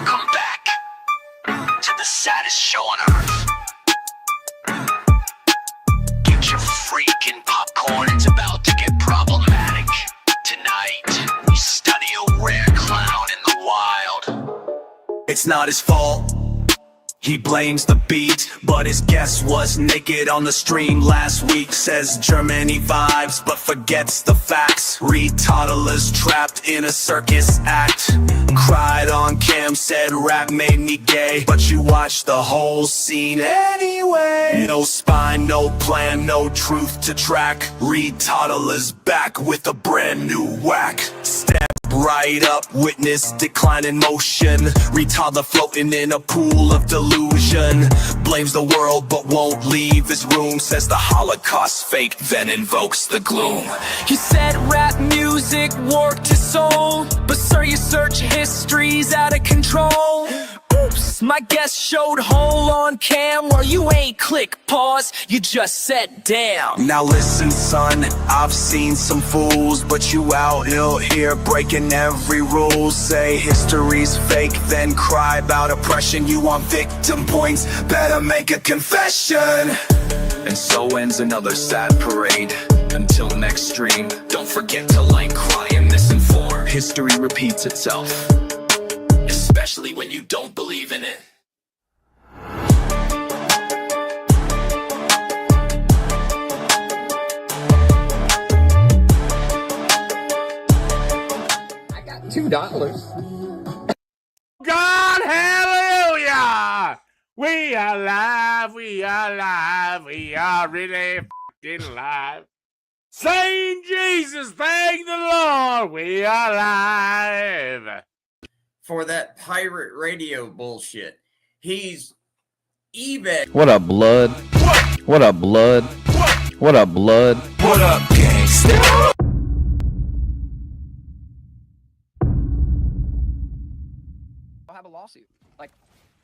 Welcome back to the saddest show on earth. Get your freaking popcorn, it's about to get problematic. Tonight, we study a rare clown in the wild. It's not his fault, he blames the beat, but his guest was naked on the stream last week. Says Germany vibes, but forgets the facts. Retoddlers trapped in a circus act. Cried on cam, said rap made me gay, but you watched the whole scene anyway. No spine, no plan, no truth to track. Retoddlers back with a brand new whack. Step right up, witness decline in motion. Retoddler floating in a pool of delusion. Blames the world but won't leave his room. Says the Holocaust fake, then invokes the gloom. He said rap music warped his soul, but sir, your search history's out of control. Oops, my guest showed hole on cam. Well, you ain't click pause, you just said damn. Now listen son, I've seen some fools, but you out ill here breaking every rule. Say history's fake, then cry about oppression. You want victim points, better make a confession. And so ends another sad parade. Until next stream, don't forget to like, cry, and misinform. History repeats itself, especially when you don't believe in it. I got $2. God, hallelujah! We are alive, we are alive, we are really f***ing alive. Saying Jesus, thank the Lord, we are alive. For that pirate radio bullshit. He's eBay. What up, blood? What up, blood? What up, blood? What up, gangsta? I'll have a lawsuit. Like,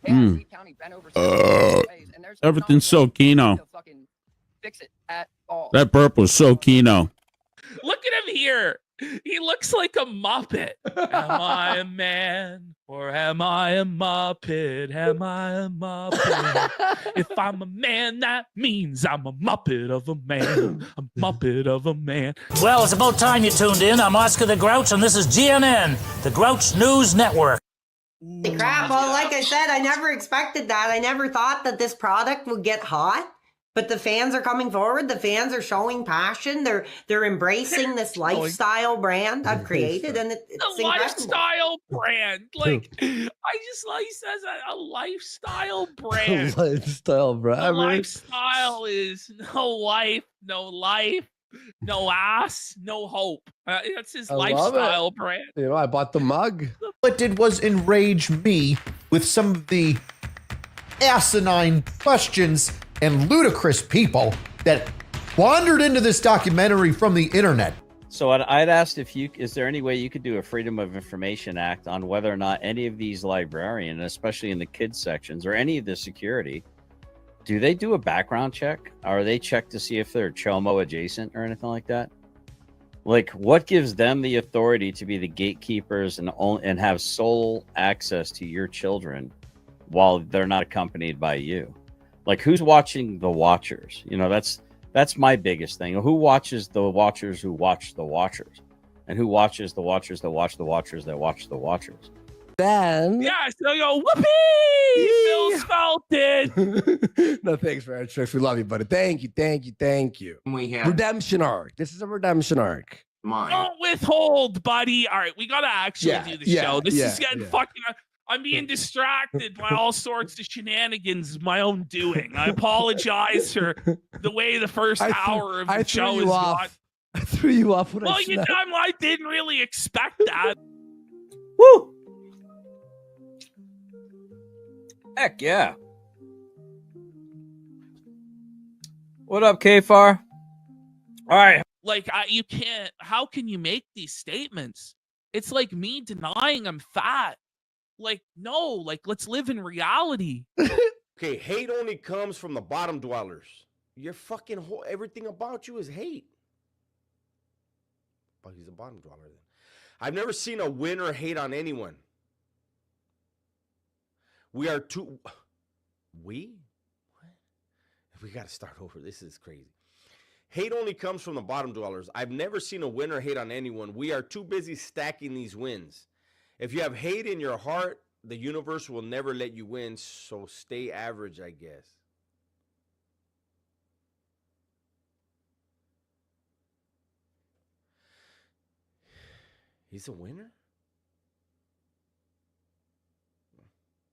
hey, County bent over ways, and there's Everything's so keno. fucking fix it at all. That burp was so keno. Look at him here. He looks like a Muppet. Am I a man or am I a Muppet? Am I a Muppet? If I'm a man, that means I'm a Muppet of a man. A Muppet of a man. Well, it's about time you tuned in. I'm Oscar the Grouch, and this is GNN, the Grouch News Network. Crap. Well, like I said, I never expected that. I never thought that this product would get hot. But the fans are coming forward. The fans are showing passion. They're embracing this lifestyle brand I've created, and it's a lifestyle brand. Like he says a lifestyle brand. Lifestyle brand. The lifestyle is no life, no ass, no hope. That's his lifestyle brand. You know, I bought the mug. What it did was enrage me with some of the asinine questions and ludicrous people that wandered into this documentary from the internet. So I'd asked is there any way you could do a Freedom of Information Act on whether or not any of these librarians, especially in the kids sections or any of the security, do they do a background check? Are they checked to see if they're Chomo adjacent or anything like that? Like, what gives them the authority to be the gatekeepers and have sole access to your children while they're not accompanied by you? Like, who's watching the watchers? You know, that's my biggest thing. Who watches the watchers who watch the watchers? And who watches the watchers that watch the watchers that watch the watchers? Then... Yeah, so yo, whoopee! Phil Spelton! No, thanks for our tricks. We love you, buddy. Thank you. We have Redemption arc. This is a redemption arc. mine. Don't withhold, buddy. All right, we got to actually do the show. This is getting fucking... I'm being distracted by all sorts of shenanigans of my own doing. I apologize for the way the first hour of the show is gone. I threw you off. Well, I didn't really expect that. Woo! Heck yeah. What up, Kfar? All right. Like, you can't... How can you make these statements? It's like me denying I'm fat. Like, no, like, let's live in reality. Okay, hate only comes from the bottom dwellers. Your fucking everything about you is hate. But he's a bottom dweller then. I've never seen a winner hate on anyone. We are two. We? What? We got to start over. This is crazy. Hate only comes from the bottom dwellers. I've never seen a winner hate on anyone. We are too busy stacking these wins. If you have hate in your heart, the universe will never let you win. So stay average, I guess. He's a winner?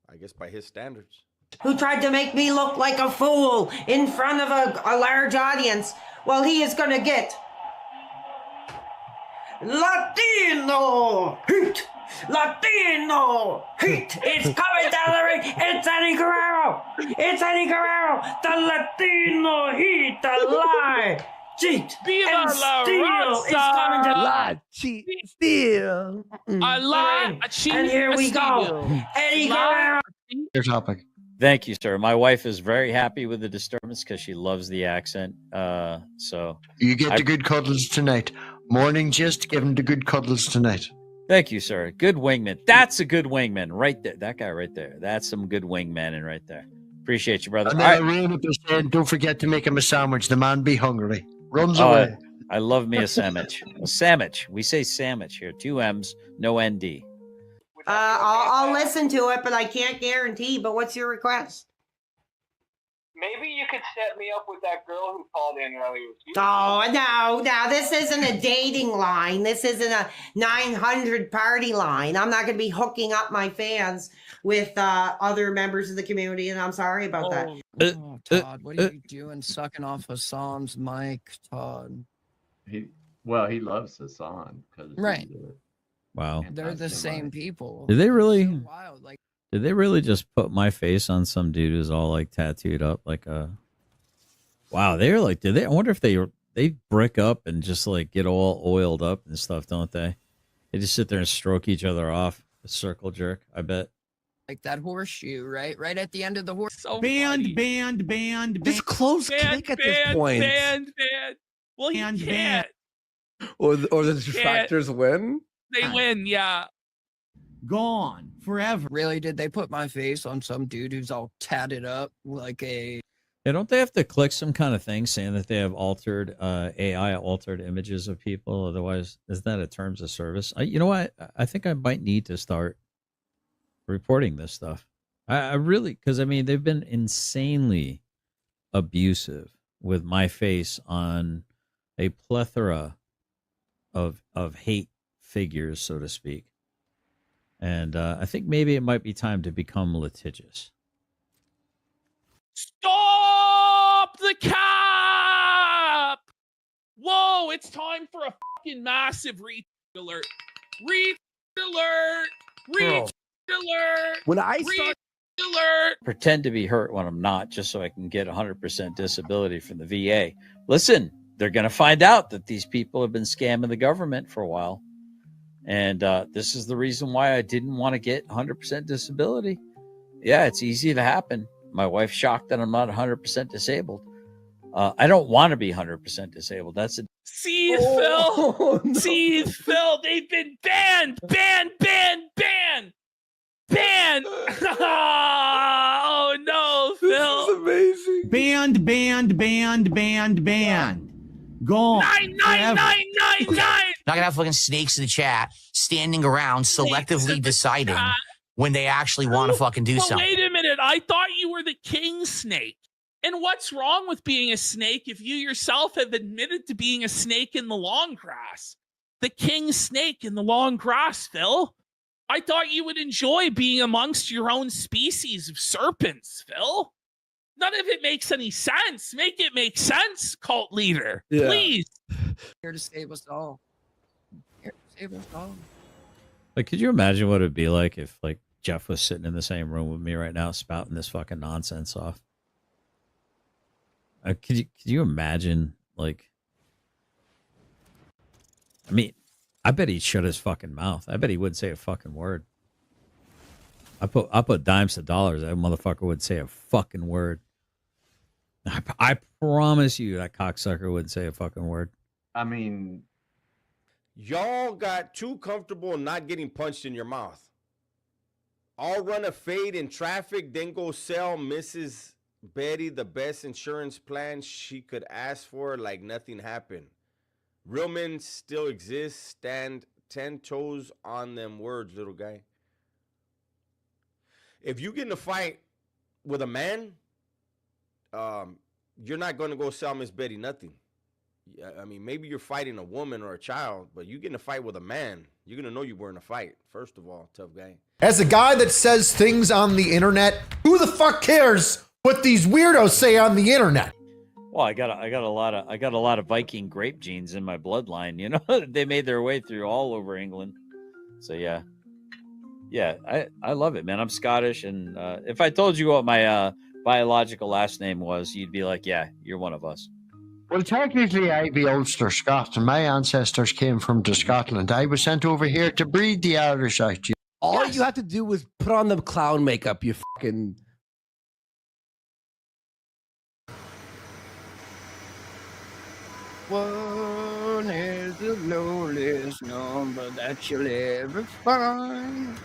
I guess by his standards. Who tried to make me look like a fool in front of a large audience. Well, he is going to get Latino heat. Latino heat. It's coming down the ring. It's Eddie Guerrero. It's Eddie Guerrero. The Latino heat. The lie. Cheat. Viva and la steal is coming to Lie, cheat, steal. I lie, I cheat, And here I we go. steal. Eddie Lie, Guerrero. Your topic. Thank you, sir. My wife is very happy with the disturbance because she loves the accent. So You get the good cuddles tonight. Morning, just give him the good cuddles tonight. thank you, sir. Good wingman. That's a good wingman right there. That guy right there. That's some good wingmaning right there. Appreciate you, brother. And All then right. I ran up and said, don't forget to make him a sandwich. The man be hungry. Runs Oh, away. I love me a sandwich. A sandwich. We say sandwich here. 2 M's, no ND. I'll listen to it, but I can't guarantee. But what's your request? Maybe you could set me up with that girl who called in earlier. Oh, no. This isn't a dating line. This isn't a 900 party line. I'm not going to be hooking up my fans with other members of the community, and I'm sorry about that. Oh, Todd, what are you doing sucking off Hassan's mic, Todd? He loves Hassan because Right. Wow. They're the same people. Did they really? So wild. Like, Did they really just put my face on some dude who's all like tattooed up like a? Wow, they're like, did they? I wonder if they brick up and just like get all oiled up and stuff, don't they? They just sit there and stroke each other off, a circle jerk. I bet. like that horseshoe, right? Right at the end of the horse. So funny. band. Just close click at this point. Band. Well, you can't. Or the detractors win? They win, yeah. Gone forever. Really? Did they put my face on some dude who's all tatted up like a? Yeah, don't they have to click some kind of thing saying that they have altered AI altered images of people? Otherwise, is that a terms of service? You know what? I think I might need to start reporting this stuff. I really, because I mean, they've been insanely abusive with my face on a plethora of hate figures, so to speak. And I think maybe it might be time to become litigious. Stop the cap! Whoa, it's time for a fucking massive reach alert. Reach alert! Reach alert! When I Reach start alert! Pretend to be hurt when I'm not, just so I can get 100% disability from the VA. Listen, they're going to find out that these people have been scamming the government for a while. And this is the reason why I didn't want to get 100% disability. Yeah, it's easy to happen. My wife's shocked that I'm not 100% disabled. I don't want to be 100% disabled. That's a See, Phil. no. See, Phil. They've been banned. Oh no, Phil. Amazing. Banned. Gone. 99999. Not gonna have fucking snakes in the chat standing around selectively deciding when they actually want to fucking do Well, something. wait a minute. I thought you were the king snake. And what's wrong with being a snake if you yourself have admitted to being a snake in the long grass? The king snake in the long grass, Phil. I thought you would enjoy being amongst your own species of serpents, Phil. None of it makes any sense. Make it make sense, cult leader. Yeah. Please. Here to save us all. Here to save us all. like, could you imagine what it'd be like if like Jeff was sitting in the same room with me right now, spouting this fucking nonsense off? Could you imagine, like, I mean, I bet he'd shut his fucking mouth. I bet he wouldn't say a fucking word. I put dimes to dollars. That motherfucker would say a fucking word. I promise you that cocksucker wouldn't say a fucking word. I mean, Y'all got too comfortable not getting punched in your mouth. I'll run a fade in traffic, then go sell Mrs. Betty the best insurance plan she could ask for like nothing happened. Real men still exist. Stand 10 toes on them words, little guy. If you get in a fight with a man, you're not going to go sell Miss Betty nothing. I mean, maybe you're fighting a woman or a child, but you get in a fight with a man, you're going to know you were in a fight. First of all, tough guy. As a guy that says things on the internet, who the fuck cares what these weirdos say on the internet? Well, I got a lot of Viking grape genes in my bloodline. You know, they made their way through all over England. So yeah, I love it, man. I'm Scottish, and if I told you what my biological last name was, you'd be like, yeah, you're one of us. Well, technically, I be Ulster Scot, and my ancestors came from Scotland. I was sent over here to breed the Irish out. All you have to do was put on the clown makeup, you fucking... One is the lowest number that you'll ever find.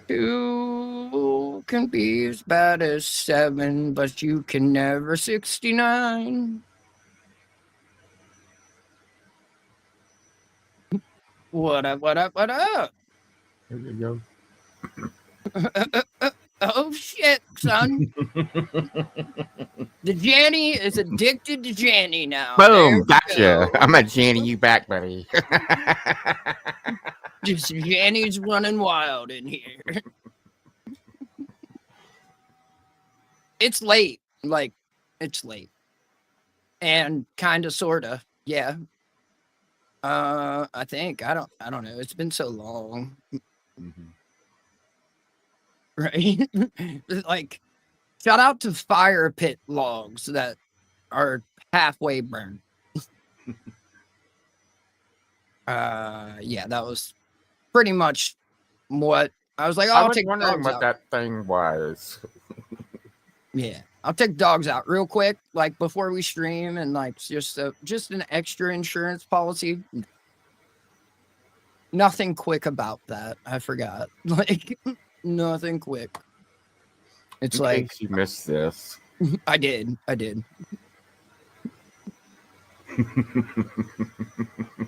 Two can be as bad as 7, but you can never 69. What up, what up, what up? There you go. Oh, shit, son. The Janny is addicted to Janny now. Boom, gotcha. I'm a Janny you back, buddy. Just Janny's running wild in here. It's late. Like, it's late. And kind of, sort of. Yeah. I think. I don't know. It's been so long. Mm-hmm. Right? Like, shout out to fire pit logs that are halfway burned. Yeah, that was pretty much what I was like. Oh, I I'll was take wondering dogs what out. that thing was. Yeah, I'll take dogs out real quick, like before we stream, and like just an extra insurance policy. Nothing quick about that. I forgot. Like nothing quick. It's In like case you missed this. I did.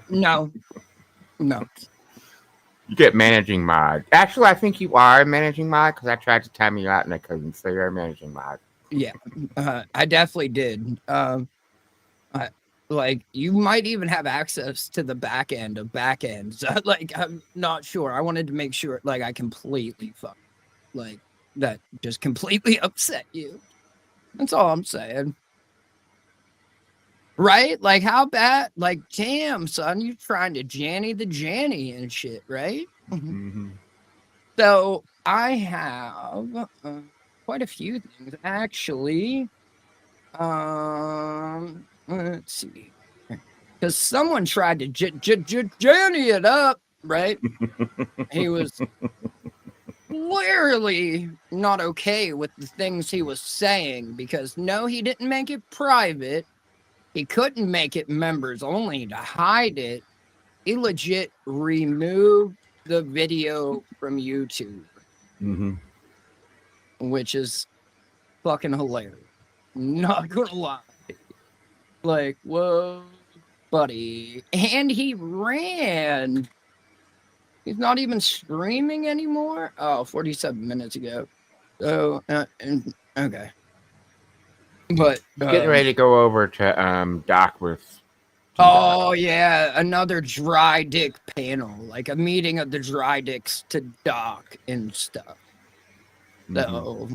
No. You get managing mod. Actually, I think you are managing mod because I tried to time you out and I couldn't. So you're a managing mod. Yeah, I definitely did. Like you might even have access to the back end of backends. Like I'm not sure. I wanted to make sure. Like I completely fucked. Like that just completely upset you. That's all I'm saying. Right? Like how bad? Like damn, son, you trying to Janny the Janny and shit, right? Mm-hmm. So I have quite a few things actually. Let's see, because someone tried to Janny it up, right? He was clearly not okay with the things he was saying because no, he didn't make it private. He couldn't make it members only to hide it. He legit removed the video from YouTube, which is fucking hilarious. Not gonna lie. Like, whoa, buddy. And he ran. He's not even streaming anymore. Oh, 47 minutes ago. So, okay. But getting ready to go over to Doc with. Oh yeah, another dry dick panel, like a meeting of the dry dicks to Doc and stuff. So,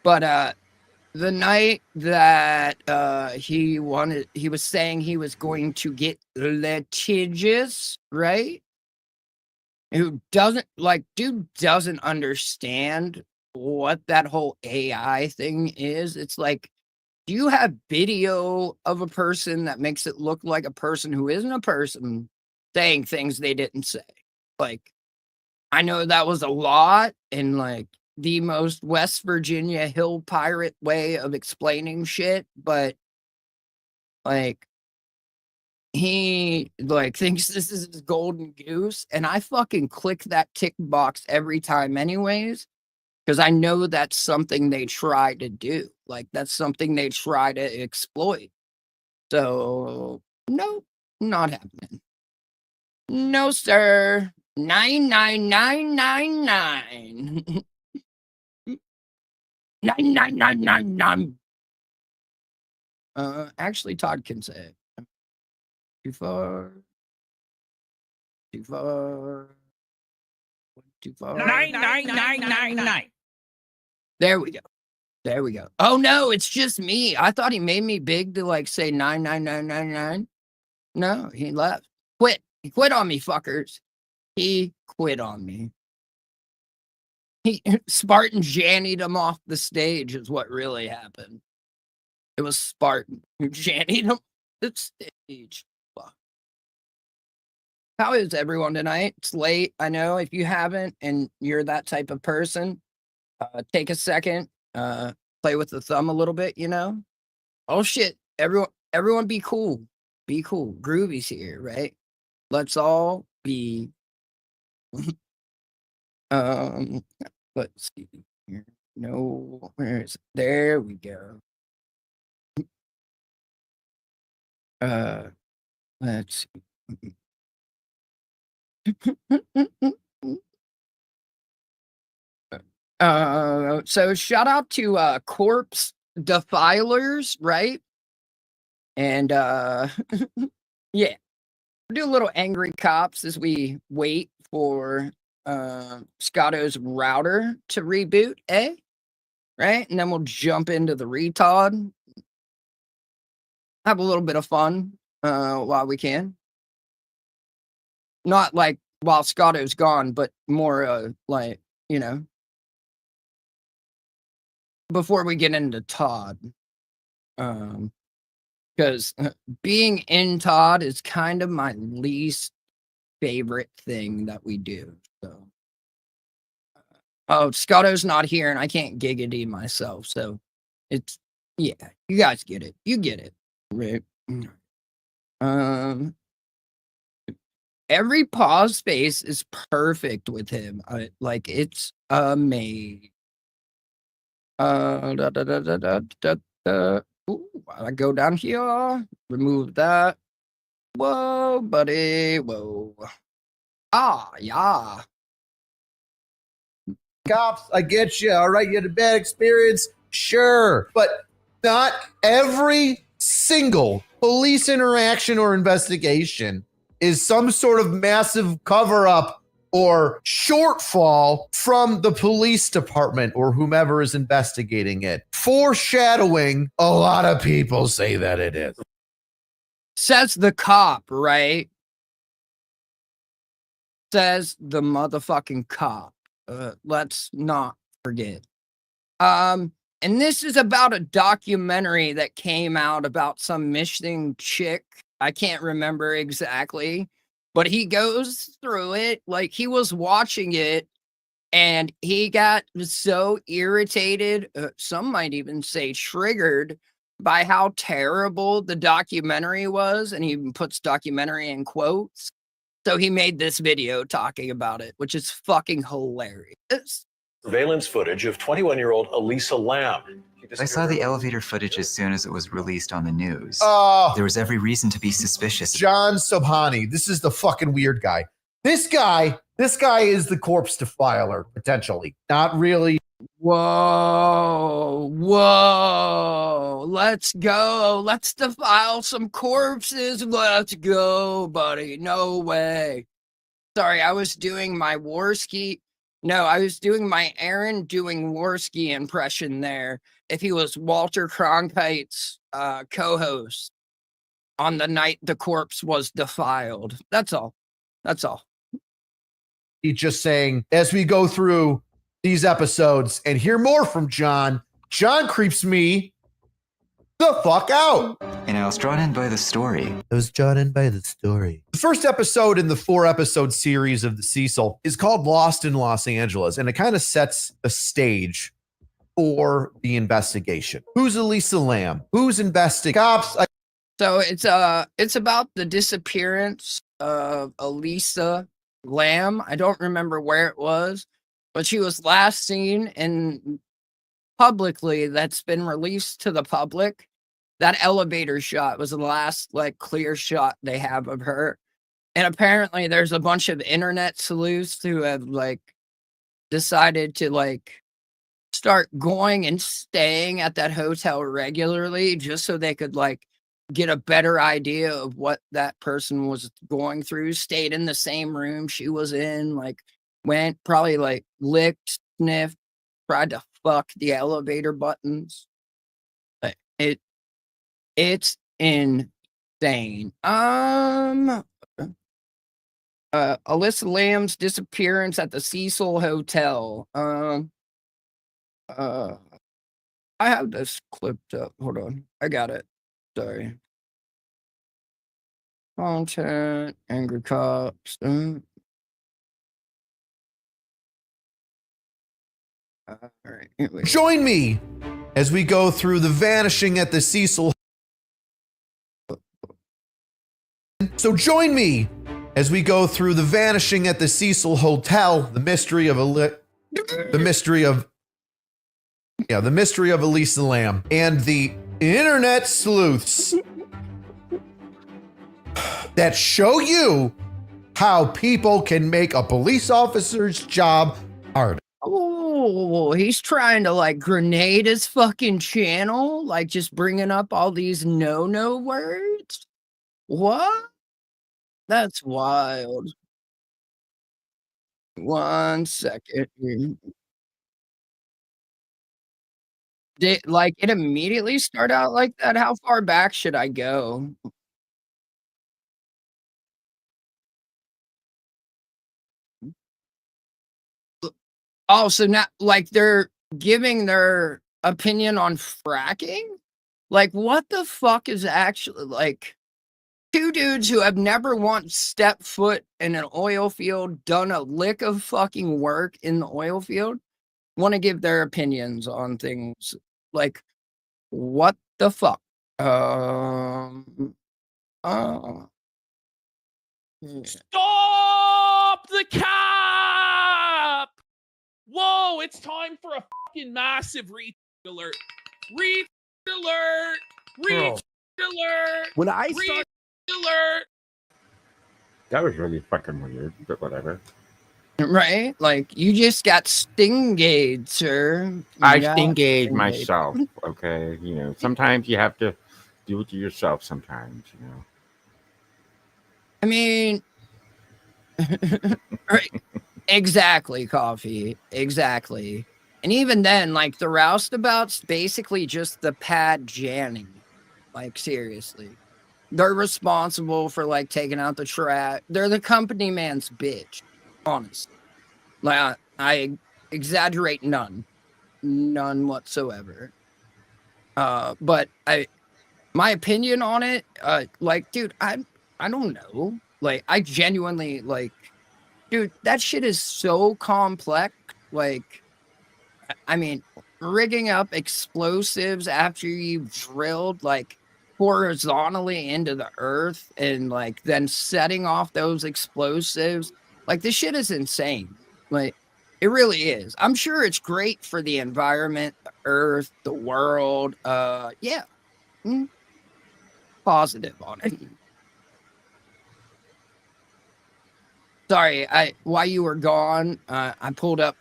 but the night that he was saying he was going to get litigious, right? Who doesn't like, dude doesn't understand what that whole AI thing is. It's like, do you have video of a person that makes it look like a person who isn't a person saying things they didn't say? Like, I know that was a lot and like the most West Virginia hill pirate way of explaining shit, but like he like thinks this is his golden goose, and I fucking click that tick box every time anyways, because I know that's something they try to do. Like that's something they try to exploit. So no, not happening. No, sir. 99999. 99999. Actually, Todd can say it. Too far. Too far. Too far. 99999. There we go. There we go. Oh no, it's just me. I thought he made me big to like say 99999. No, he left. Quit. He quit on me, fuckers. He quit on me. He Spartan jannied him off the stage is what really happened. It was Spartan who jannied him off the stage. Fuck. How is everyone tonight? It's late. I know if you haven't and you're that type of person, take a second, play with the thumb a little bit, you know? Oh shit. Everyone be cool. Be cool. Groovy's here, right? Let's all be let's see here. No, where is it? There we go. Let's see. So shout out to corpse defilers, right? And yeah, do a little angry cops as we wait for Scotto's router to reboot, eh? Right? And then we'll jump into the Retodd. Have a little bit of fun while we can. Not like while Scotto's gone, but more like, you know, before we get into Todd. Because being in Todd is kind of my least favorite thing that we do. So, oh, Scotto's not here, and I can't giggity myself. So, it's yeah, you guys get it. You get it, right? Every pause space is perfect with him. Like it's amazing. Da, da, da, da, da, da, da. Ooh, I go down here, remove that. Whoa, buddy, whoa. Ah, yeah. Cops, I get you. All right, you had a bad experience. Sure. But not every single police interaction or investigation is some sort of massive cover up or shortfall from the police department or whomever is investigating it. Foreshadowing, a lot of people say that it is. Says the cop, right? Says the motherfucking cop. Let's not forget. And this is about a documentary that came out about some missing chick. I can't remember exactly, but he goes through it like he was watching it and he got so irritated, some might even say triggered, by how terrible the documentary was. And he even puts documentary in quotes. So he made this video talking about it, which is fucking hilarious. Surveillance footage of 21-year-old Elisa Lamb. I saw the elevator footage as soon as it was released on the news. Oh, there was every reason to be suspicious. John Sobhani. This is the fucking weird guy. This guy is the corpse defiler, potentially. Not really. Whoa, whoa. Let's go. Let's defile some corpses. Let's go, buddy. No way. Sorry, I was doing my Warski. No, I was doing my Aaron doing Warski impression there. If he was Walter Cronkite's co-host on the night the corpse was defiled. That's all. That's all. He's just saying, as we go through these episodes and hear more from John, John creeps me the fuck out. And I was drawn in by the story. I was drawn in by the story. The first episode in the 4-episode series of the Cecil is called Lost in Los Angeles, and it kind of sets the stage for the investigation. Who's Elisa Lamb? Who's investigating? Cops, So it's about the disappearance of Elisa Lamb. I don't remember where it was, but she was last seen in publicly that's been released to the public. That elevator shot was the last like clear shot they have of her. And apparently there's a bunch of internet sleuths who have like decided to like start going and staying at that hotel regularly just so they could like get a better idea of what that person was going through, stayed in the same room she was in, like went probably like licked, sniffed, tried to fuck the elevator buttons. It's insane. Alyssa Lamb's disappearance at the Cecil Hotel. I have this clipped up. Hold on. I got it. Sorry. Content, angry cops. All right. Join me as we go through the vanishing at the Cecil. So join me as we go through the vanishing at the Cecil Hotel, the mystery of the mystery of Elisa Lamb and the internet sleuths that show you how people can make a police officer's job hard. Oh, he's trying to like grenade his fucking channel, like just bringing up all these no words. What? That's wild. 1 second. Did like it immediately start out like that? How far back should I go? Oh, so now like they're giving their opinion on fracking? Like what the fuck is actually like two dudes who have never once stepped foot in an oil field, done a lick of fucking work in the oil field, want to give their opinions on things. Like, what the fuck? Stop the cap! Whoa, it's time for a fucking massive retweet alert. Retweet alert! Retweet alert! When I retweet alert! That was really fucking weird, but whatever. Right? Like, you just got stinged, sir. I stinged myself, okay? Sometimes you have to do it to yourself sometimes, I mean, right. Exactly, Coffee. Exactly. And even then, like, the roustabout's basically just the pad janning. Like, seriously. They're responsible for, like, taking out the trash. They're the company man's bitch. Honestly. Like, I exaggerate none. None whatsoever. But my opinion on it, like, dude, I don't know. Like, I genuinely, like, dude, that shit is so complex. Like, I mean, rigging up explosives after you've drilled, like, horizontally into the earth and, like, then setting off those explosives. Like, this shit is insane. Like, it really is. I'm sure it's great for the environment, the earth, the world. Yeah. Positive on it. Sorry, while you were gone, I pulled up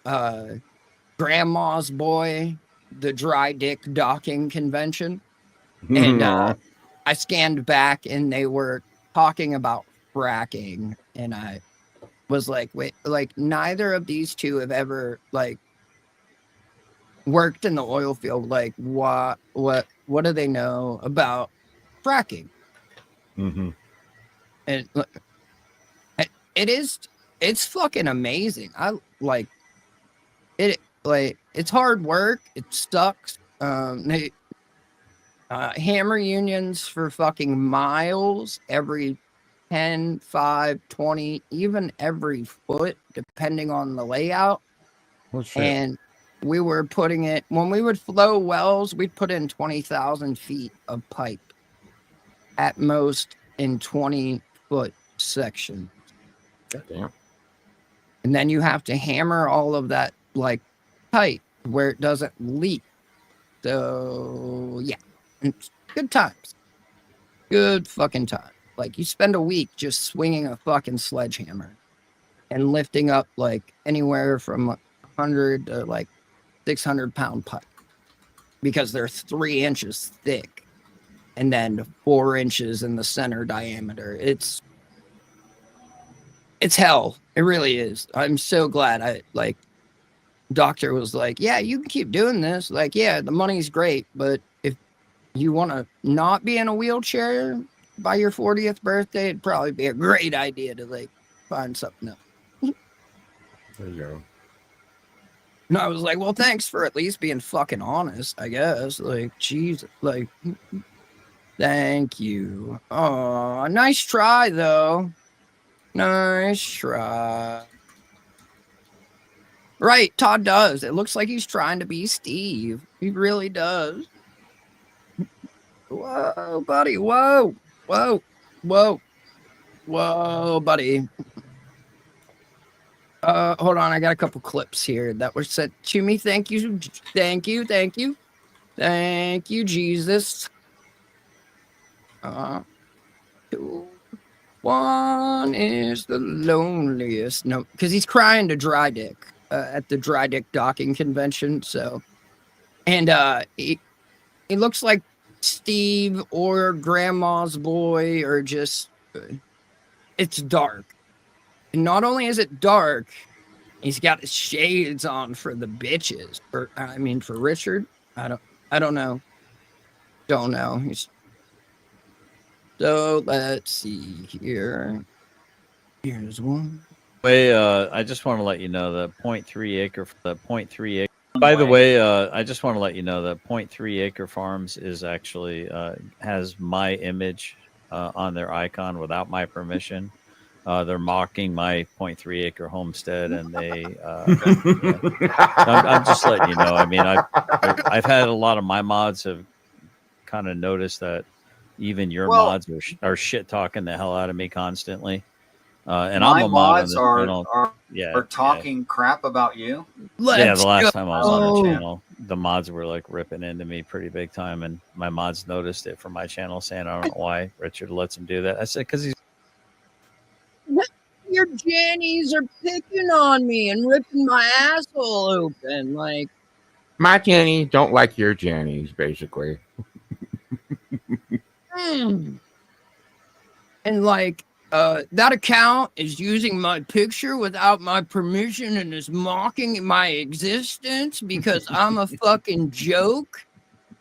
Grandma's Boy, the Dry Dick Docking Convention, and I scanned back, and they were talking about fracking, and I was like, wait, like neither of these two have ever like worked in the oil field. Like, what do they know about fracking? Mm-hmm. And it's fucking amazing. I like it. Like, it's hard work. It sucks. Hammer unions for fucking miles every 10, 5, 20, even every foot, depending on the layout. And we were putting it, when we would flow wells, we'd put in 20,000 feet of pipe. at most in 20-foot section. Damn. And then you have to hammer all of that like tight where it doesn't leak. So yeah, it's good times. Good fucking time. Like you spend a week just swinging a fucking sledgehammer and lifting up like anywhere from 100 to like 600-pound pipe because they're 3 inches thick and then 4 inches in the center diameter. It's hell. It really is. I'm so glad doctor was like, yeah, you can keep doing this. Like, yeah, the money's great, but if you want to not be in a wheelchair by your 40th birthday, it'd probably be a great idea to like find something else. There you go. And I was like, well, thanks for at least being fucking honest, I guess. Like, Jesus, like, thank you. Oh, nice try, though. Nice try. Right, Todd does. It looks like he's trying to be Steve. He really does. Whoa, buddy. Whoa. Whoa. Whoa. Whoa, buddy. Hold on. I got a couple clips here that were sent to me. Thank you. Thank you. Thank you. Thank you, Jesus. One is the loneliest. No, because he's crying to Dry Dick at the Dry Dick docking convention. So, and he looks like Steve or Grandma's boy, or just it's dark. And not only is it dark, he's got his shades on for the bitches. For Richard. I don't know. Don't know. So let's see here. Here's one. I just want to let you know the 0.3 acre. By the way, I just want to let you know that 0.3 acre farms is actually has my image on their icon without my permission. They're mocking my 0.3 acre homestead, and they. I'm just letting you know. I mean, I've had a lot of my mods have kind of noticed that even your mods are shit talking the hell out of me constantly. And I'm a mod are talking crap about you. The last time I was on the channel, the mods were like ripping into me pretty big time, and my mods noticed it from my channel, saying, "I don't know why Richard lets him do that." I said, "Because he's." Your Jannies are picking on me and ripping my asshole open. Like, my Jannies don't like your Jannies, basically. And like, that account is using my picture without my permission and is mocking my existence because I'm a fucking joke.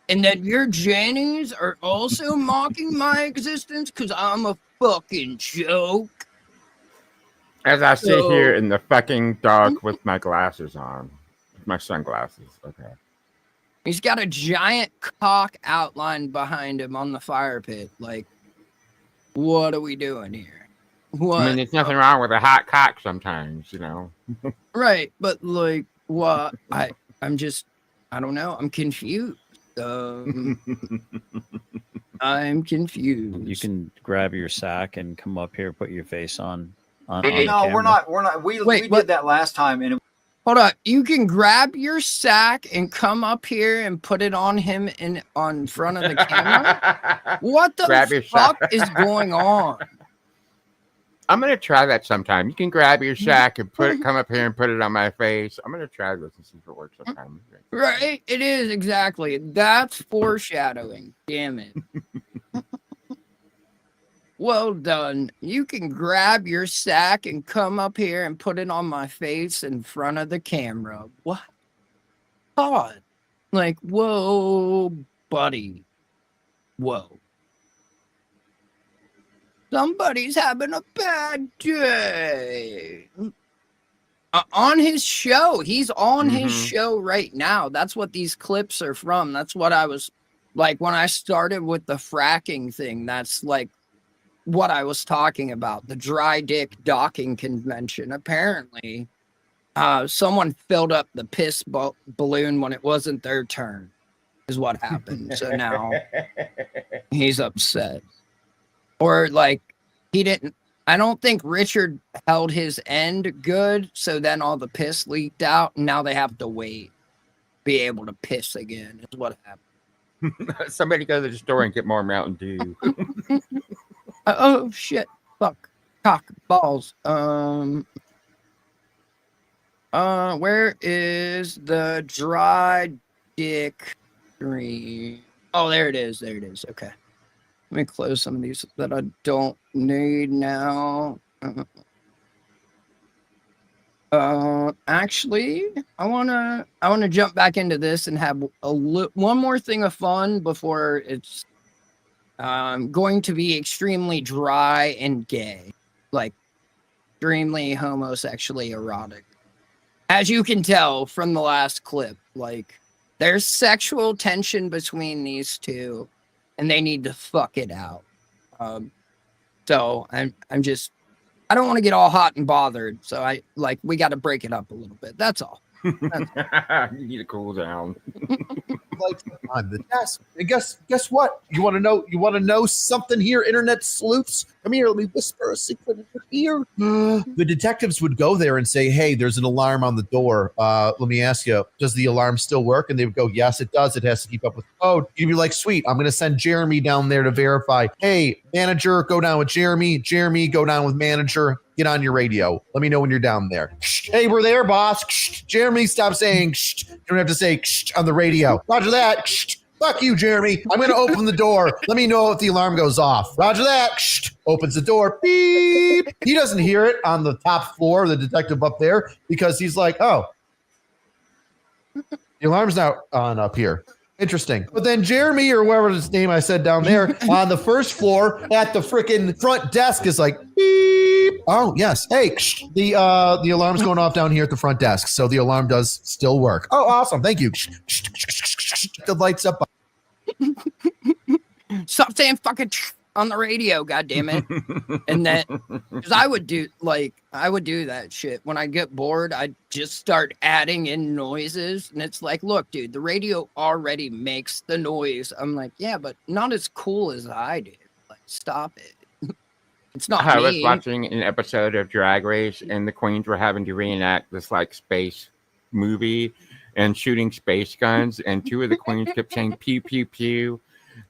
And that your Jannies are also mocking my existence because I'm a fucking joke. As I sit here in the fucking dark with my glasses on, my sunglasses. Okay. He's got a giant cock outline behind him on the fire pit. Like, what are we doing here? What? I mean, there's nothing wrong with a hot cock sometimes, you know. Right, but like, what? I don't know. I'm confused. I'm confused. You can grab your sack and come up here, put your face on No, camera. we're not. We did that last time, and Hold on. You can grab your sack and come up here and put it on him on front of the camera. What the fuck is going on? I'm gonna try that sometime. You can grab your sack and come up here and put it on my face. I'm gonna try this and see if it works sometime. Right, it is exactly. That's foreshadowing. Damn it. Well done. You can grab your sack and come up here and put it on my face in front of the camera. What? God. Like, whoa, buddy. Whoa. Somebody's having a bad day. On his show. He's on his show right now. That's what these clips are from. That's what I was like when I started with the fracking thing. That's like what I was talking about. The Dry Dick docking convention. Apparently, someone filled up the piss balloon when it wasn't their turn, is what happened. So now he's upset. Or like he didn't. I don't think Richard held his end good, so then all the piss leaked out, and now they have to wait, be able to piss again. Is what happened. Somebody go to the store and get more Mountain Dew. Oh shit! Fuck, cock, balls. Where is the dry dick screen? Oh, there it is. There it is. Okay. Let me close some of these that I don't need now. Actually, I wanna jump back into this and have one more thing of fun before it's going to be extremely dry and gay, like extremely homosexually erotic. As you can tell from the last clip, like there's sexual tension between these two, and they need to fuck it out. So I'm just, I don't want to get all hot and bothered. So we got to break it up a little bit. That's all. You need to cool down. Lights on the desk. And guess what? You want to know something here, internet sleuths? Come here, let me whisper a secret in your ear. The detectives would go there and say, hey, there's an alarm on the door. Let me ask you, does the alarm still work? And they would go, yes, it does. It has to keep up with the code. You'd be like, sweet, I'm going to send Jeremy down there to verify. Hey, manager, go down with Jeremy. Jeremy, go down with manager. Get on your radio. Let me know when you're down there. Hey, we're there, boss. Jeremy, stop saying you don't have to say on the radio. Roger that. Fuck you, Jeremy. I'm going to open the door. Let me know if the alarm goes off. Roger that. Opens the door. Beep. He doesn't hear it on the top floor, the detective up there, because he's like, oh, the alarm's not on up here. Interesting. But then Jeremy, or whatever his name I said down there, on the first floor at the freaking front desk is like, beep. Oh, yes. Hey, the alarm's going off down here at the front desk. So the alarm does still work. Oh, awesome. Thank you. The lights up. Stop saying fucking on the radio, goddammit. And that, because I would do that shit. When I get bored, I'd just start adding in noises. And it's like, look, dude, the radio already makes the noise. I'm like, yeah, but not as cool as I do. Like, stop it. It's not I me. was watching an episode of Drag Race, and the queens were having to reenact this like space movie and shooting space guns, and two of the queens kept saying pew pew pew,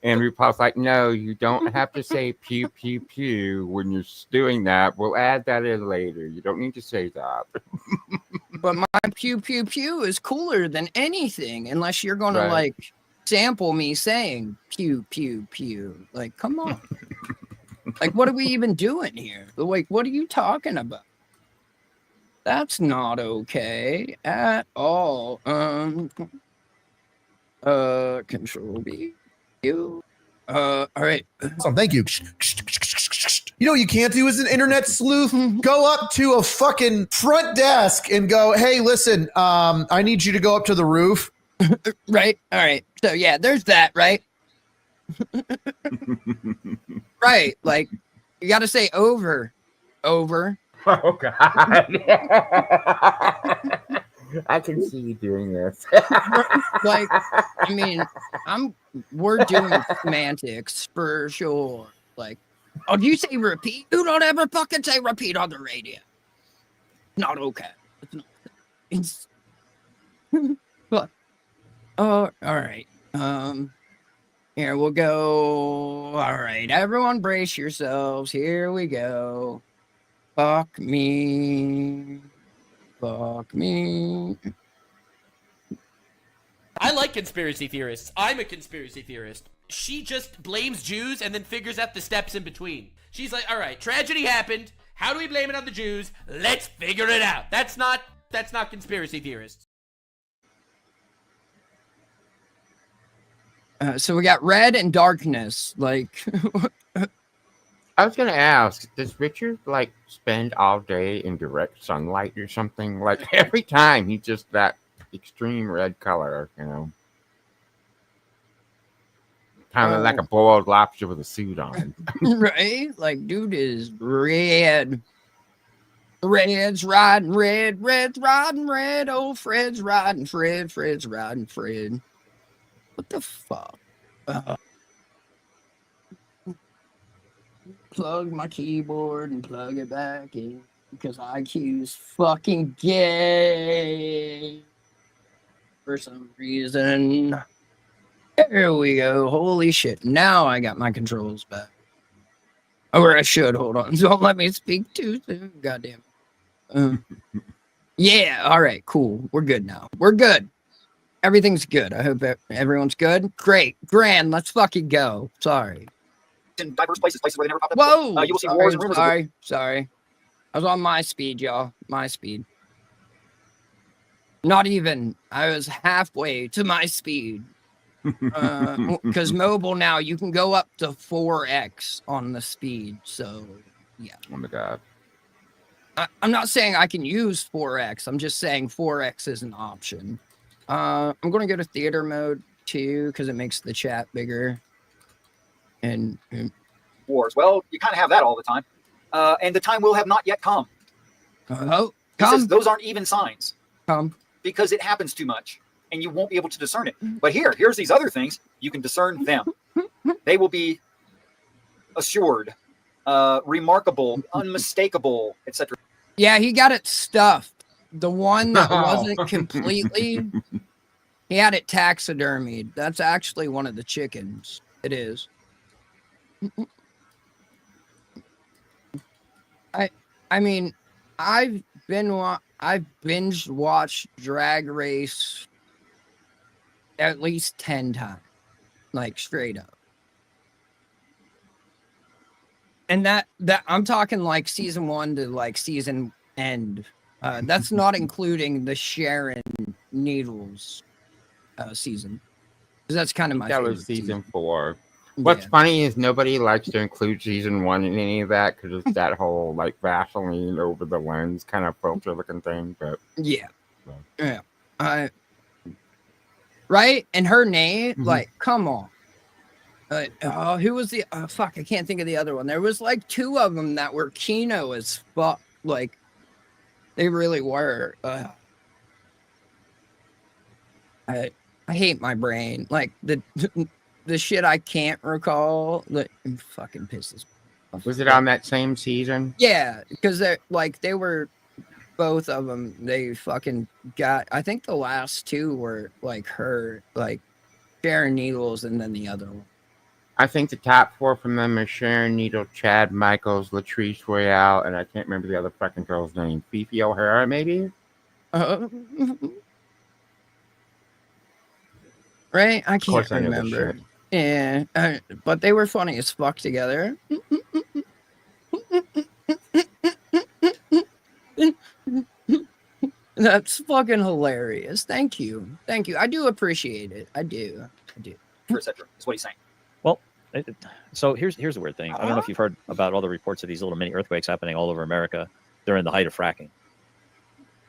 and RuPaul's like, no, you don't have to say pew pew pew when you're doing that. We'll add that in later. You don't need to say that. But my pew pew pew is cooler than anything, unless you're gonna Right. like sample me saying pew pew pew. Like, come on. Like, what are we even doing here? Like, what are you talking about? That's not okay at all. Control B. You. All right. Awesome. Thank you. You know what you can't do as an internet sleuth? Go up to a fucking front desk and go, hey, listen, I need you to go up to the roof. Right. All right. So yeah, there's that, right? Right. Like, you got to say over. Oh God! I can see you doing this. Like, I mean, we're doing semantics for sure. Like, oh, do you say repeat? You don't ever fucking say repeat on the radio. Not okay. It's not. It's. But, oh, all right. Here we'll go. All right, everyone, brace yourselves. Here we go. Fuck me. Fuck me. I like conspiracy theorists. I'm a conspiracy theorist. She just blames Jews and then figures out the steps in between. She's like, all right, tragedy happened. How do we blame it on the Jews? Let's figure it out. That's not conspiracy theorists. So we got red and darkness. Like, I was gonna ask, does Richard like spend all day in direct sunlight or something? Like every time he's just that extreme red color, you know, kind of like a boiled lobster with a suit on. right? Like, dude is red. Red's riding red. Red's riding red. Oh, Fred's riding Fred. Fred's riding Fred. What the fuck? unplug my keyboard and plug it back in because IQ's fucking gay for some reason. There we go. Holy shit. Now I got my controls back. Or I should. Hold on. Don't let me speak too soon. Goddamn. Yeah. All right. Cool. We're good now. We're good. Everything's good. I hope everyone's good. Great. Grand. Let's fucking go. Sorry. In diverse places where they never popped up. Whoa. You will see wars and rumors. Sorry. I was on my speed, y'all. My speed. Not even. I was halfway to my speed. Because mobile now, you can go up to 4x on the speed. So, yeah. Oh my god. I'm not saying I can use 4x. I'm just saying 4x is an option. I'm going to go to theater mode too because it makes the chat bigger. And wars. Well, you kind of have that all the time. And the time will have not yet come. Oh, come. Those aren't even signs. Come. Because it happens too much. And you won't be able to discern it. But here's these other things. You can discern them. They will be assured, remarkable, unmistakable, etc. Yeah, he got it stuffed. The one that wasn't completely, he had it taxidermied. That's actually one of the chickens. It is. I mean, I've binge watched Drag Race at least 10 times, like straight up. And that I'm talking like season 1 to like season end. That's not including the Sharon Needles season. That's kind of my that favorite was season 4. What's Yeah. funny is nobody likes to include season 1 in any of that because it's that whole like Vaseline over the lens kind of filter looking thing. But Yeah. Right? And her name, like, come on. Who was the fuck? I can't think of the other one. There was like 2 of them that were Kino as fuck. Like, they really were. I hate my brain. Like the shit I can't recall. That fucking pisses me off. was it on that same season? Yeah, because they were both of them. They fucking got. I think the last 2 were like her, like Sharon Needles, and then the other one. I think the top 4 from them are Sharon Needle, Chad Michaels, Latrice Royale, and I can't remember the other fucking girl's name. Fifi O'Hara, maybe? Right? I Of course can't I know this remember. shit. Yeah, but they were funny as fuck together. That's fucking hilarious. Thank you. Thank you. I do appreciate it. I do. etc. Is what he's saying. Well, so here's the weird thing. I don't know if you've heard about all the reports of these little mini earthquakes happening all over America during the height of fracking.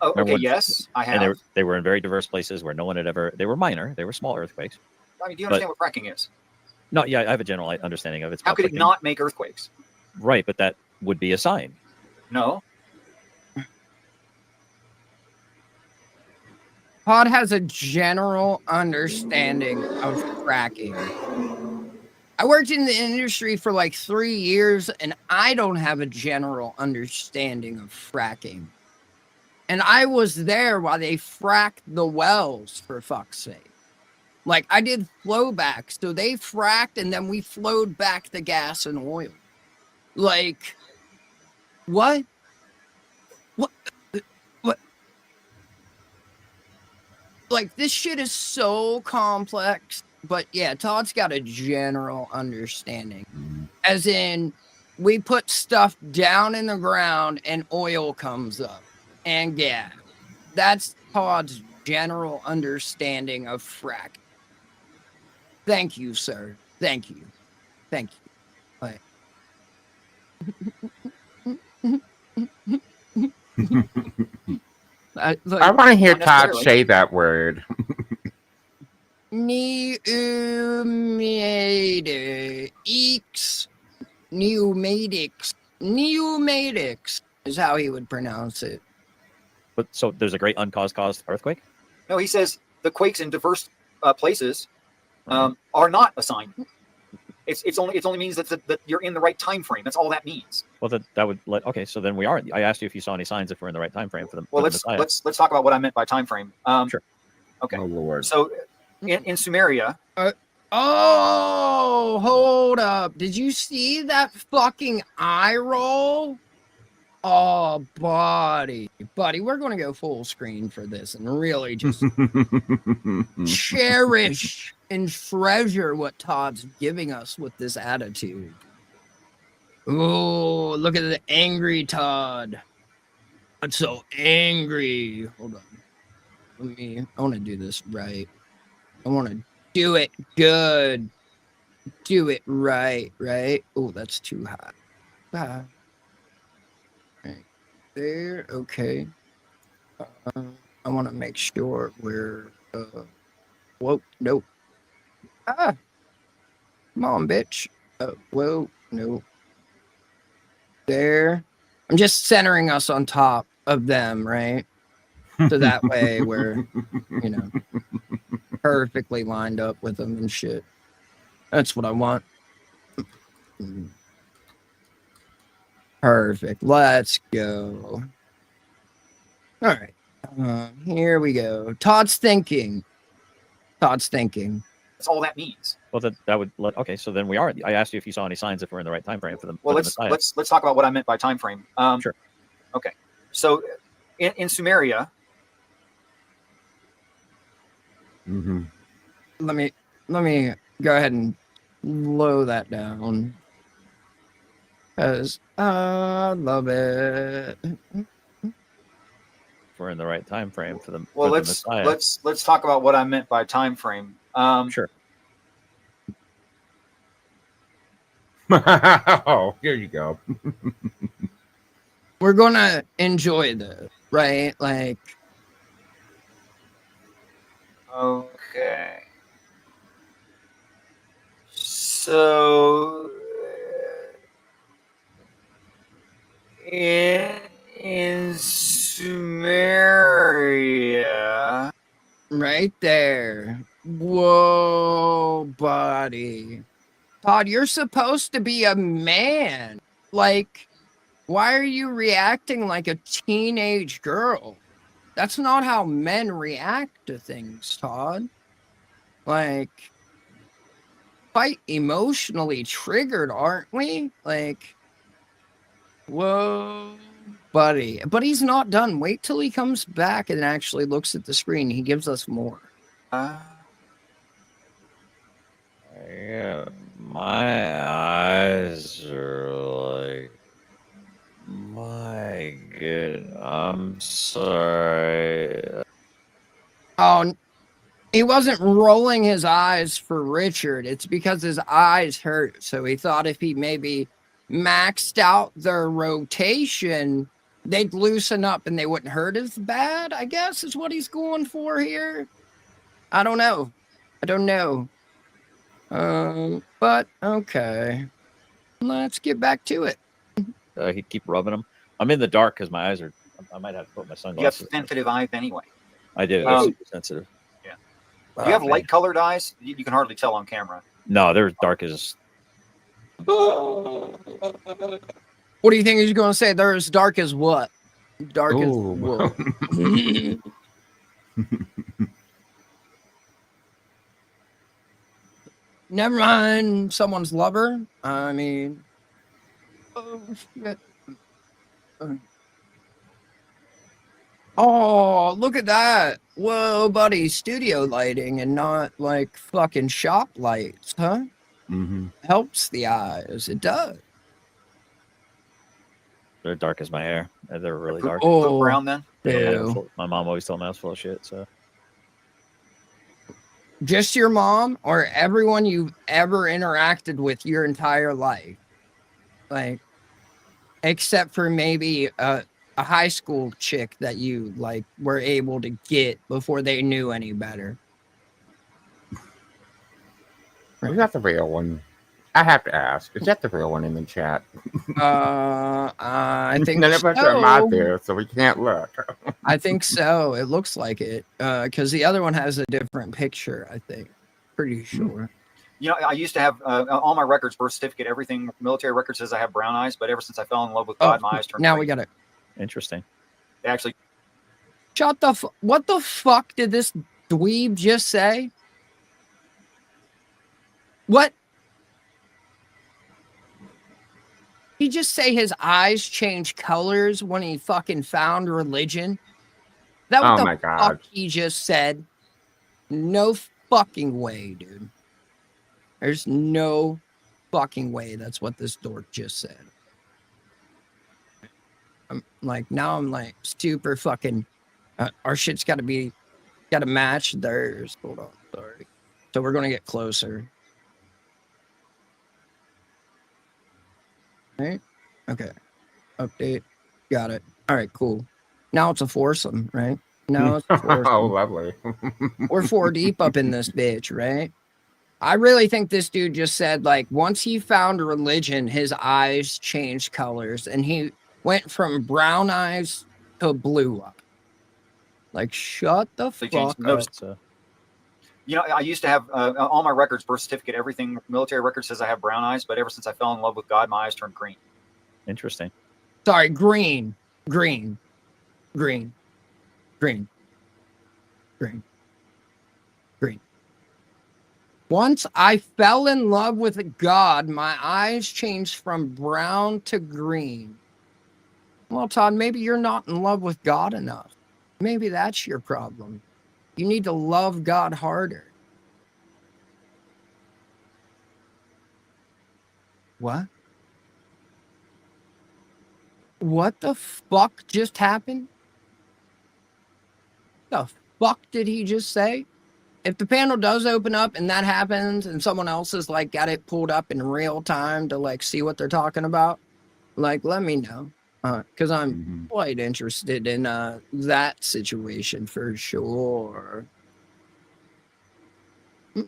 Oh, Remember okay, when- yes, I have. And they were in very diverse places where no one had ever. They were minor. They were small earthquakes. I mean, do you understand what fracking is? No, yeah, I have a general understanding of it. It's How about could it clicking- not make earthquakes? Right, but that would be a sign. No. Pod has a general understanding of fracking. I worked in the industry for like 3 years, and I don't have a general understanding of fracking. And I was there while they fracked the wells, for fuck's sake. Like, I did flowback, so they fracked, and then we flowed back the gas and oil. Like, what? What? Like, this shit is so complex. But yeah, Todd's got a general understanding. As in, we put stuff down in the ground and oil comes up. And yeah, that's Todd's general understanding of fracking. Thank you, sir. Thank you. Thank you. Bye. I want to hear Not Todd necessarily. say that word. Pneumatics is how he would pronounce it. But so there's a great uncaused earthquake. No, he says the quakes in diverse places are not a sign. It only means that you're in the right time frame. That's all that means. Well, that would let. Okay, so then we are. I asked you if you saw any signs if we're in the right time frame for the. Well, for the Messiah. let's talk about what I meant by time frame. Sure. Okay. Oh Lord. So in Sumeria. Oh, hold up! Did you see that fucking eye roll? Oh, buddy, we're gonna go full screen for this and really just cherish and treasure what Todd's giving us with this attitude. Oh, look at the angry Todd. I'm so angry. Hold on. I want to do this right. I want to do it good. Do it right. Oh, that's too high. Right there. Okay. I want to make sure we're. Whoa, no. Ah. Come on, bitch. Whoa, no. There. I'm just centering us on top of them, right? So that way we're, perfectly lined up with them and shit. That's what I want. Perfect. Let's go. All right. Here we go. Todd's thinking. That's all that means. Well, that would let. Okay, so then we are. I asked you if you saw any signs if we're in the right time frame for the. Well, for the Messiah. let's talk about what I meant by time frame. Sure. Okay. So in Sumeria. Mm-hmm. Let me go ahead and low that down. Because I love it. If we're in the right time frame for the. Well, for the Messiah. let's talk about what I meant by time frame. Sure. Oh, here you go. We're gonna enjoy this, right? Like. Okay. So in Sumeria. Right there. Whoa, buddy. Todd, you're supposed to be a man. Like, why are you reacting like a teenage girl? That's not how men react to things, Todd. Like, quite emotionally triggered, aren't we? Like, whoa, buddy. But he's not done. Wait till he comes back and actually looks at the screen. He gives us more. Yeah, my eyes are like. My good. I'm sorry. Oh, he wasn't rolling his eyes for Richard. It's because his eyes hurt. So he thought if he maybe maxed out their rotation, they'd loosen up and they wouldn't hurt as bad, I guess is what he's going for here. I don't know. But okay. Let's get back to it. He'd keep rubbing them. I'm in the dark because my eyes are. I might have to put my You have sunglasses. sensitive eyes anyway. I do. They're super sensitive. Yeah. Do you have light colored eyes? You can hardly tell on camera. No, they're dark as. What do you think he's going to say? They're as dark as what? Dark as what? Never mind someone's lover. I mean, oh shit. Oh, look at that. Whoa, buddy, studio lighting and not like fucking shop lights, huh? Mm-hmm. Helps the eyes. It does. They're dark as my hair. They're really dark. Oh, brown then? Ew. My mom always told me I was full of shit. So Just your mom or everyone you've ever interacted with your entire life? Like, except for maybe a high school chick that you like were able to get before they knew any better. Is that the real one? I have to ask. Is that the real one in the chat? I think none of us are out there, so we can't look. I think so. It looks like it because the other one has a different picture. I think, pretty sure. You know, I used to have all my records, birth certificate, everything, military record says I have brown eyes, but ever since I fell in love with God, my eyes turned now green. we got it. Interesting. They actually. Shut the what the fuck did this dweeb just say? What? He just say his eyes change colors when he fucking found religion? Is that what Oh the my fuck God. he just said? No fucking way, dude. There's no fucking way that's what this dork just said. I'm like, now I'm like super fucking, our shit's got to match theirs. Hold on, sorry. So we're going to get closer. All right. Okay. Update. Got it. All right, cool. Now it's a foursome, right? Now it's a foursome. Oh, lovely. We're 4 deep up in this bitch, right? I really think this dude just said, like, once he found religion, his eyes changed colors and he went from brown eyes to blue up. Like, shut the fuck up. You know, I used to have all my records, birth certificate, everything, military record says I have brown eyes, but ever since I fell in love with God, my eyes turned green. Interesting. Sorry, green. Green. Green. Green. Green. Green. Once I fell in love with God, my eyes changed from brown to green. Well, Todd, maybe you're not in love with God enough. Maybe that's your problem. You need to love God harder. What? What the fuck just happened? The fuck did he just say? If the panel does open up and that happens and someone else has like got it pulled up in real time to like see what they're talking about, like let me know. Because I'm quite interested in that situation for sure. They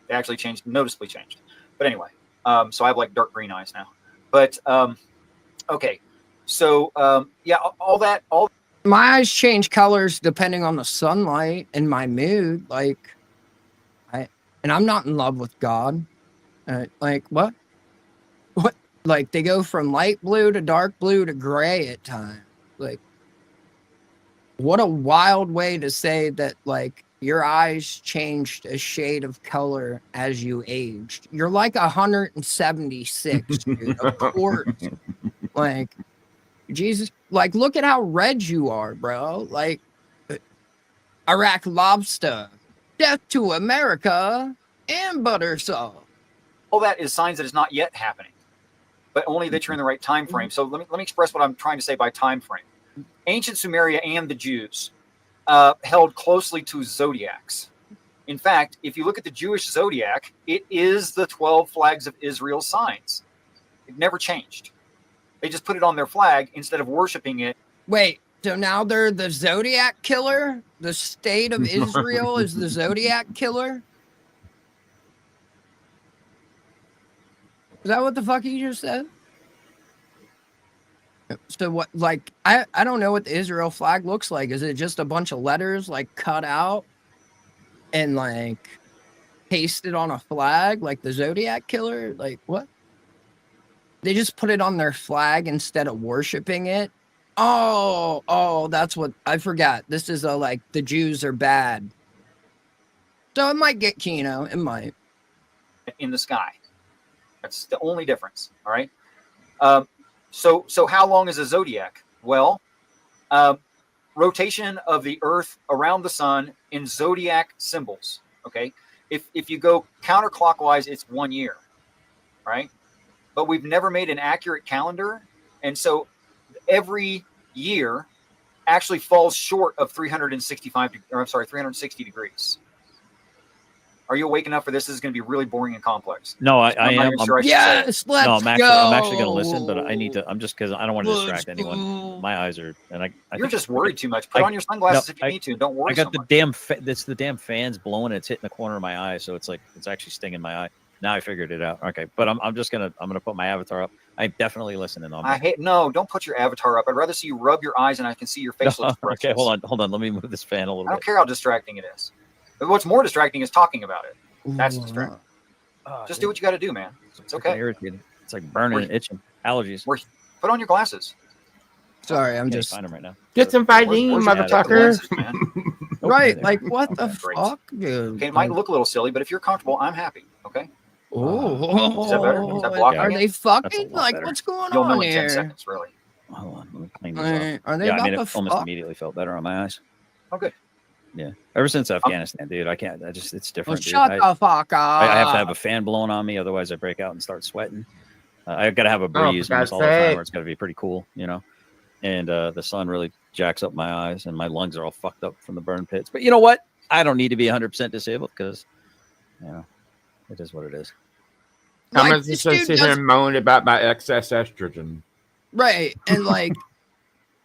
actually changed, noticeably changed. But anyway, so I have like dark green eyes now. But okay, so yeah, all my eyes change colors depending on the sunlight and my mood. Like, and I'm not in love with God. Like what? What? Like they go from light blue to dark blue to gray at times. Like, what a wild way to say that. Like your eyes changed a shade of color as you aged. You're like 176, dude. Of course. Like, Jesus, like, look at how red you are, bro. Like, Iraq lobster, death to America, and butter sauce. all that is signs that it's not yet happening, but only that you're in the right time frame. So let me express what I'm trying to say by time frame. Ancient Sumeria and the Jews held closely to zodiacs. In fact, if you look at the Jewish zodiac, it is the 12 flags of Israel signs. It never changed. They just put it on their flag instead of worshiping it. Wait, so now they're the Zodiac killer? The state of Israel is the Zodiac killer? Is that what the fuck you just said? So what, like, I don't know what the Israel flag looks like. Is it just a bunch of letters, like, cut out and, like, pasted on a flag, like the Zodiac killer? Like, what? They just put it on their flag instead of worshiping it? Oh, that's what, I forgot. This is like, the Jews are bad. So it might get Kino, it might. In the sky. That's the only difference, all right? So how long is a zodiac? Well, rotation of the Earth around the sun in zodiac symbols, okay? If you go counterclockwise, it's 1 year, right? But we've never made an accurate calendar, and so every year actually falls short of 360 degrees. Are you awake enough for this? This is going to be really boring and complex. No, I am. Yes, let's no, I'm actually going to listen, but I need to. I'm just because I don't want to distract anyone. My eyes are, and I You're just worried too much. Put on your sunglasses if you need to. Don't worry. I got so the much. damn. It's the damn fans blowing. It's hitting the corner of my eye, so it's like it's actually stinging my eye. Now I figured it out. Okay, but I'm gonna put my avatar up. I'm definitely listening on. No, don't put your avatar up. I'd rather see you rub your eyes and I can see your facial expressions. Okay, hold on. Let me move this fan a little bit. I don't care how distracting it is. What's more distracting is talking about it. That's distracting. Oh, Just do what you got to do, man. It's okay. Irritated. It's like burning and itching. Allergies. Put on your glasses. Sorry, I'm Can't just find them right now. Get some Visine, Where's your motherfucker. glasses, man? right. Like what the Great. fuck, dude? Okay, it might look a little silly, but if you're comfortable, I'm happy. Okay. Oh, Is that better? Is that blocking are it? they fucking lot like better. what's going You'll on know in 10 here? seconds, really. Hold on, let me clean this up. Are they Yeah, I about mean, to it almost fuck? immediately felt better on my eyes. Oh, good. Yeah. Ever since Afghanistan, dude, I can't. It's Well, different. Dude. shut the fuck up. I have to have a fan blowing on me, otherwise I break out and start sweating. I got to have a breeze for almost God's all the time, sake. or it's got to be pretty cool, you know. And the sun really jacks up my eyes, and my lungs are all fucked up from the burn pits. But you know what? I don't need to be 100% disabled because, you know, it is what it is. How Like, much this to dude sit here does- and moan about my excess estrogen? Right, and like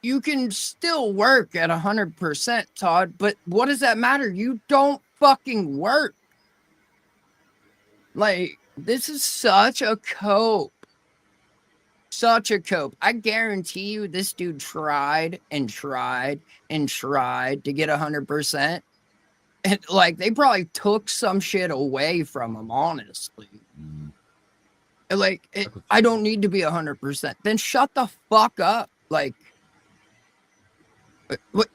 you can still work at 100%, Todd. But what does that matter? You don't fucking work. Like this is such a cope. Such a cope. I guarantee you this dude tried and tried and tried to get 100%. And like they probably took some shit away from him, honestly. Like I don't need to be 100%. Then shut the fuck up. Like what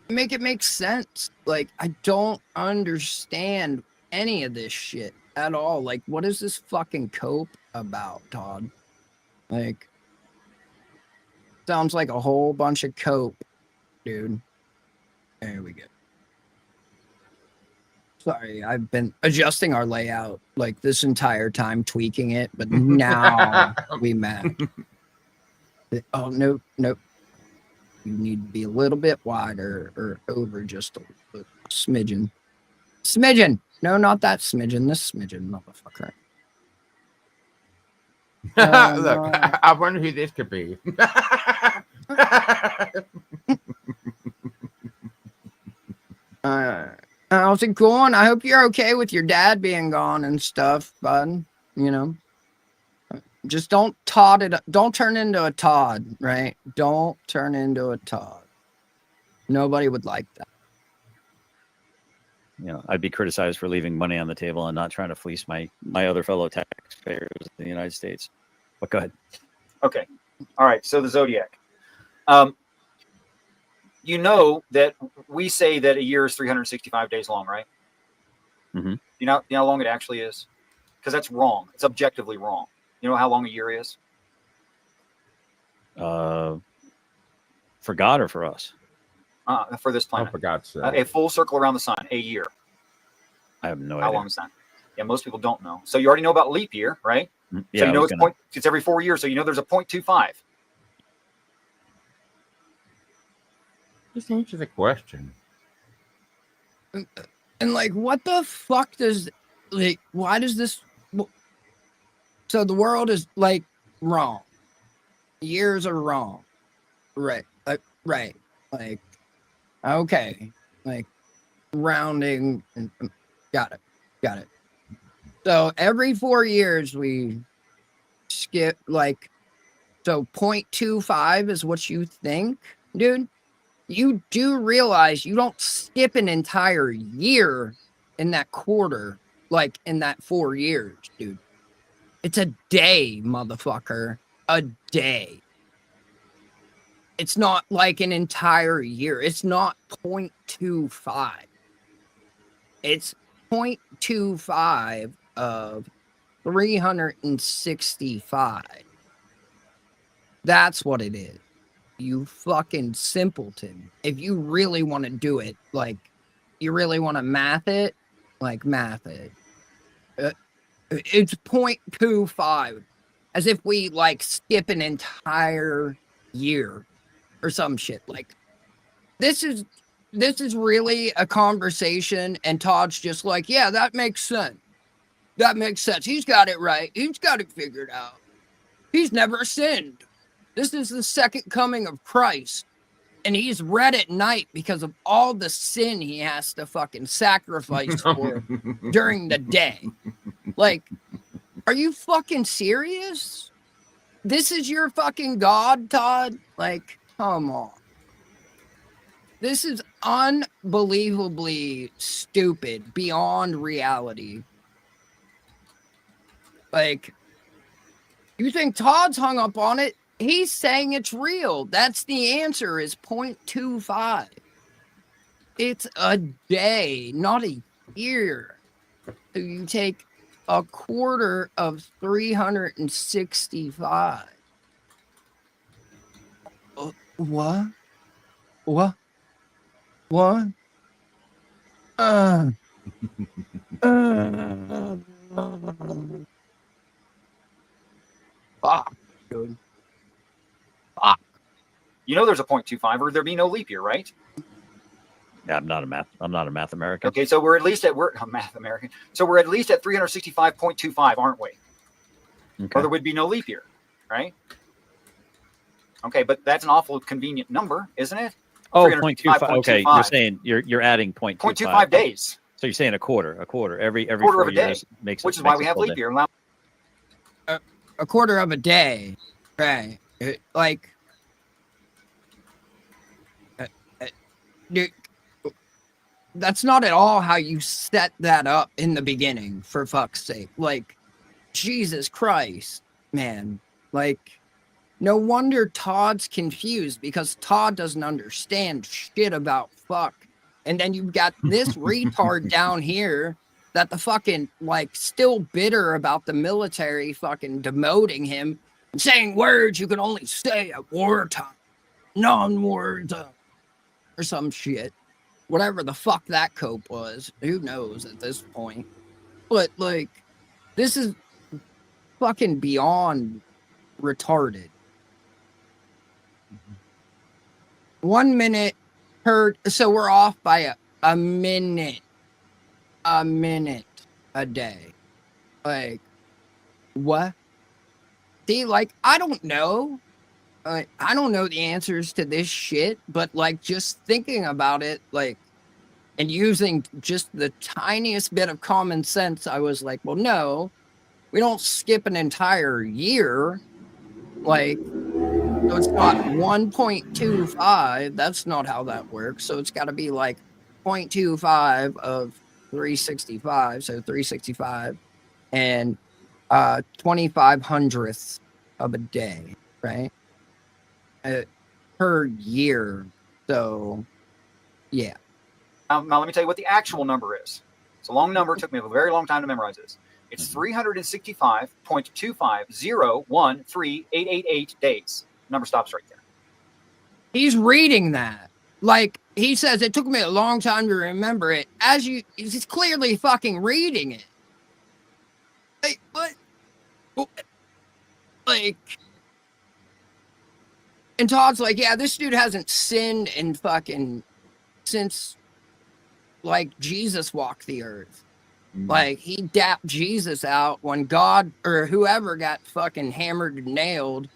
make it make sense. Like I don't understand any of this shit at all. Like what is this fucking cope about, Todd? Like, sounds like a whole bunch of cope, dude. There we go. Sorry, I've been adjusting our layout like this entire time, tweaking it, but now we met. Oh, nope. You need to be a little bit wider or over just a smidgen. Smidgen! No, not that smidgen. This smidgen, motherfucker. Look, I wonder who this could be. How's it going? I hope you're okay with your dad being gone and stuff, bud. You know, just don't Todd it. Don't turn into a Todd, right? Don't turn into a Todd. Nobody would like that. You know, I'd be criticized for leaving money on the table and not trying to fleece my other fellow taxpayers in the United States. But go ahead. Okay. All right. So the Zodiac. You know that we say that a year is 365 days long, right? Mm-hmm. You know how long it actually is? Because that's wrong. It's objectively wrong. You know how long a year is? For God or for us? For this planet. Oh, for God's sake. A full circle around the sun, a year. I have no How idea. long is that? Yeah, most people don't know. So you already know about leap year, right? Yeah, so you I know was it's it's every 4 years. So you know there's a 0.25. Just answer the question. And like, what the fuck does like? Why does this? So the world is like wrong. Years are wrong. Right. Right. Like, okay. Like, rounding. Got it. So every 4 years we skip like. So 0.25 is what you think, dude. You do realize you don't skip an entire year in that quarter, like in that 4 years, dude. It's a day, motherfucker. A day. It's not like an entire year. It's not 0.25. It's 0.25 of 365. That's what it is. You fucking simpleton. If you really want to do it, like, you really want to math it, like, math it. It's 0.25. As if we, like, skip an entire year or some shit. Like, this is really a conversation, and Todd's just like, yeah, that makes sense. That makes sense. He's got it right. He's got it figured out. He's never sinned. This is the second coming of Christ. And he's red at night because of all the sin he has to fucking sacrifice for during the day. Like, are you fucking serious? This is your fucking God, Todd? Like, come on. This is unbelievably stupid beyond reality. Like, you think Todd's hung up on it? He's saying it's real. That's the answer, is 0.25. It's a day, not a year. So you take a quarter of 365. What? What? What? Fuck, dude. Fuck. You know there's a 0.25 or there'd be no leap year, right? Yeah, I'm not a math American. Okay, so we're at least at math American. So we're at least at 365.25, aren't we? Okay. Or there would be no leap year, right? Okay, but that's an awful convenient number, isn't it? Oh, 0.25. Okay, you're saying you're adding 0.25. 0.25 days. So you're saying a quarter. Every Quarter 4 of a day, years makes which it, is why makes we a have full leap day. year. A quarter of a day, right? Like, dude, that's not at all how you set that up in the beginning, for fuck's sake. Like, Jesus Christ, man. Like, no wonder Todd's confused, because Todd doesn't understand shit about fuck. And then you've got this retard down here that the fucking, like, still bitter about the military fucking demoting him and saying words you can only say at wartime, non-war time, or some shit. Whatever the fuck that cope was, who knows at this point. But, like, this is fucking beyond retarded. 1 minute per, so we're off by a minute a day. Like, what? See, like, I don't know. I don't know the answers to this shit, but, like, just thinking about it, like, and using just the tiniest bit of common sense, I was like, well, no, we don't skip an entire year. Like, so it's not 1.25. That's not how that works. So it's got to be like 0.25 of 365. So 365 and 25 hundredths of a day, right? Per year. So, yeah. Now, let me tell you what the actual number is. It's a long number. It took me a very long time to memorize this. It's 365.250138888 days. Number stops right there. He's reading that. Like, he says, it took me a long time to remember it. He's clearly fucking reading it. Like, what? Like, and Todd's like, yeah, this dude hasn't sinned in fucking since, like, Jesus walked the earth. Like, he dapped Jesus out when God or whoever got fucking hammered and nailed,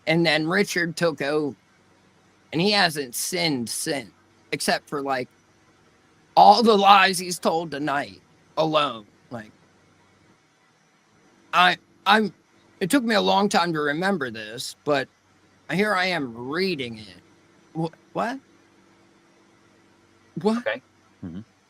and then Richard took over. And he hasn't sinned since, except for, like, all the lies he's told tonight alone. Like, it took me a long time to remember this, but here I am reading it. What? What? Okay.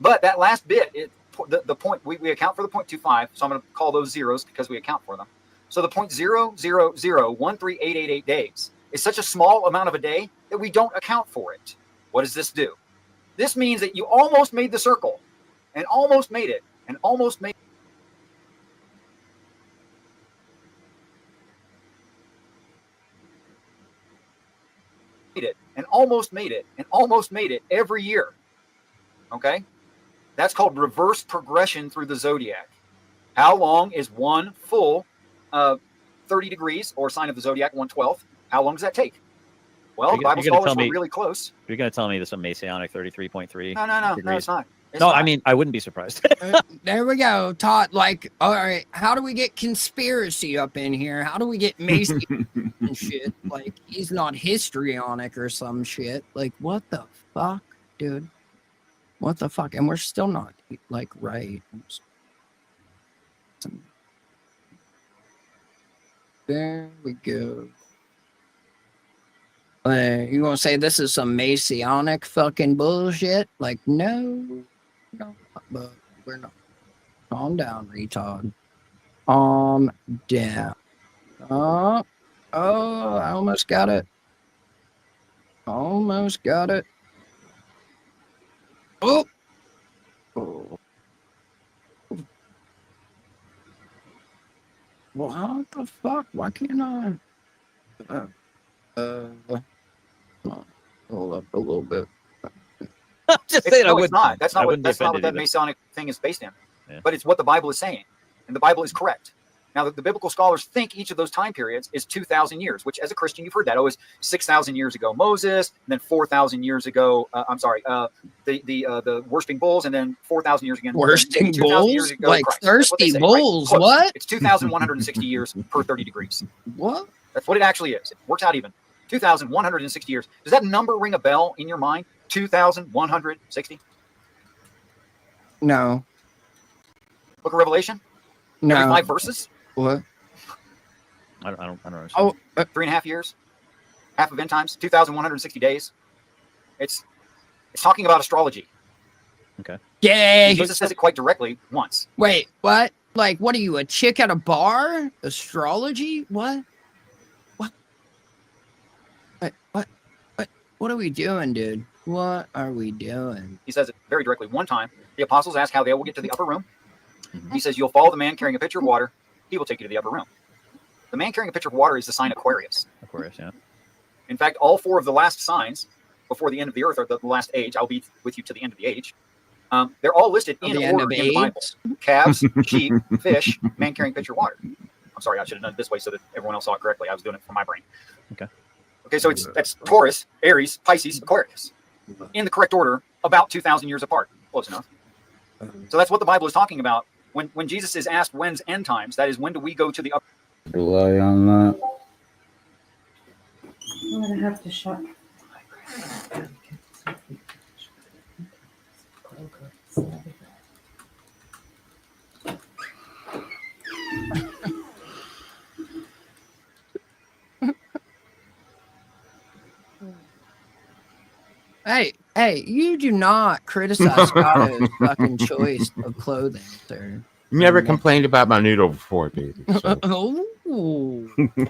But that last bit, the point, we account for the 0.25, so I'm going to call those zeros because we account for them. So the 0.000138888 days is such a small amount of a day that we don't account for it. What does this do? This means that you almost made the circle, and almost made it, and almost made it, and almost made it, and almost made it every year. Okay? That's called reverse progression through the zodiac. How long is one full 30 degrees, or sign of the zodiac, 1/12? How long does that take? Well, the Bible scholars were really close. You're going to tell me this is a Messianic 33.3? No, it's not. I mean, I wouldn't be surprised. There we go. Todd, like, all right, how do we get conspiracy up in here? How do we get Macy and shit? Like, he's not histrionic or some shit. Like, what the fuck, dude? What the fuck? And we're still not, like, right. There we go. You gonna say this is some Masonic fucking bullshit? Like, no, but we're not. Calm down, retard. Calm down. Oh, I almost got it. Almost got it. Oh. What the fuck? Why can't I? Hold up a little bit. Just saying, no, I it's not. That's not what wouldn't that either. Masonic thing is based in. Yeah. But it's what the Bible is saying, and the Bible is correct. Now, the biblical scholars think each of those time periods is 2,000 years, which, as a Christian, you've heard that. Oh, it's 6,000 years ago Moses, and then 4,000 years ago. The worshipping bulls, and then 4,000 years again. Worshipping 2,000 years bulls? ago, Like Christ. That's what they thirsty say, bulls? Right? Close. What? It's 2,160 years per 30 degrees. What? That's what it actually is. It works out even. 2,160 years. Does that number ring a bell in your mind? 2,160? No. Book of Revelation? No. 35 verses? What? I don't understand. Oh, 3.5 years? Half of end times? 2,160 days? It's talking about astrology. Okay. Yay! Jesus says it quite directly once. Wait, what? Like, what are you, a chick at a bar? Astrology? What? What are we doing, dude? What are we doing? He says it very directly. One time, the apostles ask how they will get to the upper room. He says, you'll follow the man carrying a pitcher of water. He will take you to the upper room. The man carrying a pitcher of water is the sign Aquarius. Aquarius, yeah. In fact, all four of the last signs before the end of the earth, or the last age, I'll be with you to the end of the age. They're all listed in order in the Bible. Calves, sheep, fish, man carrying pitcher of water. I'm sorry, I should have done it this way so that everyone else saw it correctly. I was doing it from my brain. Okay, so that's Taurus, Aries, Pisces, Aquarius. In the correct order, about 2,000 years apart. Close enough. So that's what the Bible is talking about. When Jesus is asked when's end times, that is, when do we go to the upper? Rely on that. I'm gonna have to shut. Hey, you do not criticize Scotto's fucking choice of clothing, sir. Never complained about my noodle before, baby. So. Oh,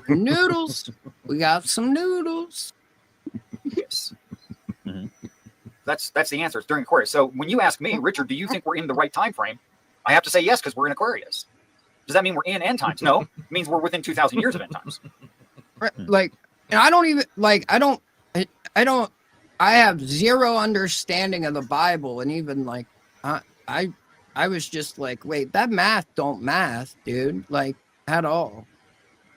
noodles. We got some noodles. Yes. That's the answer. It's during Aquarius. So when you ask me, Richard, do you think we're in the right time frame? I have to say yes, because we're in Aquarius. Does that mean we're in end times? No. It means we're within 2,000 years of end times. Like, and I don't even like. I have zero understanding of the Bible, and even like, I was just like, wait, that math don't math, dude, like at all.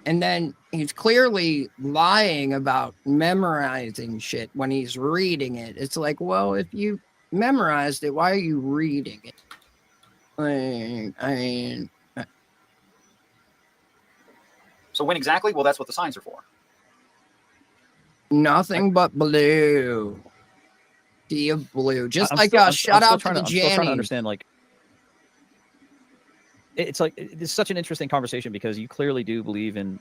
And then he's clearly lying about memorizing shit when he's reading it. It's like, well, if you memorized it, why are you reading it? Like, I mean, so when exactly? Well, that's what the signs are for. nothing but blue. Sea of blue. Just I'm like still- I'm shout still out to trying the I'm still trying to Jannies. understand, like, it's like it's such an interesting conversation because you clearly do believe in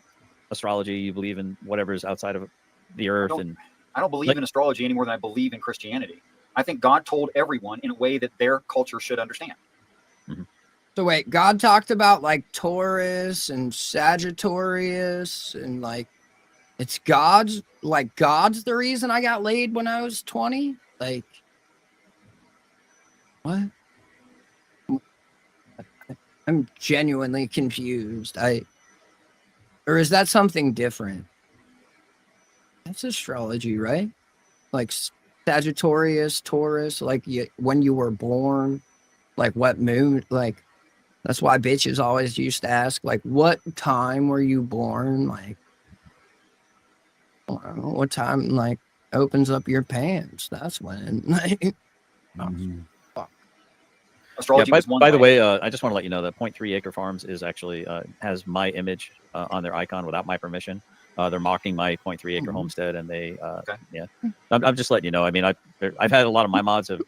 astrology, you believe in whatever is outside of the earth, and I don't believe like- in astrology any more than I believe in Christianity. I think God told everyone in a way that their culture should understand. So wait, God talked about like Taurus and Sagittarius and like it's God's the reason I got laid when I was 20? Like what? I'm genuinely confused. Or is that something different? That's astrology, right? Like Sagittarius, Taurus, like when you were born, like what moon, like that's why bitches always used to ask, like, what time were you born? Like, I don't know, what time, like, opens up your pants? That's when. Like, Astrology was one by the way. way, I just want to let you know that 0.3 Acre Farms is actually has my image on their icon without my permission. They're mocking my 0.3 acre homestead, and they, yeah. I'm just letting you know. I mean, I've had a lot of my mods have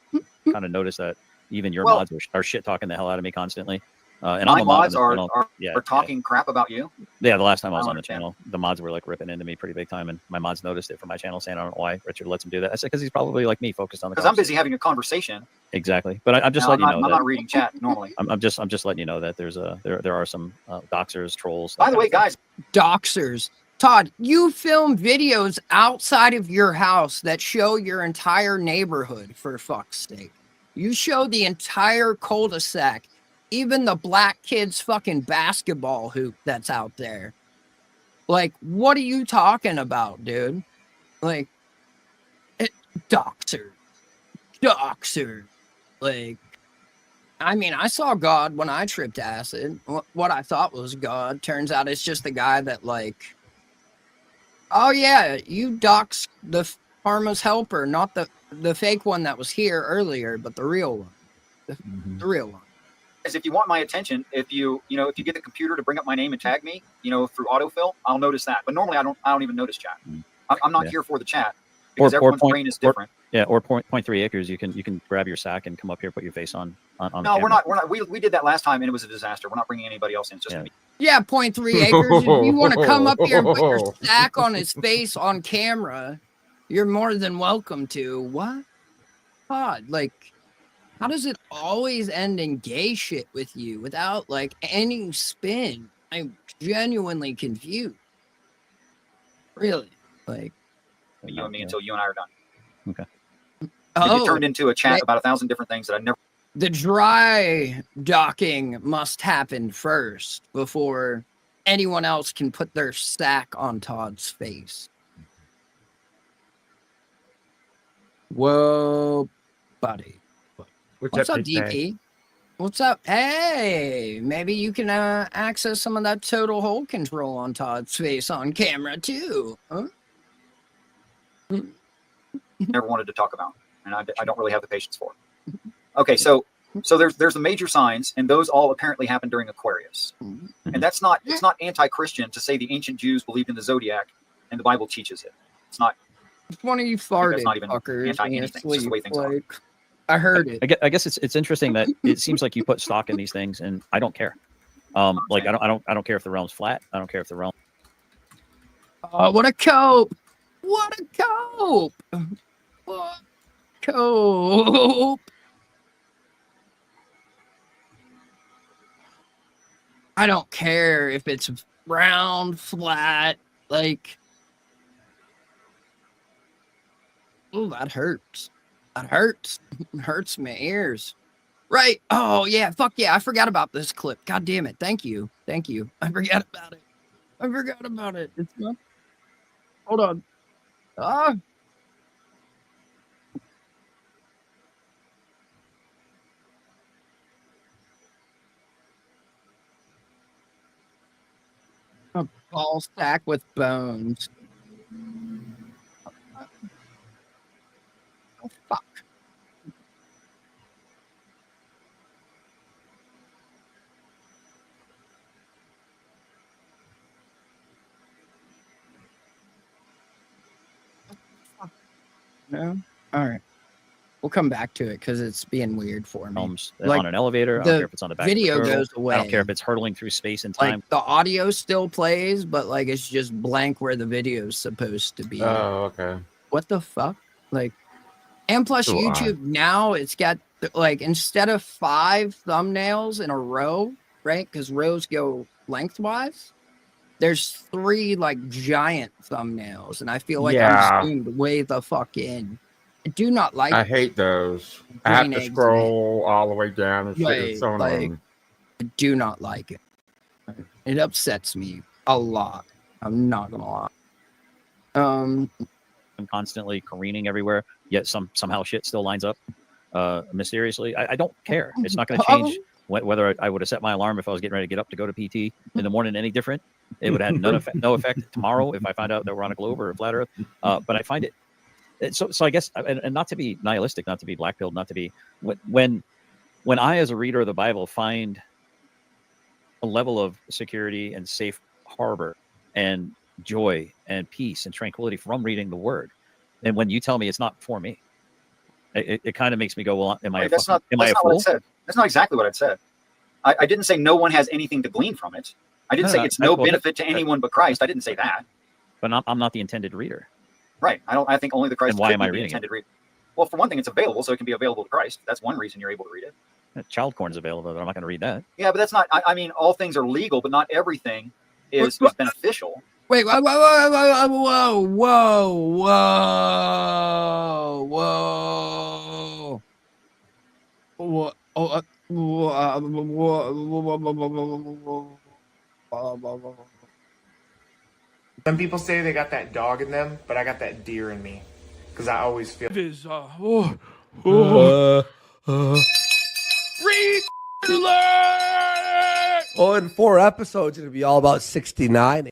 kind of noticed that even your mods are shit talking the hell out of me constantly. And My I'm a mod on mods the channel. are talking crap about you. Yeah, the last time I was don't on the understand. channel, the mods were like ripping into me pretty big time, and my mods noticed it from my channel, saying, "I don't know why Richard lets him do that." I said, "Because he's probably like me, focused on the." Because I'm busy having a conversation. Exactly, but I'm just No, letting you know I'm that not reading chat normally. I'm just letting you know that there are some doxers, trolls. By the way, guys, Doxers. Todd, you film videos outside of your house that show your entire neighborhood, for fuck's sake. You show the entire cul-de-sac, even the black kid's fucking basketball hoop that's out there. Like, what are you talking about, dude? Like, doxer. Doxer. Like, I mean, I saw God when I tripped acid. What I thought was God turns out it's just the guy that, like, oh yeah, you doxed the Karma's helper, not the fake one that was here earlier, but the real one. The real one. is if you want my attention, if you get the computer to bring up my name and tag me, through autofill, I'll notice that. But normally I don't even notice chat. I'm not here for the chat because everyone's brain is different. Or 0.3 acres. You can grab your sack and come up here, put your face on. No, we're not. We did that last time and it was a disaster. We're not bringing anybody else in. It's just me. Yeah, 0.3 acres. If you want to come up here and put your sack on his face on camera, you're more than welcome to. What? God, like, how does it always end in gay shit with you without, like, any spin? I'm genuinely confused. Really? Like, You and me until you and I are done. Okay. It turned into a chat about 1,000 different things that I never. The dry docking must happen first before anyone else can put their sack on Todd's face. Whoa, buddy. What's up, DP? What's up? Hey, maybe you can access some of that total hold control on Todd's face on camera too. Huh? Never wanted to talk about, and I don't really have the patience for. Okay, so there's the major signs, and those all apparently happened during Aquarius, and it's not anti-Christian to say the ancient Jews believed in the zodiac, and the Bible teaches it. It's not. It's one of you farted It's not even anti-anything. It's just the way things are. I heard it. I guess it's interesting that it seems like you put stock in these things, and I don't care. Like I don't care if the realm's flat. I don't care if the realm. Oh, what a cope! What a cope! What a cope! I don't care if it's round, flat, like. Oh, that hurts. That hurts. It hurts my ears. Right. Oh, yeah. Fuck yeah. I forgot about this clip. God damn it. Thank you. Thank you. I forgot about it. I forgot about it. It's not. Hold on. Ah. A ball sack with bones. Oh, fuck. No? All right. We'll come back to it because it's being weird for me. On an elevator. I don't care if it's on the back. Video of the turtle. goes away. I don't care if it's hurtling through space and time. Like the audio still plays, but like it's just blank where the video's supposed to be. Oh, okay. What the fuck? Like, and plus So YouTube now it's got like instead of 5 thumbnails in a row, right? Because rows go lengthwise. There's 3 like giant thumbnails, and I feel like I'm zoomed way the fuck in. I do not like. I hate those. I have green to eggs scroll all the way down and shit. It's so like, annoying. I do not like it. It upsets me a lot. I'm not gonna lie. I'm constantly careening everywhere, yet somehow shit still lines up mysteriously. I don't care. It's not going to change whether I would have set my alarm if I was getting ready to get up to go to PT in the morning any different. It would have no effect tomorrow if I find out that we're on a globe or a flat Earth. But I find it. So I guess, and not to be nihilistic, not to be black-pilled, not to be when I, as a reader of the Bible, find a level of security and safe harbor and joy and peace and tranquility from reading the Word, and when you tell me it's not for me, it kind of makes me go, well, am I? That's not what I said. That's not exactly what I said. I didn't say no one has anything to glean from it. I didn't say it's no benefit to anyone but Christ. I didn't say that. But I'm not the intended reader. Right. I think only the Christ. And why could am be I the reading intended reader. Well, for one thing, it's available, so it can be available to Christ. That's one reason you're able to read it. Child corn's available, but I'm not going to read that. Yeah, but that's not. I mean, all things are legal, but not everything is beneficial. Wait, whoa, whoa, whoa, whoa, whoa, whoa, whoa, whoa. Some people say they got that dog in them, but I got that deer in me, because I always feel. Read alert! Oh, in 4 episodes, it'll be all about 69.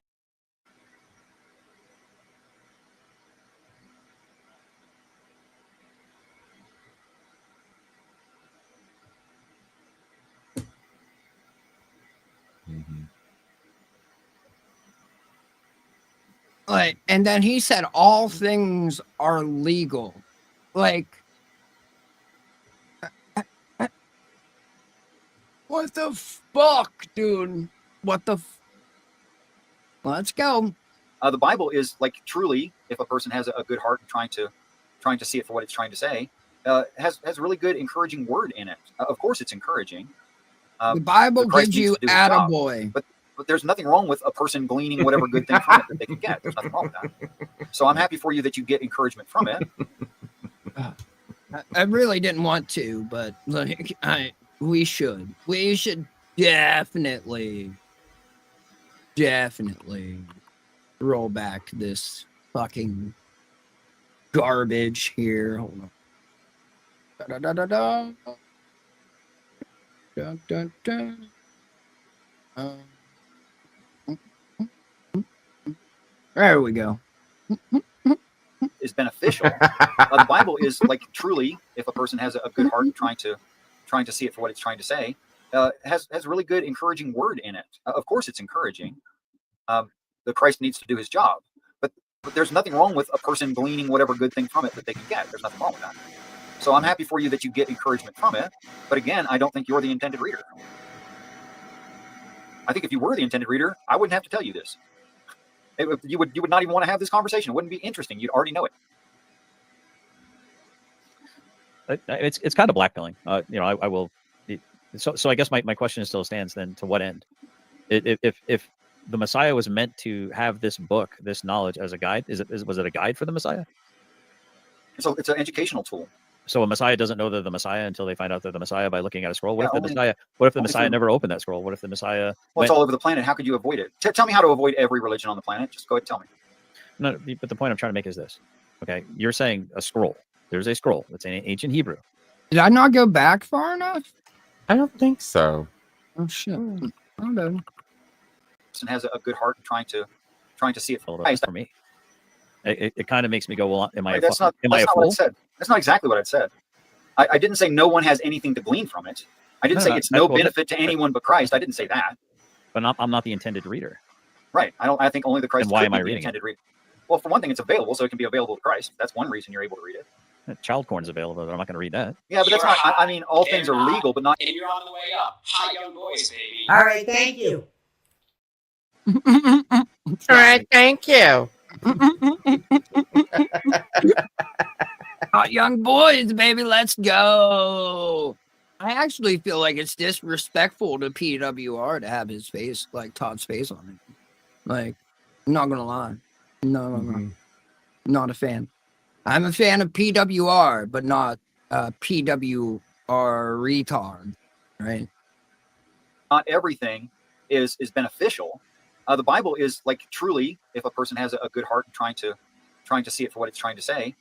Like, and then he said all things are legal. Like, what the fuck, dude? What the? Let's go. The Bible is like truly, if a person has a good heart and trying to see it for what it's trying to say, has a really good encouraging word in it. Of course, it's encouraging. The Bible Christ gives needs you to do his job. attaboy. But there's nothing wrong with a person gleaning whatever good thing from it that they can get. There's nothing wrong with that. So I'm happy for you that you get encouragement from it. I really didn't want to, but like, we should definitely roll back this fucking garbage here. Hold on. Da, da, da, da, da. Da, da, da. There we go. Is beneficial. The Bible is like truly, if a person has a good heart and trying to see it for what it's trying to say, has a really good encouraging word in it. Of course, it's encouraging. The Christ needs to do his job, but there's nothing wrong with a person gleaning whatever good thing from it that they can get. There's nothing wrong with that. So I'm happy for you that you get encouragement from it. But again, I don't think you're the intended reader. I think if you were the intended reader, I wouldn't have to tell you this. You would not even want to have this conversation. It wouldn't be interesting. You'd already know it. It's kind of blackmailing. I will. So I guess my question still stands then. To what end? If the Messiah was meant to have this book, this knowledge as a guide, was it a guide for the Messiah? So it's an educational tool. So a Messiah doesn't know they're the Messiah until they find out they're the Messiah by looking at a scroll. What if the Messiah never opened that scroll? What if the Messiah? Well, it's all over the planet. How could you avoid it? Tell me how to avoid every religion on the planet. Just go ahead and tell me. No, but the point I'm trying to make is this. Okay, you're saying a scroll. There's a scroll. It's in ancient Hebrew. Did I not go back far enough? I don't think so. Oh shit! I'm done. And has a good heart and trying to see it for Christ. For me, it kind of makes me go, well, am I? That's not what I said. That's not exactly what I said. I didn't say no one has anything to glean from it. I didn't say it's no benefit to anyone but Christ. I didn't say that. But I'm not the intended reader. Right. I think only the Christ. And why am I could be the reading intended reader. Well, for one thing, it's available, so it can be available to Christ. That's one reason you're able to read it. Child corn's available, but I'm not going to read that. Yeah, but that's not. I mean, all things are legal, but not. And you're on the way up. Hot young boys, baby. All right, thank you. All right, thank you. Hot young boys, baby, let's go. I actually feel like it's disrespectful to PWR to have his face, like Todd's face on it. Like, I'm not gonna lie. No. Not a fan. I'm a fan of PWR, but not PWR retard, right? Not everything is beneficial. The Bible is like truly, if a person has a good heart and trying to see it for what it's trying to say,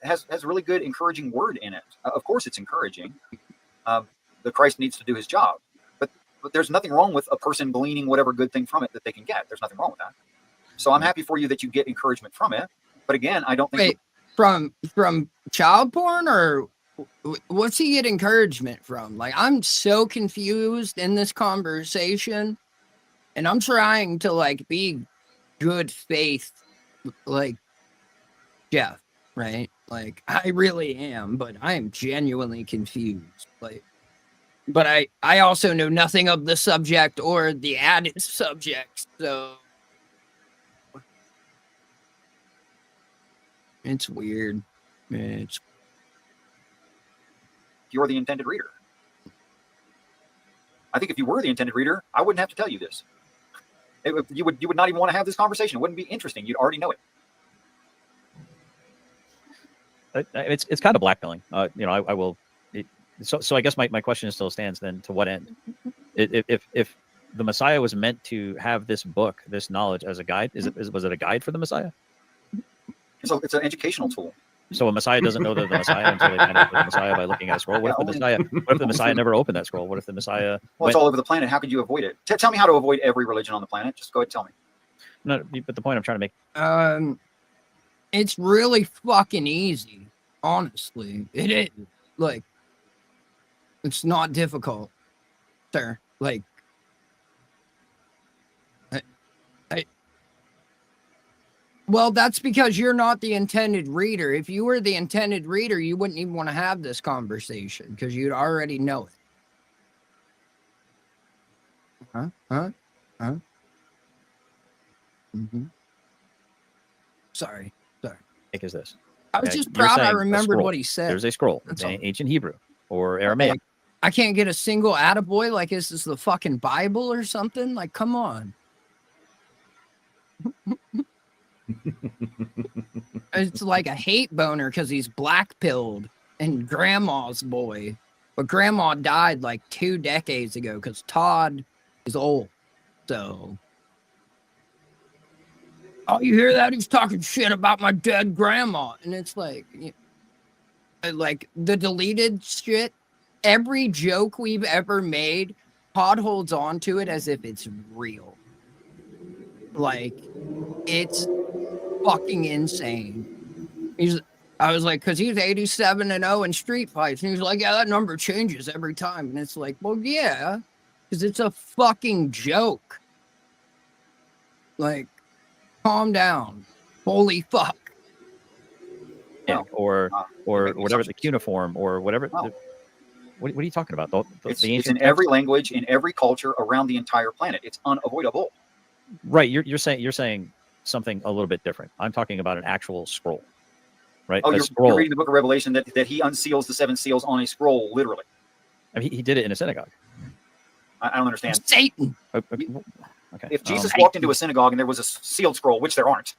has a really good encouraging word in it. Of course, it's encouraging. The Christ needs to do his job, but there's nothing wrong with a person gleaning whatever good thing from it that they can get. There's nothing wrong with that. So I'm happy for you that you get encouragement from it. But again, I don't think. Wait, from child porn, or what's he get encouragement from? Like, I'm so confused in this conversation, and I'm trying to like be good faith, like Jeff, right? Like, I really am, but I am genuinely confused. Like, But I also know nothing of the subject or the added subject, so it's weird. It's You're the intended reader. I think if you were the intended reader, I wouldn't have to tell you this. You would not even want to have this conversation. It wouldn't be interesting. You'd already know it. It's kind of blackmailing. You know, I will. So I guess my question still stands then. To what end? If the Messiah was meant to have this book, this knowledge as a guide, was it a guide for the Messiah? It's an educational tool. So a Messiah doesn't know they're the Messiah until they find out they're the Messiah by looking at a scroll. What if the Messiah never opened that scroll? What if the Messiah? Well, it's all over the planet. How could you avoid it? Tell me how to avoid every religion on the planet. Just go ahead and tell me. No, but the point I'm trying to make. It's really fucking easy. Honestly, it is. Like, it's not difficult, sir. Like, well, that's because you're not the intended reader. If you were the intended reader, you wouldn't even want to have this conversation because you'd already know it. Huh? Mm-hmm. Sorry. Is this? I was just proud I remembered what he said. There's a scroll. It's ancient Hebrew or Aramaic. I can't get a single attaboy like this is the fucking Bible or something. Like, come on. It's like a hate boner because he's black-pilled and grandma's boy. But grandma died like 2 decades ago because Todd is old. So, oh, you hear that? He's talking shit about my dead grandma. And it's like the deleted shit. Every joke we've ever made, Todd holds on to it as if it's real. Like, it's fucking insane. I was like, because he's 87-0 in street fights. And he was like, yeah, that number changes every time. And it's like, well, yeah, because it's a fucking joke. Like, calm down. Holy fuck. Yeah, or whatever, the cuneiform or whatever. What are you talking about? It's in every language, in every culture around the entire planet. It's unavoidable. Right. You're saying something a little bit different. I'm talking about an actual scroll. Right. Oh, you're reading the book of Revelation that he unseals the 7 seals on a scroll, literally. I mean, he did it in a synagogue. I don't understand. Satan. Okay. If Jesus walked into a synagogue and there was a sealed scroll, which there aren't,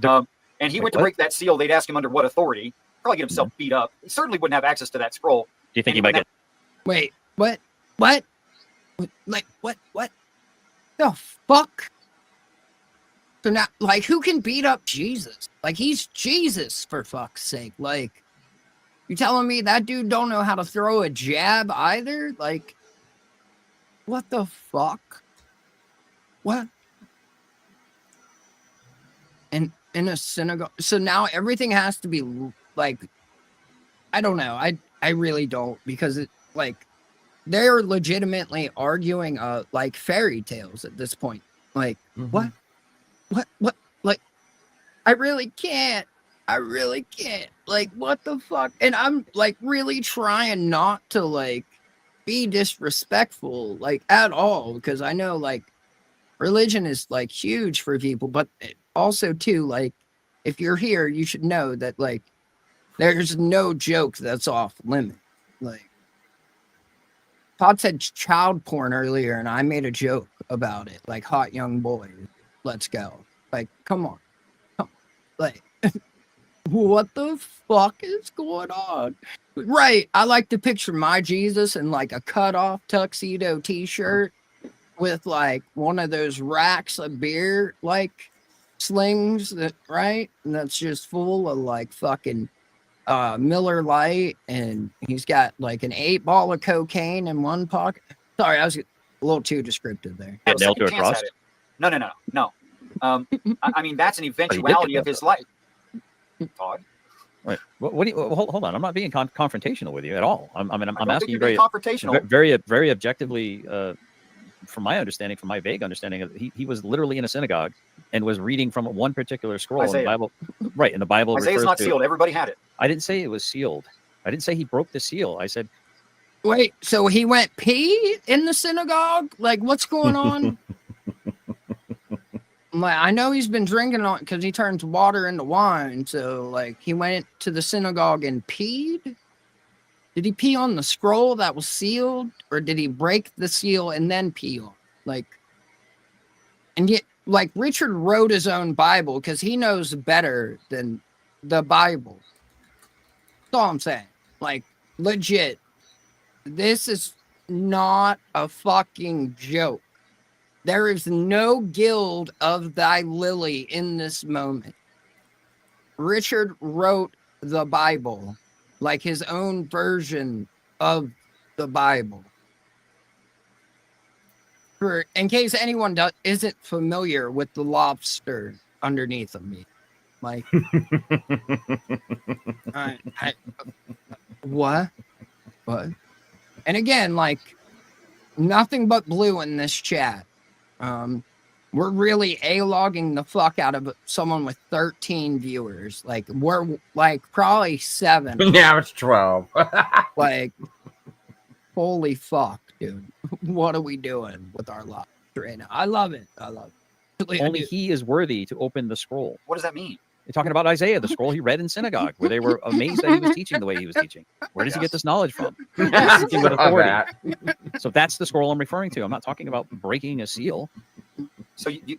and he went to break that seal, they'd ask him under what authority. Probably get himself beat up. He certainly wouldn't have access to that scroll. Do you think he might get? Wait, what? Like, what? The fuck? So now, like, who can beat up Jesus? Like, he's Jesus, for fuck's sake. Like, you telling me that dude don't know how to throw a jab either? Like, what the fuck? What? And in a synagogue. So now everything has to be, like, I don't know. I really don't, because it, like, they're legitimately arguing like fairy tales at this point. Like, what? Like, I really can't. Like, what the fuck? And I'm like really trying not to like be disrespectful like at all, because I know like religion is like huge for people, but also too, like, if you're here, you should know that like there's no joke that's off limit. Like, Todd said child porn earlier, and I made a joke about it. Like, hot young boys, let's go. Like, come on. Like, what the fuck is going on? Right. I like to picture my Jesus in like a cut-off tuxedo t-shirt with like one of those racks of beer, like slings, that right? And that's just full of like fucking Miller Lite, and he's got like an 8-ball of cocaine in one pocket. Sorry, I was a little too descriptive there. Nailed to a cross? No. I mean, that's an eventuality of his life. Todd. Right. What do you, hold on. I'm not being confrontational with you at all. I'm asking you very confrontational. Very objectively, from my understanding, from my vague understanding, he was literally in a synagogue and was reading from one particular scroll in the Bible. Right. And the Bible Isaiah's not sealed. Everybody had it. I didn't say it was sealed. I didn't say he broke the seal. I said Wait, so he went pee in the synagogue? Like, what's going on? Like, I know he's been drinking on because he turns water into wine. So, like, he went to the synagogue and peed. Did he pee on the scroll that was sealed, or did he break the seal and then pee on? Like, and yet, like, Richard wrote his own Bible because he knows better than the Bible. That's all I'm saying. Like, legit, this is not a fucking joke. There is no guild of thy lily in this moment. Richard wrote the Bible, like his own version of the Bible. For in case anyone isn't familiar with the lobster underneath of me, like, what? And again, like, nothing but blue in this chat. We're really A-logging the fuck out of someone with 13 viewers. Like, we're like probably 7. Now it's 12. Like, holy fuck, dude. What are we doing with our lives right now? I love it. Only he is worthy to open the scroll. What does that mean? You're talking about Isaiah, the scroll he read in synagogue, where they were amazed that he was teaching the way he was teaching. Where does he get this knowledge from? He's teaching with authority. So that's the scroll I'm referring to. I'm not talking about breaking a seal. So you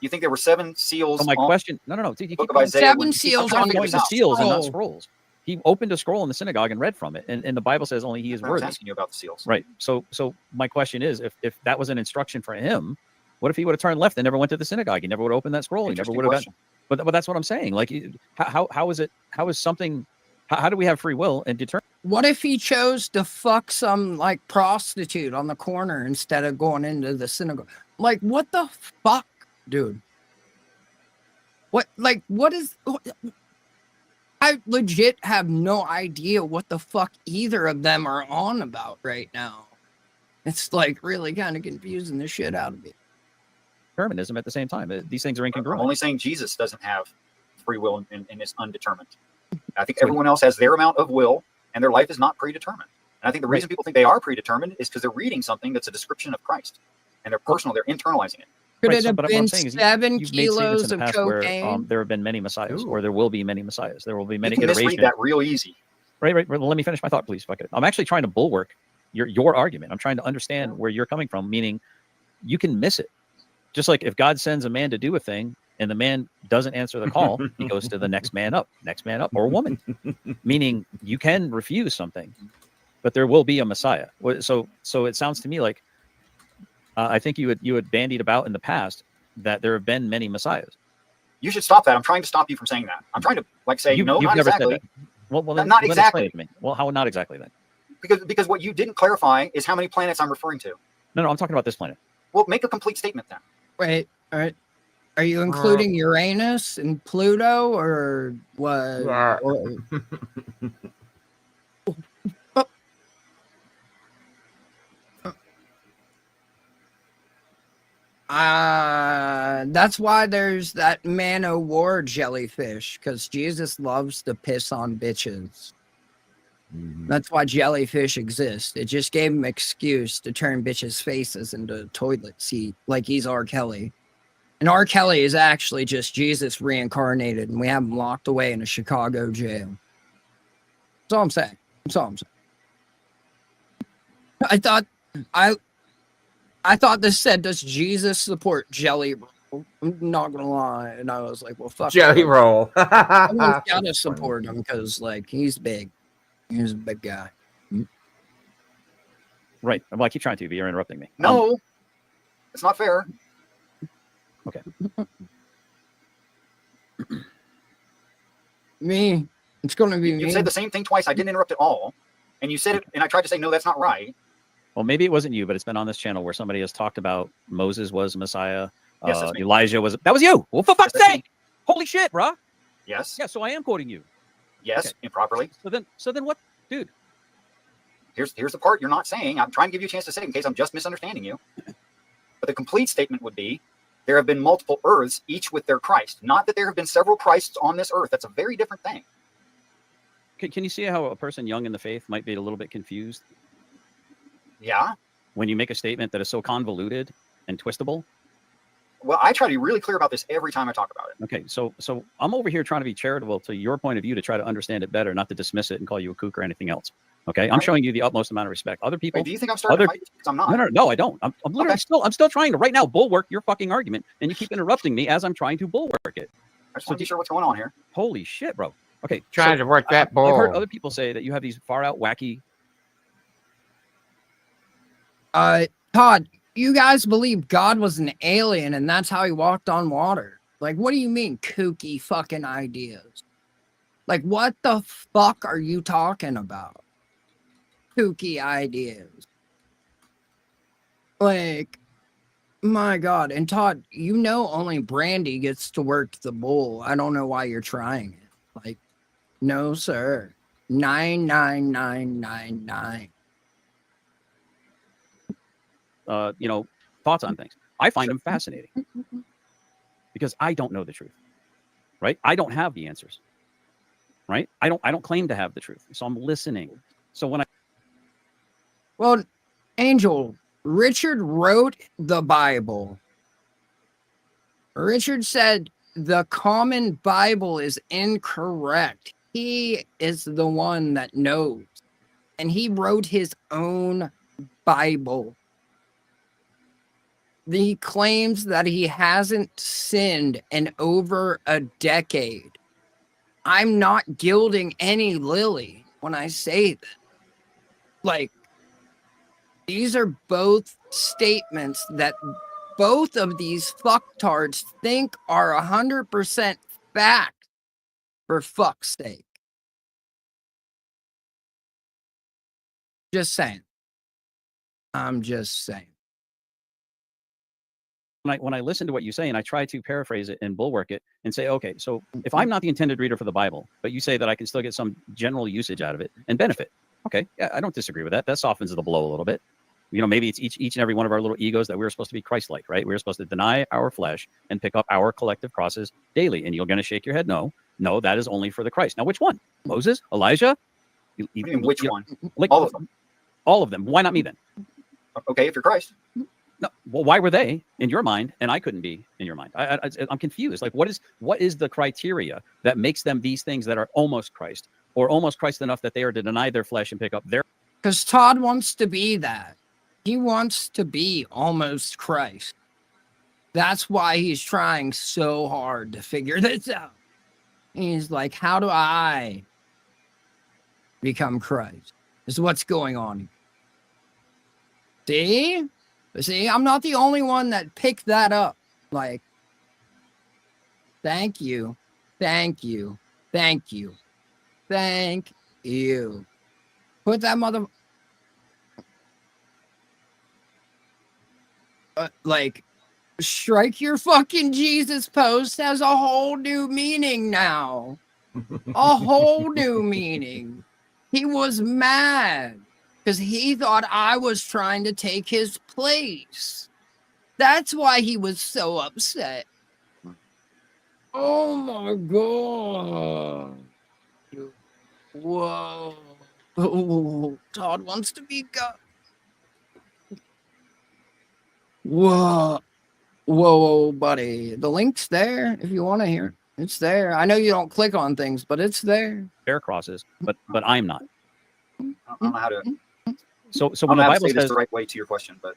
think there were 7 seals? So my question, no. Dude, you Book keep of Isaiah. 7 seals on the seals and not scrolls. He opened a scroll in the synagogue and read from it, and the Bible says only he is I was worthy. asking you about the seals. Right. So my question is, if that was an instruction for him, what if he would have turned left and never went to the synagogue? He never would have opened that scroll. He never would have gotten. But that's what I'm saying. Like, how is it? How is something? How do we have free will and determine? What if he chose to fuck some like prostitute on the corner instead of going into the synagogue? Like, what the fuck, dude? What is? I legit have no idea what the fuck either of them are on about right now. It's like really kind of confusing the shit out of me. Determinism at the same time. These things are incongruent. I'm only saying Jesus doesn't have free will and is undetermined. I think everyone else has their amount of will, and their life is not predetermined. And I think the reason people think they are predetermined is because they're reading something that's a description of Christ, and they're personal. They're internalizing it. Could it have been 7 kilos of cocaine? Where, there have been many messiahs, or there will be many messiahs. There will be many You can iterations. misread that real easy. Right. Well, let me finish my thought, please. Fuck it. I'm actually trying to bulwark your argument. I'm trying to understand where you're coming from, meaning you can miss it. Just like if God sends a man to do a thing and the man doesn't answer the call, he goes to the next man up, or woman. Meaning you can refuse something, but there will be a Messiah. So it sounds to me like I think you had bandied about in the past that there have been many Messiahs. You should stop that. I'm trying to stop you from saying that. I'm trying to say no, you've not never exactly. said that. Well, then, not then exactly. Explain it to me. Well, how not exactly then? Because what you didn't clarify is how many planets I'm referring to. No, I'm talking about this planet. Well, make a complete statement then. Wait, all right. Are you including Uranus and Pluto, or what? That's why there's that man-o'-war jellyfish, because Jesus loves to piss on bitches. That's why jellyfish exist. It just gave him excuse to turn bitches' faces into a toilet seat, like he's R. Kelly. And R. Kelly is actually just Jesus reincarnated, and we have him locked away in a Chicago jail. That's all I'm saying. I thought this said, does Jesus support Jelly Roll? I'm not gonna lie. And I was like, well, fuck. Jelly Roll. Someone's gotta support him because, like, he's big. He's a big guy. Right. Well, I keep trying to, but you're interrupting me. No, it's not fair. Okay. Me. It's going to be You me. said the same thing twice. I didn't interrupt at all. And you said it, and I tried to say, no, that's not right. Well, maybe it wasn't you, but it's been on this channel where somebody has talked about Moses was Messiah. Yes, that's me. Elijah was. That was you. Well, for fuck's sake. Holy shit, bro. Yes. Yeah, so I am quoting you. Yes, Okay. improperly. So then what, dude? Here's the part you're not saying. I'm trying to give you a chance to say it in case I'm just misunderstanding you. But the complete statement would be, there have been multiple earths, each with their Christ. Not that there have been several Christs on this earth. That's a very different thing. Can you see how a person young in the faith might be a little bit confused? Yeah. When you make a statement that is so convoluted and twistable. Well, I try to be really clear about this every time I talk about it. Okay, so I'm over here trying to be charitable to your point of view to try to understand it better, not to dismiss it and call you a kook or anything else. Okay, I'm showing you the utmost amount of respect. Other people. Wait, do you think I'm starting to fight? Because I'm not. No, I don't. I'm literally I'm still trying to right now bulwark your fucking argument, and you keep interrupting me as I'm trying to bulwark it. I just want to be sure what's going on here. Holy shit, bro. Okay, Trying to work that ball. I've heard other people say that you have these far out wacky. Todd, you guys believe God was an alien and that's how he walked on water. Like, what do you mean kooky fucking ideas? Like, what the fuck are you talking about? Kooky ideas. Like, my God. And Todd, you know only Brandy gets to work the bull. I don't know why you're trying it. Like, no, sir. 99999. Thoughts on things. I find them fascinating because I don't know the truth, right? I don't have the answers, right? I don't claim to have the truth, so I'm listening. So Well, Angel, Richard wrote the Bible. Richard said the common Bible is incorrect. He is the one that knows, and he wrote his own Bible. He claims that he hasn't sinned in over a decade. I'm not gilding any lily when I say that. Like, these are both statements that both of these fucktards think are 100% fact, for fuck's sake. Just saying. I'm just saying. When I listen to what you say and I try to paraphrase it and bulwark it and say, okay, so if I'm not the intended reader for the Bible, but you say that I can still get some general usage out of it and benefit, okay, yeah, I don't disagree with that. That softens the blow a little bit. Maybe it's each and every one of our little egos that we're supposed to be Christ-like, right? We're supposed to deny our flesh and pick up our collective crosses daily. And you're going to shake your head, no, that is only for the Christ. Now, which one? Moses? Elijah? Which one? Like all of them. All of them. Why not me then? Okay, if you're Christ. No, well, why were they in your mind and I couldn't be in your mind? I'm confused. Like, what is the criteria that makes them these things that are almost Christ or almost Christ enough that they are to deny their flesh and pick up their? Because Todd wants to be that. He wants to be almost Christ. That's why he's trying so hard to figure this out. He's like, how do I become Christ? This is what's going on. See, I'm not the only one that picked that up. Like, thank you. Put that mother... like, strike your fucking Jesus post has a whole new meaning now. A whole new meaning. He was mad because he thought I was trying to take his place. That's why he was so upset. Oh my God. Whoa. Oh, Todd wants to be God. Whoa, buddy. The link's there if you want to hear it. It's there. I know you don't click on things, but it's there. Their crosses, but I'm not. I don't know how to. So when the Bible says the right way to your question, but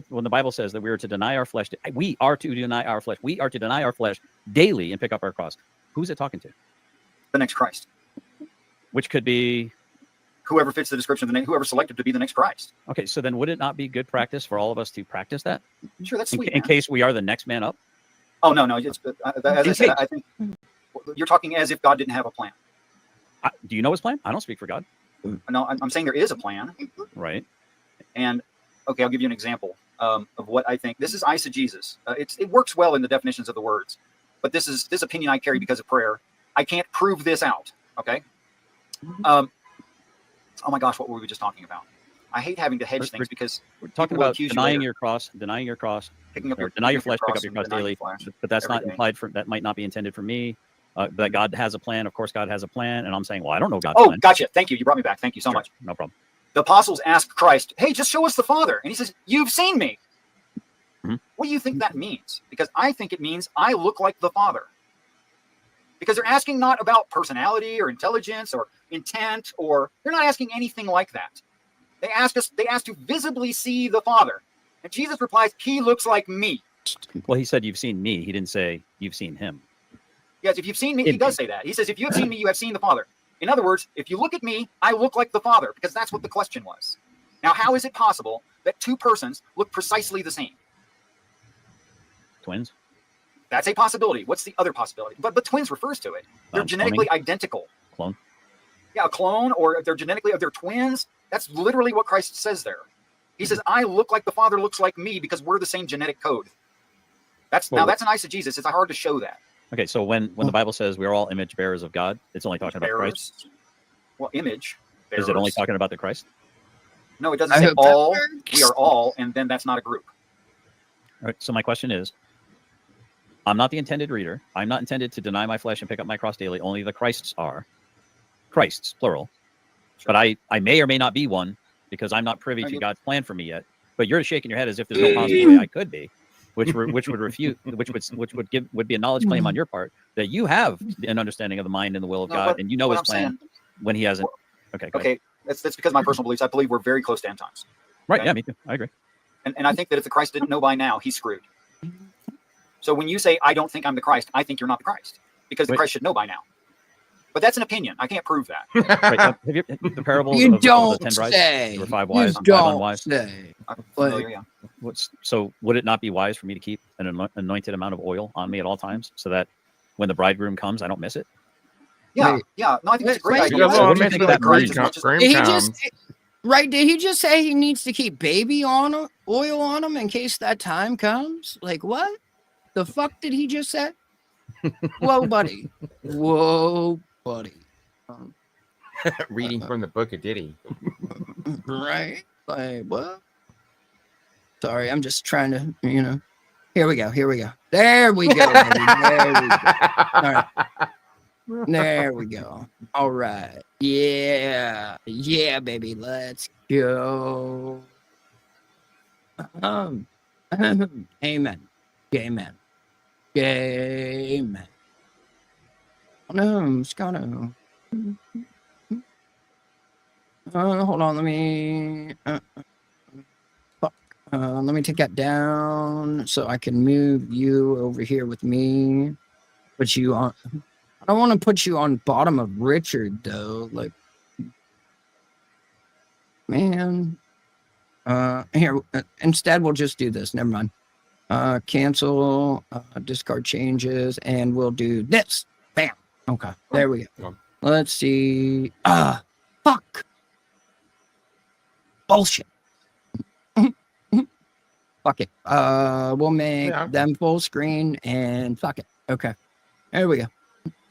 when the Bible says that we are to deny our flesh, we are to deny our flesh. We are to deny our flesh daily and pick up our cross. Who's it talking to? The next Christ, which could be whoever fits the description of whoever selected to be the next Christ. Okay, so then would it not be good practice for all of us to practice that? Sure, that's sweet. In case we are the next man up. Oh no! As I said, I think you're talking as if God didn't have a plan. Do you know his plan? I don't speak for God. No, I'm saying there is a plan. Right. And okay, I'll give you an example of what I think. This is eisegesis. It works well in the definitions of the words, but this opinion I carry because of prayer. I can't prove this out. Okay. Oh my gosh, what were we just talking about? I hate having to hedge things because we're talking about denying your cross, picking up deny your flesh, pick up your cross daily. But that's not implied for that might not be intended for me. That God has a plan. Of course, God has a plan, and I'm saying, well, I don't know God's plan. Gotcha. Thank you. You brought me back. Thank you so much. No problem. The apostles asked Christ, hey, just show us the Father. And he says, you've seen me. What do you think that means? Because I think it means I look like the Father. Because they're asking not about personality or intelligence or intent, or they're not asking anything like that. They asked to visibly see the Father. And Jesus replies, he looks like me. Well, he said, you've seen me. He didn't say you've seen him. Yes, if you've seen me, he does say that. He says, if you have seen me, you have seen the Father. In other words, if you look at me, I look like the Father, because that's what the question was. Now, how is it possible that two persons look precisely the same? Twins? That's a possibility. What's the other possibility? But twins refers to it. They're genetically identical. Clone? Yeah, a clone, or if they're genetically, if they're twins, that's literally what Christ says there. He says, I look like the Father looks like me because we're the same genetic code. Now that's an eisegesis. It's hard to show that. Okay, so when the Bible says we're all image bearers of God, it's only talking about Christ? Well, image bearers. Is it only talking about the Christ? No, it doesn't say all. We are all, and then that's not a group. All right, so my question is, I'm not the intended reader. I'm not intended to deny my flesh and pick up my cross daily. Only the Christs are. Christs, plural. But I may or may not be one because I'm not privy to God's plan for me yet. But you're shaking your head as if there's no possible way I could be, which would refute, would be a knowledge claim on your part that you have an understanding of the mind and the will of God, and you know His plan when He hasn't. Okay. That's because of my personal beliefs. I believe we're very close to end times. Right. Okay? Yeah, me too. I agree. And I think that if the Christ didn't know by now, he's screwed. So when you say, I don't think I'm the Christ, I think you're not the Christ because the Christ should know by now. But that's an opinion. I can't prove that. Right, have you the parables You of don't the 10 brides? say. There were 5 You wives and 5 don't unwise. say. I'm familiar, yeah. So would it not be wise for me to keep an anointed amount of oil on me at all times so that when the bridegroom comes, I don't miss it? Yeah, yeah. No, I think it's a great idea. Did he just say he needs to keep oil on him in case that time comes? Like, what? The fuck did he just say? Whoa, buddy. Whoa, buddy. Reading from the book of Diddy. Right? Like, what? Sorry, I'm just trying to, Here we go. There we go. There we go. All right. There we go. All right. Yeah. Yeah, baby. Let's go. Amen. Amen. Amen. No, I'm just gonna. Hold on. Let me. Let me take that down so I can move you over here with me. Put you on. I don't want to put you on bottom of Richard though. Like, man. Here. Instead, we'll just do this. Never mind. Cancel. Discard changes, and we'll do this. Bam. Okay. There we go. Let's see. Fuck. Bullshit. Fuck it. We'll make them full screen and fuck it. Okay. There we go.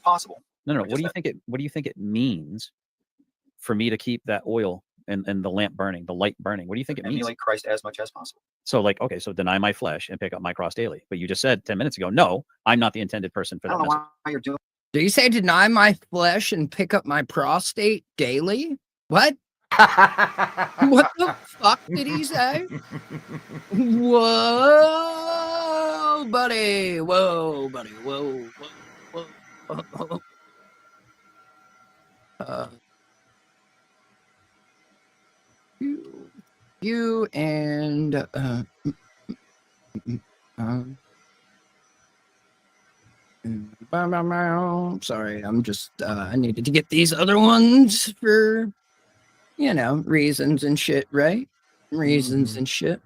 Possible. No. What do you think it means for me to keep that oil and the lamp burning, the light burning? What do you think it means? Emulate Christ as much as possible. So so deny my flesh and pick up my cross daily. But you just said 10 minutes ago, no, I'm not the intended person for that. I don't know message. why you're doing. Do you say deny my flesh and pick up my prostate daily? What? What the fuck did he say? Whoa, buddy. Whoa, buddy. Whoa. You and sorry, I'm just I needed to get these other ones for reasons and shit, right? Reasons and shit.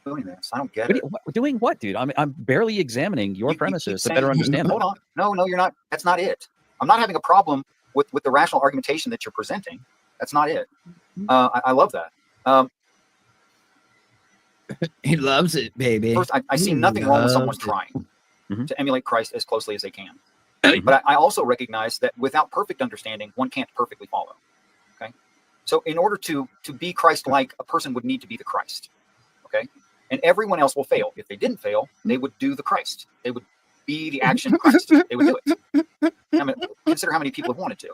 Doing this, I don't get it. Doing what, dude? I'm barely examining your premises to better understand. Hold on, no, you're not. That's not it. I'm not having a problem with the rational argumentation that you're presenting. That's not it. I love that. He loves it, baby. First, I see nothing wrong with someone trying to emulate Christ as closely as they can. But I also recognize that without perfect understanding, one can't perfectly follow. Okay, so in order to be Christ-like, a person would need to be the Christ. Okay, and everyone else will fail. If they didn't fail, they would do the Christ. They would be the action Christ. They would do it. I mean, consider how many people have wanted to.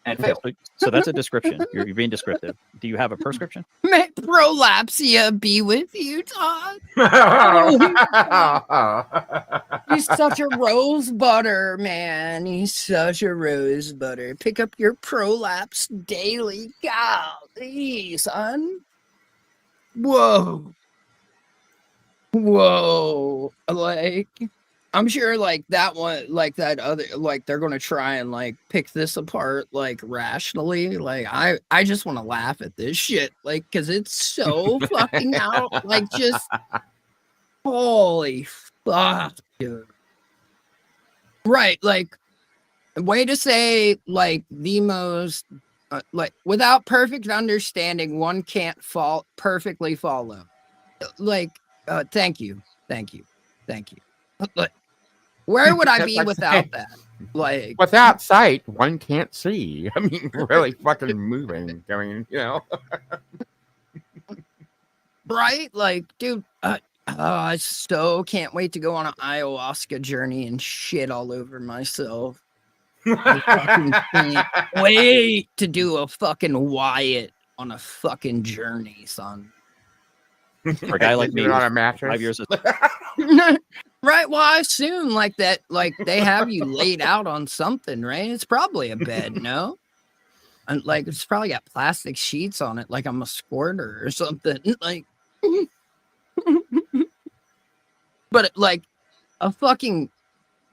and Okay, failed. so that's a description. You're being descriptive. Do you have a prescription? May prolapsia be with you, Todd. He's such a rose butter, man. He's such a rose butter. Pick up your prolapse daily. Golly, son. Whoa. Whoa. Like, I'm sure like that one, like that other, like they're gonna try and like pick this apart like rationally. Like I just want to laugh at this shit, like, because it's so fucking out. Like, just holy fuck, dude. Right, like, way to say like the most like without perfect understanding, one can't perfectly follow. Like, thank you. Like, where would I be Like without saying, that? Like, without sight, one can't see. I mean, really fucking moving. I mean, right? Like, dude, I so can't wait to go on an ayahuasca journey and shit all over myself. I fucking can't wait to do a fucking Wyatt on a fucking journey, son. For a guy like me, on a with mattress. 5 years of Right, well, I assume like that, like they have you laid out on something, right? It's probably a bed, no? And like it's probably got plastic sheets on it, like I'm a squirter or something. Like, but like a fucking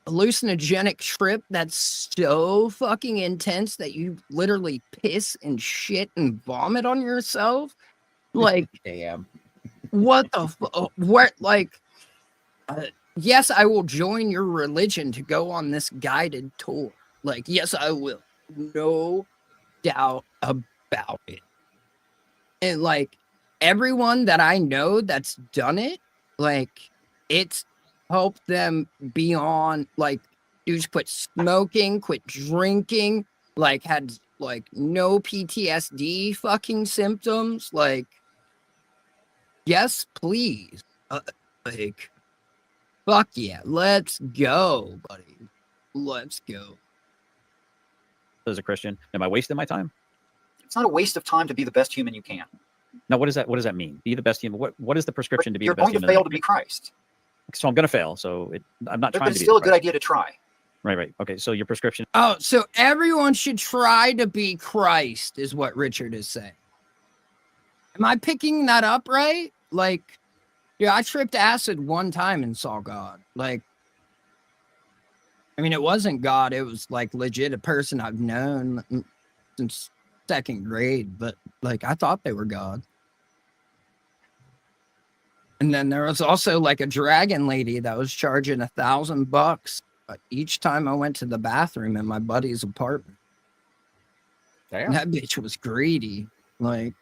hallucinogenic trip that's so fucking intense that you literally piss and shit and vomit on yourself. Like, damn. What the what? Like, yes, I will join your religion to go on this guided tour. Like, yes, I will. No doubt about it. And like everyone that I know that's done it, like it's helped them beyond, like, dudes quit smoking, quit drinking, like had like no PTSD fucking symptoms. Like, yes, please. Like, fuck yeah, let's go, buddy. Let's go. as a Christian, am I wasting my time? It's not a waste of time to be the best human you can. Now, what does that mean? Be the best human. What is the prescription to be You're the best going to human? fail to be Christ. So I'm going to fail. So I'm not trying But to it's be. still a the good Christ. idea to try. Right. Okay. So your prescription. Oh, so everyone should try to be Christ, is what Richard is saying. Am I picking that up right? Like, yeah, I tripped acid one time and saw God. Like, I mean, it wasn't God. It was like legit a person I've known since second grade. But like, I thought they were God. And then there was also like a dragon lady that was charging $1,000 each time I went to the bathroom in my buddy's apartment. Damn. That bitch was greedy. Like,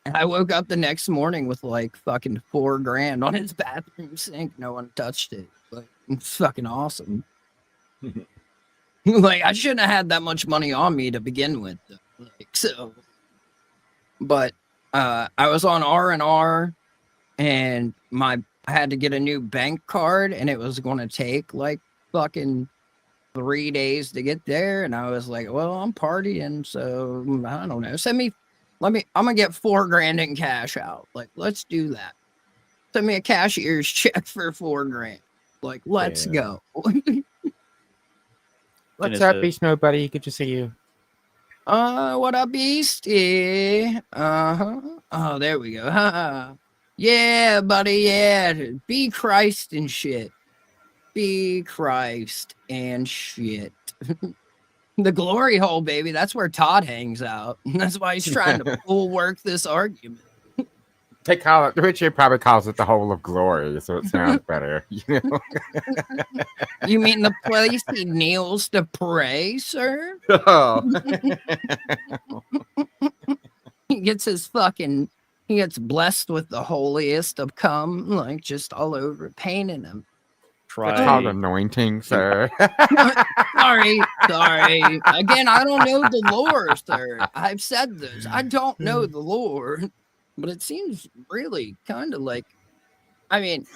and I woke up the next morning with like fucking $4,000 on his bathroom sink. No one touched it. Like, it's fucking awesome. Like, I shouldn't have had that much money on me to begin with. Though. Like, so, but I was on R&R, and I had to get a new bank card, and it was going to take like fucking 3 days to get there. And I was like, well, I'm partying, so I don't know. I'm gonna get $4,000 in cash out. Like, let's do that. Send me a cashier's check for $4,000. Like, let's go. What's up, Beast Mode buddy? Good to see you. What up, Beastie? Oh, there we go. Yeah, buddy, yeah. Be Christ and shit. Be Christ and shit. The glory hole, baby. That's where Todd hangs out. That's why he's trying to full work this argument. They call it, Richard probably calls it the hole of glory, so it sounds better. You know? You mean the place he kneels to pray, sir? Oh. He gets blessed with the holiest of cum, like just all over, painting him. It's called anointing, sir. Sorry. Again, I don't know the lore, sir. I've said this. I don't know the lore, but it seems really kind of like, I mean,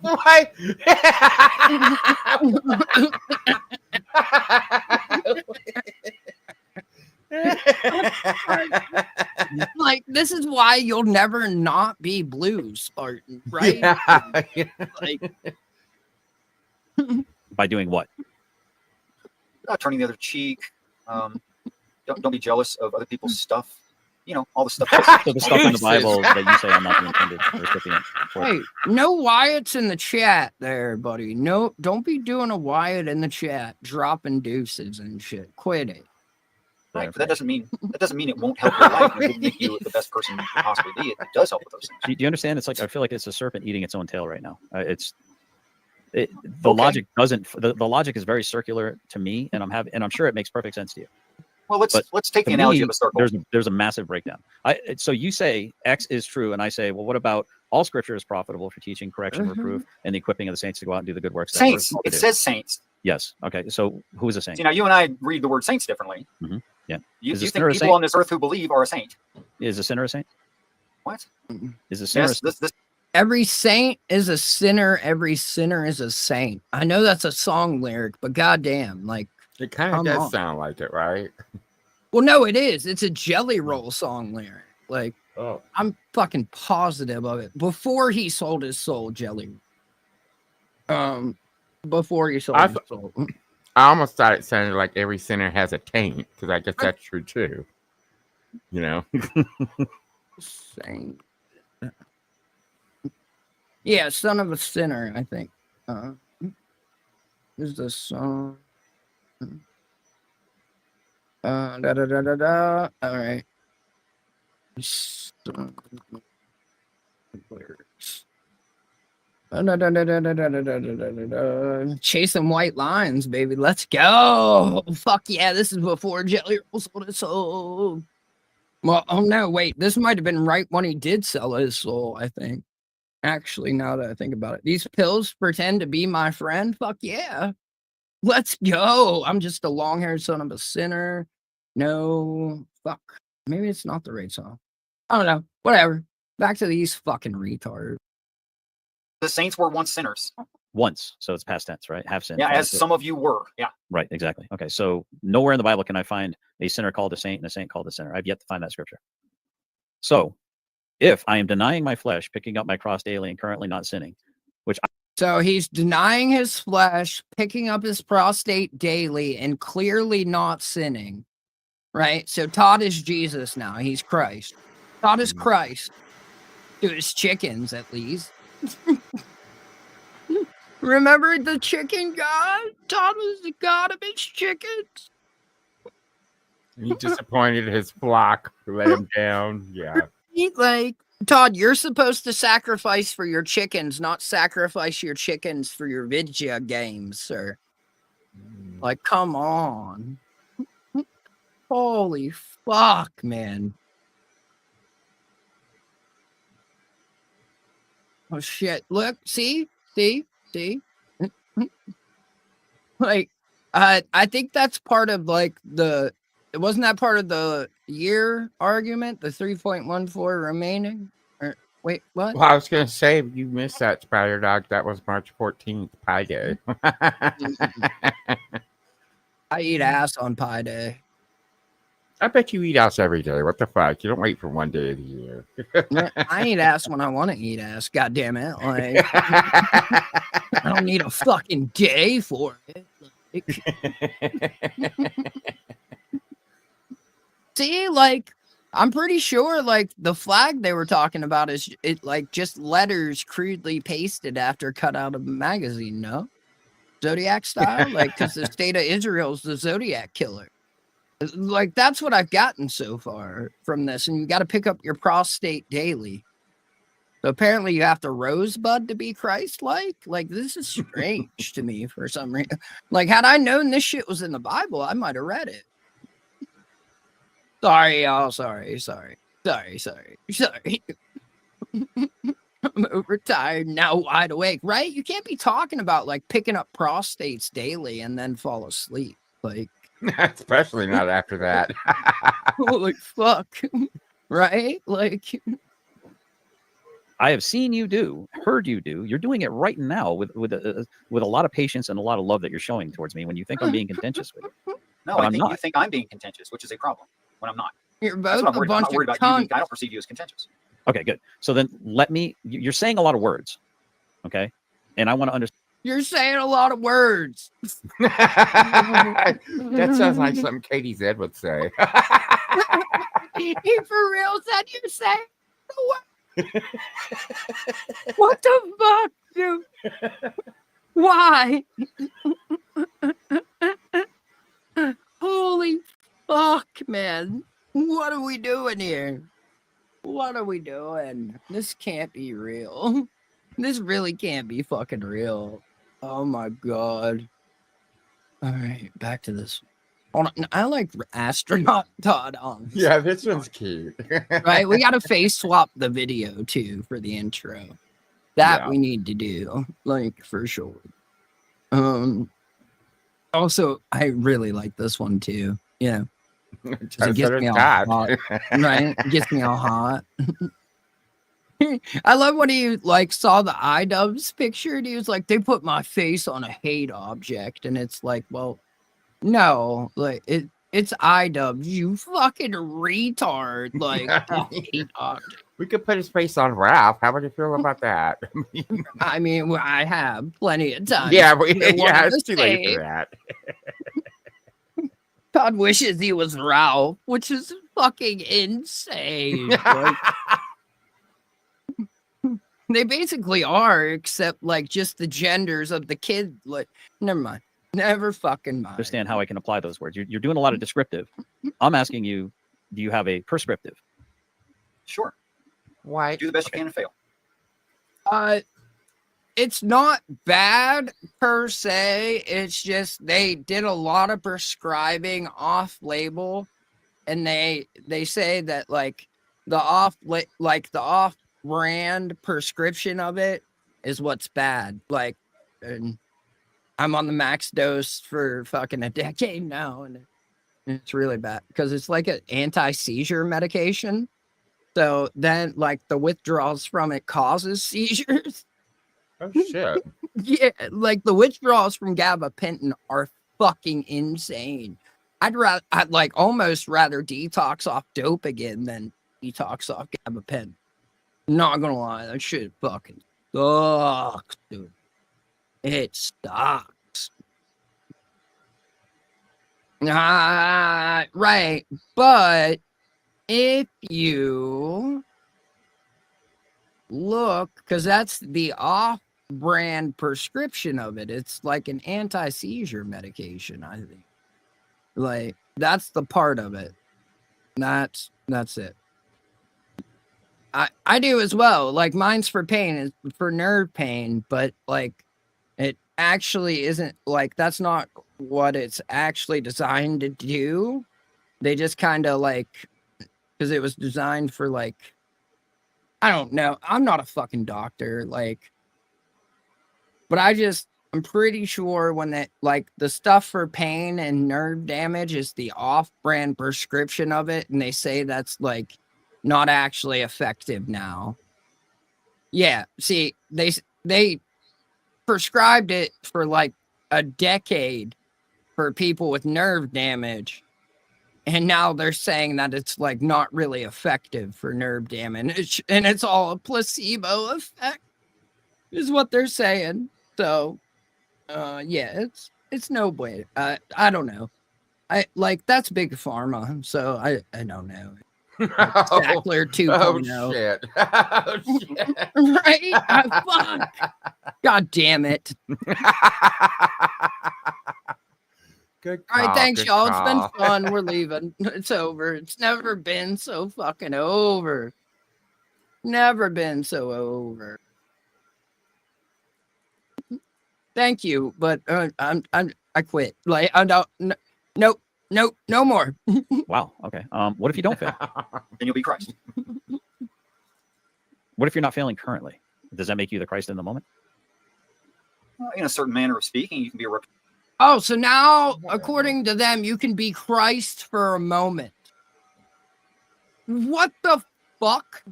Why? like this is why you'll never not be blue, Spartan, right? Yeah. Like By doing what? Not turning the other cheek. Don't be jealous of other people's stuff. You know, all the stuff. So the stuff in the Bible that you say I'm not the intended recipient for. Hey, no Wyatts in the chat there, buddy. No, don't be doing a Wyatt in the chat, dropping deuces and shit. Quit it. Right, but that doesn't mean it won't help your life. It won't make you the best person you can possibly be. It does help with those things. Do you understand? It's like I feel like it's a serpent eating its own tail right now. Logic doesn't. The logic is very circular to me, and I'm sure it makes perfect sense to you. Well, let's take the analogy of a circle. There's a massive breakdown. So you say X is true, and I say, well, what about all Scripture is profitable for teaching, correction, reproof, and the equipping of the saints to go out and do the good works. Saints. It says saints. Yes. Okay. So who is a saint? See, now you and I read the word saints differently. Mm-hmm. Yeah. You think people on this earth who believe are a saint? Is a sinner a saint? What? Is a sinner? Yes, every saint is a sinner. Every sinner is a saint. I know that's a song lyric, but goddamn, like it kind of does sound like it, right? Well, no, it is. It's a Jelly Roll song lyric. Like, I'm fucking positive of it. Before he sold his soul, Jelly. Before he sold his soul. I almost thought it sounded like every sinner has a taint, because I guess that's true too. You know? Saint. Yeah, son of a sinner, I think. Is the song. All right. Chasing white lines, baby. Let's go. Fuck yeah, this is before Jelly Roll sold his soul. Well, oh no, wait. This might have been right when he did sell his soul, I think. Actually, now that I think about it. These pills pretend to be my friend. Fuck yeah. Let's go. I'm just a long-haired son of a sinner. No. Fuck. Maybe it's not the right song. I don't know. Whatever. Back to these fucking retards. The saints were once sinners. Once. So it's past tense, right? Have sinned. Yeah, as some of you were. Yeah. Right, exactly. Okay, so nowhere in the Bible can I find a sinner called a saint and a saint called a sinner. I've yet to find that scripture. So if I am denying my flesh, picking up my cross daily, and currently not sinning, So he's denying his flesh, picking up his prostate daily, and clearly not sinning. Right? So Todd is Jesus now. He's Christ. Todd is Christ. To his chickens, at least. Remember the chicken god? Todd was the god of his chickens. He disappointed his flock, let him down. Yeah. Like, Todd, you're supposed to sacrifice for your chickens, not sacrifice your chickens for your video games, sir. Like, come on. Holy fuck, man. Oh, shit. Look, see? Like, I think that's part of, like, wasn't that part of the year argument? The 3.14 remaining? Or, wait, what? Well, I was going to say, you missed that, Spider Dog. That was March 14th, Pi Day. I eat ass on Pi Day. I bet you eat ass every day. What the fuck? You don't wait for one day of the year. I eat ass when I want to eat ass. God damn it! Like, I don't need a fucking day for it. See, like, I'm pretty sure, like, the flag they were talking about is it like just letters crudely pasted after cut out of a magazine. No, Zodiac style, like, because the state of Israel's the Zodiac killer. Like, that's what I've gotten so far from this. And you got to pick up your prostate daily. So apparently you have to rosebud to be Christ-like. Like, this is strange to me for some reason. Like, had I known this shit was in the Bible, I might have read it. Sorry, y'all. Sorry. I'm overtired, now wide awake, right? You can't be talking about, like, picking up prostates daily and then fall asleep. Like, especially not after that. Holy fuck. Right? Like, I have seen you do, heard you do. You're doing it right now with a lot of patience and a lot of love that you're showing towards me when you think I'm being contentious with you. No, But I I'm think not. you think I'm being contentious, which is a problem when I'm not. You're That's both what I'm a worried about. I'm bunch not worried of about you. I don't perceive you as contentious. Okay, good. So then you're saying a lot of words. Okay. And I want to understand. You're saying a lot of words. That sounds like something Katie Zed would say. He for real said you're saying the word. What the fuck, dude? Why? Holy fuck, man. What are we doing here? What are we doing? This can't be real. This really can't be fucking real. Oh my god. All right, back to this. Hold on. I like astronaut Todd on. Yeah, this one's cute. Right, we got to face swap the video too for the intro. That Yeah. we need to do, like, for sure. Also, I really like this one too. Yeah, 'cause it gets me all hot. Right, it gets me all hot. I love when he like saw the iDubbbz picture and he was like, they put my face on a hate object, and it's like, well, no, like it's iDubbbz, you fucking retard. Like a hate object. We could put his face on Ralph. How would you feel about that? I mean, well, I have plenty of time. Yeah, It's too late for that. Todd wishes he was Ralph, which is fucking insane. Like, they basically are, except like just the genders of the kid. Like, never mind. Never fucking mind. Understand how I can apply those words. You're doing a lot of descriptive. I'm asking you, do you have a prescriptive? Sure. Why? Do the best you can and fail. It's not bad per se. It's just they did a lot of prescribing off label, and they say that like the off brand prescription of it is what's bad. Like, and I'm on the max dose for fucking a decade now, and it's really bad because it's like an anti-seizure medication. So then, like, the withdrawals from it causes seizures. Oh shit! Yeah, like the withdrawals from gabapentin are fucking insane. I'd like almost rather detox off dope again than detox off gabapentin. Not gonna lie, that shit fucking sucks, dude. It sucks. Right, but if you look, because that's the off-brand prescription of it, it's like an anti-seizure medication, I think. Like, that's the part of it. That's it. I do as well. Like, mine's for pain, is for nerve pain, but like it actually isn't, like, that's not what it's actually designed to do. They just kind of like, because it was designed for like, I don't know. I'm not a fucking doctor, like, but I'm pretty sure when that, like, the stuff for pain and nerve damage is the off-brand prescription of it, and they say that's like not actually effective now. Yeah, see, they prescribed it for like a decade for people with nerve damage, and now they're saying that it's like not really effective for nerve damage, and it's all a placebo effect, is what they're saying. So, yeah, it's no way. I don't know. I like, that's big pharma, so I don't know. Sackler 2.0. Oh shit! Oh shit! Right? Fuck! God damn it! Good All right, call, thanks, good y'all. It's call. been fun. We're leaving. It's over. It's never been so fucking over. Never been so over. Thank you, but I quit. Like, I don't. Nope. No more. Wow. Okay. What if you don't fail? Then you'll be Christ. What if you're not failing currently? Does that make you the Christ in the moment? In a certain manner of speaking, you can be a Oh, so now, according to them, you can be Christ for a moment. What the fuck?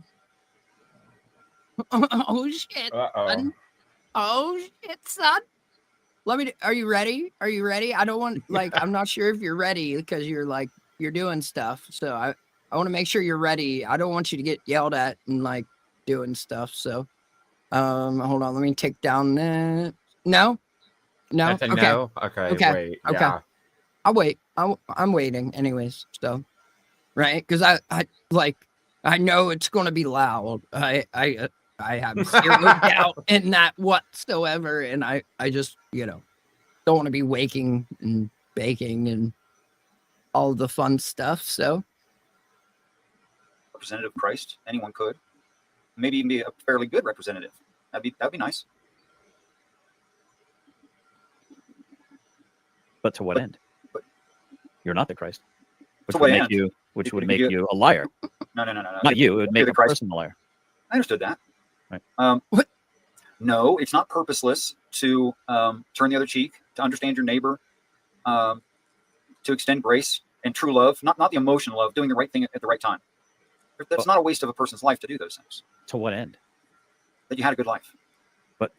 Oh shit. Son. Oh shit, son. Are you ready? Are you ready? I don't want I'm not sure if you're ready because you're doing stuff. So I want to make sure you're ready. I don't want you to get yelled at and doing stuff. So hold on, let me take down that. No? That's a Okay. no? Okay, wait. Okay. Yeah. I'll wait. I'm waiting anyways. So right? Because I know it's gonna be loud. I have zero doubt in that whatsoever. And I just, don't want to be waking and baking and all the fun stuff. So Representative Christ, anyone could. Maybe even be a fairly good representative. That'd be nice. But to what end? You're not the Christ. Which To would what make end? you which You would could make get- you a liar. No. Not you. It would make the a Christ. person a liar. I understood that. Right. What? No, it's not purposeless to turn the other cheek, to understand your neighbor, to extend grace and true love, not the emotional love, doing the right thing at the right time. That's not a waste of a person's life to do those things. To what end? That you had a good life. But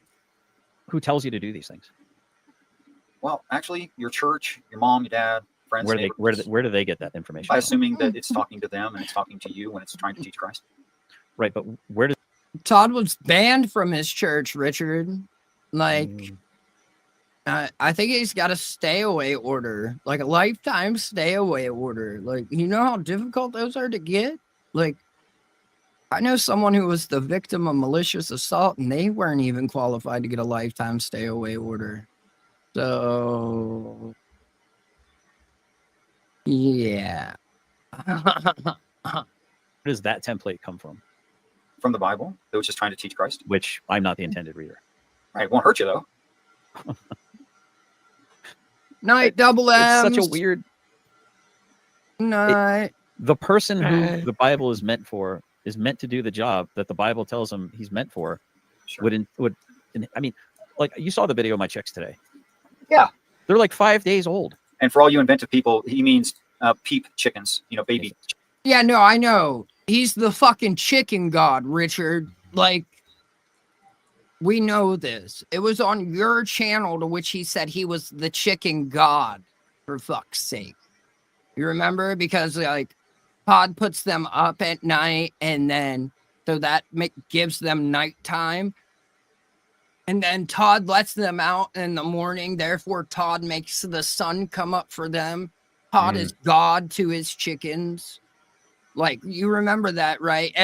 who tells you to do these things? Well, actually, your church, your mom, your dad, friends, Where do they get that information? by assuming that it's talking to them and it's talking to you when it's trying to teach Christ. Right, but where does Todd was banned from his church, Richard. I think he's got a stay away order, like a lifetime stay away order. You know how difficult those are to get? I know someone who was the victim of malicious assault and they weren't even qualified to get a lifetime stay away order. So, yeah. where does that template come from? From the Bible, that was just trying to teach Christ. Which I'm not the intended reader. Right, it won't hurt you though. Night, double M. It's such a weird. Night. The person who the Bible is meant for is meant to do the job that the Bible tells him he's meant for. Sure. I mean, you saw the video of my chicks today. Yeah. They're 5 days old. And for all you inventive people, he means peep chickens, baby. Yeah, no, I know. He's the fucking chicken god, Richard. We know this. It was on your channel to which he said he was the chicken god, for fuck's sake. You remember? Because, Todd puts them up at night, and then, so that gives them nighttime. And then Todd lets them out in the morning. Therefore, Todd makes the sun come up for them. Todd is God to his chickens. You remember that, right?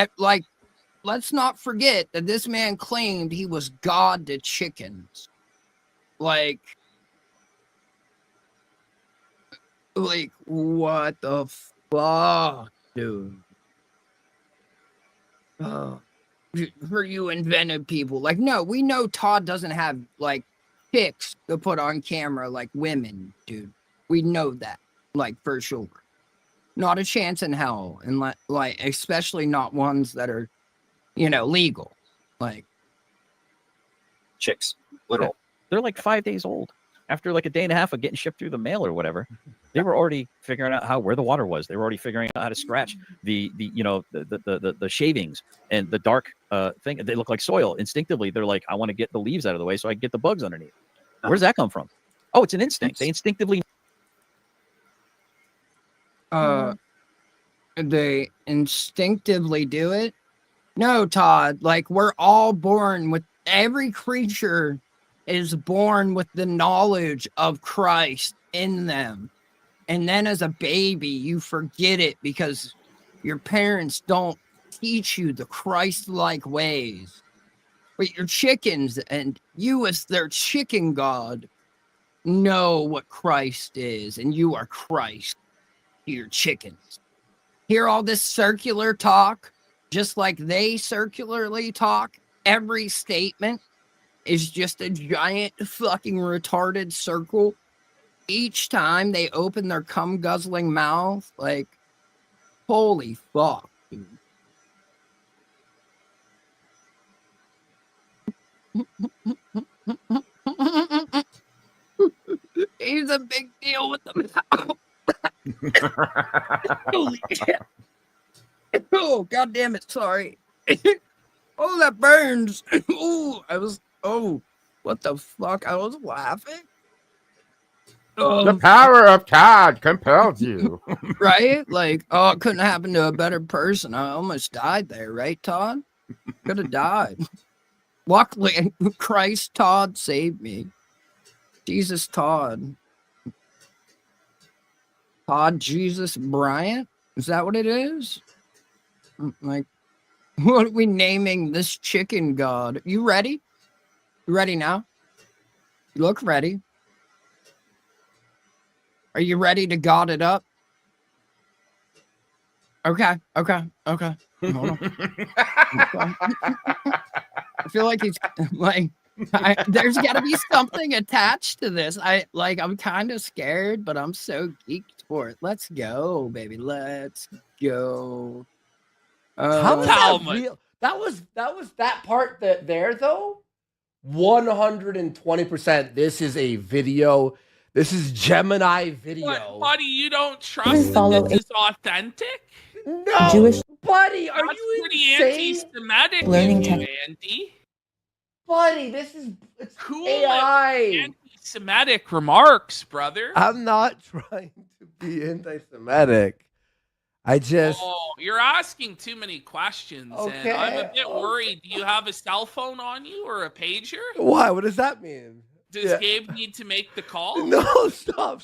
Let's not forget that this man claimed he was God to chickens. What the fuck, dude? For you inventive people. No, we know Todd doesn't have, chicks to put on camera like women, dude. We know that, for sure. Not a chance in hell. And, especially not ones that are, legal. Chicks. Literal. They're 5 days old. After a day and a half of getting shipped through the mail or whatever, they were already figuring out where the water was. They were already figuring out how to scratch the shavings and the dark thing. They look like soil. Instinctively, they're I want to get the leaves out of the way so I can get the bugs underneath. Where does that come from? Oh, it's an instinct. They instinctively. They instinctively do it. No, Todd. We're all born with every creature is born with the knowledge of Christ in them. And then as a baby, you forget it because your parents don't teach you the Christ-like ways. But your chickens and you as their chicken god know what Christ is, and you are Christ to your chickens. Hear all this circular talk, just like they circularly talk. Every statement is just a giant fucking retarded circle. Each time they open their cum guzzling mouth, holy fuck, dude. He's a big deal with them. Holy shit. Oh, god damn it, sorry. Oh, that burns. Oh, what the fuck? I was laughing. The power of Todd compels you. Right? Like, oh, it couldn't happen to a better person. I almost died there, right, Todd? Could have died. Luckily, Christ Todd saved me. Jesus Todd. Todd Jesus Bryant? Is that what it is? Like, what are we naming this chicken god? You ready? You ready now? You look ready. Are you ready to god it up? Okay. Hold on. I feel like he's like, there's got to be something attached to this. I'm kind of scared, but I'm so geeked for it. Let's go, baby. Let's go. How was that real? That was that part there though. 120%. This is a video. This is Gemini video. What, buddy? You don't trust that this is authentic? No, Jewish- buddy, are That's you pretty insane? anti-Semitic, Learning of you, tech- Andy. Buddy, it's Cool AI. Anti-Semitic remarks, brother. I'm not trying to be anti-Semitic. I just Oh, you're asking too many questions, and I'm a bit worried. Do you have a cell phone on you or a pager? why? What does that mean? Does Gabe need to make the call? No, stop.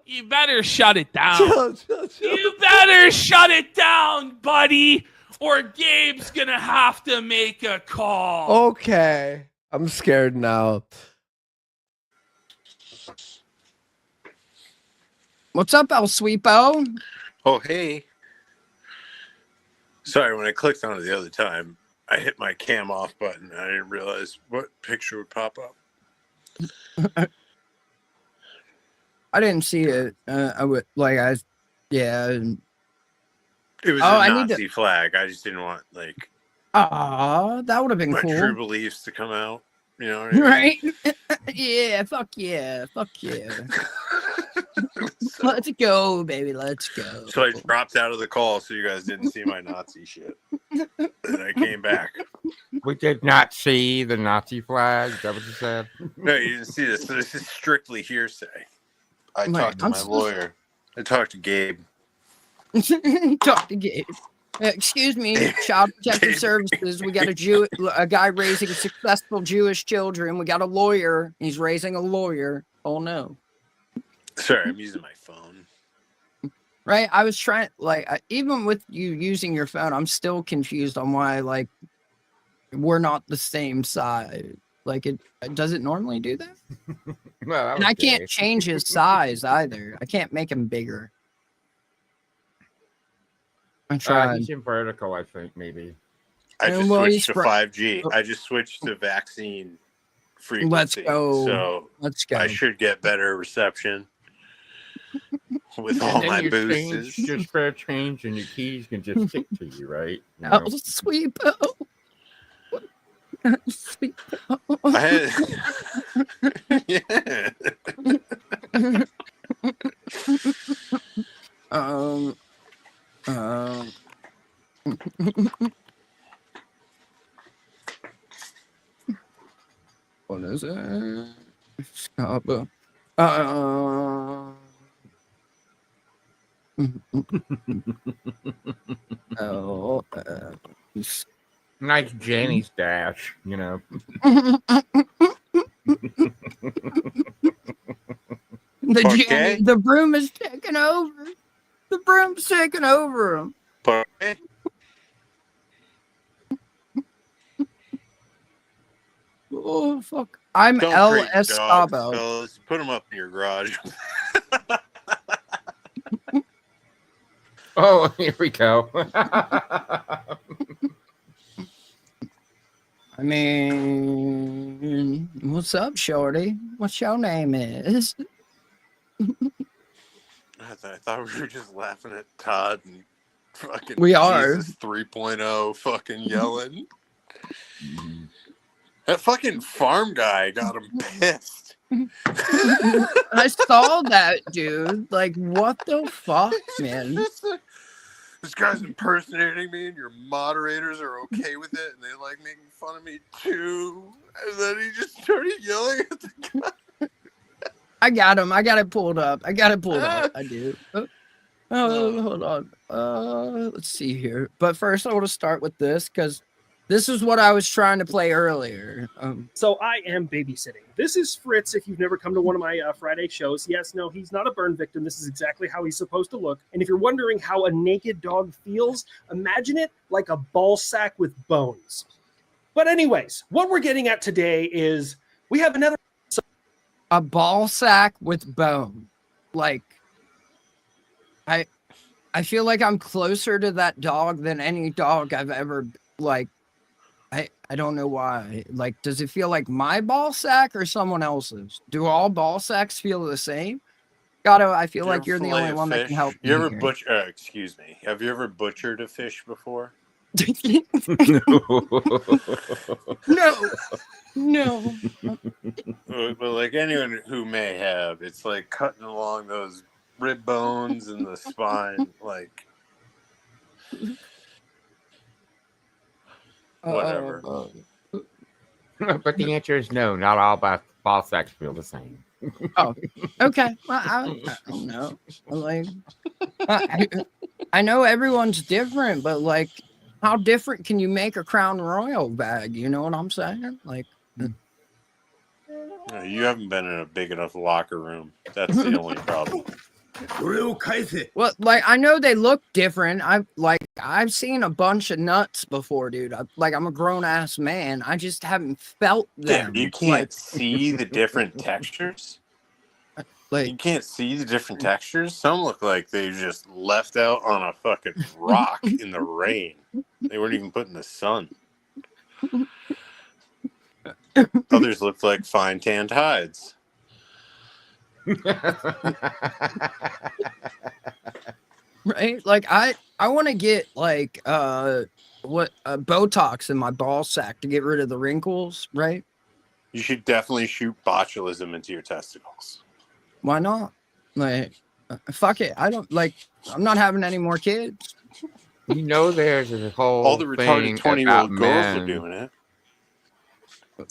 You better shut it down. Chill. You better shut it down, buddy, or Gabe's gonna have to make a call. Okay, I'm scared now. What's up, El Sweepo? Oh, hey. Sorry, when I clicked on it the other time, I hit my cam off button. I didn't realize what picture would pop up. I didn't see it. It was It was a Nazi flag. I just didn't want, like, that would have been my cool. true beliefs to come out. You know what I mean? Right? Yeah, fuck yeah. Let's go, baby. Let's go. So I dropped out of the call so you guys didn't see my Nazi shit. And I came back. We did not see the Nazi flag. Is that what you said? No, you didn't see this. So this is strictly hearsay. I Wait, talked to I'm my so- lawyer. I talked to Gabe. Talk to Gabe. Excuse me, Child Protective Services. We got a guy raising successful Jewish children. We got a lawyer. He's raising a lawyer. Oh no. Sorry, I'm using my phone. Right? I was trying, even with you using your phone, I'm still confused on why, we're not the same size. Does it normally do that? Well, And I can't change his size either. I can't make him bigger. I tried. He's in vertical, I think, maybe. I just Well, switched he's to 5G. I just switched to vaccine frequency. Let's go. So Let's go. I should get better reception with all And my then your change, boosters. your spare change and your keys can just stick to you, right? You Oh, know? sweet. Sweet. I had, yeah. What is it? Stop. Nice Jenny's dash, you know. The broom is taking over. The broom's taking over him. Oh fuck! I'm Don't El create dogs, Estabo. fellas. Put them up in your garage. Oh, here we go. I mean, what's up, shorty? What's your name is? I thought we were just laughing at Todd and fucking We are. Jesus 3.0 fucking yelling. That fucking farm guy got him pissed. I saw that, dude. Like, what the fuck, man? this guy's impersonating me, and your moderators are okay with it, and they like making fun of me too. And then he just started yelling at the guy. I got him. I got it pulled up. I do. Hold on. Let's see here. But first, I want to start with this because this is what I was trying to play earlier. So I am babysitting. This is Fritz. If you've never come to one of my Friday shows, yes, no, he's not a burn victim. This is exactly how he's supposed to look. And if you're wondering how a naked dog feels, imagine it like a ball sack with bones. But anyways, what we're getting at today is we have another... A ball sack with bone. Like, I feel like I'm closer to that dog than any dog I've ever, like, I don't know why. Like, does it feel like my ball sack or someone else's? Do all ball sacks feel the same? Gato, I feel like you're the only one that can help me. You ever here. butcher? Excuse me. Have you ever butchered a fish before? No. But like anyone who may have, it's like cutting along those rib bones and the spine, like whatever. But the answer is no. Not all ball sacks feel the same. Oh, okay. Well, I don't know. Like, I know everyone's different, but like, how different can you make a Crown Royal bag? You know what I'm saying? Like, No, you haven't been in a big enough locker room. That's the only problem. well, like I know they look different. I've seen a bunch of nuts before, dude. I'm a grown ass man. I just haven't felt them. Yeah, you can't see the different textures. Like, you can't see the different textures. Some look like they just left out on a fucking rock in the rain. They weren't even put in the sun. Others look like fine tanned hides. Right? Like I want to get like Botox in my ball sack to get rid of the wrinkles, right? You should definitely shoot botulism into your testicles. Why not? Like fuck it. I'm not having any more kids. You know, there's a whole all the retarded 20-year-old girls are men. doing it.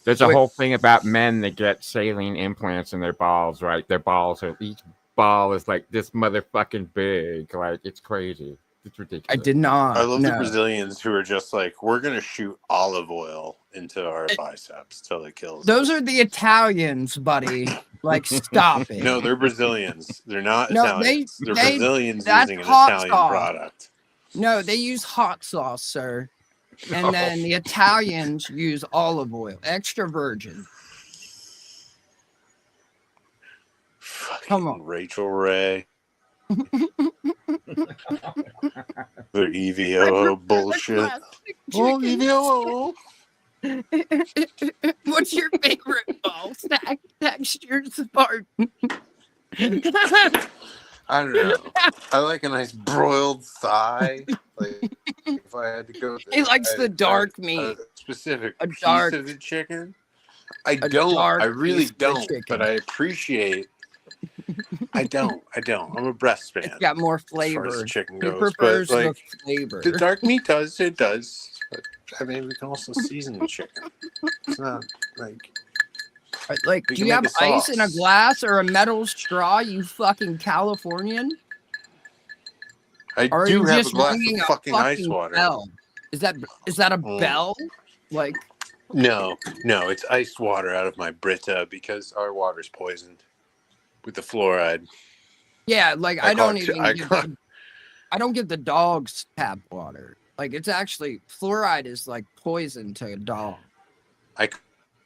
There's a whole thing about men that get saline implants in their balls, right? Their balls are, each ball is like this motherfucking big. Like, it's crazy. It's ridiculous. I did not. I love the Brazilians who are just like, we're going to shoot olive oil into our biceps till it kills. Those are the Italians, buddy. Like, stop it. No, they're Brazilians. They're not No, Italians. They're Brazilians that's using an hot Italian sauce. product. No, they use hot sauce, sir. And then the Italians use olive oil, extra virgin. Come on, Rachel Ray. Their EVO bullshit. Oh, EVO. What's your favorite ball sack texture, Spartan? I don't know. I like a nice broiled thigh. Like, if I had to go, He likes the dark meat. A specific A piece dark- of the chicken. I don't. dark I really piece of the don't. chicken. But I appreciate. I don't. I'm a breast fan. It's got more as far as flavor. the chicken He goes, prefers but like the flavor. the dark meat does. It does. But, I mean, we can also season the chicken. It's not like. Like, We do can you have make a ice in a sauce. glass or a metal straw, you fucking Californian? I Or are do you have a just glass ringing of fucking ice water. bell? Is that a bell? Like, No, it's iced water out of my Brita because our water's poisoned with the fluoride. yeah, like I I don't caught- even. I get caught- I don't get the dog's tap water. Like, it's actually fluoride is like poison to a dog. I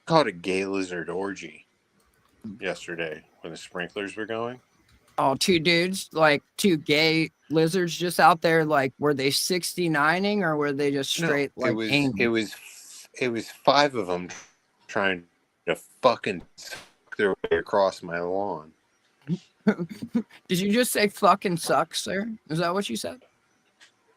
caught a gay lizard orgy yesterday when the sprinklers were going. Oh, two dudes, like two gay lizards, just out there. Like, were they 69ing or were they just straight like anal? It was 5 of them trying to fucking suck their way across my lawn. Did you just say fucking suck, sir? Is that what you said?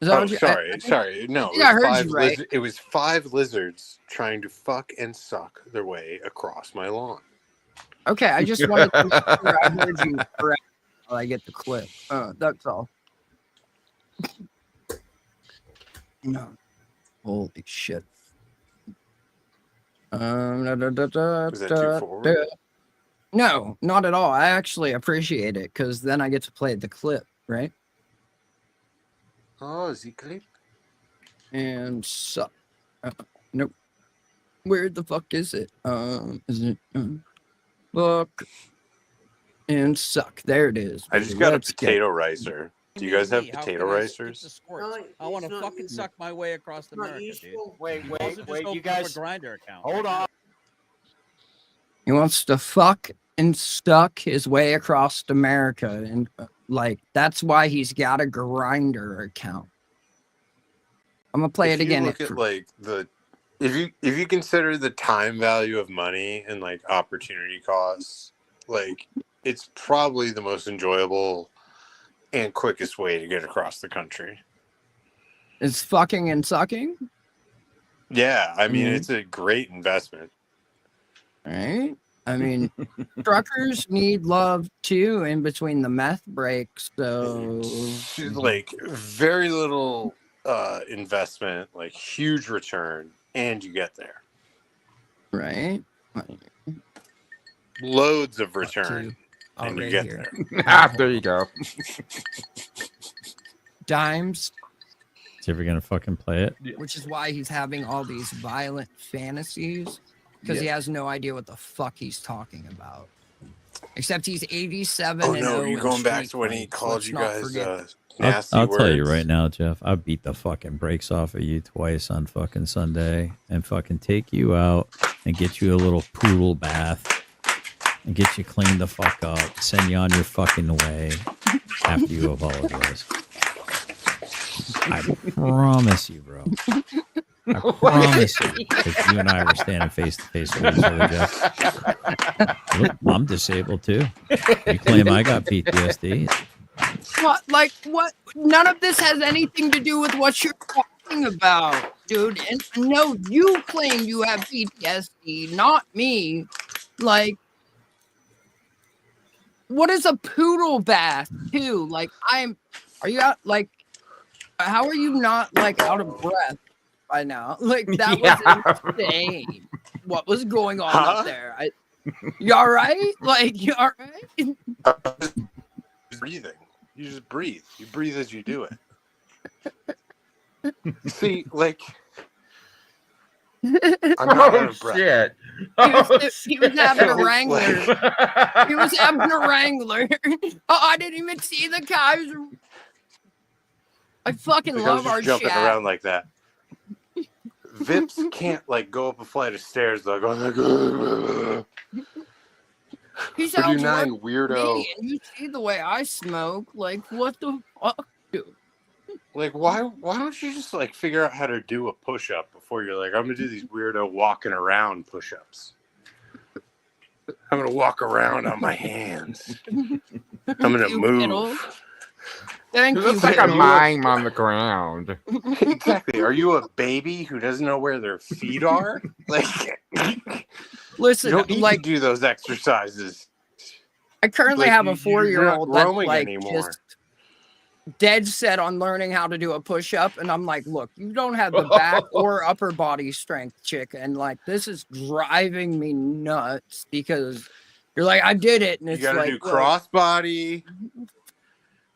Is that Oh, what you, sorry. No, I think I heard you right. It was 5 lizards trying to fuck and suck their way across my lawn. Okay, I just wanted to make sure I heard you correct while I get the clip. That's all. No. Holy shit. Was that too forward? No, not at all. I actually appreciate it because then I get to play the clip, right? Oh, the clip. And suck. Nope. Where the fuck is it? Is it book and suck? There it is. I just baby. got a Let's potato ricer. Do you guys have How potato can I skip the ricers? squirts? I want to fucking suck my way across America, dude. Wait, You also just opened up a grinder account. Hold on. He wants to fuck and suck his way across America, and like that's why he's got a grinder account. I'm gonna play it again. Look at like if you consider the time value of money and like opportunity costs, like it's probably the most enjoyable and quickest way to get across the country. It's fucking and sucking. Yeah, I mean it's a great investment. Right? I mean, truckers need love too in between the meth breaks. So, like very little investment, like huge return, and you get there. Right? Loads of return, and you right get here. there. There you go. Dimes, Is he ever gonna fucking play it? which is why he's having all these violent fantasies because he has no idea what the fuck he's talking about. Except he's 87. Oh and no, 0 you're in going back street to when he fights. called Let's you not guys forget. nasty I'll words. tell you right now, Jeff. I'll beat the fucking brakes off of you twice on fucking Sunday and fucking take you out and get you a little poodle bath and get you cleaned the fuck up, send you on your fucking way after you apologize. I promise you, bro. I promise you, because you and I were standing face to face with each other, Jeff. Look, I'm disabled too. You claim I got PTSD. What? Like what? None of this has anything to do with what you're talking about, dude. And no, you claim you have PTSD, not me. Like, what is a poodle bath, too? Like, are you out? Like, how are you not like out of breath by now? Like, that was insane. What was going on up there? You all right? Like, you all right? Breathing. You just breathe. You breathe as you do it. See, like, I'm not out of breath. Shit. He was having a wrangler. He was having a wrangler. Oh, I didn't even see the Kaiser. I fucking Like, I was love our just jumping chat. around like that. Vips can't like go up a flight of stairs though. Going like, He sounds 39 like weirdo. me, and you see the way I smoke. Like, what the fuck, dude? Like, why don't you just like figure out how to do a push up before you're like, I'm gonna do these weirdo walking around push ups. I'm gonna walk around on my hands. I'm gonna move. Thank It you. looks like a Bill. mime on the ground. Exactly. Are you a baby who doesn't know where their feet are? Like, Listen, you don't need like, to do those exercises. I currently Like, have a you're not 4-year-old that's growing like anymore. just dead set on learning how to do a push-up, and I'm like, look, you don't have the back or upper body strength, chick, and like this is driving me nuts because you're like, I did it, and You it's gotta like do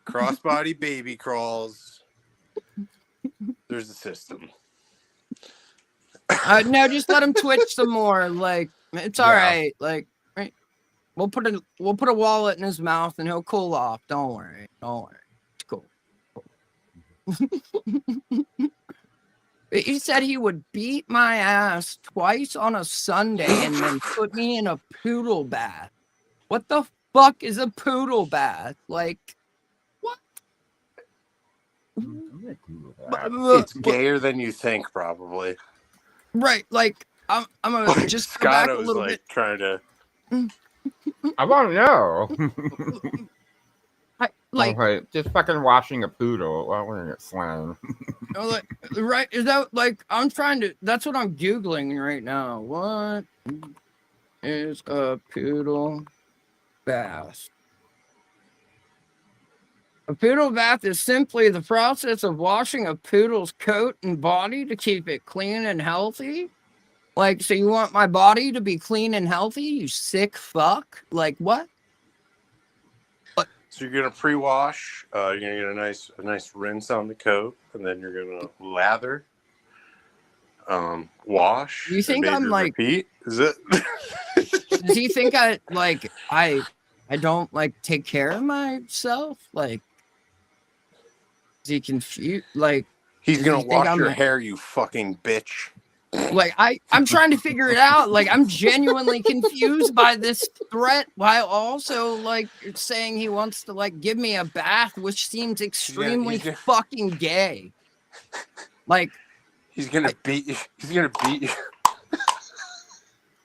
crossbody baby crawls. There's a system. no, just let him twitch some more. Like, it's all right. Like, right. We'll put a wallet in his mouth and he'll cool off. Don't worry. It's cool. He said he would beat my ass twice on a Sunday and then put me in a poodle bath. What the fuck is a poodle bath? Like, what? It's gayer than you think, probably. Right, like I'm gonna just go back a Scotto's little like bit. trying to. I want to know. Like, okay, just fucking washing a poodle. Well, we're gonna get slang. like, right? Is that like I'm trying to? That's what I'm googling right now. What is a poodle bath? A poodle bath is simply the process of washing a poodle's coat and body to keep it clean and healthy. Like, so you want my body to be clean and healthy, you sick fuck? Like, what? So you're gonna pre-wash. You're gonna get a nice rinse on the coat, and then you're gonna lather, wash. You think and I'm maybe like? repeat? Is it? Does he think I don't like take care of myself? Like, is he confused? Like, He's does gonna he think wash I'm your a- hair, you fucking bitch. Like I'm trying to figure it out. Like I'm genuinely confused by this threat, while also like saying he wants to like give me a bath, which seems extremely fucking gay. Like He's gonna beat you. He's gonna beat you.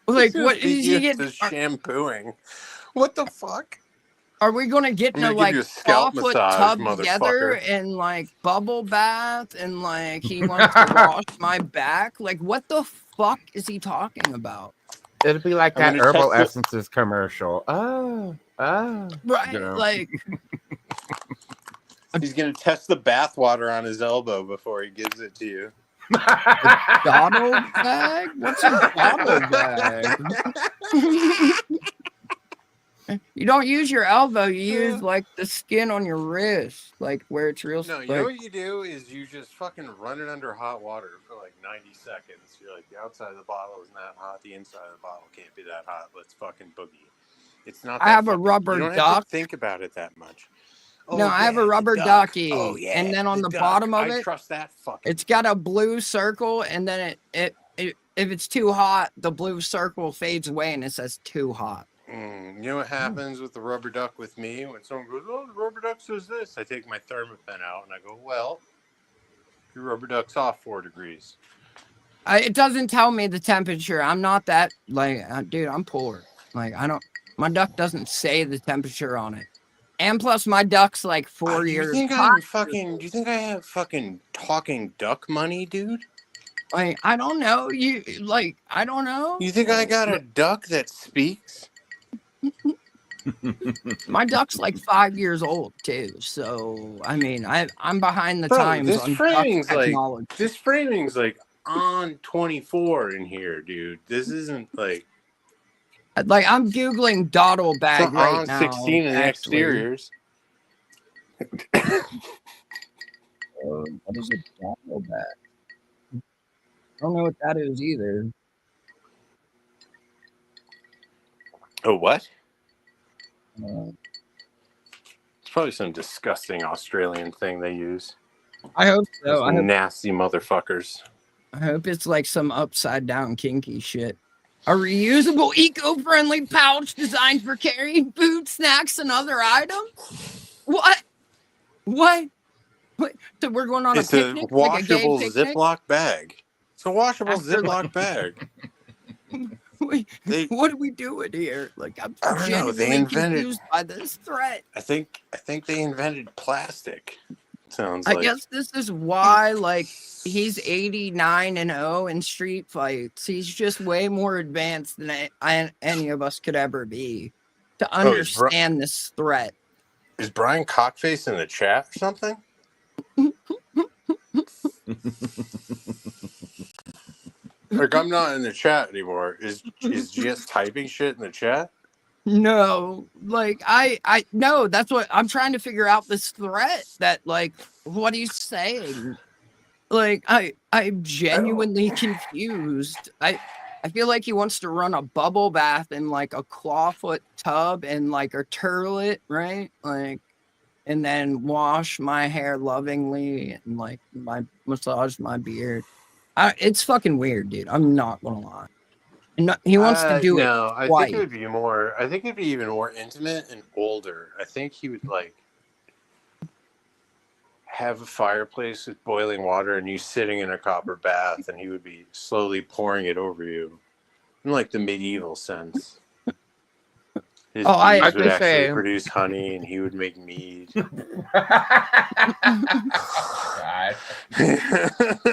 Like He's gonna what beat is you he into shampooing? What the fuck? Are we gonna get in I'm a gonna give like you a scalp 12-foot massage, tub together motherfucker. and like bubble bath and like he wants to wash my back? Like what the fuck is he talking about? It'll be like I'm that gonna Herbal test it. Essences commercial. Right, You know. like He's gonna test the bath water on his elbow before he gives it to you. Bottle bag? What's a bottle bag? You don't use your elbow, you use like the skin on your wrist, like where it's real. No, you know what you do is you just fucking run it under hot water for like 90 seconds. You're like, the outside of the bottle isn't that hot, the inside of the bottle can't be that hot. Let's fucking boogie. It's not. I have a rubber You don't duck. have to think about it that much. No, I have a rubber ducky. Oh yeah, and then on the duck. bottom of I it, trust that fucking. it's got a blue circle, and then it if it's too hot, the blue circle fades away, and it says too hot. You know what happens with the rubber duck with me? When someone goes, "Oh, the rubber duck says this," I take my thermopen out and I go, "Well, your rubber duck's off 4 degrees." It doesn't tell me the temperature. I'm not that like, dude. I'm poor. Like I don't. My duck doesn't say the temperature on it. And plus, my duck's like 4 Do you years. think I'm fucking? Do you think I have fucking talking duck money, dude? Like I don't know. You like I don't know. You think I got a duck that speaks? My duck's like 5 years old too. So I mean, I'm behind the Bro, times this on duck framing's like technology. this framing's like on 24 in here, dude. This isn't like Like I'm googling dottle bag it's right on now. 16 in the actually. exteriors. What is a dottle bag? I don't know what that is either. Oh, what? Uh, It's probably some disgusting Australian thing they use. I hope so. Those I hope, nasty motherfuckers. I hope it's like some upside down kinky shit. A reusable, eco-friendly pouch designed for carrying food, snacks, and other items? What? What? So we're going on It's a a picnic? washable like a gay picnic? Ziploc bag. It's a washable After, Ziploc like- bag. What are we doing here? Like I'm I don't know. They genuinely invented. confused by this threat. I think they invented plastic. Sounds I like. guess this is why, like, he's 89-0 in street fights. He's just way more advanced than any of us could ever be to understand this threat. Is Brian Cockface in the chat or something? Like I'm not in the chat anymore. Is GS typing shit in the chat? No, like I no, that's what I'm trying to figure out this threat that like what he's saying. Like I'm genuinely confused. I feel like he wants to run a bubble bath in like a clawfoot tub and like a turlet, right? Like and then wash my hair lovingly and like massage my beard. It's fucking weird, dude. I'm not gonna lie. And he wants to do it. No, I twice. think it would be more. I think it'd be even more intimate and older. I think he would like have a fireplace with boiling water and you sitting in a copper bath, and he would be slowly pouring it over you, in like the medieval sense. His I bees would could actually say- produce honey, and he would make mead.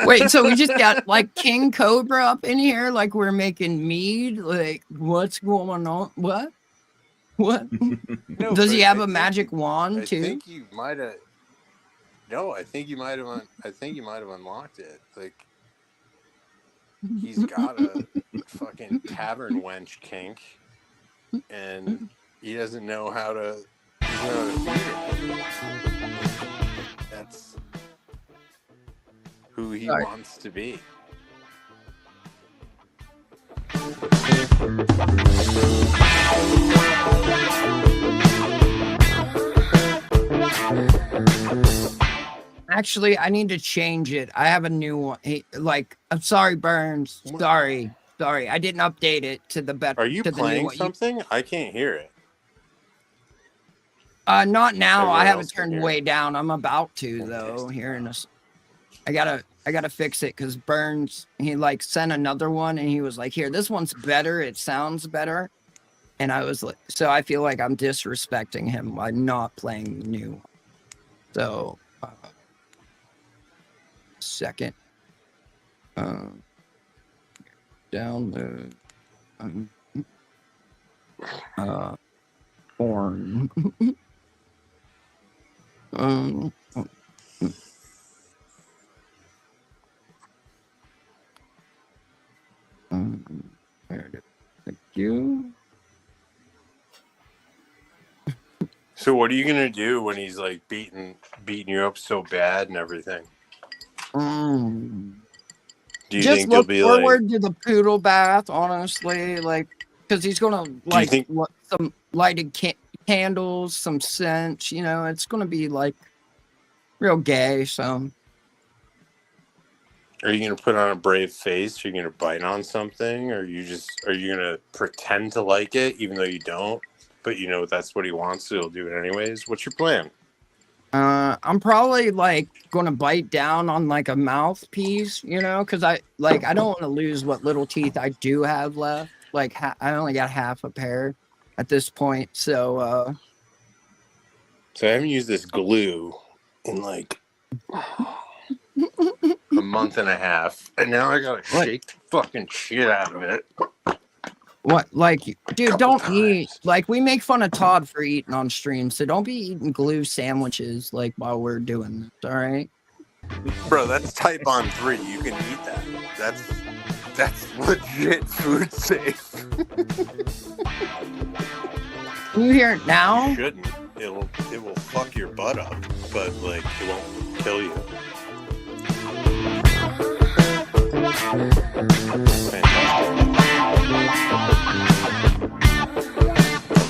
Wait, so we just got like King Cobra up in here, like we're making mead. Like, what's going on? What? What? No, Does he but have I a think magic wand I too? think you might have. No, I think you might have. I think you might have unlocked it. Like he's got a fucking tavern wench kink, and he doesn't know how to. He doesn't know how to feed it. That's who he wants to be. Actually, I need to change it. I have a new one. I'm sorry, Burns. Sorry. I didn't update it to the better. Are you to the new playing one. something? I can't hear it. Not now. I Everyone have it else can turned hear way it. down. I'm about to though. Here in a. I gotta fix it because Burns he like sent another one and he was like, "Here, this one's better. It sounds better." And I was like, so I feel like I'm disrespecting him by not playing the new one. So, second, download, porn. Thank you. So what are you gonna do when he's like beating you up so bad and everything? Do you Just think you'll look be forward to the poodle bath, honestly, like because he's gonna like think- some lighted candles, some scents. You know, it's gonna be like real gay. So, are you gonna put on a brave face? Are you gonna bite on something? Or are you gonna pretend to like it even though you don't? But you know that's what he wants, so he'll do it anyways. What's your plan? I'm probably like gonna bite down on like a mouthpiece, you know, because I don't want to lose what little teeth I do have left. Like I only got half a pair at this point, so. So I haven't used this glue in like a month and a half, and now I gotta shake the fucking shit out of it. What, like, dude, don't eat. Like, we make fun of Todd for eating on stream, so don't be eating glue sandwiches, like, while we're doing this, all right? Bro, that's type on 3. You can eat that. That's legit food safe. Can you hear it now? You shouldn't. It will fuck your butt up, but, like, it won't kill you.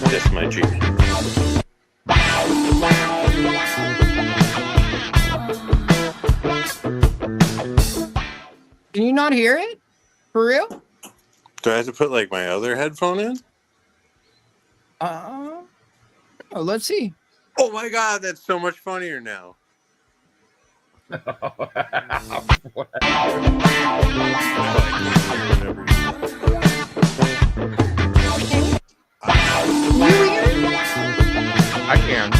That's my G. Can you not hear it? For real? Do I have to put like my other headphone in? Oh, let's see. Oh my god, that's so much funnier now. I can.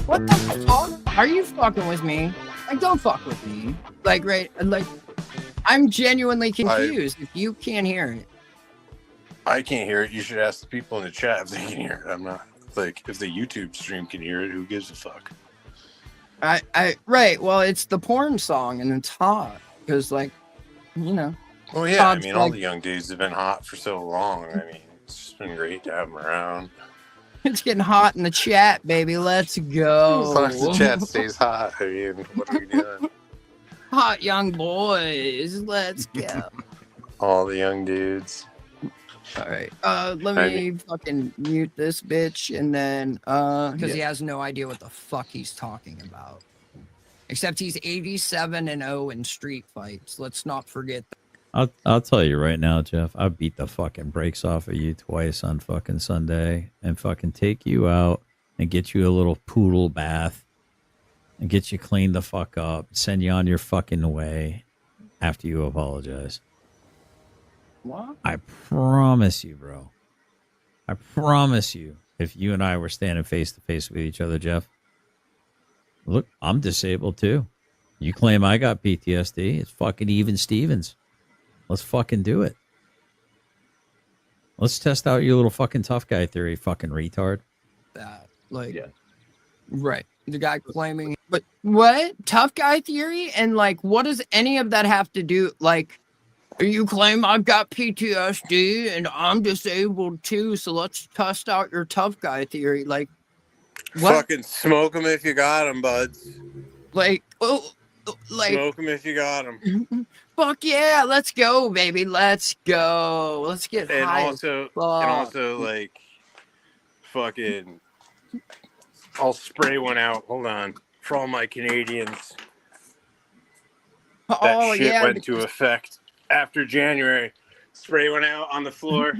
What the fuck? Are you fucking with me? Like, don't fuck with me. Like, right? Like, I'm genuinely confused if you can't hear it. I can't hear it. You should ask the people in the chat if they can hear it. I'm not like if the YouTube stream can hear it. Who gives a fuck? Right. Well, it's the porn song, and it's hot because, like, you know. Well, yeah. Todd's I mean, all the young dudes have been hot for so long. I mean, it's just been great to have them around. It's getting hot in the chat, baby. Let's go. As long as the chat stays hot. I mean, what are we doing? Hot young boys. Let's go. All the young dudes. All right. Let me fucking mute this bitch, and then because he has no idea what the fuck he's talking about. Except he's 87-0 in street fights. Let's not forget that. I'll tell you right now, Jeff. I beat the fucking brakes off of you twice on fucking Sunday, and fucking take you out and get you a little poodle bath, and get you cleaned the fuck up, send you on your fucking way after you apologize. What? I promise you, bro. I promise you, if you and I were standing face to face with each other, Jeff, look, I'm disabled too. You claim I got PTSD. It's fucking even Stevens. Let's fucking do it. Let's test out your little fucking tough guy theory, fucking retard. That right, the guy claiming, but what tough guy theory, and like, what does any of that have to do? Like, you claim I've got PTSD and I'm disabled too, so let's test out your tough guy theory. Like, what? Fucking smoke them if you got them, buds. Like, oh, like, smoke them if you got them. Fuck yeah, let's go, baby, let's go, let's get And high. also, like, fucking, I'll spray one out. Hold on, for all my Canadians. That shit went into effect after January. Spray one out on the floor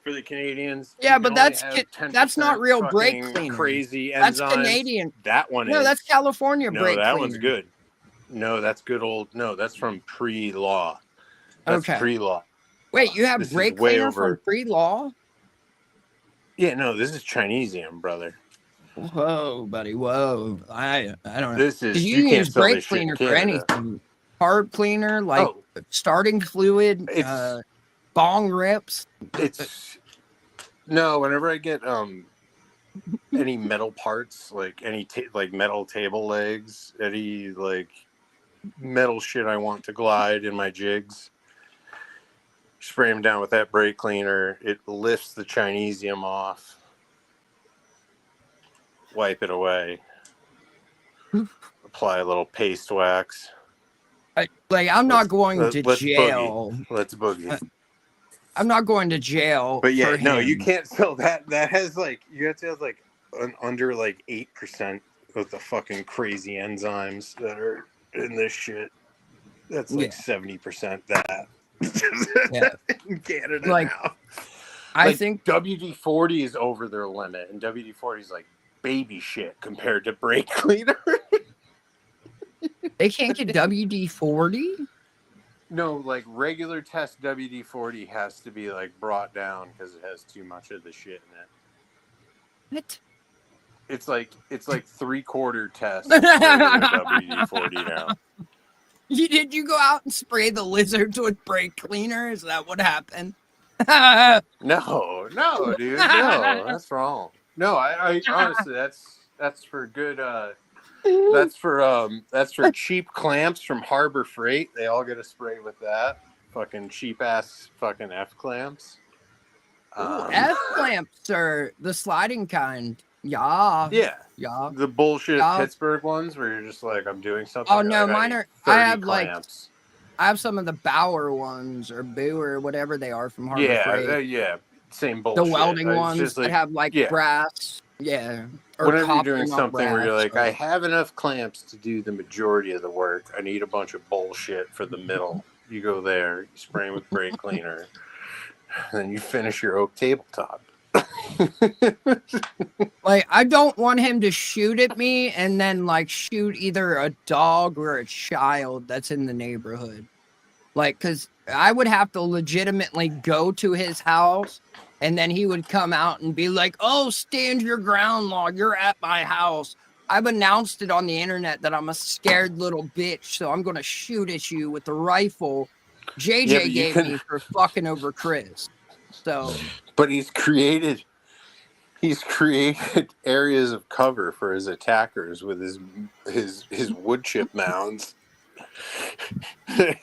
for the Canadians. Yeah, You but can only have that's not real fucking brake cleaner. Crazy enzymes. That's Canadian. That one is. No, that's California brake No, that cleaner. one's good. No, that's good old. No, that's from pre-law. That's Okay. pre-law. Wait, you have This is brake way cleaner over. from pre-law? Yeah, no, this is Chinesium, brother. Whoa, buddy, whoa. I don't know. This is 'Cause you you can't use sell brake this shit in cleaner for Canada. anything. Carb cleaner, like starting fluid, bong rips. It's no. Whenever I get any metal parts, like any like metal table legs, any like metal shit I want to glide in my jigs, spray them down with that brake cleaner. It lifts the Chinesium off. Wipe it away. Apply a little paste wax. I'm not going to let's jail. Boogie. Let's boogie. I'm not going to jail. But yeah, for no, him. you can't sell that. That has like you have to have like an under like 8% of the fucking crazy enzymes that are in this shit. That's like 70% that. Yeah. In Canada Like, now. I think WD-40 is over their limit, and WD-40 is like baby shit compared to brake cleaner. they can't get WD-40. No, like regular test WD-40 has to be like brought down because it has too much of the shit in it. What? It's like 3/4 test WD-40 now. Did you go out and spray the lizards with brake cleaner? Is that what happened? No, dude, no, that's wrong. No, I honestly, that's for good. That's for cheap clamps from Harbor Freight. They all get a spray with that. Fucking cheap ass fucking F clamps. F clamps are the sliding kind. Yeah. The bullshit Yeah. Pittsburgh ones where you're just like, I'm doing something. Oh you're no, like, mine need are. 30 I have clamps. I have some of the Bauer ones or Boo or whatever they are from Harbor Freight. Yeah, same bullshit. The welding It's ones just that have like brass. Yeah. Or Whenever you're copper, doing not something where you're brass, like, I have enough clamps to do the majority of the work. I need a bunch of bullshit for the middle. You go there, you spray them with brake cleaner, and then you finish your oak tabletop. Like, I don't want him to shoot at me and then like shoot either a dog or a child that's in the neighborhood. Like, because I would have to legitimately go to his house and then he would come out and be like, oh, stand your ground, law. You're at my house. I've announced it on the internet that I'm a scared little bitch, so I'm going to shoot at you with the rifle JJ gave me for fucking over Chris. So, but he's created areas of cover for his attackers with his wood chip mounds. those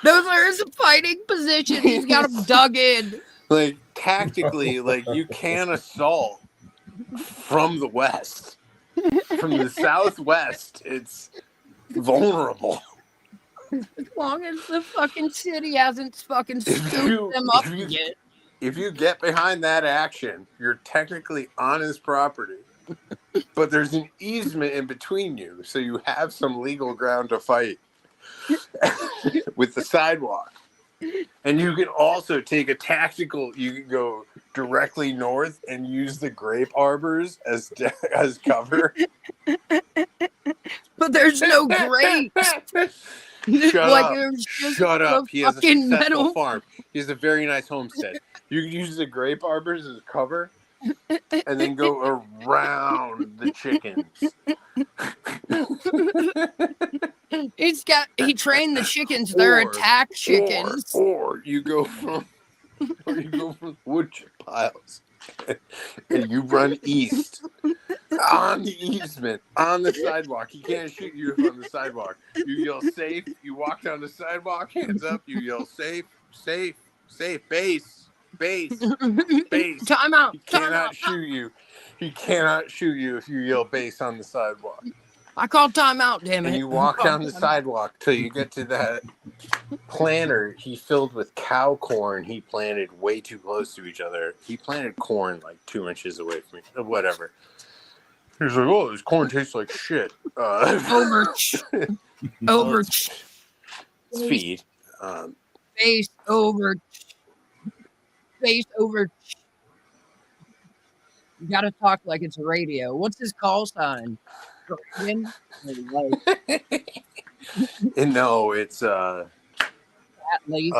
are his fighting positions. He's got them dug in. Like tactically, like you can assault from the west, from the southwest. It's vulnerable. As long as the fucking city hasn't fucking scooped them up yet. If you get behind that action, you're technically on his property. But there's an easement in between you, so you have some legal ground to fight with the sidewalk. And you can also take a tactical, you can go directly north and use the grape arbors as cover. But there's no grapes. Shut like, up. there's just Shut a up. He has a fucking successful metal farm. He has a very nice homestead. You can use the grape arbors as cover and then go around the chickens. He trained the chickens. They're attack chickens. Or you go from Or you go from the wood chip piles and you run east on the easement, on the sidewalk. He can't shoot you on the sidewalk. You yell safe. You walk down the sidewalk, hands up. You yell safe, safe, safe, base, base, base. Time out. He cannot shoot you. He cannot shoot you if you yell base on the sidewalk. I called time out, damn it. And you walk down the sidewalk till you get to that planter he filled with cow corn he planted way too close to each other. He planted corn like 2 inches away from me. Whatever. He's like, oh, this corn tastes like shit. Over. It's feed. Face over. Face over. You gotta talk like it's a radio. What's his call sign? And no, it's lazy.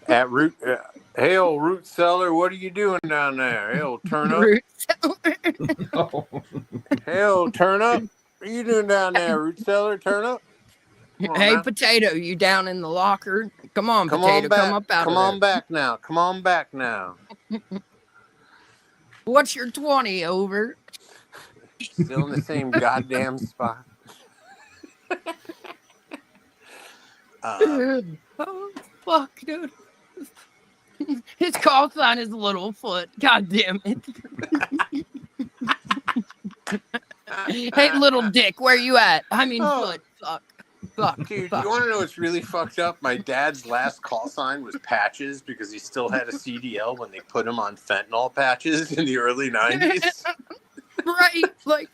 At root. Hey, old root cellar, what are you doing down there? Hey, old turnip. Root Hey, old turnip, what are you doing down there, root cellar, turnip? Hey, potato, you down in the locker? Come on, potato, come up out Come of on there. back now. Come on back now. What's your 20 over? Still in the same goddamn spot. Oh, fuck, dude. His call sign is Littlefoot. God damn it. Hey, little dick, where you at? I mean, foot. Fuck. Fuck. Dude, fuck. you want to know what's really fucked up? My dad's last call sign was patches because he still had a CDL when they put him on fentanyl patches in the early 90s. Right. Like,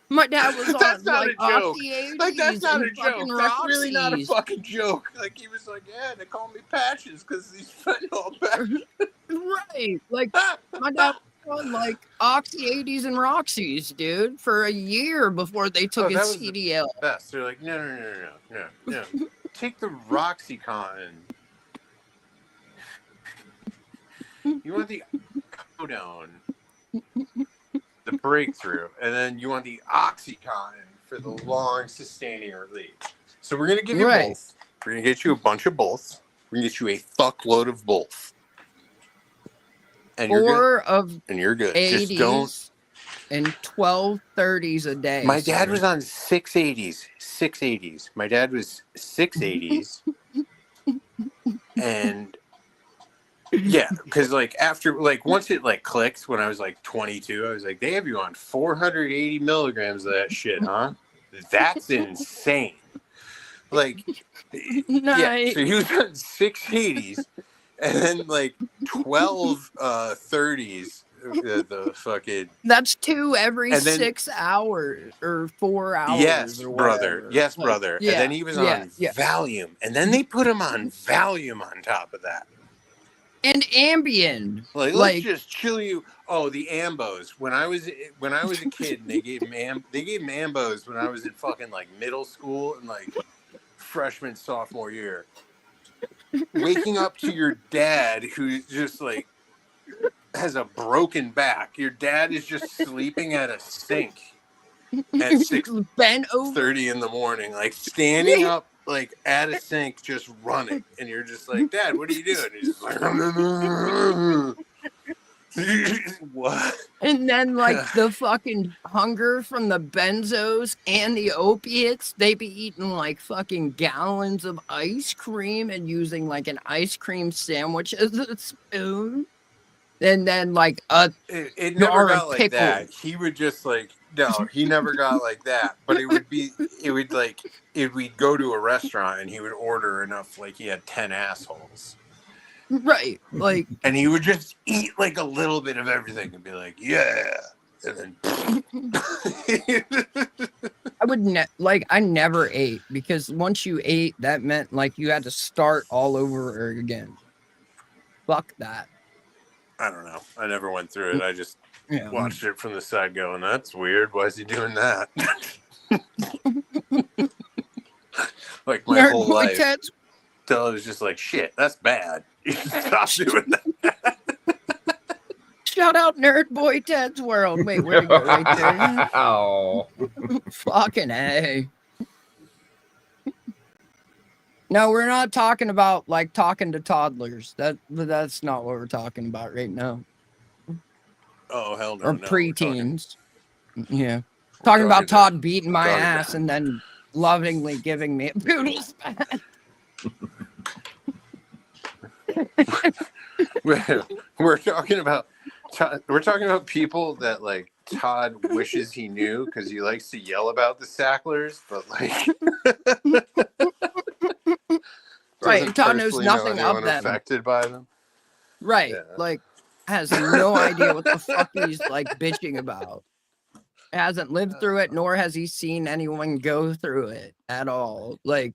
my dad was That's on, not like, a joke. Oxy Like, that's not a and joke. fucking That's really not a Roxy's. fucking joke. Like, he was like, yeah, they call me patches because these fentanyl patches. Right. Like, my dad was on, like, Oxy 80s and Roxy's, dude, for a year before they took that his was the CDL. best. They're like, no. Take the Roxycontin. You want the Codone, the breakthrough, and then you want the Oxycontin for the long sustaining relief. So we're gonna give you both. We're gonna get you a bunch of both. We're gonna get you a fuckload of both. And you're Four good. of And you're good. 80s Just don't. and 1230s a day. My dad sir. was on 680s. 680s. My dad was 680s. And yeah, because like after like once it like clicked when I was like 22, I was like, they have you on 480 milligrams of that shit, huh? That's insane. Like, yeah. So he was on 680s, and then like 12 30s. The fucking That's 2 every and then- 6 hours or 4 hours. yes, or brother. whatever. Yes, Like, brother. yeah, And then he was yeah, on yeah. Valium, and then they put him on Valium on top of that. And Ambien. Like, let's just chill you. Oh, the Ambos. When I was a kid, they gave me Ambos when I was in fucking like middle school and like freshman sophomore year. Waking up to your dad who's just like has a broken back. Your dad is just sleeping at a sink at 6:30 in the morning, like standing up like at a sink just running, and you're just like, Dad, what are you doing? He's just like what? And then, like, the fucking hunger from the benzos and the opiates, they be eating, like, fucking gallons of ice cream and using, like, an ice cream sandwich as a spoon. And then, like, It never jar got of like pickle. that. He would just like, no, he never got like that. But we'd go to a restaurant and he would order enough, like he had 10 assholes. Right. Like, And he would just eat like a little bit of everything and be like, yeah. And then I never ate because once you ate, that meant, like, you had to start all over again. Fuck that. I don't know. I never went through it. I just Yeah. watched it from the side going, that's weird. Why is he doing that? Like my Nerd whole boy life. Ted's- Till it was just like, shit, that's bad. You stop doing that. Shout out Nerd Boy Ted's World. Wait, where'd it go? Right there. Oh. Fucking A. No, we're not talking about like talking to toddlers. That's not what we're talking about right now. Oh hell no, Or no. We're talking, preteens. Yeah. Talking about to- Todd beating my talking ass and then lovingly giving me a booty spat. we're talking about people that like Todd wishes he knew because he likes to yell about the Sacklers, but like Right, doesn't Todd knows personally know nothing anyone of them. affected by them. Right, Yeah. like has no idea what the fuck he's like bitching about. Hasn't lived through it, nor has he seen anyone go through it at all. Like,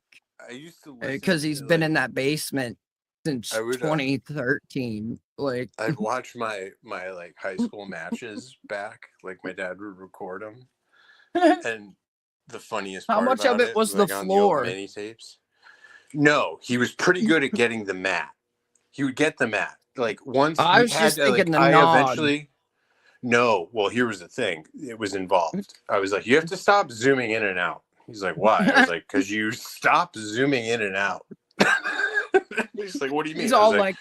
I used to because he's been in that basement since I would, 2013. Like, I'd watch my like high school matches back. Like my dad would record them, and the funniest how part much about of it was like the on the old floor? mini tapes. No, he was pretty good at getting the mat. He would get the mat. Like once I he was had just to, thinking like, the I nod. eventually. No, well, here was the thing. It was involved. I was like, you have to stop zooming in and out. He's like, why? I was like, because you stop zooming in and out. He's like, what do you mean? He's I was all like,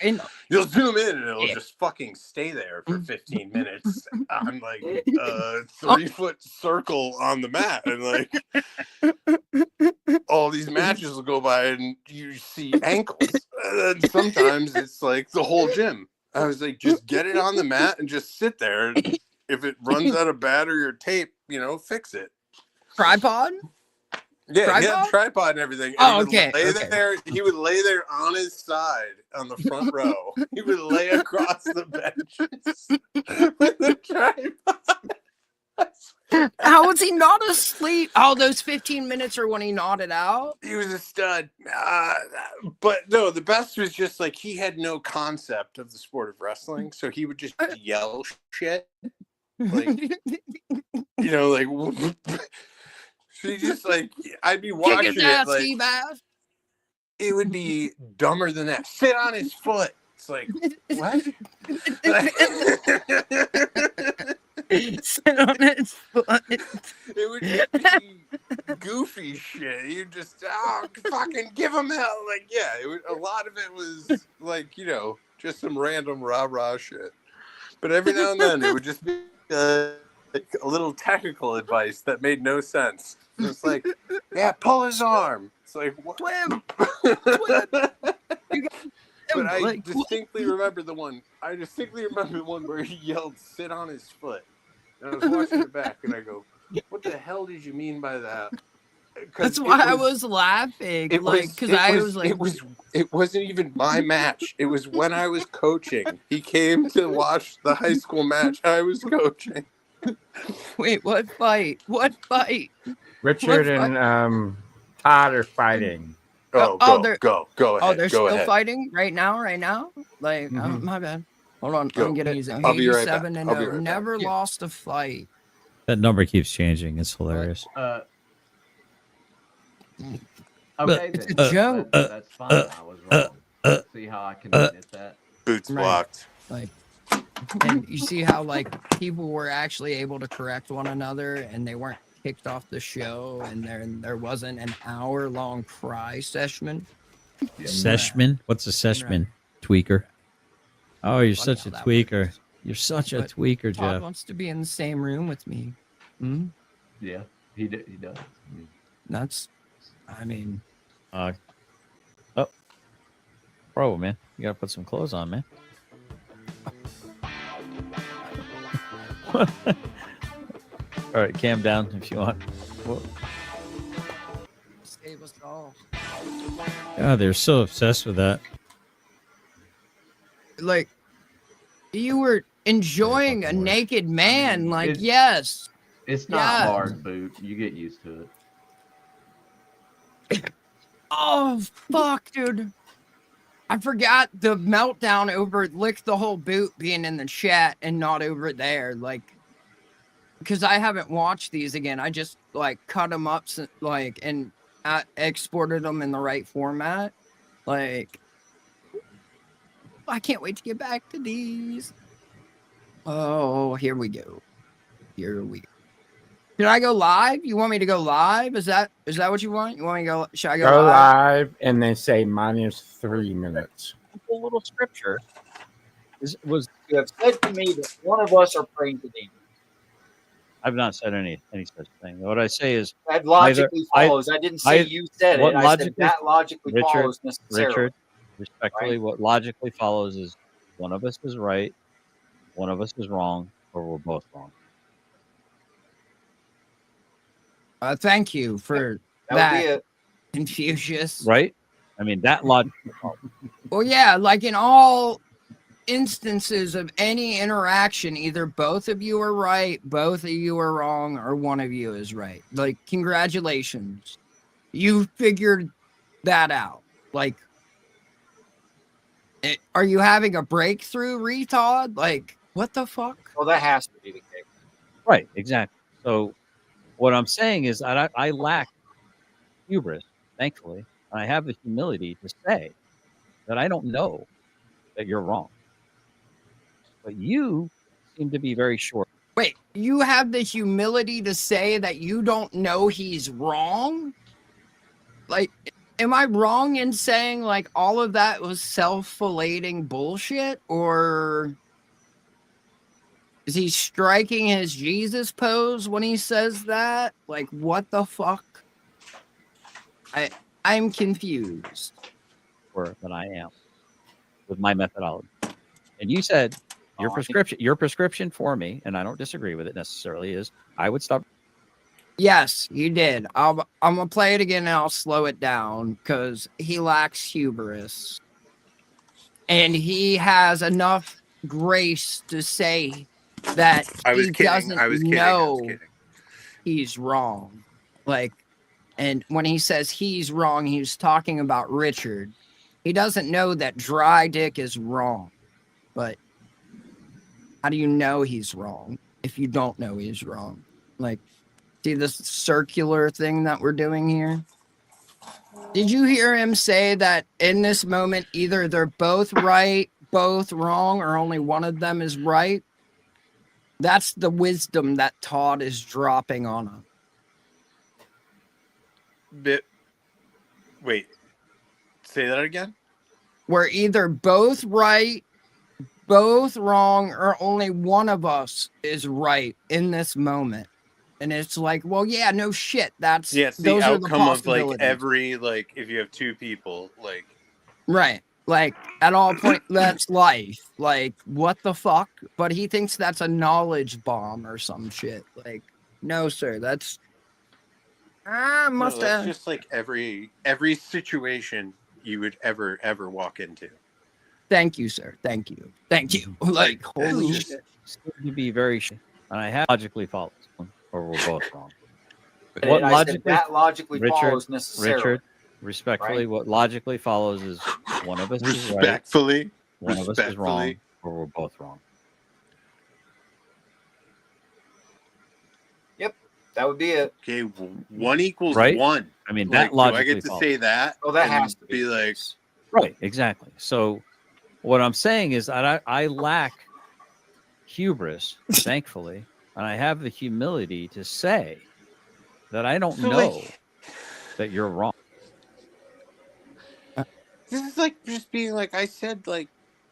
you'll zoom in and it'll just fucking stay there for 15 minutes. I'm like, 3-foot circle on the mat. And like, all these matches will go by and you see ankles. And then sometimes it's like the whole gym. I was like, just get it on the mat and just sit there. If it runs out of battery or tape, fix it. tripod? Yeah, he had a tripod and everything. And Oh, he would okay, lay okay. there. He would lay there on his side on the front row. He would lay across the benches with the tripod. How was he not asleep? Oh, those 15 minutes are when he nodded out? He was a stud. But no, the best was just like he had no concept of the sport of wrestling, so he would just yell shit. Like, like she just like I'd be watching Kick his ass, it like Seabass. it would be dumber than that. Sit on his foot. It's like what? Sit on his foot. It would just be goofy shit. You just fucking give him hell. Like a lot of it was like just some random rah shit. But every now and then it would just be like a little technical advice that made no sense. It's like, yeah, pull his arm. It's like what? Twim. But I distinctly remember the one. Where he yelled, "Sit on his foot." And I was watching it back, and I go, "What the hell did you mean by that?" That's why I was laughing. It wasn't even my match. It was when I was coaching. He came to watch the high school match I was coaching. Wait, what fight? What fight? Richard and Todd are fighting. Go ahead. Oh, they're go still ahead. fighting right now. Like, my bad. Hold on, Go. I'm getting easy. I'll be right back. 7 I'll be right back. Never lost a fight. That number keeps changing. It's hilarious. Okay, It's then. a joke. That's fine. I was wrong. See how I can edit that? Boots Right. blocked. Like, and you see how like people were actually able to correct one another, and they weren't kicked off the show, and there wasn't an hour-long cry session. Seshman? What's a seshman? Tweaker. Oh, you're Funny such a how that tweaker. You're such a But tweaker, Todd Jeff. wants to be in the same room with me. Hmm? Yeah, he does. That's, I mean, Bro, man. You gotta put some clothes on, man. All right, cam down if you want. Whoa. save us all. God, they're so obsessed with that. Like, you were enjoying a naked man. Like, it's- yes. It's not Yeah. hard, Boot. You get used to it. Oh, fuck, dude. I forgot the meltdown over Lick the Whole Boot being in the chat and not over there. Like, because I haven't watched these again. I just, like, cut them up, like, and exported them in the right format. Like, I can't wait to get back to these. Oh, here we go. Here we go. Can I go live? You want me to go live? Is that what you want? You want me to go? Should I go Go live? live and then say -3 minutes. A little scripture was you have said to me that one of us are praying to demons. I've not said any such thing. What I say is That logically follows. I didn't say you said what it. I said that logically follows necessarily. Richard, respectfully, what logically follows is one of us is right, one of us is wrong, or we're both wrong. Thank you for That would be that, it. Confucius. Right? I mean, that logically follows. Well, yeah, like in all instances of any interaction, either both of you are right, both of you are wrong, or one of you is right. Like, congratulations. You figured that out. Like, are you having a breakthrough, Retodd? Like, what the fuck? Well, that has to be the case. Right, exactly. So what I'm saying is I lack hubris, thankfully. And I have the humility to say that I don't know that you're wrong. But you seem to be very short. Wait, you have the humility to say that you don't know he's wrong? Like, am I wrong in saying like all of that was self-flating bullshit? Or is he striking his Jesus pose when he says that? Like, what the fuck? I'm confused. Than I am with my methodology. And you said your prescription for me, and I don't disagree with it necessarily, is I would stop. Yes, you did. I'm gonna play it again and I'll slow it down because he lacks hubris. And he has enough grace to say that he doesn't know he's wrong. Like, and when he says he's wrong, he's talking about Richard. He doesn't know that Dry Dick is wrong. But how do you know he's wrong if you don't know he's wrong? Like, see this circular thing that we're doing here? Did you hear him say that in this moment, either they're both right, both wrong, or only one of them is right? That's the wisdom that Todd is dropping on him. Wait, say that again? We're either both right, both wrong, or only one of us is right in this moment. And it's like, well, yeah, no shit. That's it's the those are outcome the of like possibilities. every like if you have two people, like Right. Like at all point, that's life. Like, what the fuck? But he thinks that's a knowledge bomb or some shit. Like, no, sir. That's that's just like every situation you would ever walk into. Thank you, sir. Thank you. Thank you. Like, holy shit. To be very, and I have logically follows, or we're both wrong. What logically follows necessarily. Richard, respectfully, what logically follows is one of us is right, Respectfully, one of us is wrong, or we're both wrong. Yep, that would be it. Okay, 1 equals Right? 1. I mean, like, that logically do I get to follows. say that? Oh, that and has to be like Right, exactly. So what I'm saying is that I lack hubris, thankfully, and I have the humility to say that I don't know that you're wrong. This is like just being like I said, like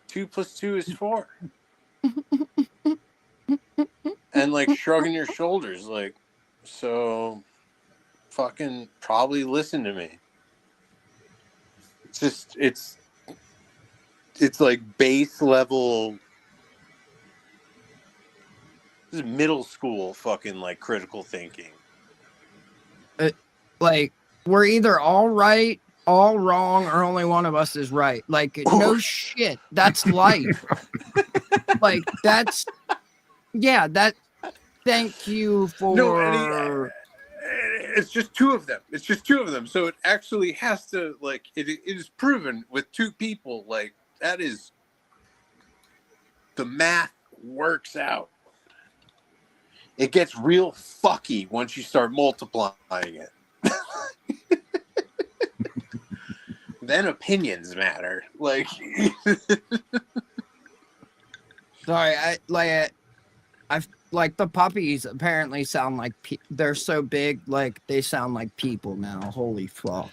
2 + 2 is 4. And like shrugging your shoulders, like, so fucking probably listen to me. It's just it's like base level. This is middle school fucking like critical thinking. Like, we're either all right, all wrong, or only one of us is right. Like, no shit. That's life. Like, that's, yeah, that, thank you for. No, it's just 2 of them. It's just 2 of them. So it actually has to, like, it is proven with 2 people, like, that is, the math works out. It gets real fucky once you start multiplying it. Then opinions matter. Like, sorry, like the puppies apparently sound like they're so big, like they sound like people now. Holy fuck.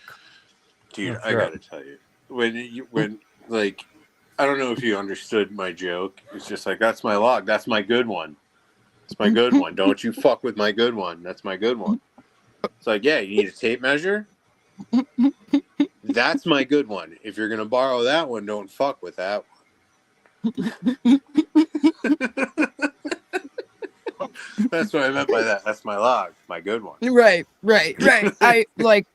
Dude, Oh, I sure. gotta tell you, when like, I don't know if you understood my joke. It's just like, that's my log. That's my good one. It's my good one. Don't you fuck with my good one. That's my good one. It's like, yeah, you need a tape measure? That's my good one. If you're going to borrow that one, don't fuck with that one. That's what I meant by that. That's my log. My good one. Right. I like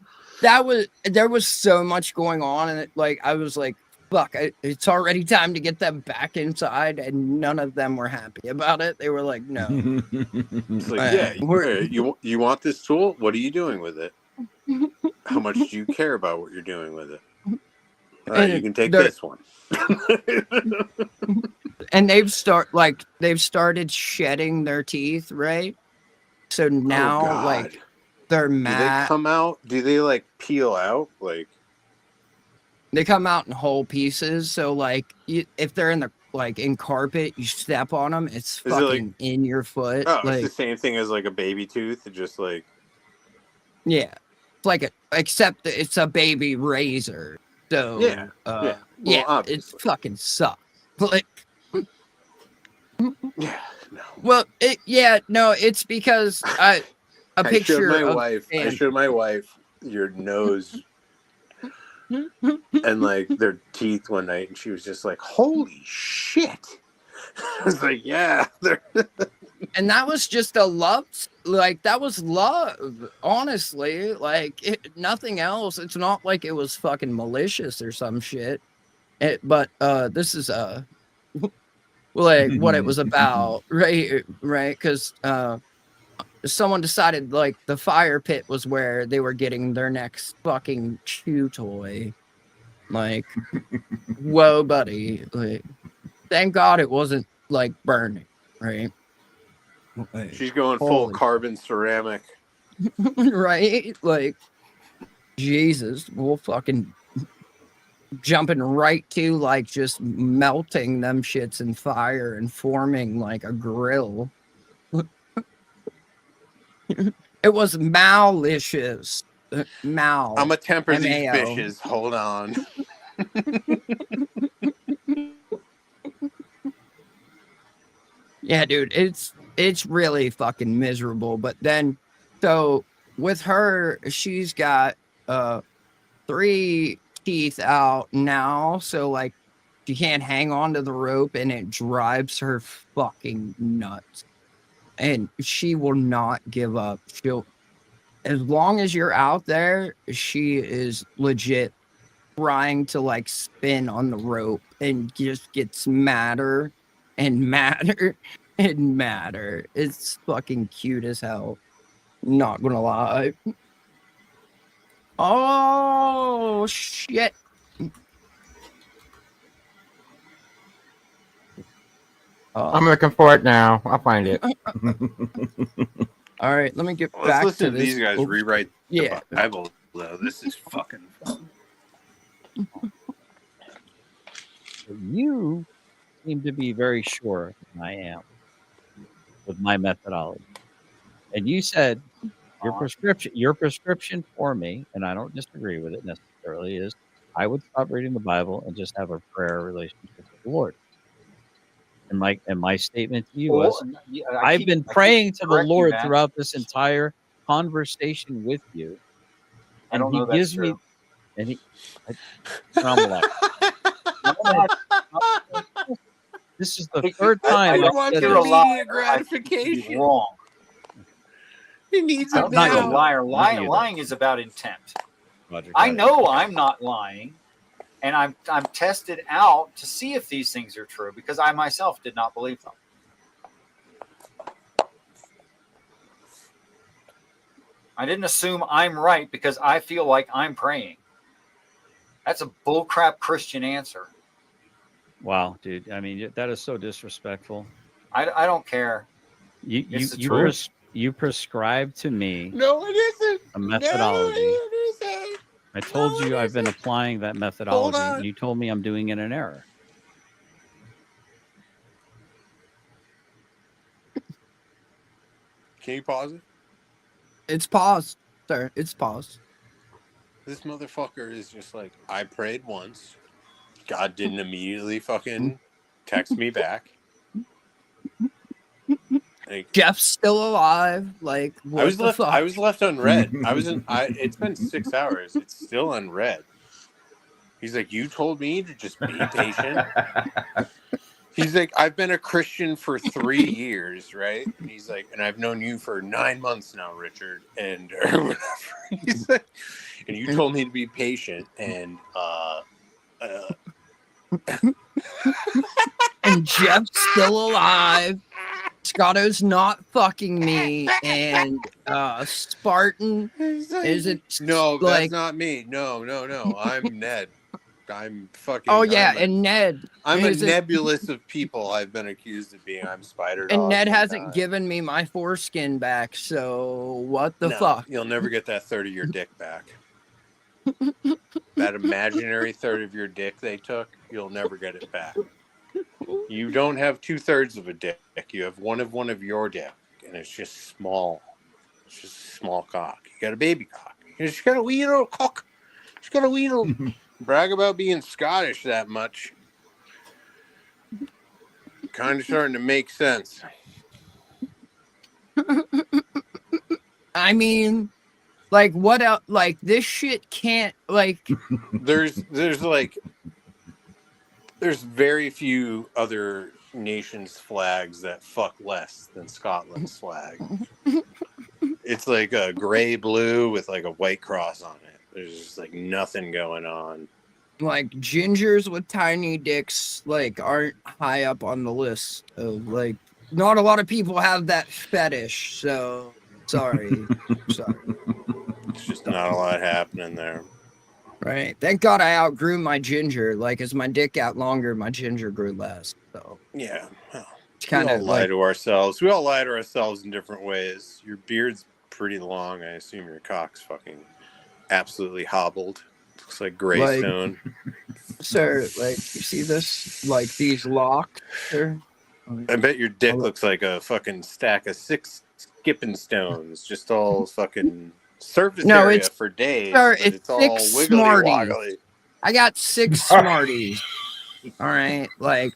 there was so much going on, and I was like, fuck, it's already time to get them back inside, and none of them were happy about it. They were like, no. It's like, yeah, you want this tool? What are you doing with it? How much do you care about what you're doing with it? All right, you can take this one. And they've started shedding their teeth, right? So now, like, they're Do mad. they come out? Do they like peel out? Like, They come out in whole pieces. So, like, if they're in carpet, you step on them, it's Is it like- fucking in your foot. oh, like, it's the same thing as like a baby tooth. Just like, yeah, it's like except it's a baby razor. So Yeah, yeah. Well, it fucking sucks. Like, well, it's because a I showed picture my of wife. I Stan- showed my wife your nose and like their teeth one night, and she was just like, "Holy shit!" I was like, "Yeah." And that was just a love, that was love, honestly. Nothing else. It's not like it was fucking malicious or some shit. But this is like what it was about, right? Because someone decided like the fire pit was where they were getting their next fucking chew toy. Like, whoa, buddy! Like, thank God it wasn't like burning, right? She's going full carbon ceramic. Right? Like, Jesus, we'll fucking jumping right to like just melting them shits in fire and forming like a grill. It was malicious. Mal. I'm a temper these M-A-O. fishes. Hold on. Yeah, dude, it's really fucking miserable. But then, so with her, she's got 3 teeth out now, so like she can't hang on to the rope, and it drives her fucking nuts. And she will not give up. As long as you're out there, she is legit trying to like spin on the rope and just gets madder and madder and madder. It's fucking cute as hell. Not gonna lie. Oh shit. I'm looking for it now. I'll find it. All right, let me get Let's back listen to to this. these guys Oops. rewrite Yeah. the Bible, though. This is fucking fun. You seem to be very sure than I am with my methodology. And you said your prescription for me, and I don't disagree with it necessarily, is I would stop reading the Bible and just have a prayer relationship with the Lord. And my statement to you was, I've been praying to the Lord throughout this entire conversation with you, I and don't he know that's gives me, true. and he, I'm like, this is the third time I I've want said your this. immediate gratification. Wrong. He needs I'm it not a now. liar. Not you, Lying is about intent. Roger, I got it. know I'm not lying, and I'm tested out to see if these things are true because I myself did not believe them. I didn't assume I'm right because I feel like I'm praying. That's a bullcrap Christian answer. Wow, dude. I mean, that is so disrespectful. I don't care. It's the truth. You prescribe to me No, it isn't. a methodology. No, it isn't. I told you I've been applying that methodology, on. and you told me I'm doing it in error. Can you pause it? It's paused, sir. It's paused. This motherfucker is just like, I prayed once. God didn't immediately fucking text me back. Like, Jeff's still alive. Like, what I was the left. fuck? I was left unread. It's been 6 hours. It's still unread. He's like, you told me to just be patient. He's like, I've been a Christian for 3 years, right? And he's like, and I've known you for 9 months now, Richard, and or whatever. He's like, and you told me to be patient, and And Jeff's still alive. Scotto's not fucking me, and Spartan isn't. no, like, that's not me. No, I'm Ned. I'm fucking. Oh yeah, and Ned. I'm a isn't- nebulous of people I've been accused of being. I'm Spider Dog. And Ned hasn't given me my foreskin back, so what the fuck? You'll never get that third of your dick back. That imaginary third of your dick they took, you'll never get it back. You don't have 2/3 of a dick. You have one of your dick, and it's just small. It's just a small cock. You got a baby cock. You just got a wee little cock. Just got a wee little. Brag about being Scottish that much. Kind of starting to make sense. I mean, like, what else? Like, this shit can't, like... There's very few other nations' flags that fuck less than Scotland's flag. It's like a gray blue with like a white cross on it. There's just like nothing going on. Like, gingers with tiny dicks, like, aren't high up on the list of, like... Not a lot of people have that fetish, so... Sorry. Sorry. It's just not a lot happening there. Right. Thank God I outgrew my ginger. Like, as my dick got longer, my ginger grew less. So yeah, well, it's kind of lie like, to ourselves. We all lie to ourselves in different ways. Your beard's pretty long. I assume your cock's fucking absolutely hobbled. Looks like Greystone. sir, like, you see this? Like, these locks, sir? I bet your dick looks like a fucking stack of 6 skipping stones, just all fucking surface area for days. Sir, but it's all 6 wiggly Smarties. woggly. I got 6 Smarties. All right, like,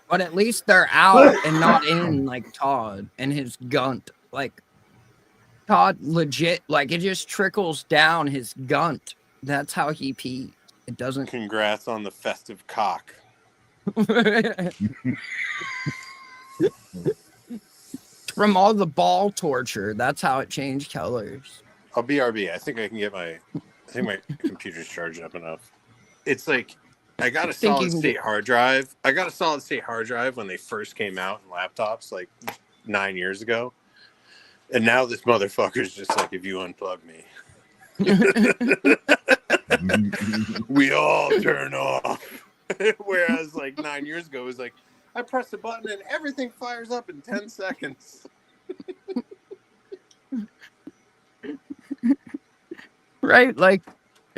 but at least they're out and not in, like, Todd and his gunt. Like, Todd legit, like, it just trickles down his gunt. That's how he pees. It doesn't. Congrats on the festive cock. From all the ball torture, that's how it changed colors. I'll BRB. I think I can get my computer's charged up enough. It's like I got a solid state hard drive. I got a solid state hard drive when they first came out in laptops like 9 years ago. And now this motherfucker's just like, if you unplug me. We all turn off. Whereas like 9 years ago, it was like, I press a button and everything fires up in 10 seconds. Right? Like,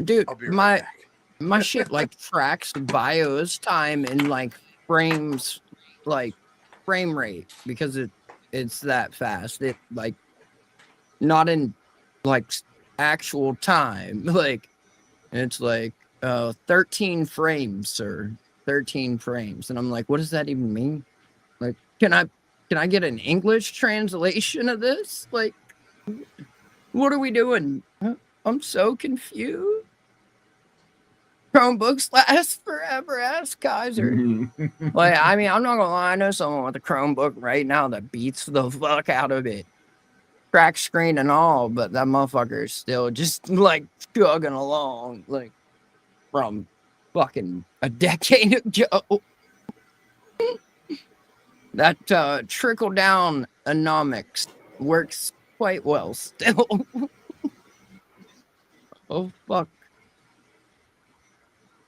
dude, my shit like tracks BIOS time in like frames, like frame rate, because it's that fast. It like not in like actual time. Like, it's like 13 frames, sir. 13 frames. And I'm like, what does that even mean? Like, can I get an English translation of this? Like, what are we doing? I'm so confused. Chromebooks last forever, ask Kaiser. Like, I mean, I'm not gonna lie, I know someone with a Chromebook right now that beats the fuck out of it. Crack screen and all, but that motherfucker is still just like chugging along, like from fucking a decade ago. That trickle down economics works quite well still. Oh fuck.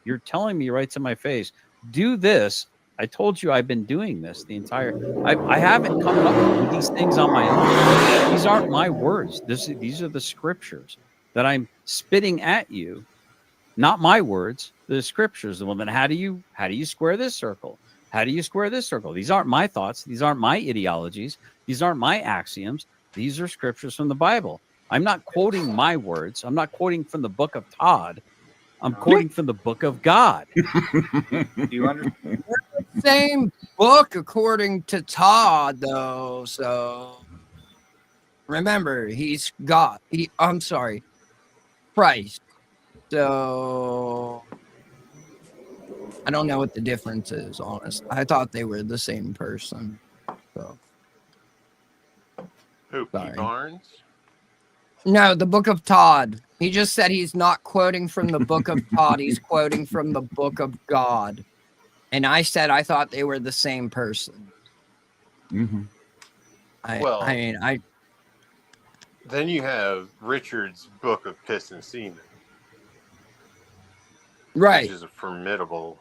You're telling me right to my face, do this. I told you I've been doing this the entire. I haven't come up with these things on my own. These aren't my words. These are the scriptures that I'm spitting at you. Not my words. The scriptures. Well, then how do you square this circle? How do you square this circle? These aren't my thoughts. These aren't my ideologies. These aren't my axioms. These are scriptures from the Bible. I'm not quoting my words. I'm not quoting from the book of Todd. I'm quoting from the book of God. Do you understand? Same book according to Todd, though. So remember, he's God. I'm sorry, Christ. So I don't know what the difference is, honest. I thought they were the same person. So Who, sorry. Pete Barnes? No, the book of Todd. He just said he's not quoting from the book of Todd. He's quoting from the book of God. And I said I thought they were the same person. Mm-hmm. I Then you have Richard's Book of Piss and Semen. Right. Which is a formidable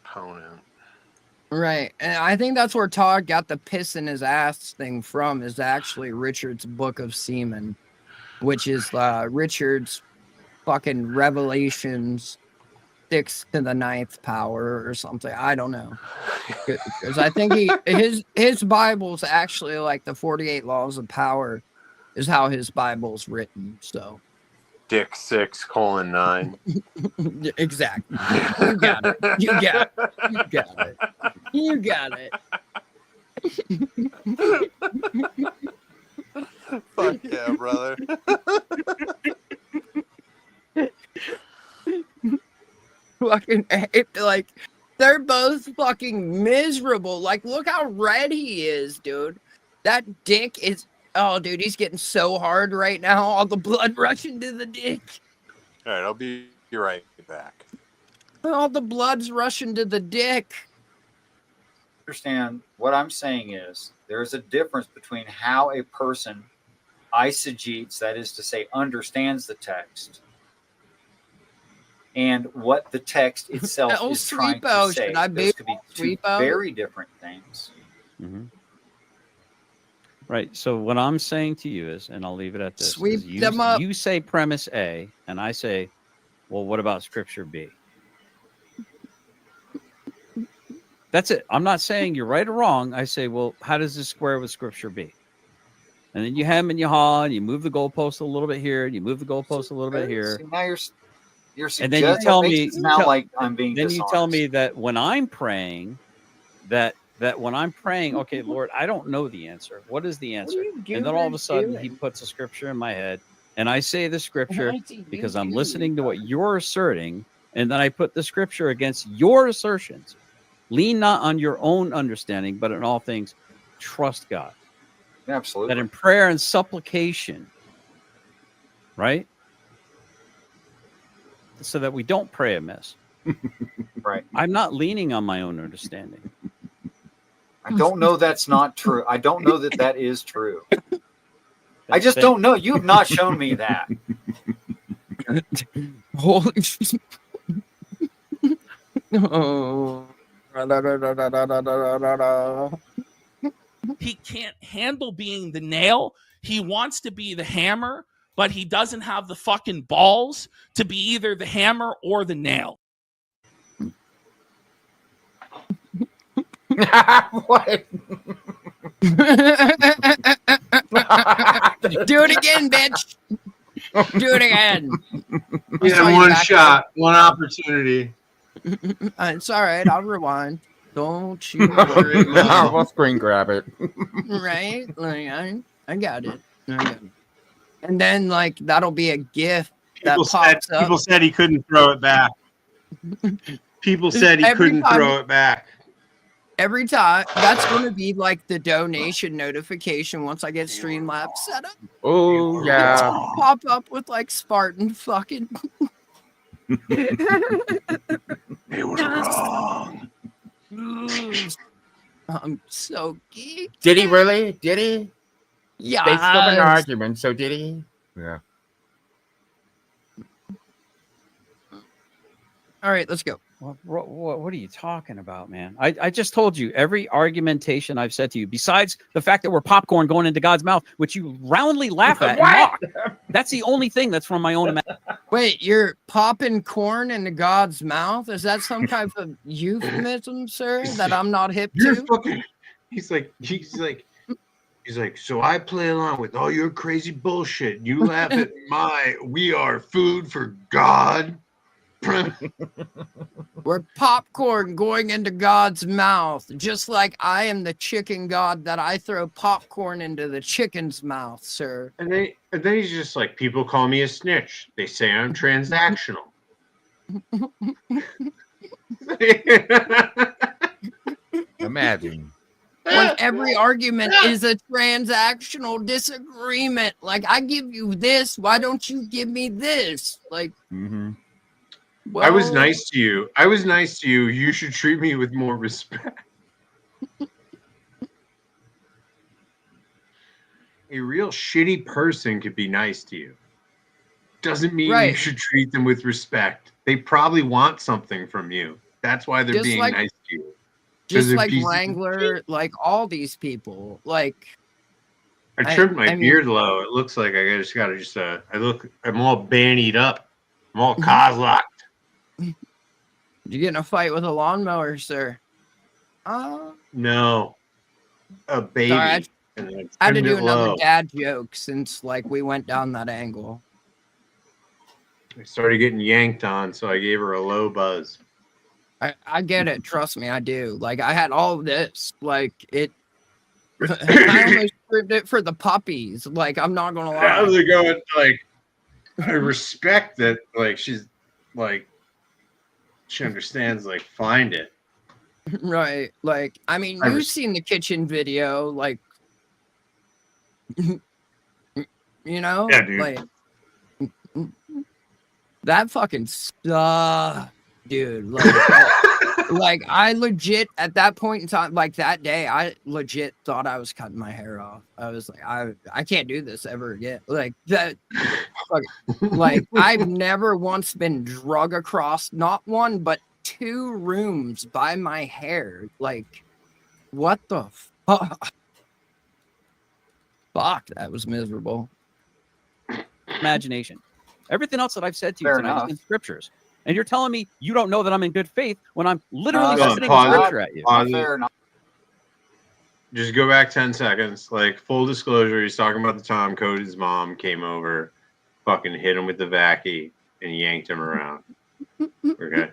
opponent. Right. And I think that's where Todd got the piss in his ass thing from, is actually Richard's Book of Semen, which is Richard's fucking Revelations 6 to the 9th power or something. I don't know. Because I think his Bible's actually like the 48 laws of power is how his Bible's written. So Dick 6:9. exactly. You got it. You got it. You got it. You got it. Fuck yeah, brother. Fucking like they're both fucking miserable. Like, look how red he is, dude. That dick is dude, he's getting so hard right now. All the blood rushing to the dick. All right, I'll be right back. All the blood's rushing to the dick. Understand what I'm saying is there's a difference between how a person eisegetes, that is to say, understands the text, and what the text itself is trying to say. Those could be two very different things. Mm-hmm. Right. So what I'm saying to you is, and I'll leave it at this: Sweep them up. You say premise A, and I say, well, what about scripture B? That's it. I'm not saying you're right or wrong. I say, well, how does this square with scripture B? And then you hem and you haw, and you move the goalpost a little bit here, and you move the goalpost a little bit here. See, now you're and then you tell me like I'm being then dishonest. You tell me that when I'm praying, that when I'm praying, okay, Lord, I don't know the answer. What is the answer? And then all of a sudden he puts a scripture in my head, and I say the scripture because I'm listening to what you're asserting, and then I put the scripture against your assertions. Lean not on your own understanding, but in all things, trust God. Absolutely. That in prayer and supplication, right? So that we don't pray amiss. Right. I'm not leaning on my own understanding. I don't know that's not true. I don't know that that is true. I just don't know. You have not shown me that. Holy shit. Oh. He can't handle being the nail. He wants to be the hammer, but he doesn't have the fucking balls to be either the hammer or the nail. What? Do it again, bitch. Do it again. Give him one shot, one opportunity. It's all right. I'll rewind. Don't you worry. We'll screen grab it. Right? Like, I got it. I got it. And then, like, that'll be a GIF that pops up. People said he couldn't throw it back. People said he couldn't throw it back. Every time, that's going to be like the donation notification once I get Streamlabs set up. Oh, yeah. It'll pop up with like Spartan fucking. They were wrong. I'm so geeked. Did he really? Did he? Yeah. They still an argument, so did he? Yeah. All right, let's go. What are you talking about, man? I just told you every argumentation I've said to you, besides the fact that we're popcorn going into God's mouth, which you roundly laugh at and mock. That's the only thing that's from my own imagination. Wait, you're popping corn into God's mouth? Is that some kind of euphemism, sir, that I'm not hip You're to? fucking. He's like, He's like, so I play along with all your crazy bullshit. You laugh at my, we are food for God. We're popcorn going into God's mouth, just like I am the chicken god that I throw popcorn into the chicken's mouth, sir. And then he's just like, people call me a snitch. They say I'm transactional. Imagine. When every argument is a transactional disagreement. Like, I give you this, why don't you give me this? Like, well, I was nice to you. I was nice to you. You should treat me with more respect. A real shitty person could be nice to you. Doesn't mean you should treat them with respect. They probably want something from you. That's why they're Just being like- nice to you. just they're like pieces of Wrangler, like all these people. Like, I trimmed my I mean- beard low. It looks like I just gotta I'm all bannied up. I'm all coslocked. you get in a fight with a lawnmower, sir? No. A baby. Sorry, And I had to trimmed do it another low. dad joke since like we went down that angle. I started getting yanked on, so I gave her a low buzz. I get it. Trust me, I do. Like, I had all of this. Like, it. I almost scripted it for the puppies. Like, I'm not gonna lie. How's it going? Like, I respect that. Like, she's like, she understands. Like, find it. Right. Like, I mean, you've seen the kitchen video. Like, you know, Yeah, dude. like that fucking stuff, dude. Like, I legit at that point in time, like that day, I legit thought I was cutting my hair off. I was like, I can't do this ever again. Like that. Like, I've never once been drug across not one but 2 rooms by my hair. Like, what the fuck? Fuck, that was miserable. Imagination. Everything else that I've said to you Fair tonight enough. is in scriptures. And you're telling me you don't know that I'm in good faith when I'm literally Hold on, spitting pause it. scripture at you. Pause it. Just go back 10 seconds. Like, full disclosure, he's talking about the time Cody's mom came over, fucking hit him with the vacuum, and yanked him around. Okay?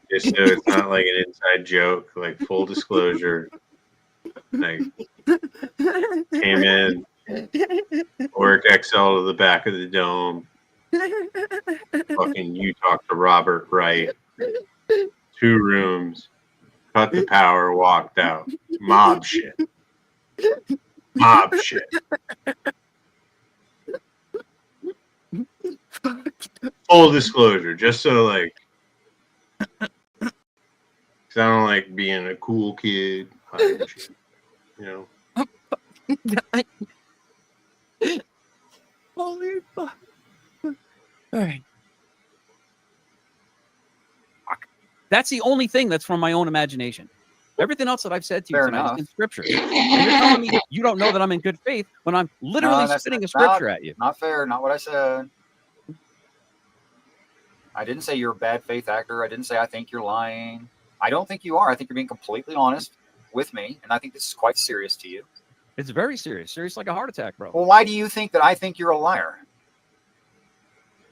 Just so it's not like an inside joke. Like, full disclosure. Like, came in, work XL to the back of the dome. Fucking you talk to Robert Wright. 2 rooms. Cut the power, walked out. Mob shit. Mob shit. Full disclosure, just so like, because I don't like being a cool kid. Hiding shit, you know. Holy fuck. All right. That's the only thing that's from my own imagination. Everything else that I've said to you Fair tonight enough. is in scripture. And you're telling me you don't know that I'm in good faith when I'm literally that's spitting a not- scripture at you. Not fair. Not what I said. I didn't say you're a bad faith actor. I didn't say I think you're lying. I don't think you are. I think you're being completely honest with me, and I think this is quite serious to you. It's very serious. Serious like a heart attack, bro. Well, why do you think that I think you're a liar?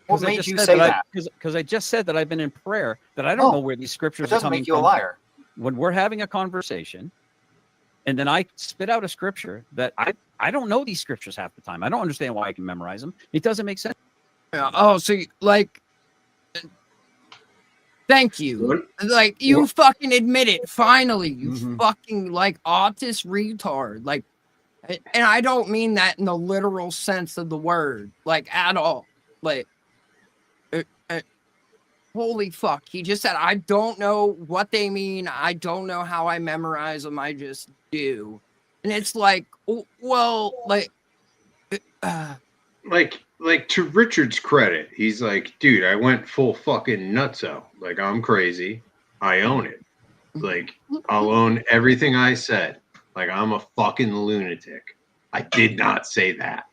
What made you say that? Because I just said that I've been in prayer, that I don't know where these scriptures It doesn't are coming make you a from. liar. When we're having a conversation, and then I spit out a scripture that I don't know these scriptures half the time. I don't understand why I can memorize them. It doesn't make sense. Oh, so like, thank you. Like, you fucking admit it. Finally, you fucking like autist retard. Like, and I don't mean that in the literal sense of the word, like at all. Like, holy fuck. He just said, I don't know what they mean. I don't know how I memorize them. I just do. And it's like, well, like, like to Richard's credit, he's like, dude, I went full fucking nutso. Like, I'm crazy. I own it. Like, I'll own everything I said. Like, I'm a fucking lunatic. I did not say that.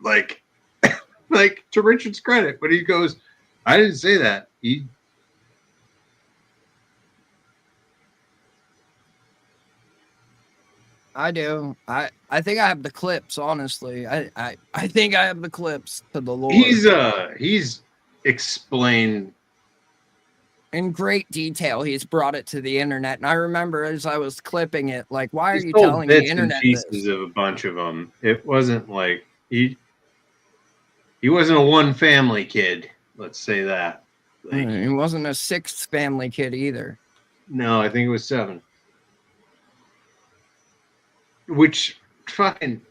Like, like to Richard's credit, but he goes, I didn't say that. I do. I think I have the clips, honestly. I think I have the clips to the Lord. He's explained in great detail. He's brought it to the internet. And I remember as I was clipping it, like, why are he's you told telling the bits and internet pieces this? of a bunch of them. It wasn't like he wasn't a one family kid. Let's say that. Like, He wasn't a sixth family kid either. no, I think it was 7. Which fucking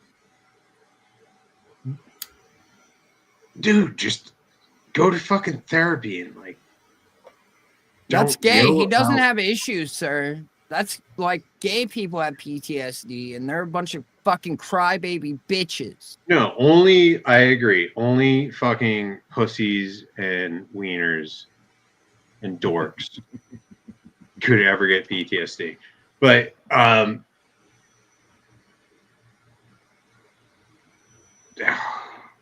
dude, just go to fucking therapy and like. That's don't gay. yell He doesn't about- have issues, sir. That's like gay people have PTSD and they're a bunch of fucking crybaby bitches. No, only I agree. Only fucking pussies and wieners and dorks could ever get PTSD. But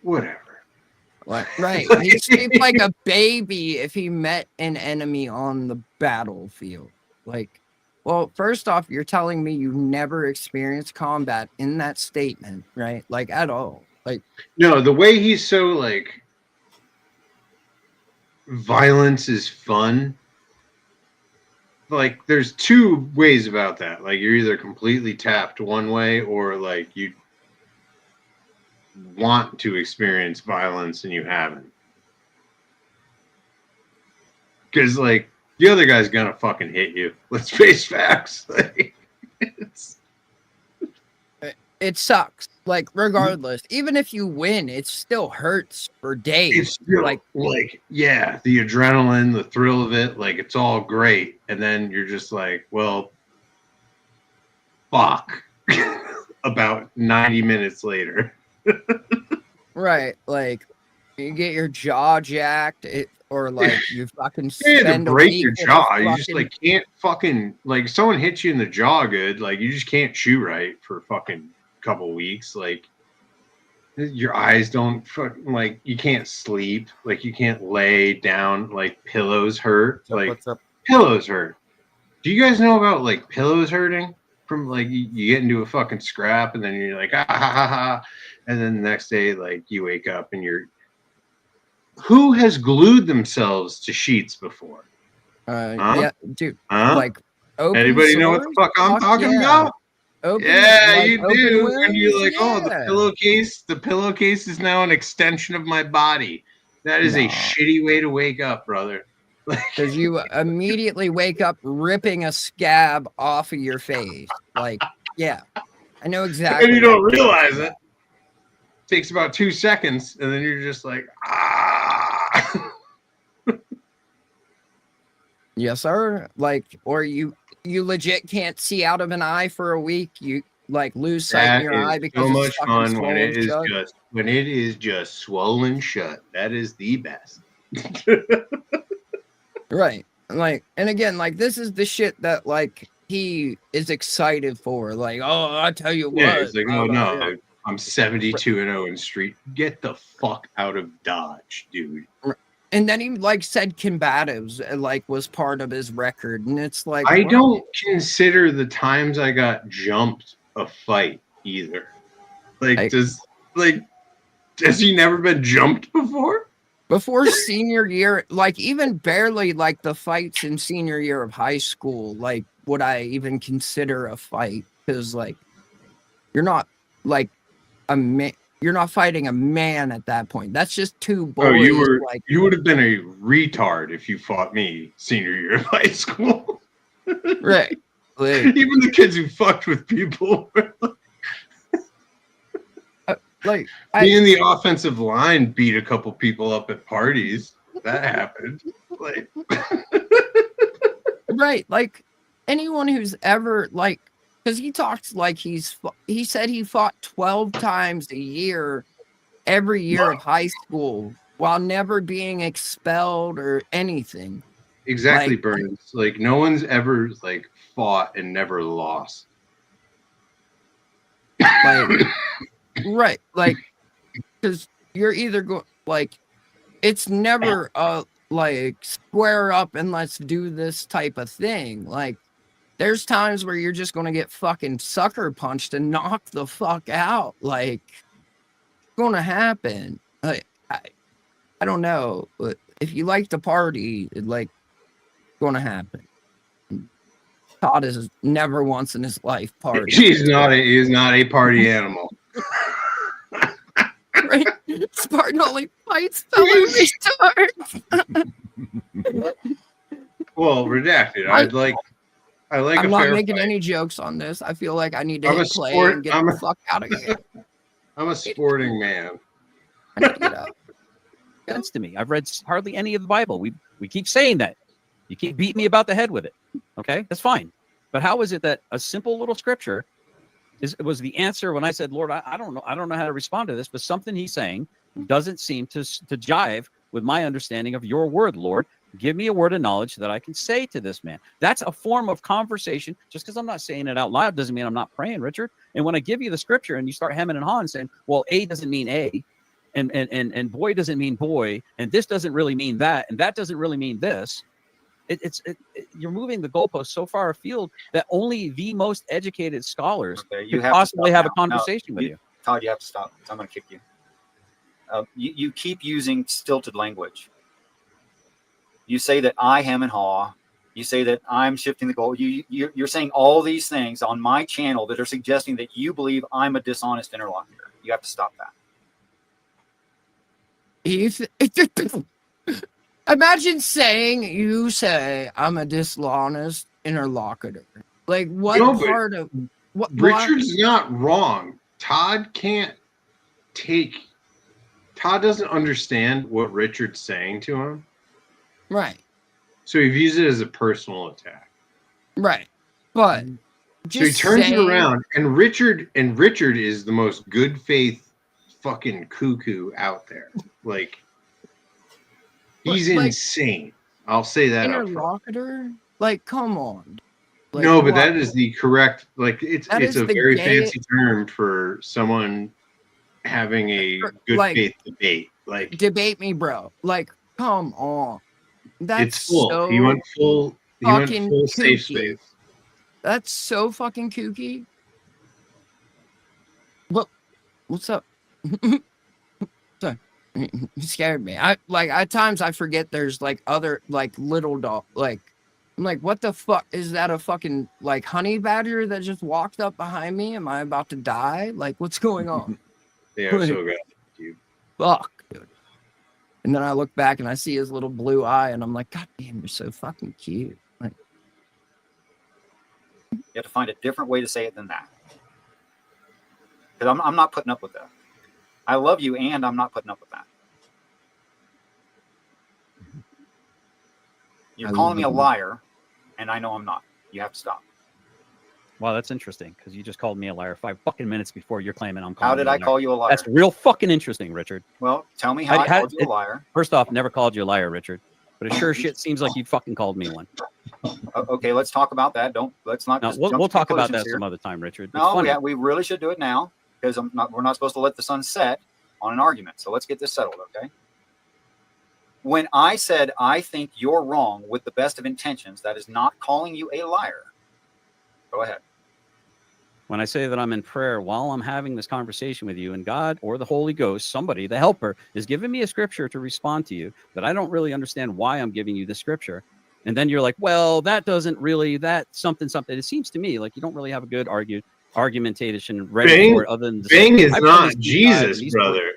whatever. Right. He seemed like a baby if he met an enemy on the battlefield. Like, well, first off, you're telling me you never experienced combat in that statement, right? Like, at all. Like, No, the way he's so like violence is fun. Like, there's two ways about that. Like, you're either completely tapped one way or like you want to experience violence and you haven't. Because like the other guy's gonna fucking hit you. Let's face facts. Like, it sucks. Like, regardless, even if you win, it still hurts for days. it's still, like, yeah, the adrenaline, the thrill of it, like it's all great, and then you're just like, well, fuck. About 90 minutes later. right? Like, you get your jaw jacked, or like you fucking You had to spend a break week your with a jaw. You just fucking- like can't fucking like someone hits you in the jaw good, like you just can't chew right for fucking couple weeks. Like your eyes don't fucking like you can't sleep, like you can't lay down, like pillows hurt. Like What's up? pillows hurt. Do you guys know about like pillows hurting? From like you get into a fucking scrap and then you're like ah ha ha ha, and then the next day like you wake up and you're who has glued themselves to sheets before? Huh? Yeah, dude. Huh? Like, open Anybody know what the sores? fuck I'm talking yeah. about? Open, Yeah, like, you open do. And you're wounds? like, oh, the Yeah. pillowcase is now an extension of my body. That is a No. shitty way to wake up, brother. Because you immediately wake up ripping a scab off of your face. Like, yeah, I know exactly. And you don't what- realize it. Takes about 2 seconds, and then you're just like, ah. Yes, sir. Like, or you legit can't see out of an eye for a week. You like lose sight in That your is eye because so it's much fucking fun when it is swollen shut. just swollen shut. That is the best. Right. Like, and again, like this is the shit that like he is excited for. Like, oh, I tell you Yeah, what. it's like, blah, oh blah, no, yeah. I'm 72-0 in street. Get the fuck out of Dodge, dude. And then he like said combatives like was part of his record, and it's like I what? don't consider the times I got jumped a fight either. Like, has he never been jumped before? Before senior year, like even barely like the fights in senior year of high school, like would I even consider a fight? Because like you're not like a man, you're not fighting a man at that point. That's just two boys. Oh, you were like you would have been a retard if you fought me senior year of high school. right. Like, Even the kids who fucked with people were like me and the offensive line beat a couple people up at parties. That happened. Like, right, like anyone who's ever like, because he talks like he said he fought 12 times a year every year of high school while never being expelled or anything. exactly, Like- Burns. Like, no one's ever like fought and never lost. Like, right, like, because you're either going like, it's never like square up and let's do this type of thing. Like, there's times where you're just gonna get fucking sucker punched and knocked the fuck out. Like, it's gonna happen. Like, I don't know, but if you like to party, it like gonna happen. Todd has never once in his life partied. He's not a party animal. Right? Spartan only fights fellow retards. Well, redacted. I like I'm a not fair making fight. any jokes on this. I feel like I need to I'm hit a play sport- and get I'm the a- fuck out of here. I'm a sporting man. I need to get out. Sense to me. I've read hardly any of the Bible. We keep saying that. You keep beating me about the head with it. Okay, that's fine. But how is it that a simple little scripture was the answer when I said, Lord, I don't know how to respond to this, but something he's saying doesn't seem to jive with my understanding of your word, Lord. Give me a word of knowledge that I can say to this man. That's a form of conversation. Just because I'm not saying it out loud doesn't mean I'm not praying, Richard. And when I give you the scripture and you start hemming and hawing saying, well, A doesn't mean A, and boy doesn't mean boy, and this doesn't really mean that, and that doesn't really mean this. You're moving the goalpost so far afield that only the most educated scholars You could have to possibly stop have a now. conversation with you. Todd, you have to stop. I'm going to kick you. You keep using stilted language. You say that I hem and haw. You say that I'm shifting the goal. You're saying all these things on my channel that are suggesting that you believe I'm a dishonest interlocutor. You have to stop that. Imagine saying you say I'm a dishonest interlocutor. Like what No, but part of what? Richard's not wrong. Todd doesn't understand what Richard's saying to him. Right. So he views it as a personal attack. Right. But So he turns it around, and Richard is the most good faith fucking cuckoo out there. Like, he's insane. I'll say that up front. Interlocutor? Like, come on. Like, No, but what? that is the correct. Like, it's That is a the very gay- fancy term for someone having a good like, faith debate. Like, debate me, bro. Like, come on. That's it's full. so He went full. He went fucking full safe kooky. space. That's so fucking kooky. What's up? Sorry. You scared me. At times I forget there's like other like little dog like I'm like, what the fuck is that? A fucking like honey badger that just walked up behind me? Am I about to die? Like, what's going on? Yeah, I'm Like, so good. You. fuck, dude. And then I look back and I see his little blue eye, and I'm like, God damn, you're so fucking cute. Like, You have to find a different way to say it than that. Because I'm not putting up with that. I love you, and I'm not putting up with that. You're calling me a liar, and I know I'm not. You have to stop. Wow, that's interesting because you just called me a liar 5 fucking minutes before you're claiming I'm calling How did I call you a liar? That's real fucking interesting, Richard. Well, tell me how I called you a liar. First off, never called you a liar, Richard. But it sure shit seems like you fucking called me one. Okay, let's talk about that. Let's not. No, just we'll jump to talk about conclusions that here. some other time, Richard. It's No, funny. we really should do it now because we're not supposed to let the sun set on an argument. So let's get this settled, okay? When I said I think you're wrong with the best of intentions, that is not calling you a liar. Go ahead. When I say that I'm in prayer while I'm having this conversation with you, and God or the Holy Ghost, somebody, the helper, is giving me a scripture to respond to you, but I don't really understand why I'm giving you the scripture. And then you're like, well, that doesn't really, that something. It seems to me like you don't really have a good argumentation ready for it other than to say, Bing is I've done not this deep dive, Jesus, and these brother.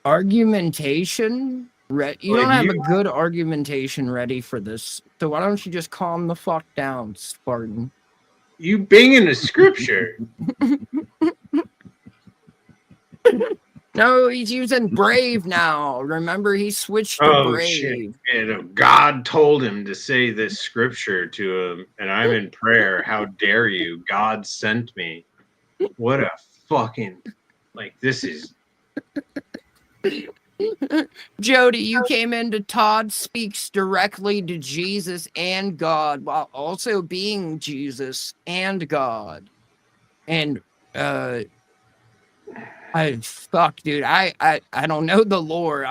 argumentation? You Like, don't have you- a good argumentation ready for this. So why don't you just calm the fuck down, Spartan? You binging a scripture. No, he's using Brave now. Remember, he switched to Oh Brave. shit! And God told him to say this scripture to him, and I'm in prayer. How dare you? God sent me. What a fucking this is. Jody, you came into Todd Speaks directly to Jesus and God while also being Jesus and God. And dude, I don't know the lore.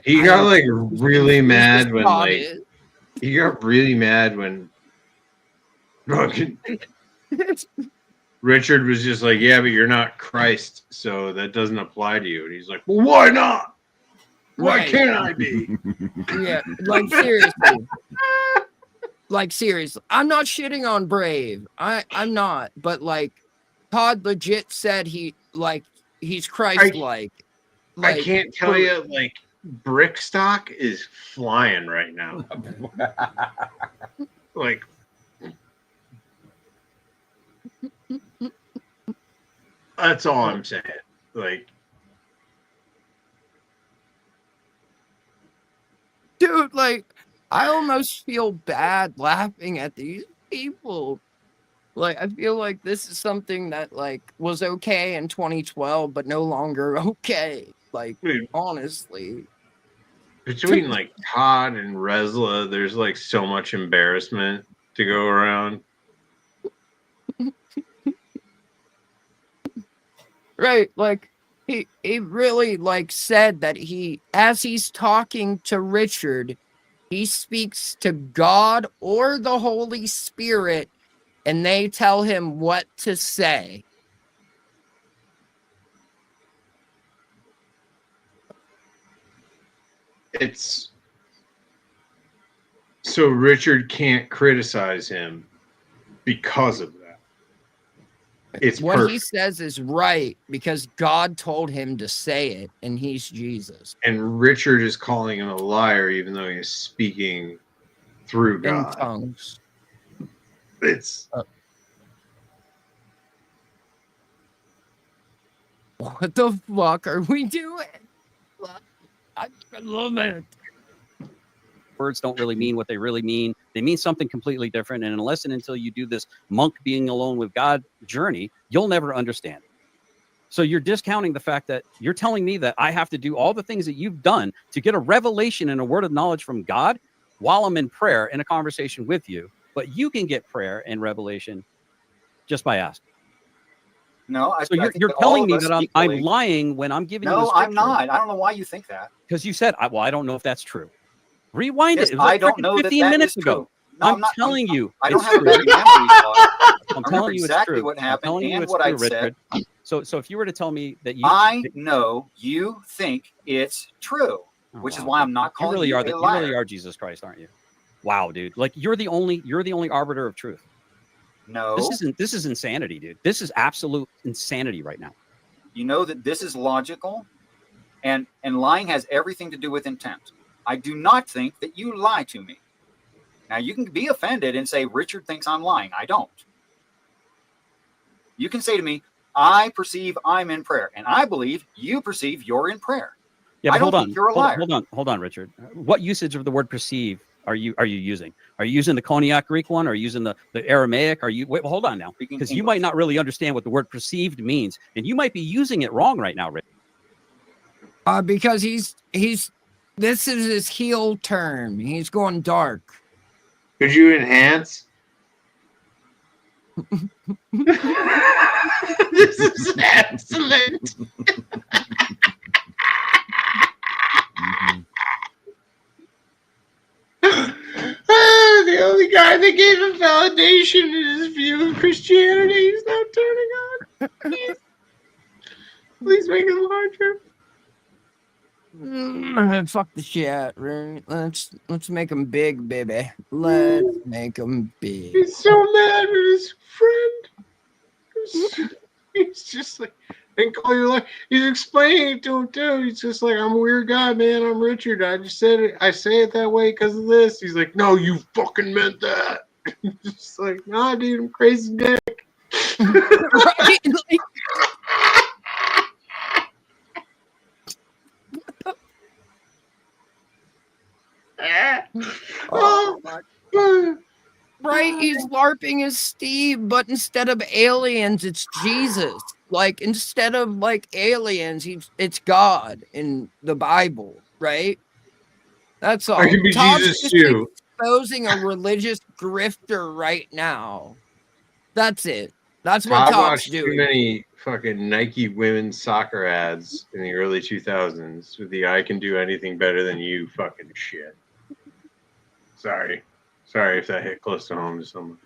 He got really mad when Todd he got really mad when Fucking Richard was just like, yeah, but you're not Christ, so that doesn't apply to you. And he's like, well, why not? Why Right. can't I be? Yeah, like seriously. Like seriously. I'm not shitting on Brave. I'm not, but like Todd legit said he's Christ-like. I can't tell you, like, brick stock is flying right now. Like, that's all I'm saying. Like, dude, like, I almost feel bad laughing at these people. Like, I feel like this is something that, like, was okay in 2012, but no longer okay. Like, honestly. between, like, Todd and Resla, there's, like, so much embarrassment to go around. Right, like, he really, like, said that as he's talking to Richard, he speaks to God or the Holy Spirit, and they tell him what to say. It's so Richard can't criticize him because of that. It's what perfect. he says is right because God told him to say it, and he's Jesus. And Richard is calling him a liar, even though he's speaking through In God. tongues. It's what the fuck are we doing? I love it. Words don't really mean what they really mean. They mean something completely different. And unless and until you do this monk being alone with God journey, you'll never understand. So you're discounting the fact that you're telling me that I have to do all the things that you've done to get a revelation and a word of knowledge from God while I'm in prayer in a conversation with you. But you can get prayer and revelation just by asking. No, I So think you're that telling all me of us that I'm equally- lying when I'm giving you No, the I'm scripture. not. I don't know why you think that. Because you said, well, I don't know if that's true. Rewind Yes, it. It was like I don't freaking know that 15 that minutes is true. ago. No, I'm telling you. I don't it's have a true. bad memory. I I'm remember telling you it's exactly true. what I'm happened telling you and it's what true, I said. Richard. So if you were to tell me that you, I know you think it's true, which is wow. why I'm not calling you, are a liar. You really are Jesus Christ, aren't you? Wow, dude. Like you're the only arbiter of truth. No. This is insanity, dude. This is absolute insanity right now. You know that this is logical, and lying has everything to do with intent. I do not think that you lie to me. Now, you can be offended and say, Richard thinks I'm lying. I don't. You can say to me, I perceive I'm in prayer, and I believe you perceive you're in prayer. Yeah, but I don't think you're a liar. Hold on, Richard. What usage of the word perceive are you using? Are you using the Koine Greek one? Are you using the Aramaic? Wait, hold on now, because you might not really understand what the word perceived means, and you might be using it wrong right now, Richard. Because this is his heel turn. He's going dark. Could you enhance? This is excellent. The only guy that gave him validation in his view of Christianity is now turning on. Please make it larger. Fuck the shit, right? Let's make him big, baby. Let's make him big. He's so mad at his friend. He's just like, and call you like, he's explaining it to him too. He's just like, I'm a weird guy, man. I'm Richard. I just said it. I say it that way because of this. He's like, no, you fucking meant that. Just like, nah, dude, I'm crazy Dick. Right? Like, oh, right? He's LARPing as Steve, but instead of aliens, it's Jesus. Like instead of like aliens, it's God in the Bible, right? That's all. I can be Todd's Jesus just too. exposing a religious grifter right now. That's it. That's what Todd Todd's watched too doing. many fucking Nike women's soccer ads in the early 2000s with the "I can do anything better than you" fucking shit. Sorry if that hit close to home to someone.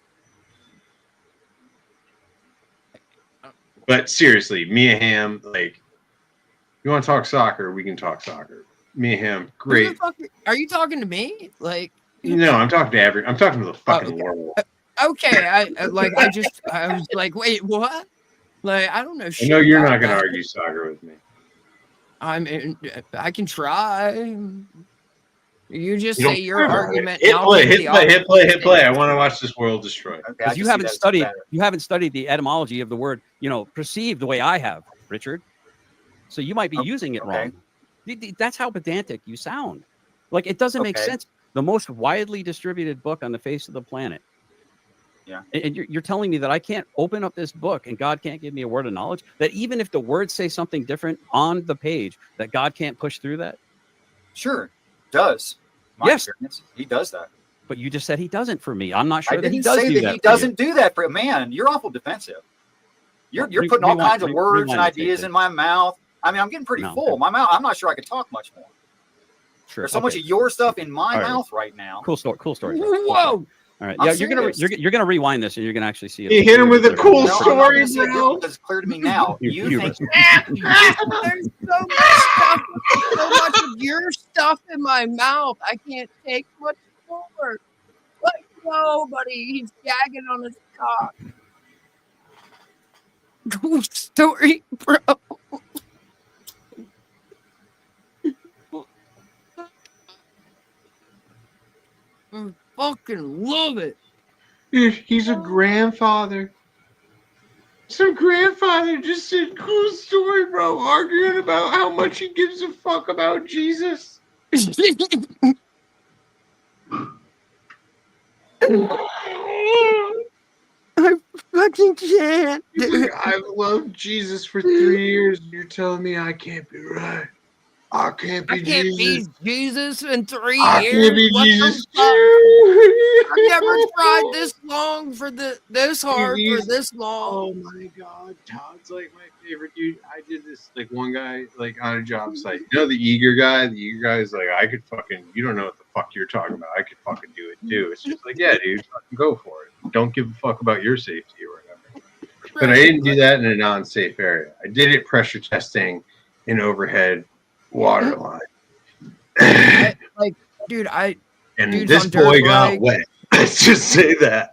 But seriously, Mia Hamm, like, you want to talk soccer, we can talk soccer. Mia Hamm, Who the great. fuck are you talking to me? Like, No, I'm talking to I'm talking to the fucking okay. world. Okay, I was like, wait, what? Like, I don't know I shit. know you're about not going to that. argue soccer with me. I mean, I can try. You just You say don't your care. argument. Hit and I'll play, give hit the play, hit play, hit play. I opposite. want to watch this world destroyed. Okay, I Because can see that's better. you haven't studied the etymology of the word, perceived the way I have, Richard. So you might be using it wrong. That's how pedantic you sound. Like, it doesn't make Okay. sense. The most widely distributed book on the face of the planet. Yeah. And you're telling me that I can't open up this book and God can't give me a word of knowledge? That even if the words say something different on the page, that God can't push through that? Sure, does. My experience, he does that. But you just said he doesn't for me. I'm not sure I that he didn't does say do that that he for you. doesn't do that for man. You're awful defensive. You're putting all kinds of words and ideas in my mouth. I mean, I'm getting pretty full. My mouth. I'm not sure I could talk much more. Sure. There's so much of your stuff in my mouth right now. Cool story. Cool story. Whoa. All right. I'm Yeah, serious. you're gonna rewind this and you're gonna actually see it. You hit him with a cool No, I'm not story, gonna say bro. because it's clear to me now. You think There's so much stuff, so much of your stuff in my mouth. I can't take much more. Like, nobody, he's gagging on his cock. Cool story, bro. I fucking love it. Dude, he's a grandfather. Some grandfather just said, cool story, bro, arguing about how much he gives a fuck about Jesus. I fucking can't. He's like, I've loved Jesus for 3 years, and you're telling me I can't be right. I can't be I can't Jesus. be Jesus in 3 I years. can't be What the Jesus. fuck? I've never tried this long for this hard for He's- this long. Oh my god, Todd's like my favorite dude. I did this like one guy like on a job site. You know the eager guy? The eager guy is like, I could fucking you don't know what the fuck you're talking about. I could fucking do it too. It's just like, yeah, dude, fucking go for it. Don't give a fuck about your safety or whatever. But I didn't do that in a non-safe area. I did it pressure testing in overhead water line. Like, dude, And dudes this on dirt boy got bikes. wet. Let's just say that.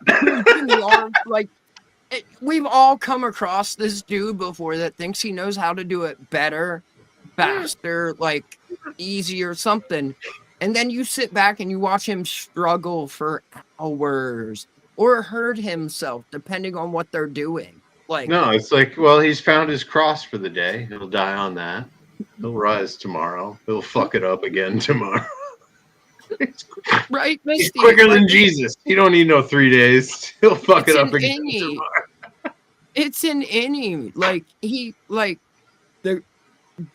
Like, we've all come across this dude before that thinks he knows how to do it better, faster, like easier, something. And then you sit back and you watch him struggle for hours or hurt himself, depending on what they're doing. Like, No, it's like, well, he's found his cross for the day. He'll die on that. He'll rise tomorrow. He'll fuck it up again tomorrow. right, He's Misty? quicker than Jesus. He don't need no 3 days. He'll fuck it up again Innie. tomorrow. It's an innie. Like the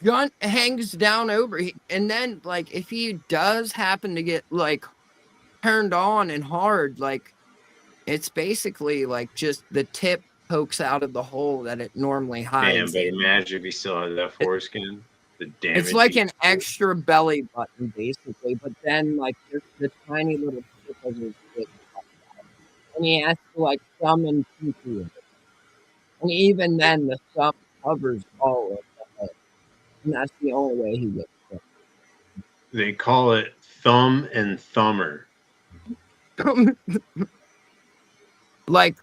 gun hangs down over, and then like if he does happen to get like turned on and hard, like it's basically like just the tip pokes out of the hole that it normally Damn, hides. but imagine if he still had that foreskin. The damage. It's like an extra belly button, basically, but then like there's the tiny little tip of his dick, and he has to like thumb and pee it. And even then, the thumb covers all of the head, and that's the only way he gets it. They call it thumb and thumber. Like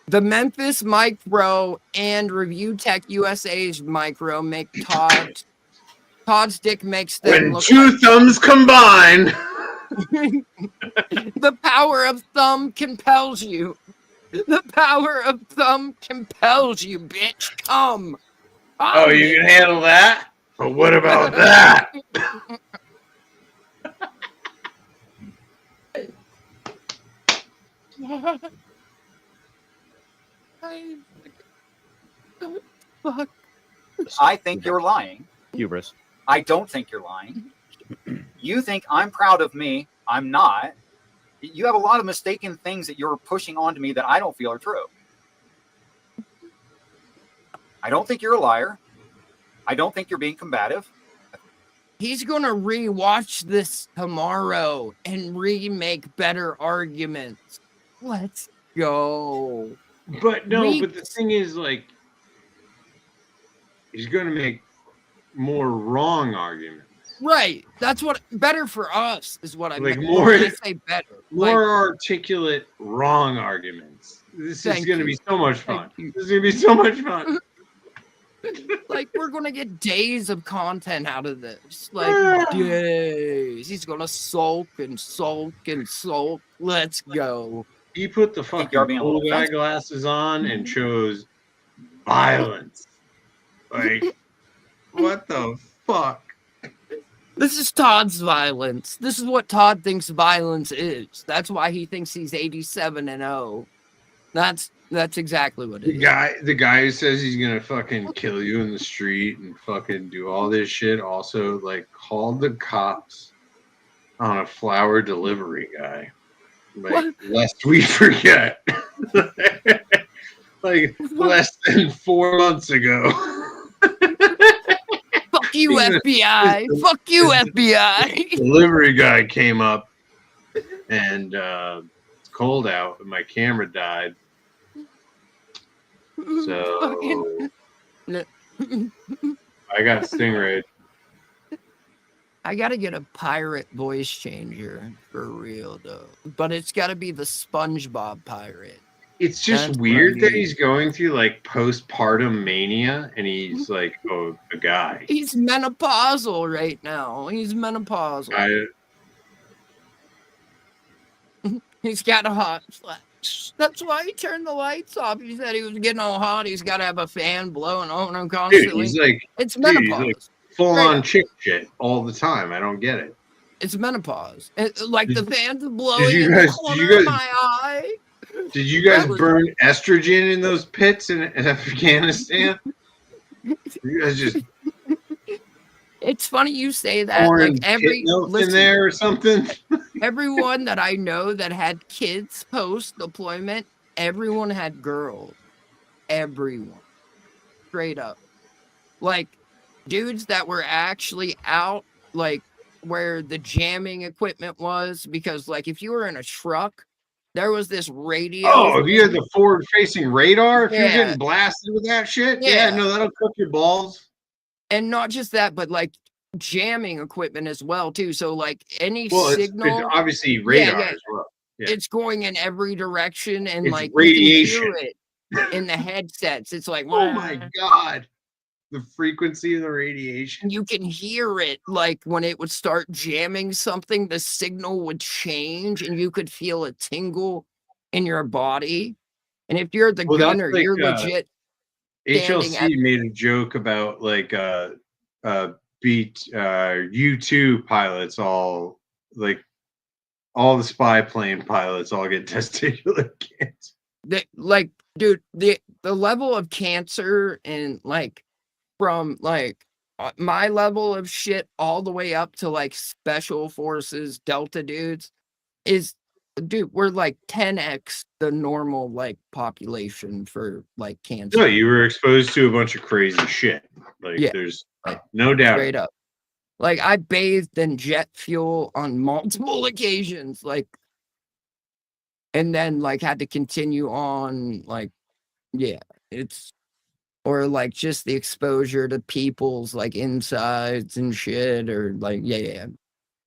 the Memphis Micro and Review Tech USA's Micro make Todd's dick makes them When look two like thumbs combine. the power of thumb compels you. The power of thumb compels you, bitch. Come. Oh, you can handle that? But what about that? Fuck. I think you're lying. Hubris. I don't think you're lying. You think I'm proud of me. I'm not. You have a lot of mistaken things that you're pushing onto me that I don't feel are true. I don't think you're a liar. I don't think you're being combative. He's gonna rewatch this tomorrow and remake better arguments. Let's go. But no, but the thing is, like, he's going to make more wrong arguments. Right. That's what better for us is what I Like meant. more, When I say better. more articulate wrong arguments. This is Thank going to you. be so much fun. Thank you. This is going to be so much fun. Like we're gonna get days of content out of this. Like days. He's gonna sulk and sulk and sulk. Let's go. He put the think you are fucking being a cool little guy offensive. glasses on and chose violence. Like, what the fuck? This is Todd's violence. This is what Todd thinks violence is. That's why he thinks he's 87-0. That's exactly what it is. The guy who says he's gonna fucking kill you in the street and fucking do all this shit also like called the cops on a flower delivery guy. Like What? lest we forget. Like less than 4 months ago. Fuck you, FBI. Fuck you, FBI. Delivery guy came up and it's cold out and my camera died. So I got Stingray. I gotta get a pirate voice changer for real though. But it's gotta be the SpongeBob pirate. It's just That's weird what I that he's going through like postpartum mania and he's like, oh, a guy. He's menopausal right now. He's menopausal. He's got a hot flash. That's why he turned the lights off. He said he was getting all hot. He's got to have a fan blowing on him constantly. Dude, he's like, it's dude, menopause. he's like full on chick shit all the time. I don't get it. It's menopause. Like the fans blowing did you in guys- the corner did you of guys- my eye. Did you guys That was- burn estrogen in those pits in Afghanistan? You guys just It's funny you say that. pouring Like every pit milk in listen, there or something? everyone that I know that had kids post deployment, everyone had girls. Everyone. Straight up. Like dudes that were actually out, like where the jamming equipment was, because like if you were in a truck, there was this radio. Oh, if you had the forward-facing radar, if you're Yeah. getting blasted with that shit, yeah, no, that'll cook your balls. And not just that, but like jamming equipment as well, too. So like any Well, signal, it's obviously radar as well. Yeah. it's going in every direction, and It's like radiation. you can hear it in the headsets. It's like, Oh my god, the frequency of the radiation. you can hear it. Like when it would start jamming something, the signal would change, and you could feel a tingle in your body. And if you're the Well, that's gunner, like, you're legit. standing HLC at- made a joke about like beat U2 pilots all like all the spy plane pilots all get testicular cancer. Like, dude, the level of cancer and like from like my level of shit all the way up to like special forces Delta dudes is, dude, we're like 10x the normal like population for like cancer. No, you were exposed to a bunch of crazy shit. Like Yeah. there's no doubt. Straight up. Like I bathed in jet fuel on multiple occasions, like, and then like had to continue on, like, yeah, it's, or like just the exposure to people's like insides and shit, or like, yeah.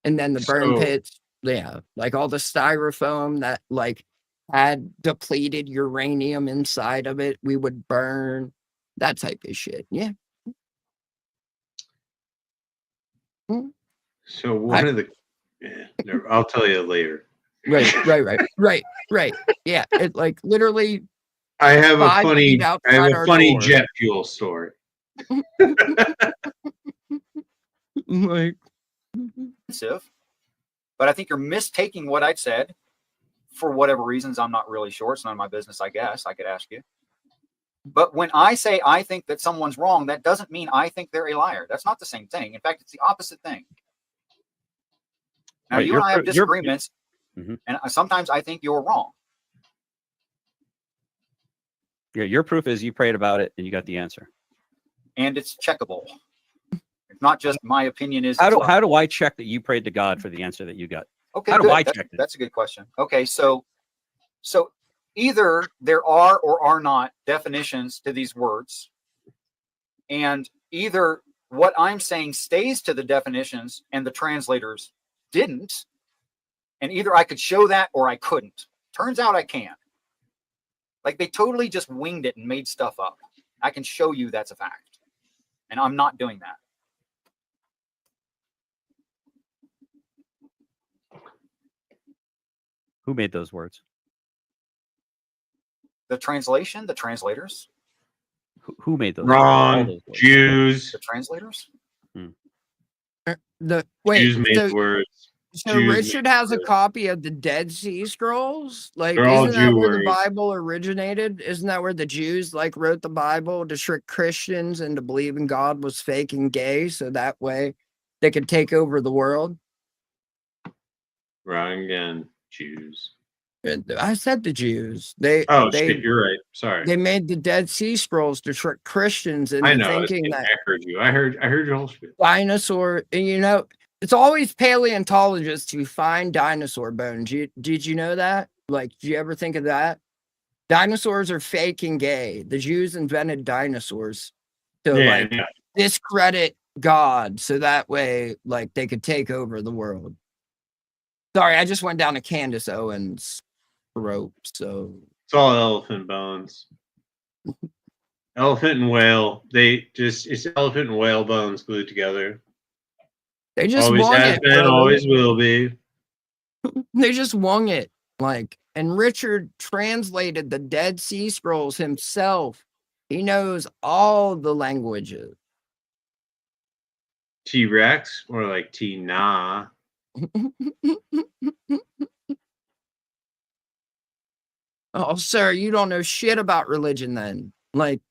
And then the burn So- pits, yeah, like all the styrofoam that like had depleted uranium inside of it, we would burn, that type of shit. Yeah. So one of the I'll tell you later. Right. Yeah, it like literally. I have a 5 funny feet outside our door. jet fuel story. Like, but I think you're mistaking what I said for whatever reasons. I'm not really sure. It's none of my business, I guess. I could ask you. But when I say I think that someone's wrong, that doesn't mean I think they're a liar. That's not the same thing. In fact, it's the opposite thing. Now, Right, you you're and I have pro- you're- disagreements, Mhm. and sometimes I think you're wrong. Yeah, your proof is you prayed about it and you got the answer. And it's checkable. It's not just my opinion is. How it's do wrong. how do I check that you prayed to God for the answer that you got? Okay, how do good. I That- check it? That's a good question. Okay, so either there are or are not definitions to these words, and either what I'm saying stays to the definitions and the translators didn't, and either I could show that or I couldn't. Turns out I can. Like, they totally just winged it and made stuff up. I can show you that's a fact. And I'm not doing that. Who made those words? The translation, the translators. Who made those? Wrong. All those words? Jews. The translators. Jews made words. So Jews Richard made has a words. copy of the Dead Sea Scrolls. Like, They're all isn't that Jew where the words. Bible originated? Isn't that where the Jews like wrote the Bible to trick Christians into believing God was fake and gay, so that way they could take over the world? Wrong again. Jews. I said the Jews. They Shit, you're right. Sorry. They made the Dead Sea Scrolls to trick Christians into I know. thinking that I heard you. I heard your whole spiel. dinosaur. And you know, it's always paleontologists who find dinosaur bones. Did you know that? Like, did you ever think of that? Dinosaurs are fake and gay. The Jews invented dinosaurs to discredit God, so that way, like, they could take over the world. Sorry, I just went down to Candace Owens' throat. So it's all elephant bones. Elephant and whale. It's elephant and whale bones glued together. They just always won has it, been, brother. always will be. They just won it. Like, and Richard translated the Dead Sea Scrolls himself. He knows all the languages. T-Rex or like T-Nah. Oh, sir, you don't know shit about religion then. Like,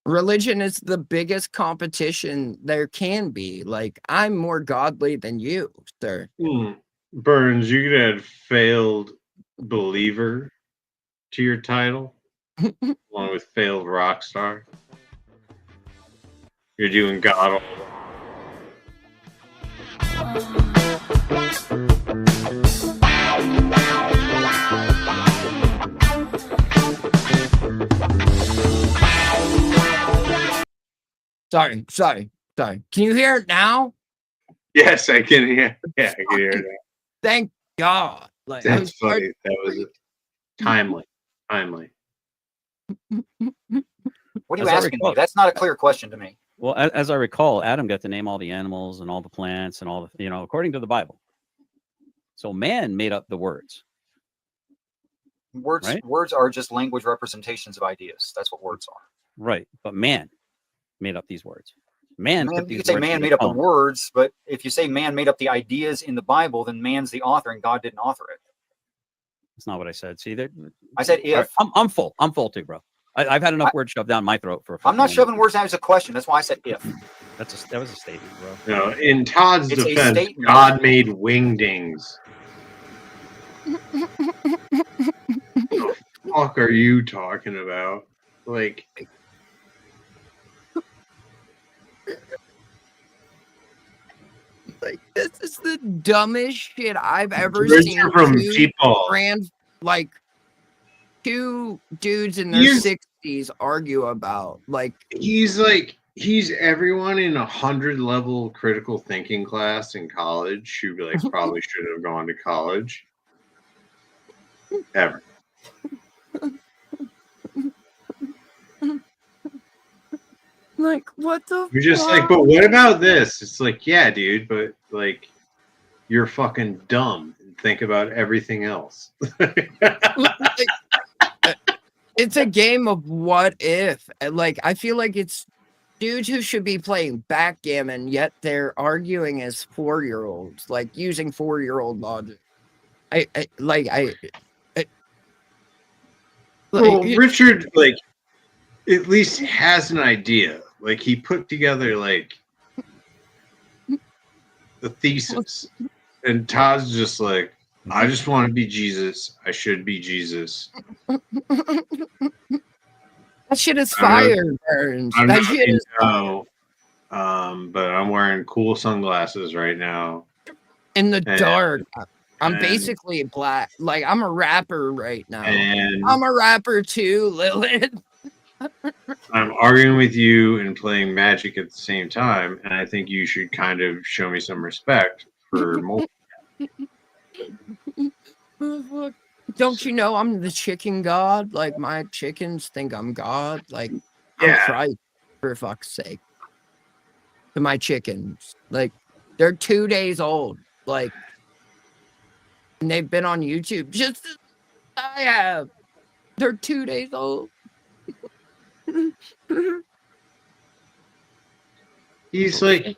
religion is the biggest competition there can be. Like, I'm more godly than you, sir. Burns, you could add failed believer to your title, along with failed rock star. You're doing God all Sorry. Can you hear it now? Yes, I can hear. Yeah, I can hear that. Thank God. Like, That's funny. That was timely. What are you asking me? That's not a clear question to me. Well, as I recall, Adam got to name all the animals and all the plants and all the, according to the Bible. So man made up the words. Words are just language representations of ideas. That's what words are. Right. But man made up these words. Man put You these could say words man in made up the poem. words, but if you say man made up the ideas in the Bible, then man's the author and God didn't author it. That's not what I said. See, I said if. I'm full. I'm full too, bro. I've had enough words shoved down my throat for. I'm not shoving words down as a question. That's why I said if. That was a statement, bro. No, in Todd's It's a defense, statement. God made wingdings. The fuck are you talking about? Like, this is the dumbest shit I've ever Richard seen. from Two People. Two dudes in their 60s argue about. Like, he's everyone in 100-level critical thinking class in college who probably should have gone to college. Ever. like, what the You're just fuck? like, but what about this? It's like, yeah, dude, but like, you're fucking dumb. Think about everything else. It's a game of what if. Like, I feel like it's dudes who should be playing backgammon, yet they're arguing as 4-year-olds, like using 4-year-old logic. Well, Richard, at least has an idea. Like, he put together, the thesis. And Todd's just like, I just want to be Jesus. I should be Jesus. That shit is fire, Burns. That shit is but I'm wearing cool sunglasses right now. in the dark. I'm basically black. Like, I'm a rapper right now. And I'm a rapper too, Lilith. I'm arguing with you and playing Magic at the same time, and I think you should kind of show me some respect for more. Oh, fuck. Don't you know I'm the chicken god? Like, my chickens think I'm God. Like, I'm Yeah. Christ, for fuck's sake. To my chickens. Like, they're 2 days old. Like, and they've been on YouTube just as I have. They're 2 days old. He's like,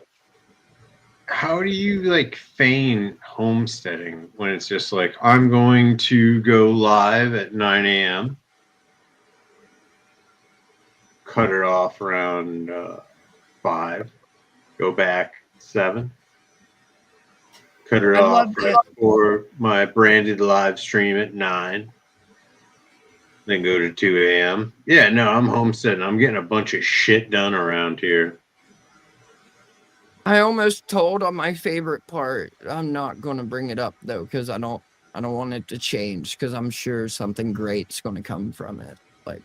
how do you like feign homesteading when it's just like, I'm going to go live at 9 a.m., cut it off around 5, go back 7, cut it I off love right that. before my branded live stream at 9, then go to 2 a.m. Yeah, no, I'm homesteading. I'm getting a bunch of shit done around here. I almost told on my favorite part. I'm not gonna bring it up though, because I don't want it to change, because I'm sure something great's gonna come from it. Like,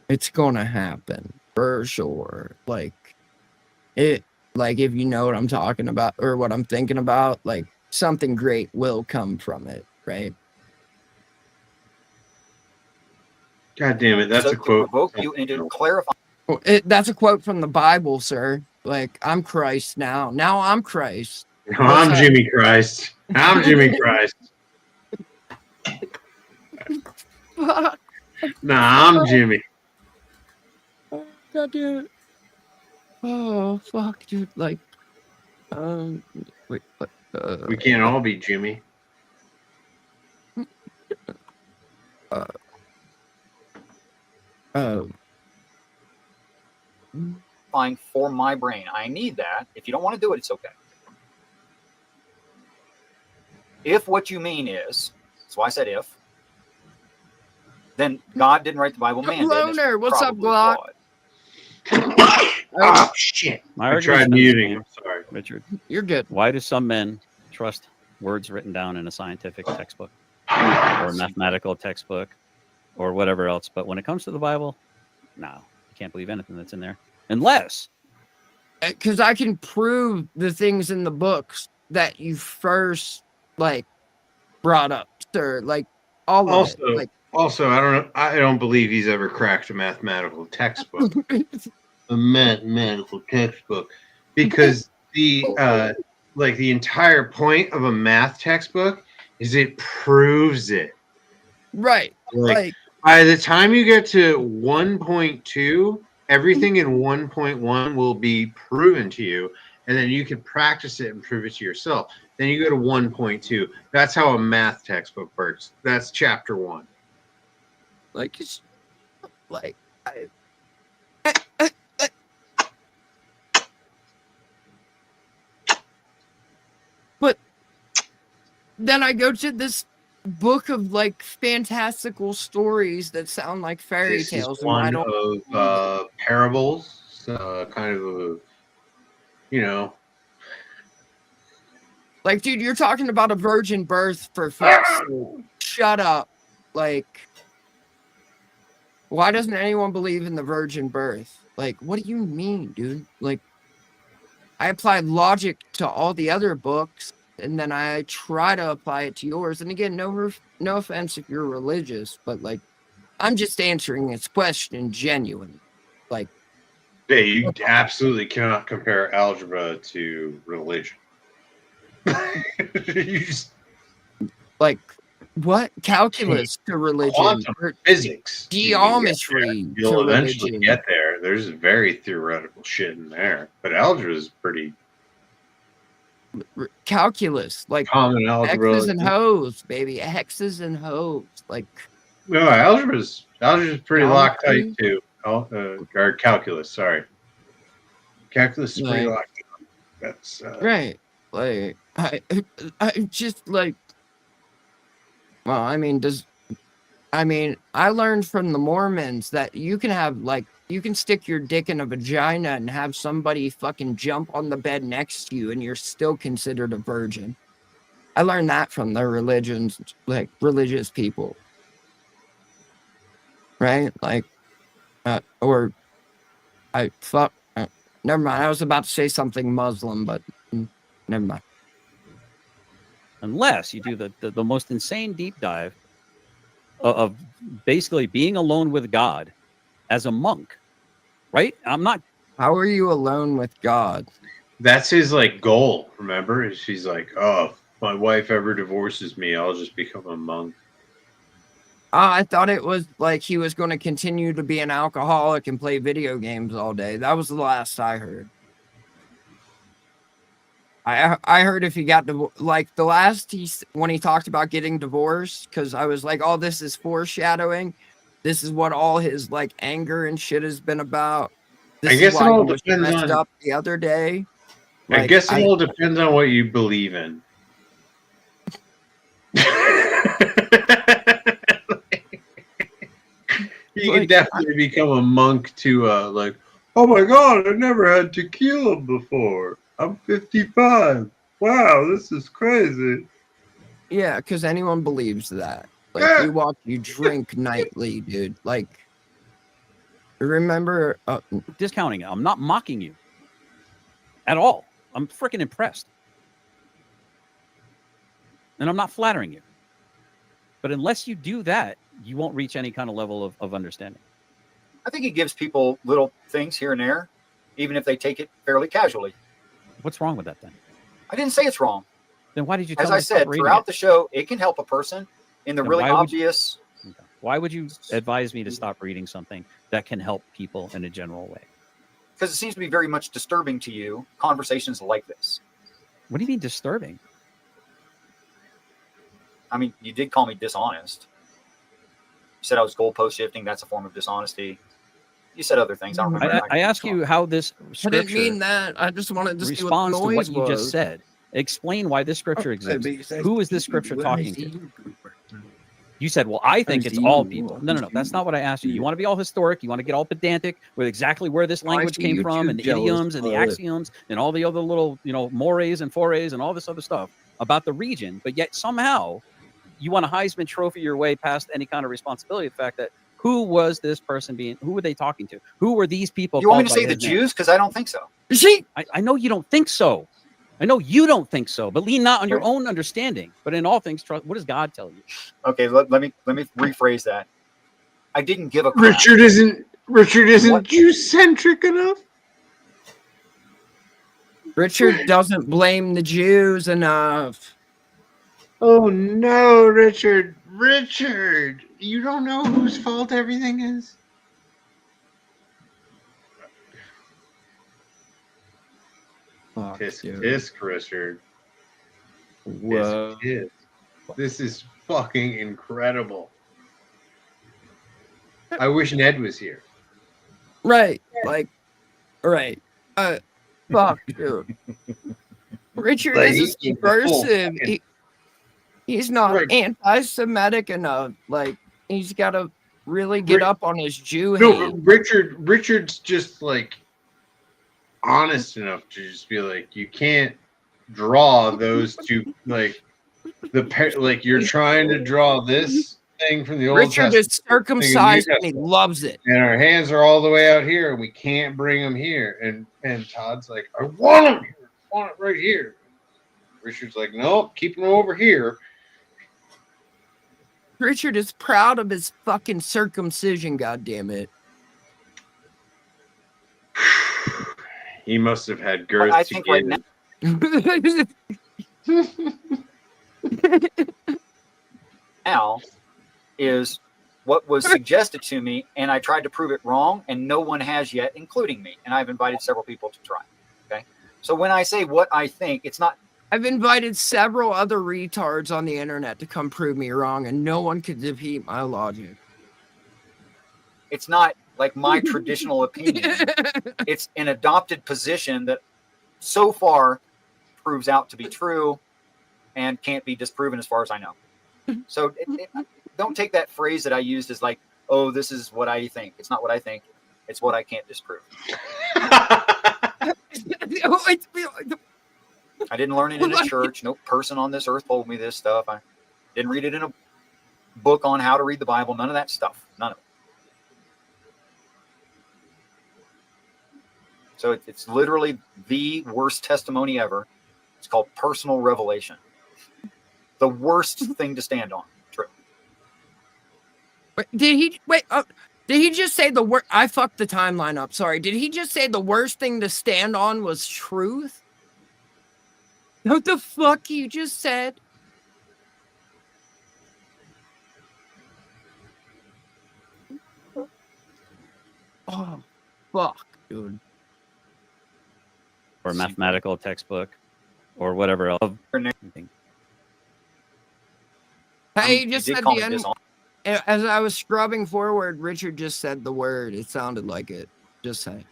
it's gonna happen for sure. Like it, like, if you know what I'm talking about or what I'm thinking about, like, something great will come from it, right? God damn it, that's So a to quote. provoke you into clarifying. Well, that's a quote from the Bible, sir. Like, I'm Christ now. Now I'm Christ. No, I'm Jimmy Christ. I'm Jimmy Christ. Fuck. Nah, I'm Jimmy. God damn it. Oh, fuck, dude. Like, wait, what? We can't all be Jimmy. For my brain. I need that. If you don't want to do it, it's okay. If what you mean is, that's why I said if, then God didn't write the Bible, man did. Loner, what's up, Glock? Oh, shit. My I argument's tried been the muting. same, I'm sorry. Richard. You're good. Why do some men trust words written down in a scientific textbook or a mathematical textbook or whatever else? But when it comes to the Bible, no, you can't believe anything that's in there unless. Because I can prove the things in the books that you first, like, brought up, sir. Like, all of it. Like, Also, I don't believe he's ever cracked a mathematical textbook. A mathematical textbook. Because the entire point of a math textbook is it proves it. right. Like, by the time you get to 1.2, everything in 1.1 will be proven to you, and then you can practice it and prove it to yourself. Then you go to 1.2. That's how a math textbook works. That's chapter 1. Like, it's like, but then I go to this book of, like, fantastical stories that sound like fairy This tales, is and I one don't. of parables, kind of a, you know. Like, dude, you're talking about a virgin birth for fuck's sake. Shut up. Like, why doesn't anyone believe in the virgin birth? Like, what do you mean, dude? Like, I applied logic to all the other books, and then I try to apply it to yours. And again, no offense if you're religious, but, like, I'm just answering this question genuinely. Like, Yeah, you absolutely cannot compare algebra to religion. You just, like, what? Calculus to religion. quantum or physics. geometry to You'll eventually religion. get there. There's very theoretical shit in there, but algebra is pretty Calculus, like, common algebra. X's and hoes, baby. X's and hoes. Like, No, algebra's pretty locked tight Geometry? too. Or calculus, sorry. Calculus is pretty Like, locked down. That's right. Like, I just, like, well, I mean, I learned from the Mormons that you can have, like, you can stick your dick in a vagina and have somebody fucking jump on the bed next to you and you're still considered a virgin. I learned that from the religious people. Right? Like, Or I fuck. Never mind. I was about to say something Muslim, but never mind. Unless you do the most insane deep dive of basically being alone with God as a monk, right? I'm not. How are you alone with God? That's his like goal. Remember, she's like, "Oh, if my wife ever divorces me, I'll just become a monk." I thought it was like he was going to continue to be an alcoholic and play video games all day. That was the last I heard. I heard if he got like the last when he talked about getting divorced, because I was like, oh, this is foreshadowing. This is what all his like anger and shit has been about. This I is guess it why all he was depends messed on. up the other day. I Like, guess it all depends on what you believe in. You can definitely become a monk to like, oh my god, I've never had tequila before. I'm 55. Wow, this is crazy. Yeah, because anyone believes that. Like, we watch you drink nightly, dude. Like, remember discounting it. I'm not mocking you at all. I'm freaking impressed. And I'm not flattering you. But unless you do that, you won't reach any kind of level of understanding. I think he gives people little things here and there, even if they take it fairly casually. What's wrong with that then? I didn't say it's wrong. Then why did you tell As me I to stop said, reading throughout it? the show, it can help a person in the Then really why would you- obvious. Why would you advise me to stop reading something that can help people in a general way? Because it seems to be very much disturbing to you, conversations like this. What do you mean disturbing? I mean, you did call me dishonest. You said I was goalpost shifting. That's a form of dishonesty. You said other things. I don't remember. I asked you how this I scripture didn't mean that. I just wanted to see what responds the to noise what you just was. said. Explain why this scripture exists. Who is this scripture talking to? You said, well, I think it's all people. No. That's not what I asked you. You want to be all historic. You want to get all pedantic with exactly where this language came from and the idioms and the axioms and all the other little, mores and forays and all this other stuff about the region. But yet somehow you want to Heisman Trophy your way past any kind of responsibility. The fact that who was this person who were they talking to? Who were these people? You want me to say the Jews? Because I don't think so. See, I know you don't think so. I know you don't think so, but lean not on your own understanding, but in all things trust. What does God tell you? Okay, let me rephrase that. I didn't give a crap. Richard isn't Jew-centric enough. Richard doesn't blame the Jews enough. Oh no, Richard! Richard, you don't know whose fault everything is. Tisk, Richard. Whoa. Tisk. This is fucking incredible. I wish Ned was here. Right. Like, right. Fuck, dude. Richard Like, is he's subversive. full He's not Right. anti-Semitic enough. Like, he's got to really get up on his Jew No, hate. Richard's just like honest enough to just be like, you can't draw those two like like you're trying to draw this thing from the Old Richard is Testament, circumcised and he loves it. and our hands are all the way out here, and we can't bring them here. And Todd's like, I want them here. I want it right here. Richard's like, nope, keep them over here. Richard is proud of his fucking circumcision, goddammit. He must have had girth I to think get right now is what was suggested to me, and I tried to prove it wrong, and no one has yet, including me. And I've invited several people to try. Okay, so when I say what I think, it's not. I've invited several other retards on the internet to come prove me wrong, and no one could defeat my logic. It's not like my traditional opinion. It's an adopted position that so far proves out to be true and can't be disproven as far as I know. So don't take that phrase that I used as like, oh, this is what I think. It's not what I think. It's what I can't disprove. I didn't learn it in a church. No person on this earth told me this stuff. I didn't read it in a book on how to read the Bible. None of that stuff. None of it. So it's literally the worst testimony ever. It's called personal revelation. The worst thing to stand on. True. Did he just say the word? I fucked the timeline up. Sorry. Did he just say the worst thing to stand on was truth? What the fuck you just said? Oh, fuck, dude. Or mathematical textbook, or whatever else. Hey, he just said the end. As I was scrubbing forward, Richard just said the word. It sounded like it. Just saying.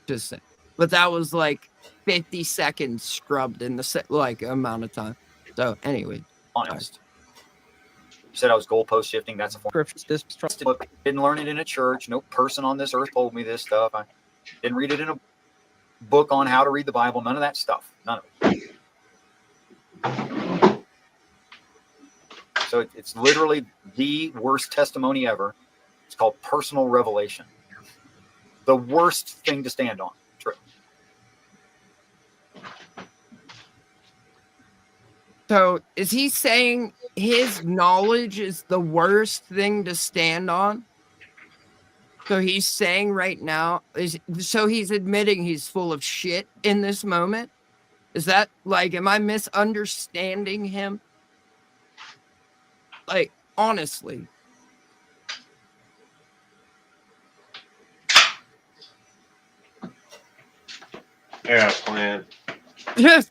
Just saying. But that was like 50 seconds scrubbed in the amount of time. So anyway. Honest. You said I was goalpost shifting. That's a form of distrust. Look, didn't learn it in a church. No person on this earth told me this stuff. I didn't read it in a book on how to read the Bible. None of that stuff. None of it. So it's literally the worst testimony ever. It's called personal revelation. The worst thing to stand on. True. So is he saying his knowledge is the worst thing to stand on? So he's saying right now, so he's admitting he's full of shit in this moment? Is that like, am I misunderstanding him? Like, honestly. Yeah, plan. Yes.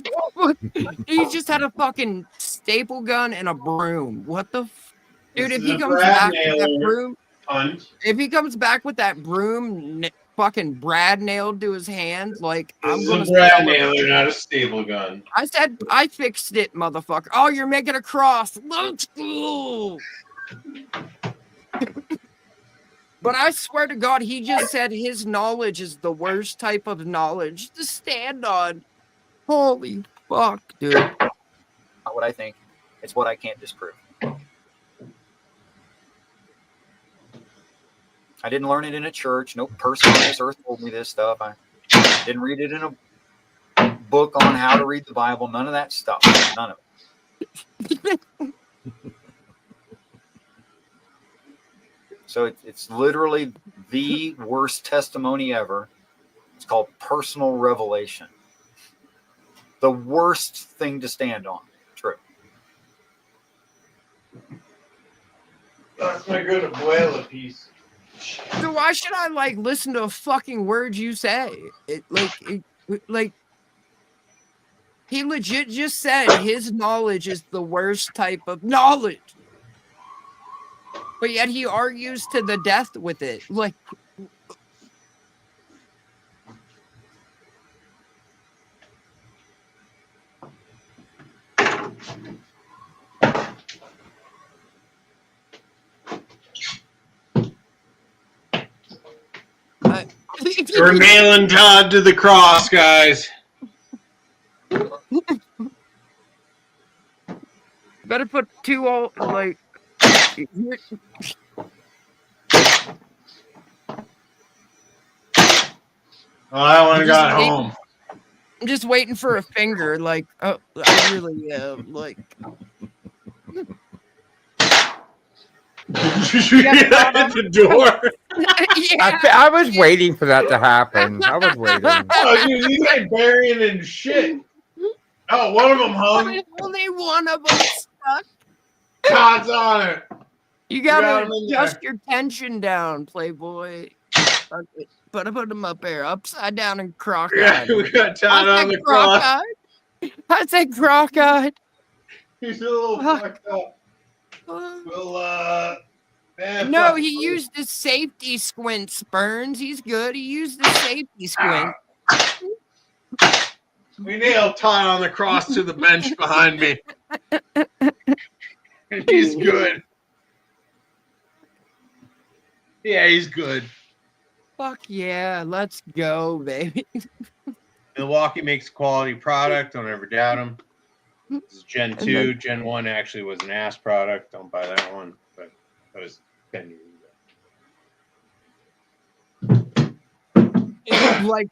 He just had a fucking staple gun and a broom. What the dude, if he comes back with that broom, if he comes back with that broom fucking Brad nailed to his hand, like This is a Brad nailer, not a staple gun. I said I fixed it, motherfucker. Oh, you're making a cross. Let's go. But I swear to God, he just said his knowledge is the worst type of knowledge to stand on. Holy fuck, dude. Not what I think. It's what I can't disprove. I didn't learn it in a church. No person on this earth told me this stuff. I didn't read it in a book on how to read the Bible. None of that stuff. None of it. So it's literally the worst testimony ever. It's called personal revelation. The worst thing to stand on. True. That's my good abuela piece. So why should I like listen to a fucking word you say? Like he legit just said his knowledge is the worst type of knowledge. But yet he argues to the death with it. Like We're nailing Todd to the cross, guys. better put two all like Oh, that one got home. I'm just waiting for a finger. Like, oh, I really like. At the door. Yeah. I was waiting for that to happen. I was waiting. Oh, dude, these guys burying in shit. Oh, one of them hung. Only one of them stuck. Todd's on it. You gotta adjust your tension down, Playboy. But I put him up there, upside down and crock-eyed. Yeah, we got Todd on the cross. I said crock-eyed. He's a little fucked up. Well, man, no, he used the safety squints, Burns. He's good. He used the safety squint. We nailed Todd on the cross to the bench behind me. He's good. Yeah, he's good. Fuck yeah, let's go, baby. Milwaukee makes a quality product. Don't ever doubt them. This is Gen 2. Gen 1 actually was an ass product. Don't buy that one. But that was 10 years ago. Like,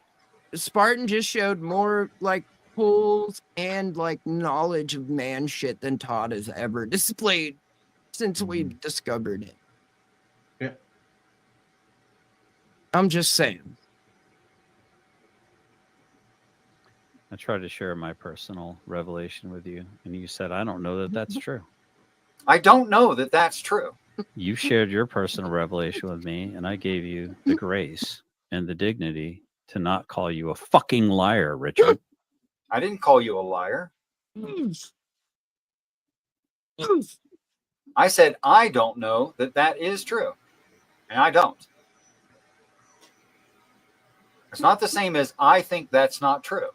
Spartan just showed more like pulls and like knowledge of man shit than Todd has ever displayed since we discovered it. Yeah. I'm just saying. I tried to share my personal revelation with you, and you said, I don't know that that's true. I don't know that that's true. You shared your personal revelation with me, and I gave you the grace and the dignity to not call you a fucking liar, Richard. I didn't call you a liar. I said, I don't know that that is true. And I don't. It's not the same as I think that's not true.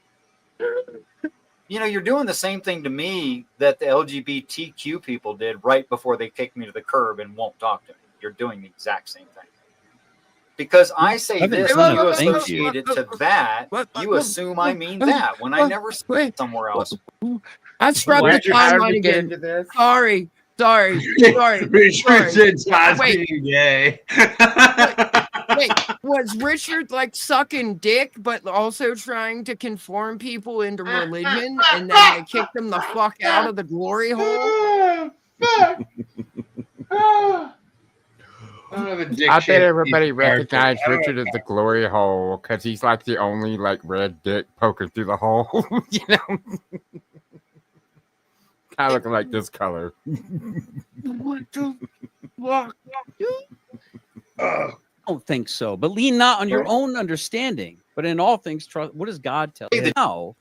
You know, you're doing the same thing to me that the LGBTQ people did right before they kicked me to the curb and won't talk to me. You're doing the exact same thing. Because I say this and you associate it to that, you assume I mean that when I never said it somewhere else. I scrubbed the timeline again. Sorry. Richard said Todd's being gay. Wait, was Richard like sucking dick, but also trying to conform people into religion, and then they kicked him the fuck out of the glory hole? I bet everybody recognized Richard as the glory hole because he's like the only like red dick poking through the hole. You know, kind of looking like this color. What the fuck? I don't think so, but lean not on your own understanding, but in all things trust. What does God tell you? Now,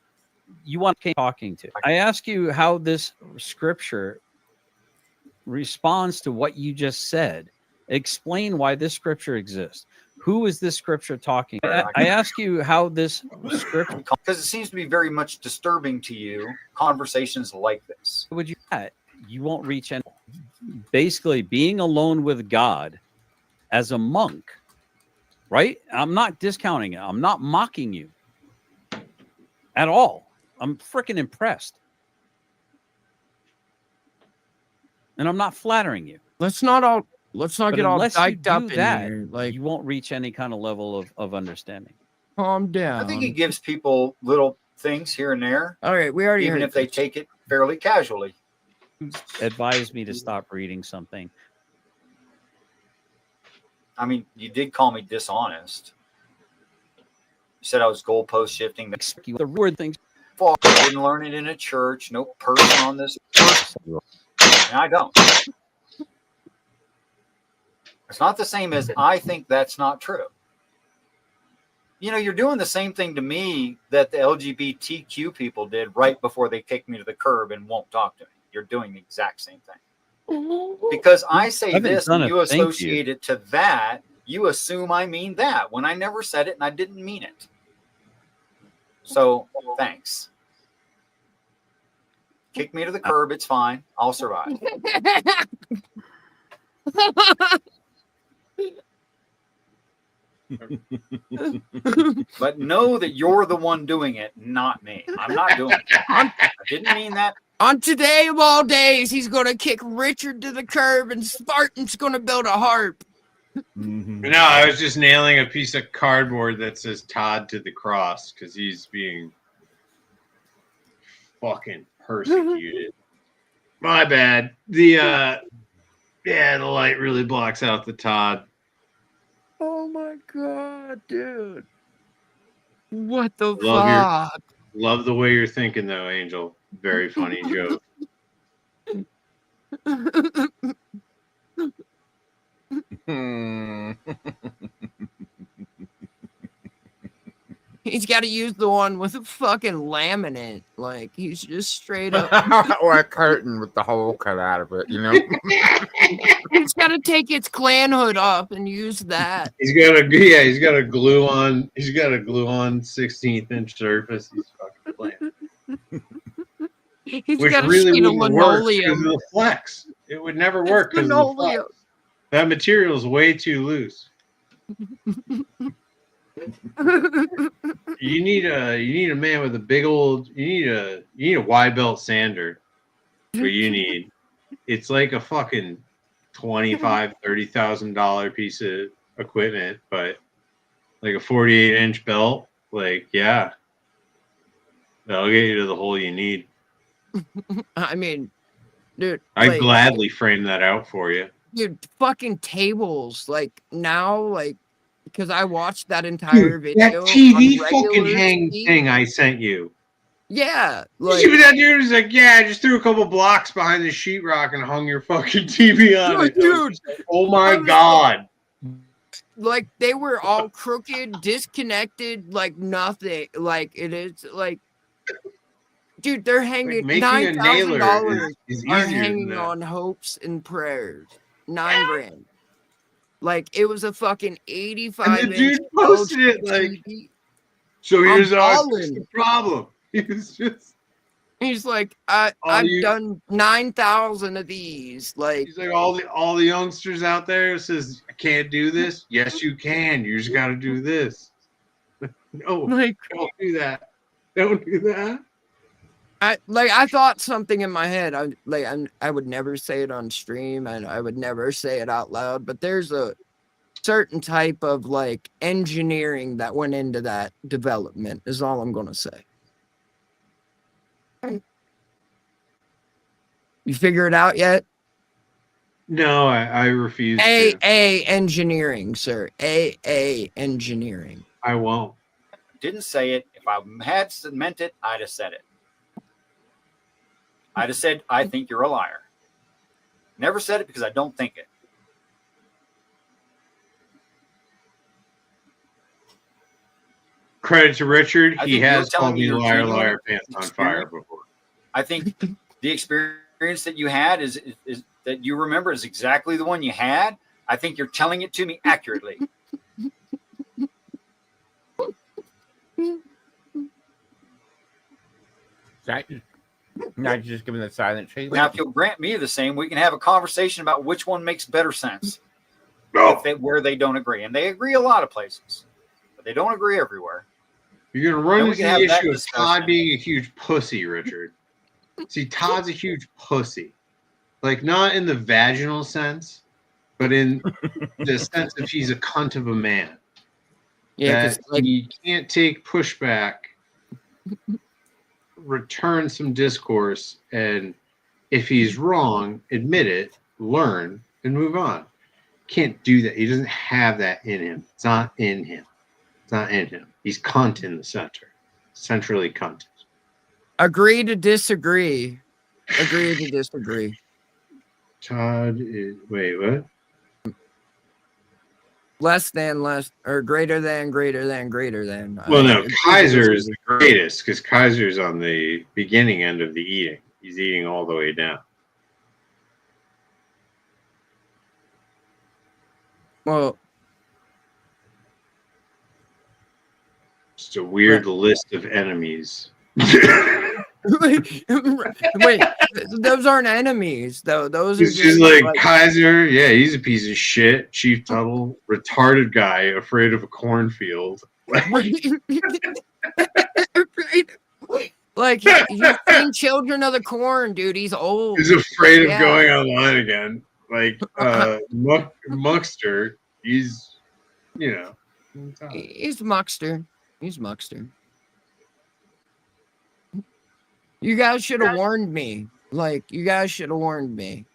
you want to keep talking to. I ask you how this scripture responds to what you just said. Explain why this scripture exists. Who is this scripture talking? I ask you how this scripture, because it seems to be very much disturbing to you. Conversations like this. Would you? You won't reach any. Basically, being alone with God as a monk, right? I'm not discounting it. I'm not mocking you at all. I'm freaking impressed, and I'm not flattering you. Let's not get all diked up in that, here. Like, you won't reach any kind of level of understanding. Calm down. I think he gives people little things here and there. All right, we already even heard if they take it fairly casually. Advised me to stop reading something. I mean, you did call me dishonest. You said I was goalpost shifting. The weird things. I didn't learn it in a church. No person on this. And I don't. It's not the same as I think that's not true. You know, you're doing the same thing to me that the LGBTQ people did right before they kicked me to the curb and won't talk to me. You're doing the exact same thing. Because I say this and you associate it to that, you assume I mean that when I never said it and I didn't mean it. So, thanks. Kick me to the curb, it's fine. I'll survive. But know that you're the one doing it, not me. I'm not doing it. I didn't mean that. On today of all days, he's going to kick Richard to the curb and Spartan's going to build a harp. No, I was just nailing a piece of cardboard that says Todd to the cross because he's being fucking persecuted. My bad. The light really blocks out the Todd. Oh my god, dude. What the fuck? Love the way you're thinking though, Angel. Very funny joke. He's got to use the one with a fucking laminate. Like, he's just straight up. Or a curtain with the hole cut out of it, you know? He's got to take its clan hood up and use that. He's got a glue on 16th inch surface. He's fucking playing. He's Which got a really sheet of wouldn't work because linoleum. of the flex. It would never work because of the flex. That material is way too loose. You need a man with a big old. You need a wide belt sander. What you need, it's like a fucking $25,000-$30,000 piece of equipment, but like a 48-inch belt like, yeah, that'll get you to the hole you need. I mean, dude, I like, gladly frame that out for you. dude, fucking tables. Like now, like, because I watched that entire Dude, that video TV on fucking regular hang speed. thing I sent you. Yeah, You like, see what that dude was like, yeah, I just threw a couple blocks behind the sheetrock and hung your fucking TV on it. I was dude, just like, oh my I was God. like they were all crooked, disconnected, like nothing. Like it is like, dude, they're hanging making a nailer $9,000 is are easier than hanging that. on hopes and prayers. $9,000. Like it was a fucking 85 And the dude posted it like, TV. so here's I'm our balling. problem. He was just, He's like, I've done 9,000 of these. Like, he's like, all the youngsters out there says, I can't do this. Yes, you can. You just got to do this. No, like, don't do that. Don't do that. I thought something in my head. I would never say it on stream, and I would never say it out loud. But there's a certain type of like engineering that went into that development. Is all I'm gonna say. You figure it out yet? No, I refuse to. AA engineering, sir. AA engineering. I won't. Didn't say it. If I had meant it, I'd have said it. I'd have said, I think you're a liar. Never said it because I don't think it. Credit to Richard. I He think you're has telling called me me your liar, genuine liar, pants on fire before. I think the experience that you had is that you remember is exactly the one you had. I think you're telling it to me accurately. Not just giving the silent treatment. Now, if you'll grant me the same, we can have a conversation about which one makes better sense. Where they don't agree. And they agree a lot of places, but they don't agree everywhere. You're going to run Then we into can the have that issue of discussion. Todd being a huge pussy, Richard. See, Todd's a huge pussy. Like, not in the vaginal sense, but in the sense of he's a cunt of a man. Yeah, that he can't take pushback, return some discourse, and if he's wrong, admit it, learn, and move on. Can't do that. He doesn't have that in him. It's not in him. It's not in him. He's cunt in the center. Centrally cunt. Agree to disagree. Agree to disagree. Todd is, wait, what? Less than, or greater than, greater than, greater than. Well, no, Kaiser is the greatest because Kaiser's on the beginning end of the eating. He's eating all the way down. Well, just a weird list of enemies. wait, those aren't enemies, though. Those are It's just like Kaiser. Yeah, he's a piece of shit. Chief Tuttle, retarded guy, afraid of a cornfield. Like he's seen Children of the Corn, dude. He's old. He's afraid of going online again. Like Muckster, he's, you know, he's Muckster. He's Muckster. You guys should have warned me. Like, you guys should have warned me.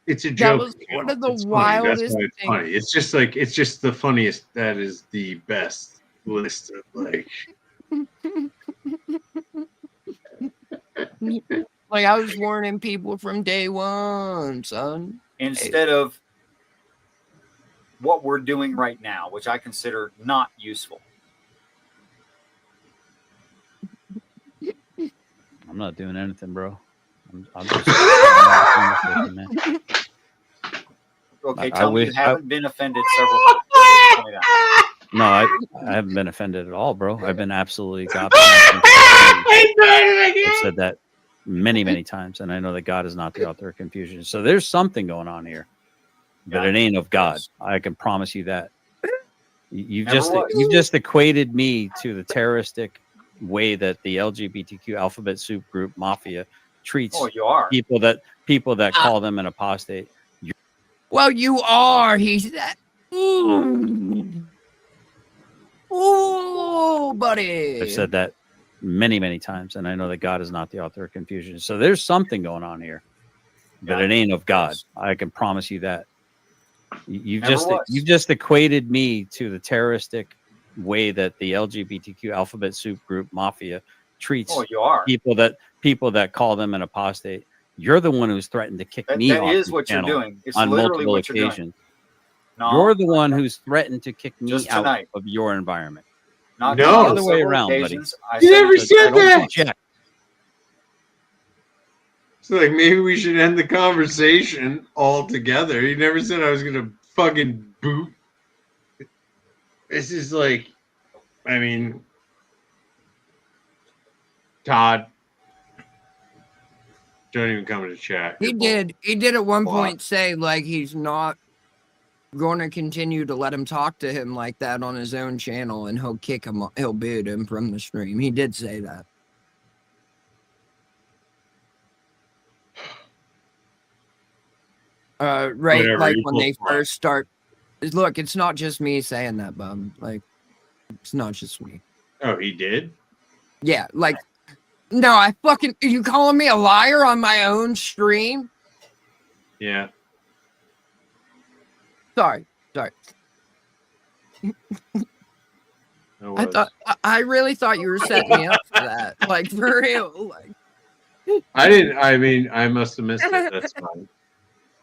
It's a joke. That was one of the It's wildest That's why it's things. funny. It's just like, it's just the funniest. That is the best list of like. Like, I was warning people from day one, son. Instead of what we're doing right now, which I consider not useful. I'm not doing anything, bro. I'm just man. Okay, tell me you haven't been offended several times. No, I haven't been offended at all, bro. I've been absolutely gobsmacked. I've said that many, many times, and I know that God is not the author of confusion. So there's something going on here, but it ain't of God. I can promise you that. You've just equated me to the terroristic way that the LGBTQ alphabet soup group mafia treats people that call them an apostate. Well, you are. He's that. Oh, buddy. I've said that many, many times, and I know that God is not the author of confusion. So there's something going on here, but it ain't of God. I can promise you that. You've just equated me to the terroristic way that the LGBTQ alphabet soup group mafia treats people that call them an apostate. You're the one who's threatened to kick me that off is the what you're channel doing. It's on literally multiple what you're doing. occasions. No, You're the one who's threatened to kick me Just out tonight. of your environment. Not the on other way several around, buddy. occasions, I You never said Don't that. project. It's like maybe we should end the conversation altogether. You never said I was gonna fucking boot. This is like, I mean, Todd, don't even come into chat. He did at one point say like he's not going to continue to let him talk to him like that on his own channel, and he'll boot him from the stream. He did say that. Right, Whatever, like you when they both first start. Look, it's not just me saying that, bum. Like, it's not just me. Oh, he did? Yeah, like, no, are you calling me a liar on my own stream? Yeah. Sorry. I really thought you were setting me up for that. Like, for real. Like, I didn't. I mean, I must have missed it. That's fine.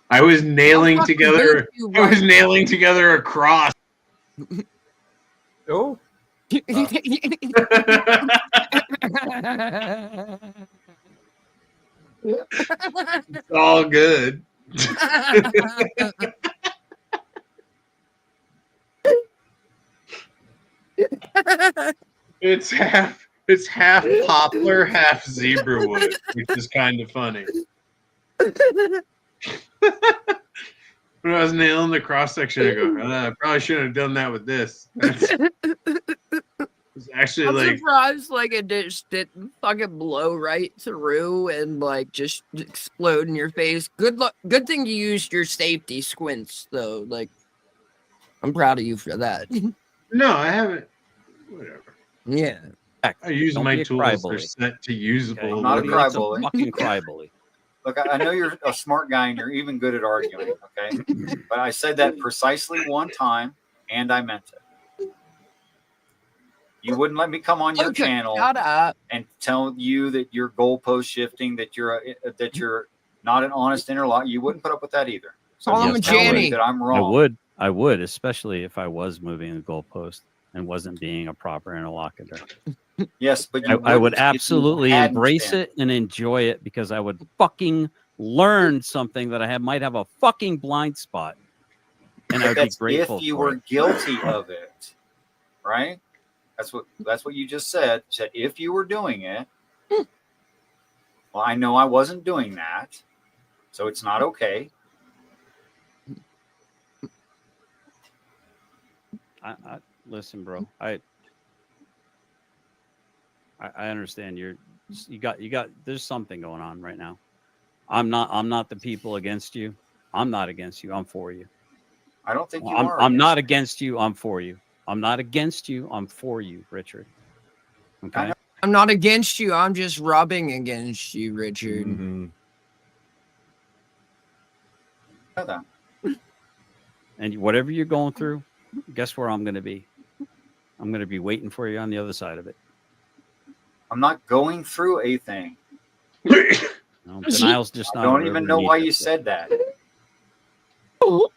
I was nailing together. I was nailing together a cross. Oh. It's all good. It's half poplar, half zebra wood, which is kind of funny. When I was nailing the cross section, I go, I probably shouldn't have done that with this. It's actually I'm like, surprised like it just didn't fucking blow right through and like just explode in your face. Good luck. Good thing you used your safety squints though. Like, I'm proud of you for that. no, I haven't. Whatever. Yeah. I use Don't my be a tools. They're crybaby. set to usable. I'm not a That's a crybaby. fucking crybaby. Look, I know you're a smart guy and you're even good at arguing, okay? But I said that precisely one time, and I meant it. You wouldn't let me come on your channel and tell you that you're goalpost shifting, that you're not an honest interlock. You wouldn't put up with that either. So I'm a tell me Janny. that I'm wrong. I would, especially if I was moving the goalpost and wasn't being a proper interlocutor. Yes, but I would wouldn't if you absolutely hadn't embrace been. it and enjoy it because I would fucking learn something that might have a fucking blind spot, and I would be That's grateful if you for were it. guilty of it, right? That's what you just said. You said if you were doing it. Well, I know I wasn't doing that, so it's not okay. I listen, bro. I understand you got there's something going on right now. I'm not the people against you. I'm not against you. I'm for you. I don't think you I'm, are. I'm not against you. I'm for you. I'm not against you. I'm for you, Richard. Okay. I'm not against you. I'm just rubbing against you, Richard. And whatever you're going through, guess where I'm going to be? I'm going to be waiting for you on the other side of it. I'm not going through a thing. No, denial's just not. I don't even know why you said that. All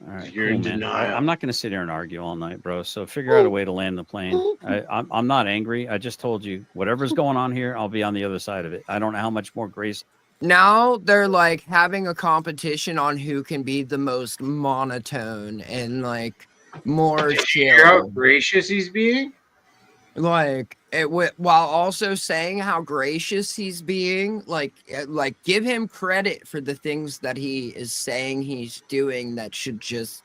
right, You're cool, in man. denial. I'm not going to sit here and argue all night, bro. So figure out a way to land the plane. I'm not angry. I just told you whatever's going on here, I'll be on the other side of it. I don't know how much more grace. Now they're like having a competition on who can be the most monotone and like more Hear how chill. gracious he's being? Like while also saying how gracious he's being, like give him credit for the things that he is saying he's doing that should just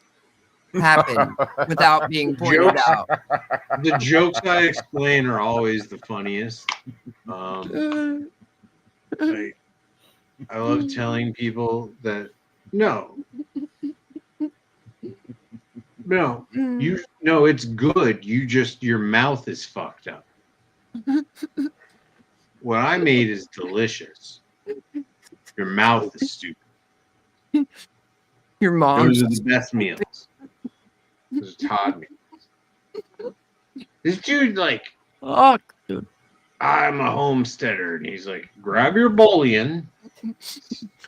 happen without being pointed out. The jokes I explain are always the funniest. I love telling people that no, No, no, it's good. Your mouth is fucked up. What I made is delicious. Your mouth is stupid. Your mom's. Those are the best meals. Those are Todd meals. This dude, like, dude. I'm a homesteader, and he's like, grab your bullion.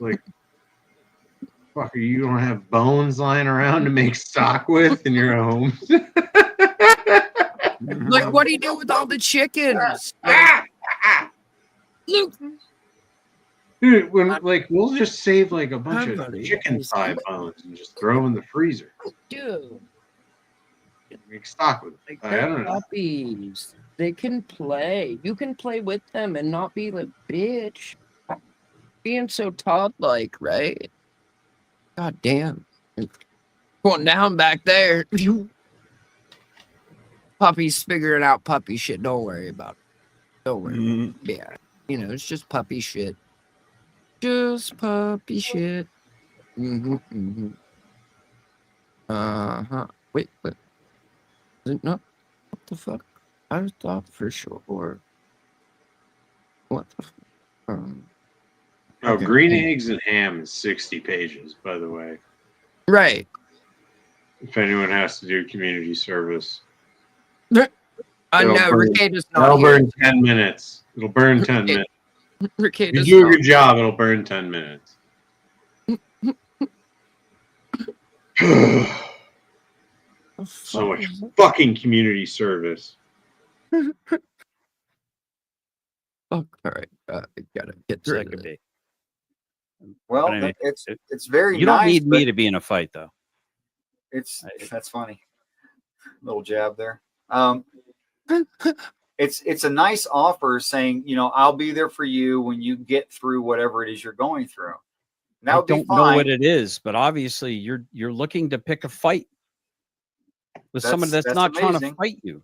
Like, fucker, you don't have bones lying around to make stock with in your home. Like, what do you do with all the chickens? Luke. Dude, we'll just save like a bunch of chicken thigh bones and just throw them in the freezer. Dude. Make stock with them. Like, I they're don't know. puppies. They can play. You can play with them and not be like, bitch. Being so Todd-like, right? God damn. Going down back there. Puppy's figuring out puppy shit. Don't worry about it. Don't worry. Yeah. You know, it's just puppy shit. Just puppy shit. Uh-huh. Wait. Is it not? What the fuck? I thought for sure. What the fuck? Oh, green eggs and ham is 60 pages, by the way. Right. If anyone has to do community service. I know, Ricardo's not It'll here. burn 10 minutes. It'll burn 10 minutes. If you Ricardo's do a not good job, it'll burn 10 minutes. So much fucking community service. Fuck, all right. I gotta get Sure, rid it of could it. be. Well, But I mean, it's very You don't nice, need me but to be in a fight, though. that's funny. Little jab there. It's a nice offer saying, you know, I'll be there for you when you get through whatever it is you're going through. And that I would be don't know fine. what it is, but obviously you're looking to pick a fight with someone that's not trying to amazing. fight you.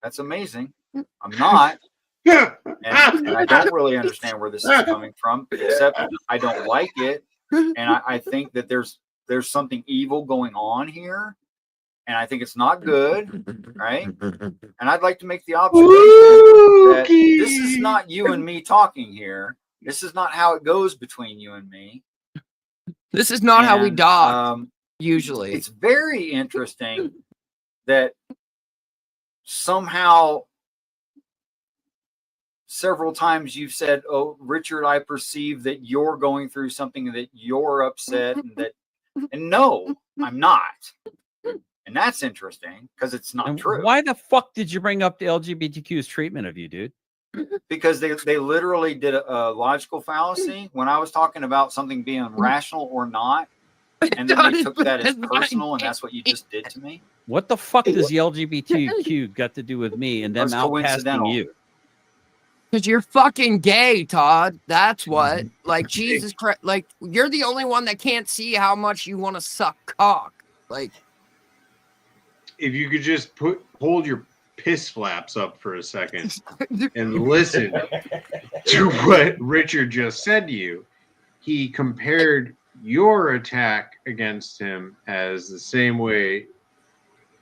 That's amazing. I'm not. And I don't really understand where this is coming from, except I don't like it. And I think that there's something evil going on here. And I think it's not good, right? And I'd like to make the observation that this is not you and me talking here. This is not how it goes between you and me. This is not how we dock, usually. It's very interesting that somehow several times you've said, "Oh, Richard, I perceive that you're going through something, that you're upset, and no, I'm not." And that's interesting because it's not true. Why the fuck did you bring up the LGBTQ's treatment of you, dude? Because they literally did a logical fallacy when I was talking about something being rational or not, and then they took that as personal, and that's what you just did to me. What the fuck does the LGBTQ got to do with me and them That's outcasting coincidental. you? Because you're fucking gay, Todd. That's what. Like, Jesus Christ. Like, you're the only one that can't see how much you want to suck cock. Like, If you could just hold your piss flaps up for a second and listen to what Richard just said to you. He compared your attack against him as the same way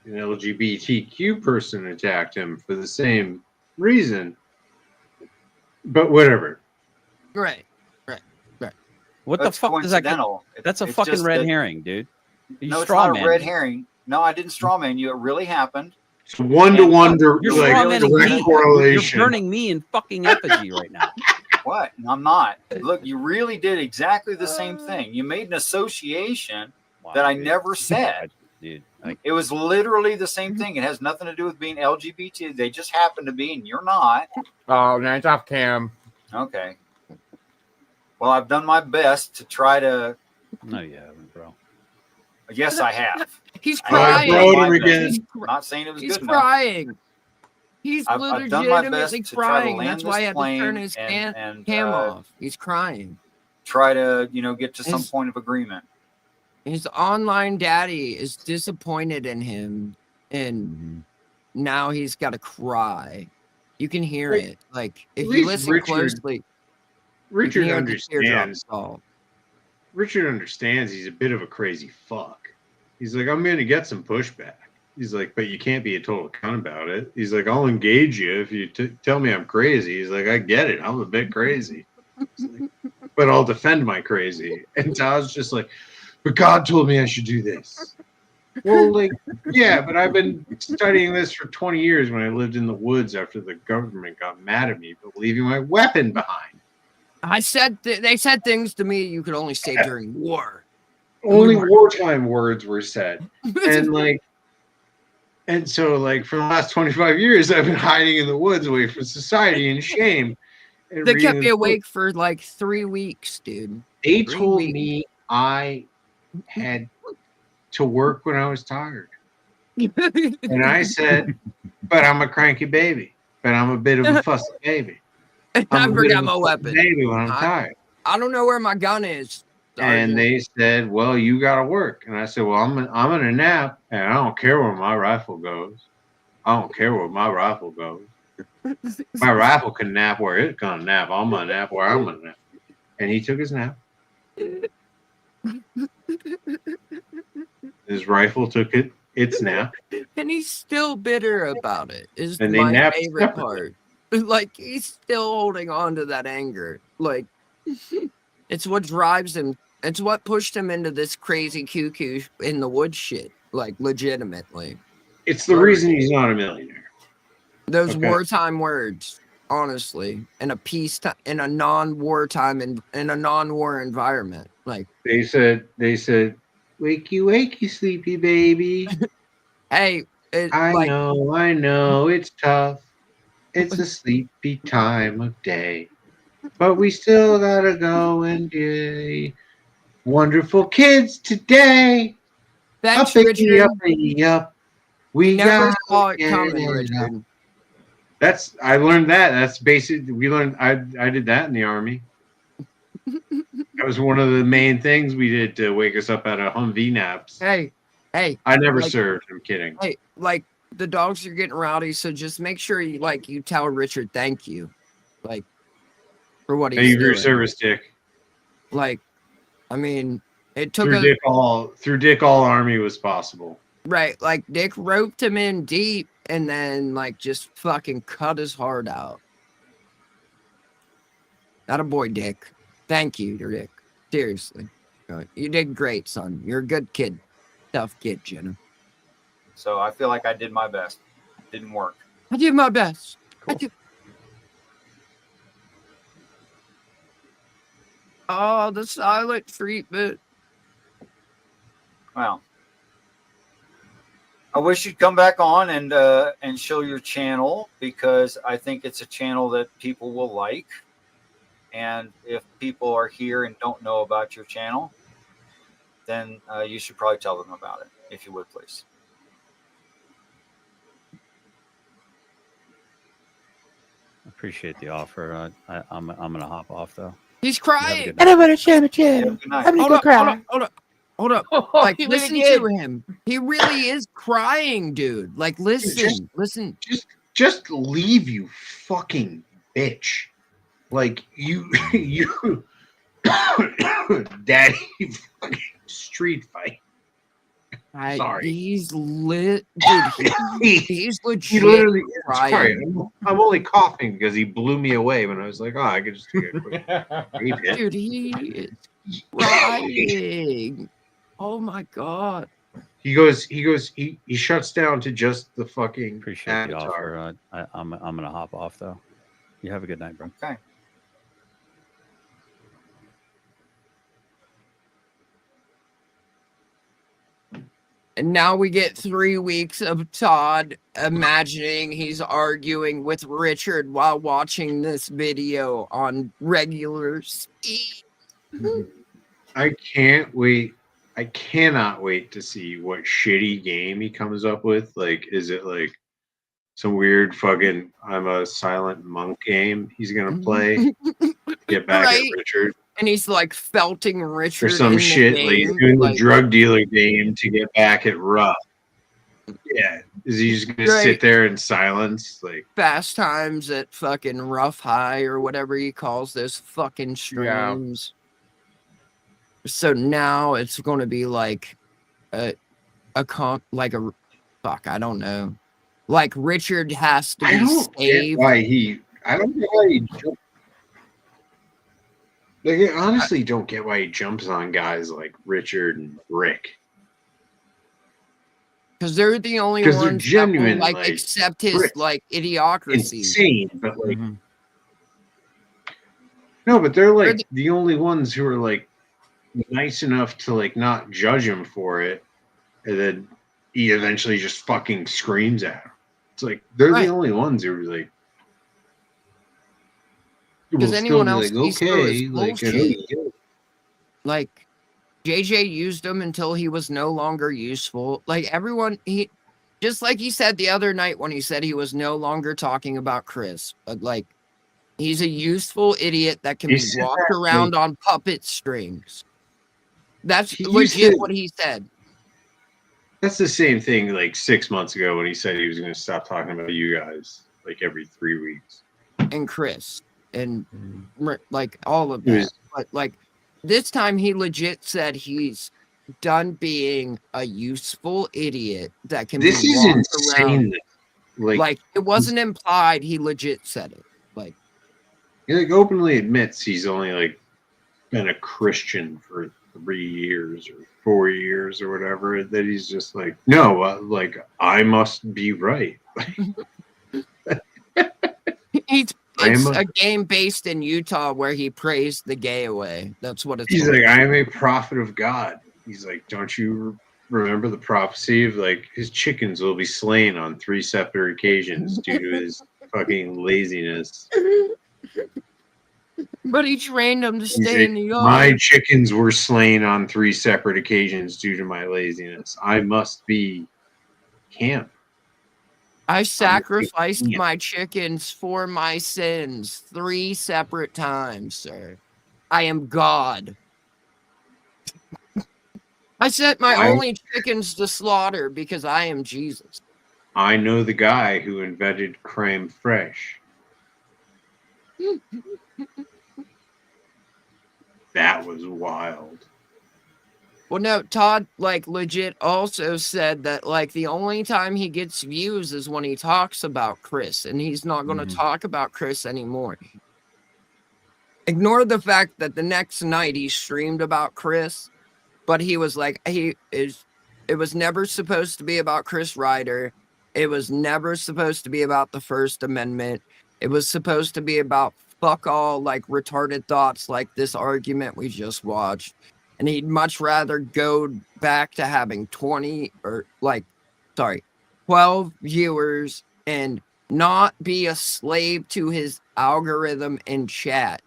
an LGBTQ person attacked him for the same reason. But whatever. right. What That's the fuck does that get? coincidental. That's a It's fucking just red that- herring, dude. You No, it's straw not man a red me. herring. No, I didn't straw man you. It really happened. It's one-to-one You're like strawmanning direct me. correlation. You're burning me in fucking effigy right now. What? No, I'm not. Look, you really did exactly the same thing. You made an association that I never said. Dude, it was literally the same thing. It has nothing to do with being LGBT. They just happen to be, and you're not. Oh, now it's off cam. Okay. Well, I've done my best to try to. No, you haven't, bro. Yes, I have. He's I crying. have done my again. best. I'm not saying it was He's good enough. crying. He's I've done my best legitimately to try to crying. land That's why I this had to turn plane his and cam off. He's crying. Try to, get to some His- point of agreement. His online daddy is disappointed in him, and now he's got to cry. You can hear Like, it. Like, at if you least listen Richard- closely, Richard hear the teardrops understands. fall. Richard understands he's a bit of a crazy fuck. He's like, I'm going to get some pushback. He's like, but you can't be a total cunt about it. He's like, I'll engage you if you tell me I'm crazy. He's like, I get it. I'm a bit crazy. Like, but I'll defend my crazy. And Todd's just like, but God told me I should do this. Well, like, yeah, but I've been studying this for 20 years when I lived in the woods after the government got mad at me for leaving my weapon behind. I said they said things to me you could only say during war. Only wartime words were said. And like, and so like for the last 25 years, I've been hiding in the woods away from society in shame. And They kept me reading awake for like 3 weeks, dude. They 3 told weeks. me I had to work when I was tired. And I said, but I'm a cranky baby. But I'm a bit of a fussy baby. I I'm a bit forgot of a my fussy weapon. baby when I'm tired. I don't know where my gun is. And they said, well, you got to work. And I said, well, I'm in a nap, and I don't care where my rifle goes. I don't care where my rifle goes. My rifle can nap where it's going to nap. I'm going to nap where I'm going to nap. And he took his nap. His rifle took its nap. And he's still bitter about it. Is And they my napped favorite separately. part. Like he's still holding on to that anger. Like it's what drives him. It's what pushed him into this crazy cuckoo in the woods shit. Like legitimately. It's the reason he's not a millionaire. Those Okay. wartime words, honestly, in a peacetime, in a non-wartime, in a non-war environment. Like They said, wakey, sleepy baby. hey, I know, it's tough. It's a sleepy time of day. But we still gotta go and be wonderful kids today. Thanks, Uppity, Richard. uppity, up. We never gotta saw it get coming, it up. Richard. I learned that. That's basically we learned. I did that in the Army. That was one of the main things we did to wake us up out of Humvee naps. Hey. I never like- served. I'm kidding. Hey, like the dogs are getting rowdy, so just make sure you tell Richard thank you, like for what he's Thank you for doing. your service, Dick. Like, I mean, it took Through Dick, all Army was possible. right. Like Dick roped him in deep, and then like just fucking cut his heart out. Not a boy, Dick. Thank you, Dick. Seriously, you did great, son. You're a good kid. Tough kid, Jenna. So I feel like I did my best. Didn't work. I did my best. Oh, the silent treatment. Well, I wish you'd come back on and show your channel, because I think it's a channel that people will like. And if people are here and don't know about your channel, then you should probably tell them about it, if you would, please. Appreciate the offer. I'm gonna hop off though. He's crying. good night. I'm gonna share the channel. I'm Hold up. Like, He listen really to him. He really is crying, dude. Like, listen. Just leave, you fucking bitch. Like you daddy fucking street fight. Sorry. He's lit, dude. He's legit He literally crying. sorry. I'm only coughing because he blew me away when I was like, oh, I could just take a quick breathe in. Dude, he is crying. Oh my god. He shuts down to just the fucking Appreciate avatar. the offer. I'm gonna hop off though. You have a good night, bro. Okay. And now we get 3 weeks of Todd imagining he's arguing with Richard while watching this video on regular speed. I can't wait. I cannot wait to see what shitty game he comes up with. Like, is it like some weird fucking I'm a silent monk game he's gonna play? Get back Right? at Richard. And he's like felting Richard Or some in the shit like he's game, doing the like- drug dealer game to get back at Ruff. Yeah. Is he just gonna Right. sit there in silence? Like, Fast Times at fucking Rough High or whatever he calls those fucking streams. So now it's going to be like like a fuck. I don't know. Like Richard has to I be don't get saved. why he. I don't get why he. Like, I honestly don't get why he jumps on guys like Richard and Rick. Because they're the only Because they're ones that will genuine, like like, accept his Rick. like idiocracy. Insane, but like. Mm-hmm. No, but they're like the only ones who are like nice enough to like not judge him for it, and then he eventually just fucking screams at him. It's like they're the only ones who are like. Because will anyone still else be like, sees through his okay, like, I know bullshit. you get it. Like JJ used him until he was no longer useful. Like everyone, he just like he said the other night when he said he was no longer talking about Chris, but like he's a useful idiot that can He be said walked that, around like- on puppet strings. That's He used legit to- what he said. That's the same thing like 6 months ago when he said he was going to stop talking about you guys like every 3 weeks. And Chris and like all of It that. was- But like this time he legit said he's done being a useful idiot that can This be is walked insane. around. Like it wasn't implied, he legit said it. Like He like openly admits he's only like been a Christian for 3 years or 4 years or whatever. That he's just like, no, like I must be right. it's a game based in Utah where he prays the gay away. That's what it's He's called. like, I am a prophet of God. He's like, don't you remember the prophecy of like his chickens will be slain on 3 separate occasions due to his fucking laziness. But he trained them to He's stay like, in the yard. my chickens were slain on 3 separate occasions due to my laziness. I must be him. I sacrificed my chickens for my sins 3 separate times, sir. I am God. I sent my only chickens to slaughter because I am Jesus. I know the guy who invented creme fraiche. That was wild. Well, no, Todd, like, legit also said that, like, the only time he gets views is when he talks about Chris, and he's not going to talk about Chris anymore. Ignore the fact that the next night he streamed about Chris, but he was like, it was never supposed to be about Chris Ryder. It was never supposed to be about the First Amendment. It was supposed to be about fuck all, like, retarded thoughts like this argument we just watched. And he'd much rather go back to having 12 viewers and not be a slave to his algorithm in chat.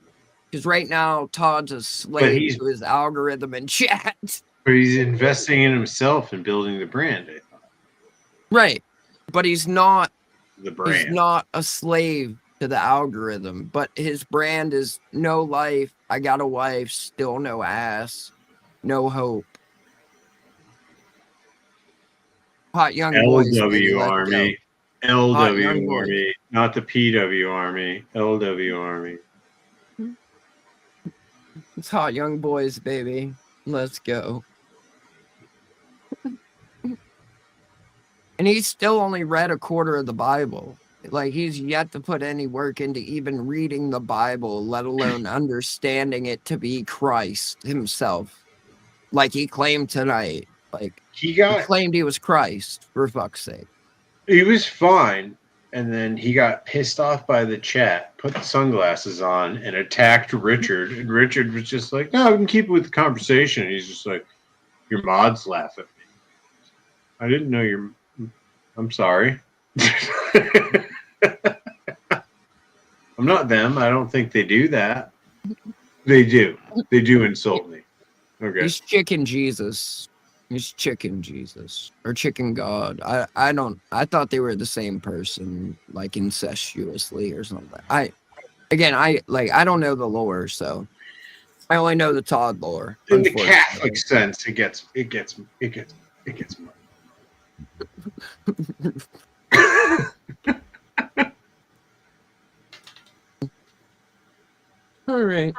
Because right now, Todd's a slave to his algorithm in chat. But he's investing in himself and building the brand, I thought. Right. But he's not The brand. He's not a slave to the algorithm. But his brand is no life. I got a wife, still no ass. No hope. Hot young boys. baby, LW let's Army. go. Hot young LW boys. Army. Not the PW Army. LW Army. It's hot young boys, baby. Let's go. And he's still only read a quarter of the Bible. Like, he's yet to put any work into even reading the Bible, let alone understanding it to be Christ himself. Like he claimed tonight. Like, he claimed he was Christ, for fuck's sake. He was fine, and then he got pissed off by the chat, put the sunglasses on, and attacked Richard. And Richard was just like, no, I can keep it with the conversation. And he's just like, your mods laugh at me. I didn't know your... I'm sorry. I'm not them. I don't think they do that. They do. They do insult me. Okay. He's chicken Jesus. He's chicken Jesus. Or chicken God. I thought they were the same person, like incestuously or something. I don't know the lore, so I only know the Todd lore. In the Catholic sense, it gets All right.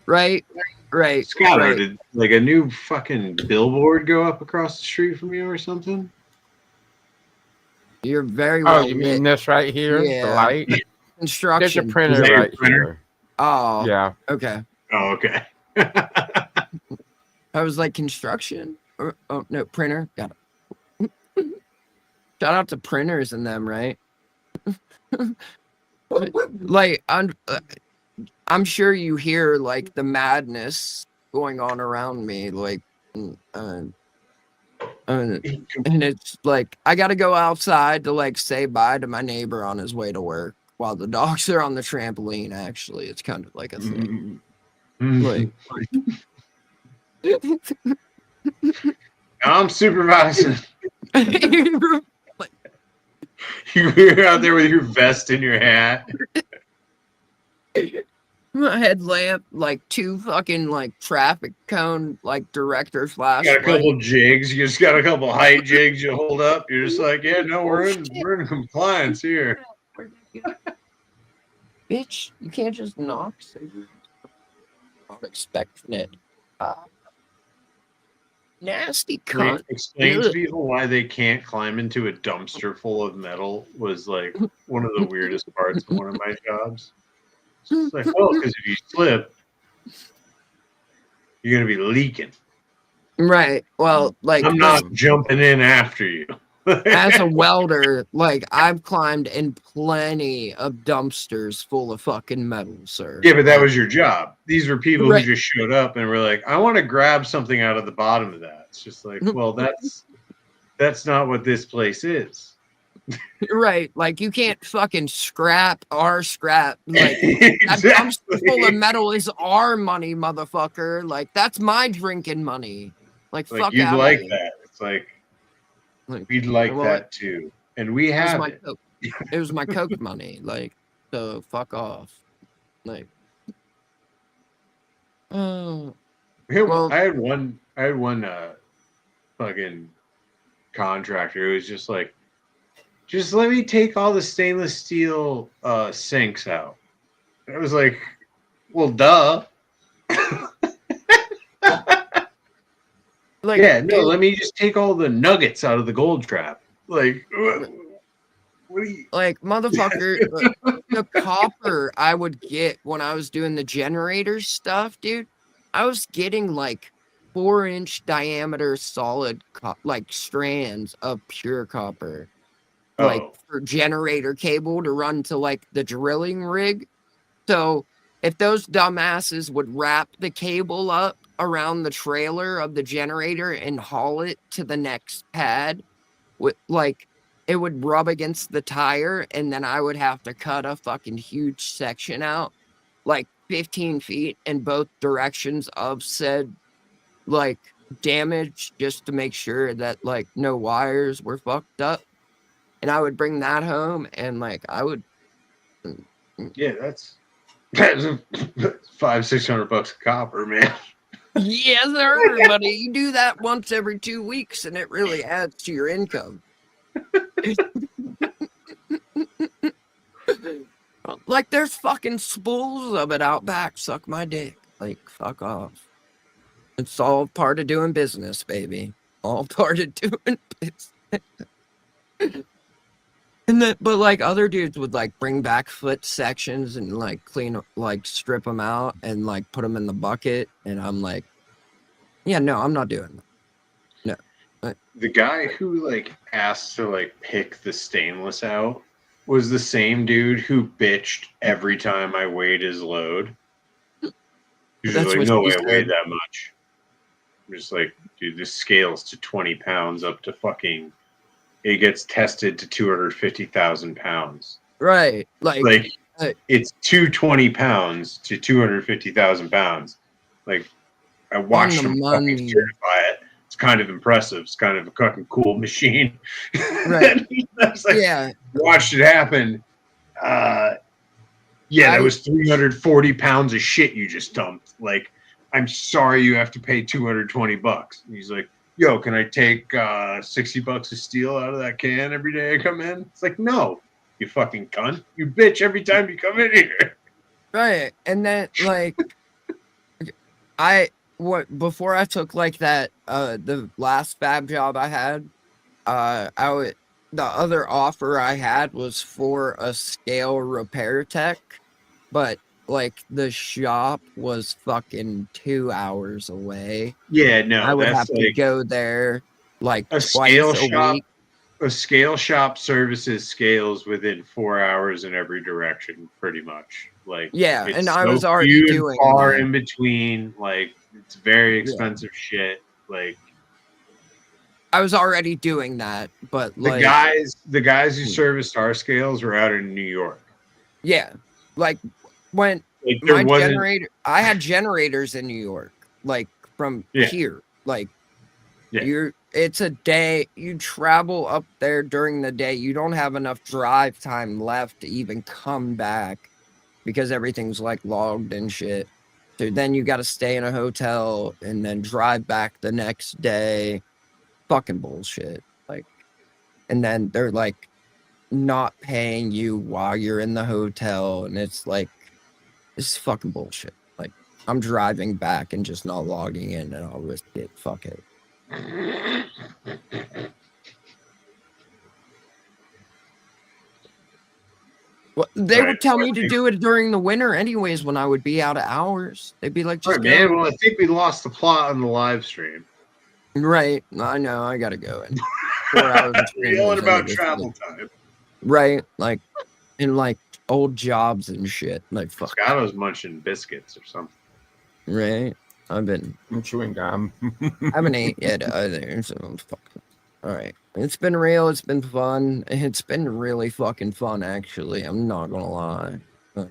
Right. Scott, Right. did like a new fucking billboard go up across the street from you or something? You're very Oh, well you lit. mean this right here? The Yeah. light? There's a Construction. printer that your right printer? here. Oh. Yeah. Okay. Oh, okay. I was like construction. Oh no, printer. Got it. Shout out to printers and them, right? Like I'm sure you hear like the madness going on around me, like, and it's like I got to go outside to like say bye to my neighbor on his way to work while the dogs are on the trampoline. Actually, it's kind of like a thing. Like, I'm supervising. You're out there with your vest and your hat. my headlamp, like 2 fucking like traffic cone, like director You flashlight. got a couple jigs. You just got a couple height jigs you hold up. You're just like, yeah, no, we're in compliance here. Bitch, you can't just knock. I'm expecting it. Nasty cunt. Explain to Ugh. people why they can't climb into a dumpster full of metal was like one of the weirdest parts of one of my jobs. It's like, well, because if you slip, you're gonna be leaking. Right. Well, like I'm not jumping in after you. as a welder, like I've climbed in plenty of dumpsters full of fucking metal, sir. Yeah, but that was your job. These were people Right. who just showed up and were like, I want to grab something out of the bottom of that. It's just like, well, that's not what this place is. Right. Like you can't fucking scrap our scrap. Like that dumpster full of metal is our money, motherfucker. Like that's my drinking money. Like fuck you'd out like of here. that. It's like we'd like well, that too. And we have it. It was my coke money. Like, so fuck off. Like I well, had one fucking contractor who was just like, just let me take all the stainless steel sinks out. And I was like, well, duh. like, yeah, no, let me just take all the nuggets out of the gold trap. Like, what are you? Like, motherfucker, the copper I would get when I was doing the generator stuff, dude, I was getting like 4-inch diameter solid like strands of pure copper. Like for generator cable to run to like the drilling rig. So if those dumbasses would wrap the cable up around the trailer of the generator and haul it to the next pad, with like it would rub against the tire, and then I would have to cut a fucking huge section out, like 15 feet in both directions of said like damage, just to make sure that like no wires were fucked up. And I would bring that home, and like I would. Yeah, that's $500-600 of copper, man. Yes, sir, buddy. You do that once every 2 weeks, and it really adds to your income. Like there's fucking spools of it out back. Suck my dick. Like fuck off. It's all part of doing business, baby. All part of doing business. And then, but like other dudes would like bring back foot sections and like clean, like strip them out and like put them in the bucket. And I'm like, yeah, no, I'm not doing that. No. The guy who like asked to like pick the stainless out was the same dude who bitched every time I weighed his load. He was That's like, what no he way I said. weighed that much. I'm just like, dude, this scales to 20 pounds up to fucking. It gets tested to 250,000 pounds. Right. Like it's 220 pounds to 250,000 pounds. Like I watched him fucking certify it. It's kind of impressive. It's kind of a fucking cool machine. Right. Like, yeah. Watched it happen. Yeah, that was 340 pounds of shit you just dumped. Like, I'm sorry you have to pay $220. And he's like, yo, can I take $60 of steel out of that can every day I come in? It's like, no, you fucking cunt. You bitch every time you come in here. Right. And then like Before I took like that the last fab job I had, the other offer I had was for a scale repair tech, but like the shop was fucking 2 hours away. Yeah, no, I would that's have to like go there like a twice scale a shop. week. A scale shop services scales within 4 hours in every direction, pretty much. Like, Yeah, it's and I so was already few and doing far that. in between. Like, it's very Yeah. expensive shit. Like, I was already doing that, but the like guys who serviced our scales were out in New York. yeah, like when Like, there my wasn't. generator, I had generators in New York, like from Yeah. here. Like Yeah. it's a day, you travel up there during the day. You don't have enough drive time left to even come back because everything's like logged and shit. So then you got to stay in a hotel and then drive back the next day. Fucking bullshit. Like, and then they're like not paying you while you're in the hotel, and it's like, this is fucking bullshit. Like, I'm driving back and just not logging in, and I'll risk it. Fuck it. Well, they would tell me to do it during the winter anyways when I would be out of hours. They'd be like, just Right, go. man. Well, I think we lost the plot on the live stream. Right. I know. I gotta go in 4 hours. We're yelling about travel time. Right. Like, in like old jobs and shit. Like, fuck. Scotto's munching biscuits or something. Right. I'm chewing gum. I haven't ate yet either. So fuck. All right. It's been real. It's been fun. It's been really fucking fun, actually. I'm not gonna lie. I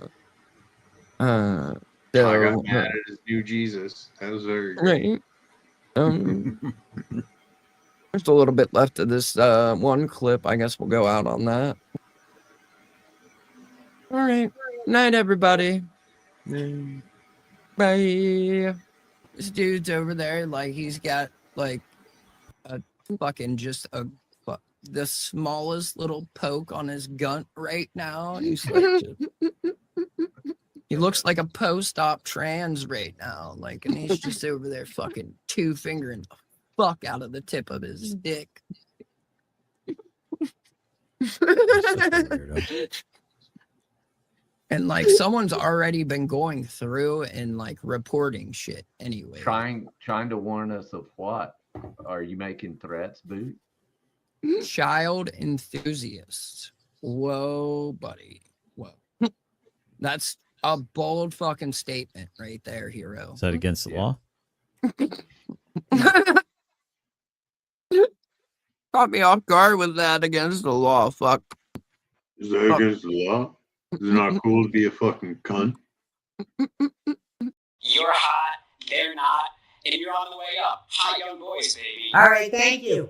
got mad at his new Jesus. That was very great. Right. There's a little bit left of this one clip. I guess we'll go out on that. All right. Night, everybody. Bye. This dude's over there, like he's got like a fucking just the smallest little poke on his gunt right now. He's like, he looks like a post-op trans right now, like, and he's just over there fucking two-fingering the fuck out of the tip of his dick. And like someone's already been going through and like reporting shit anyway. Trying to warn us of what? Are you making threats, Boot? Child enthusiasts. Whoa, buddy. Whoa. That's a bold fucking statement right there, hero. Is that against the law? Caught me off guard with that against the law. Fuck. Is that against the law? Is it not cool to be a fucking cunt? You're hot, they're not, and you're on the way up. Hot young boys, baby. All right, thank you.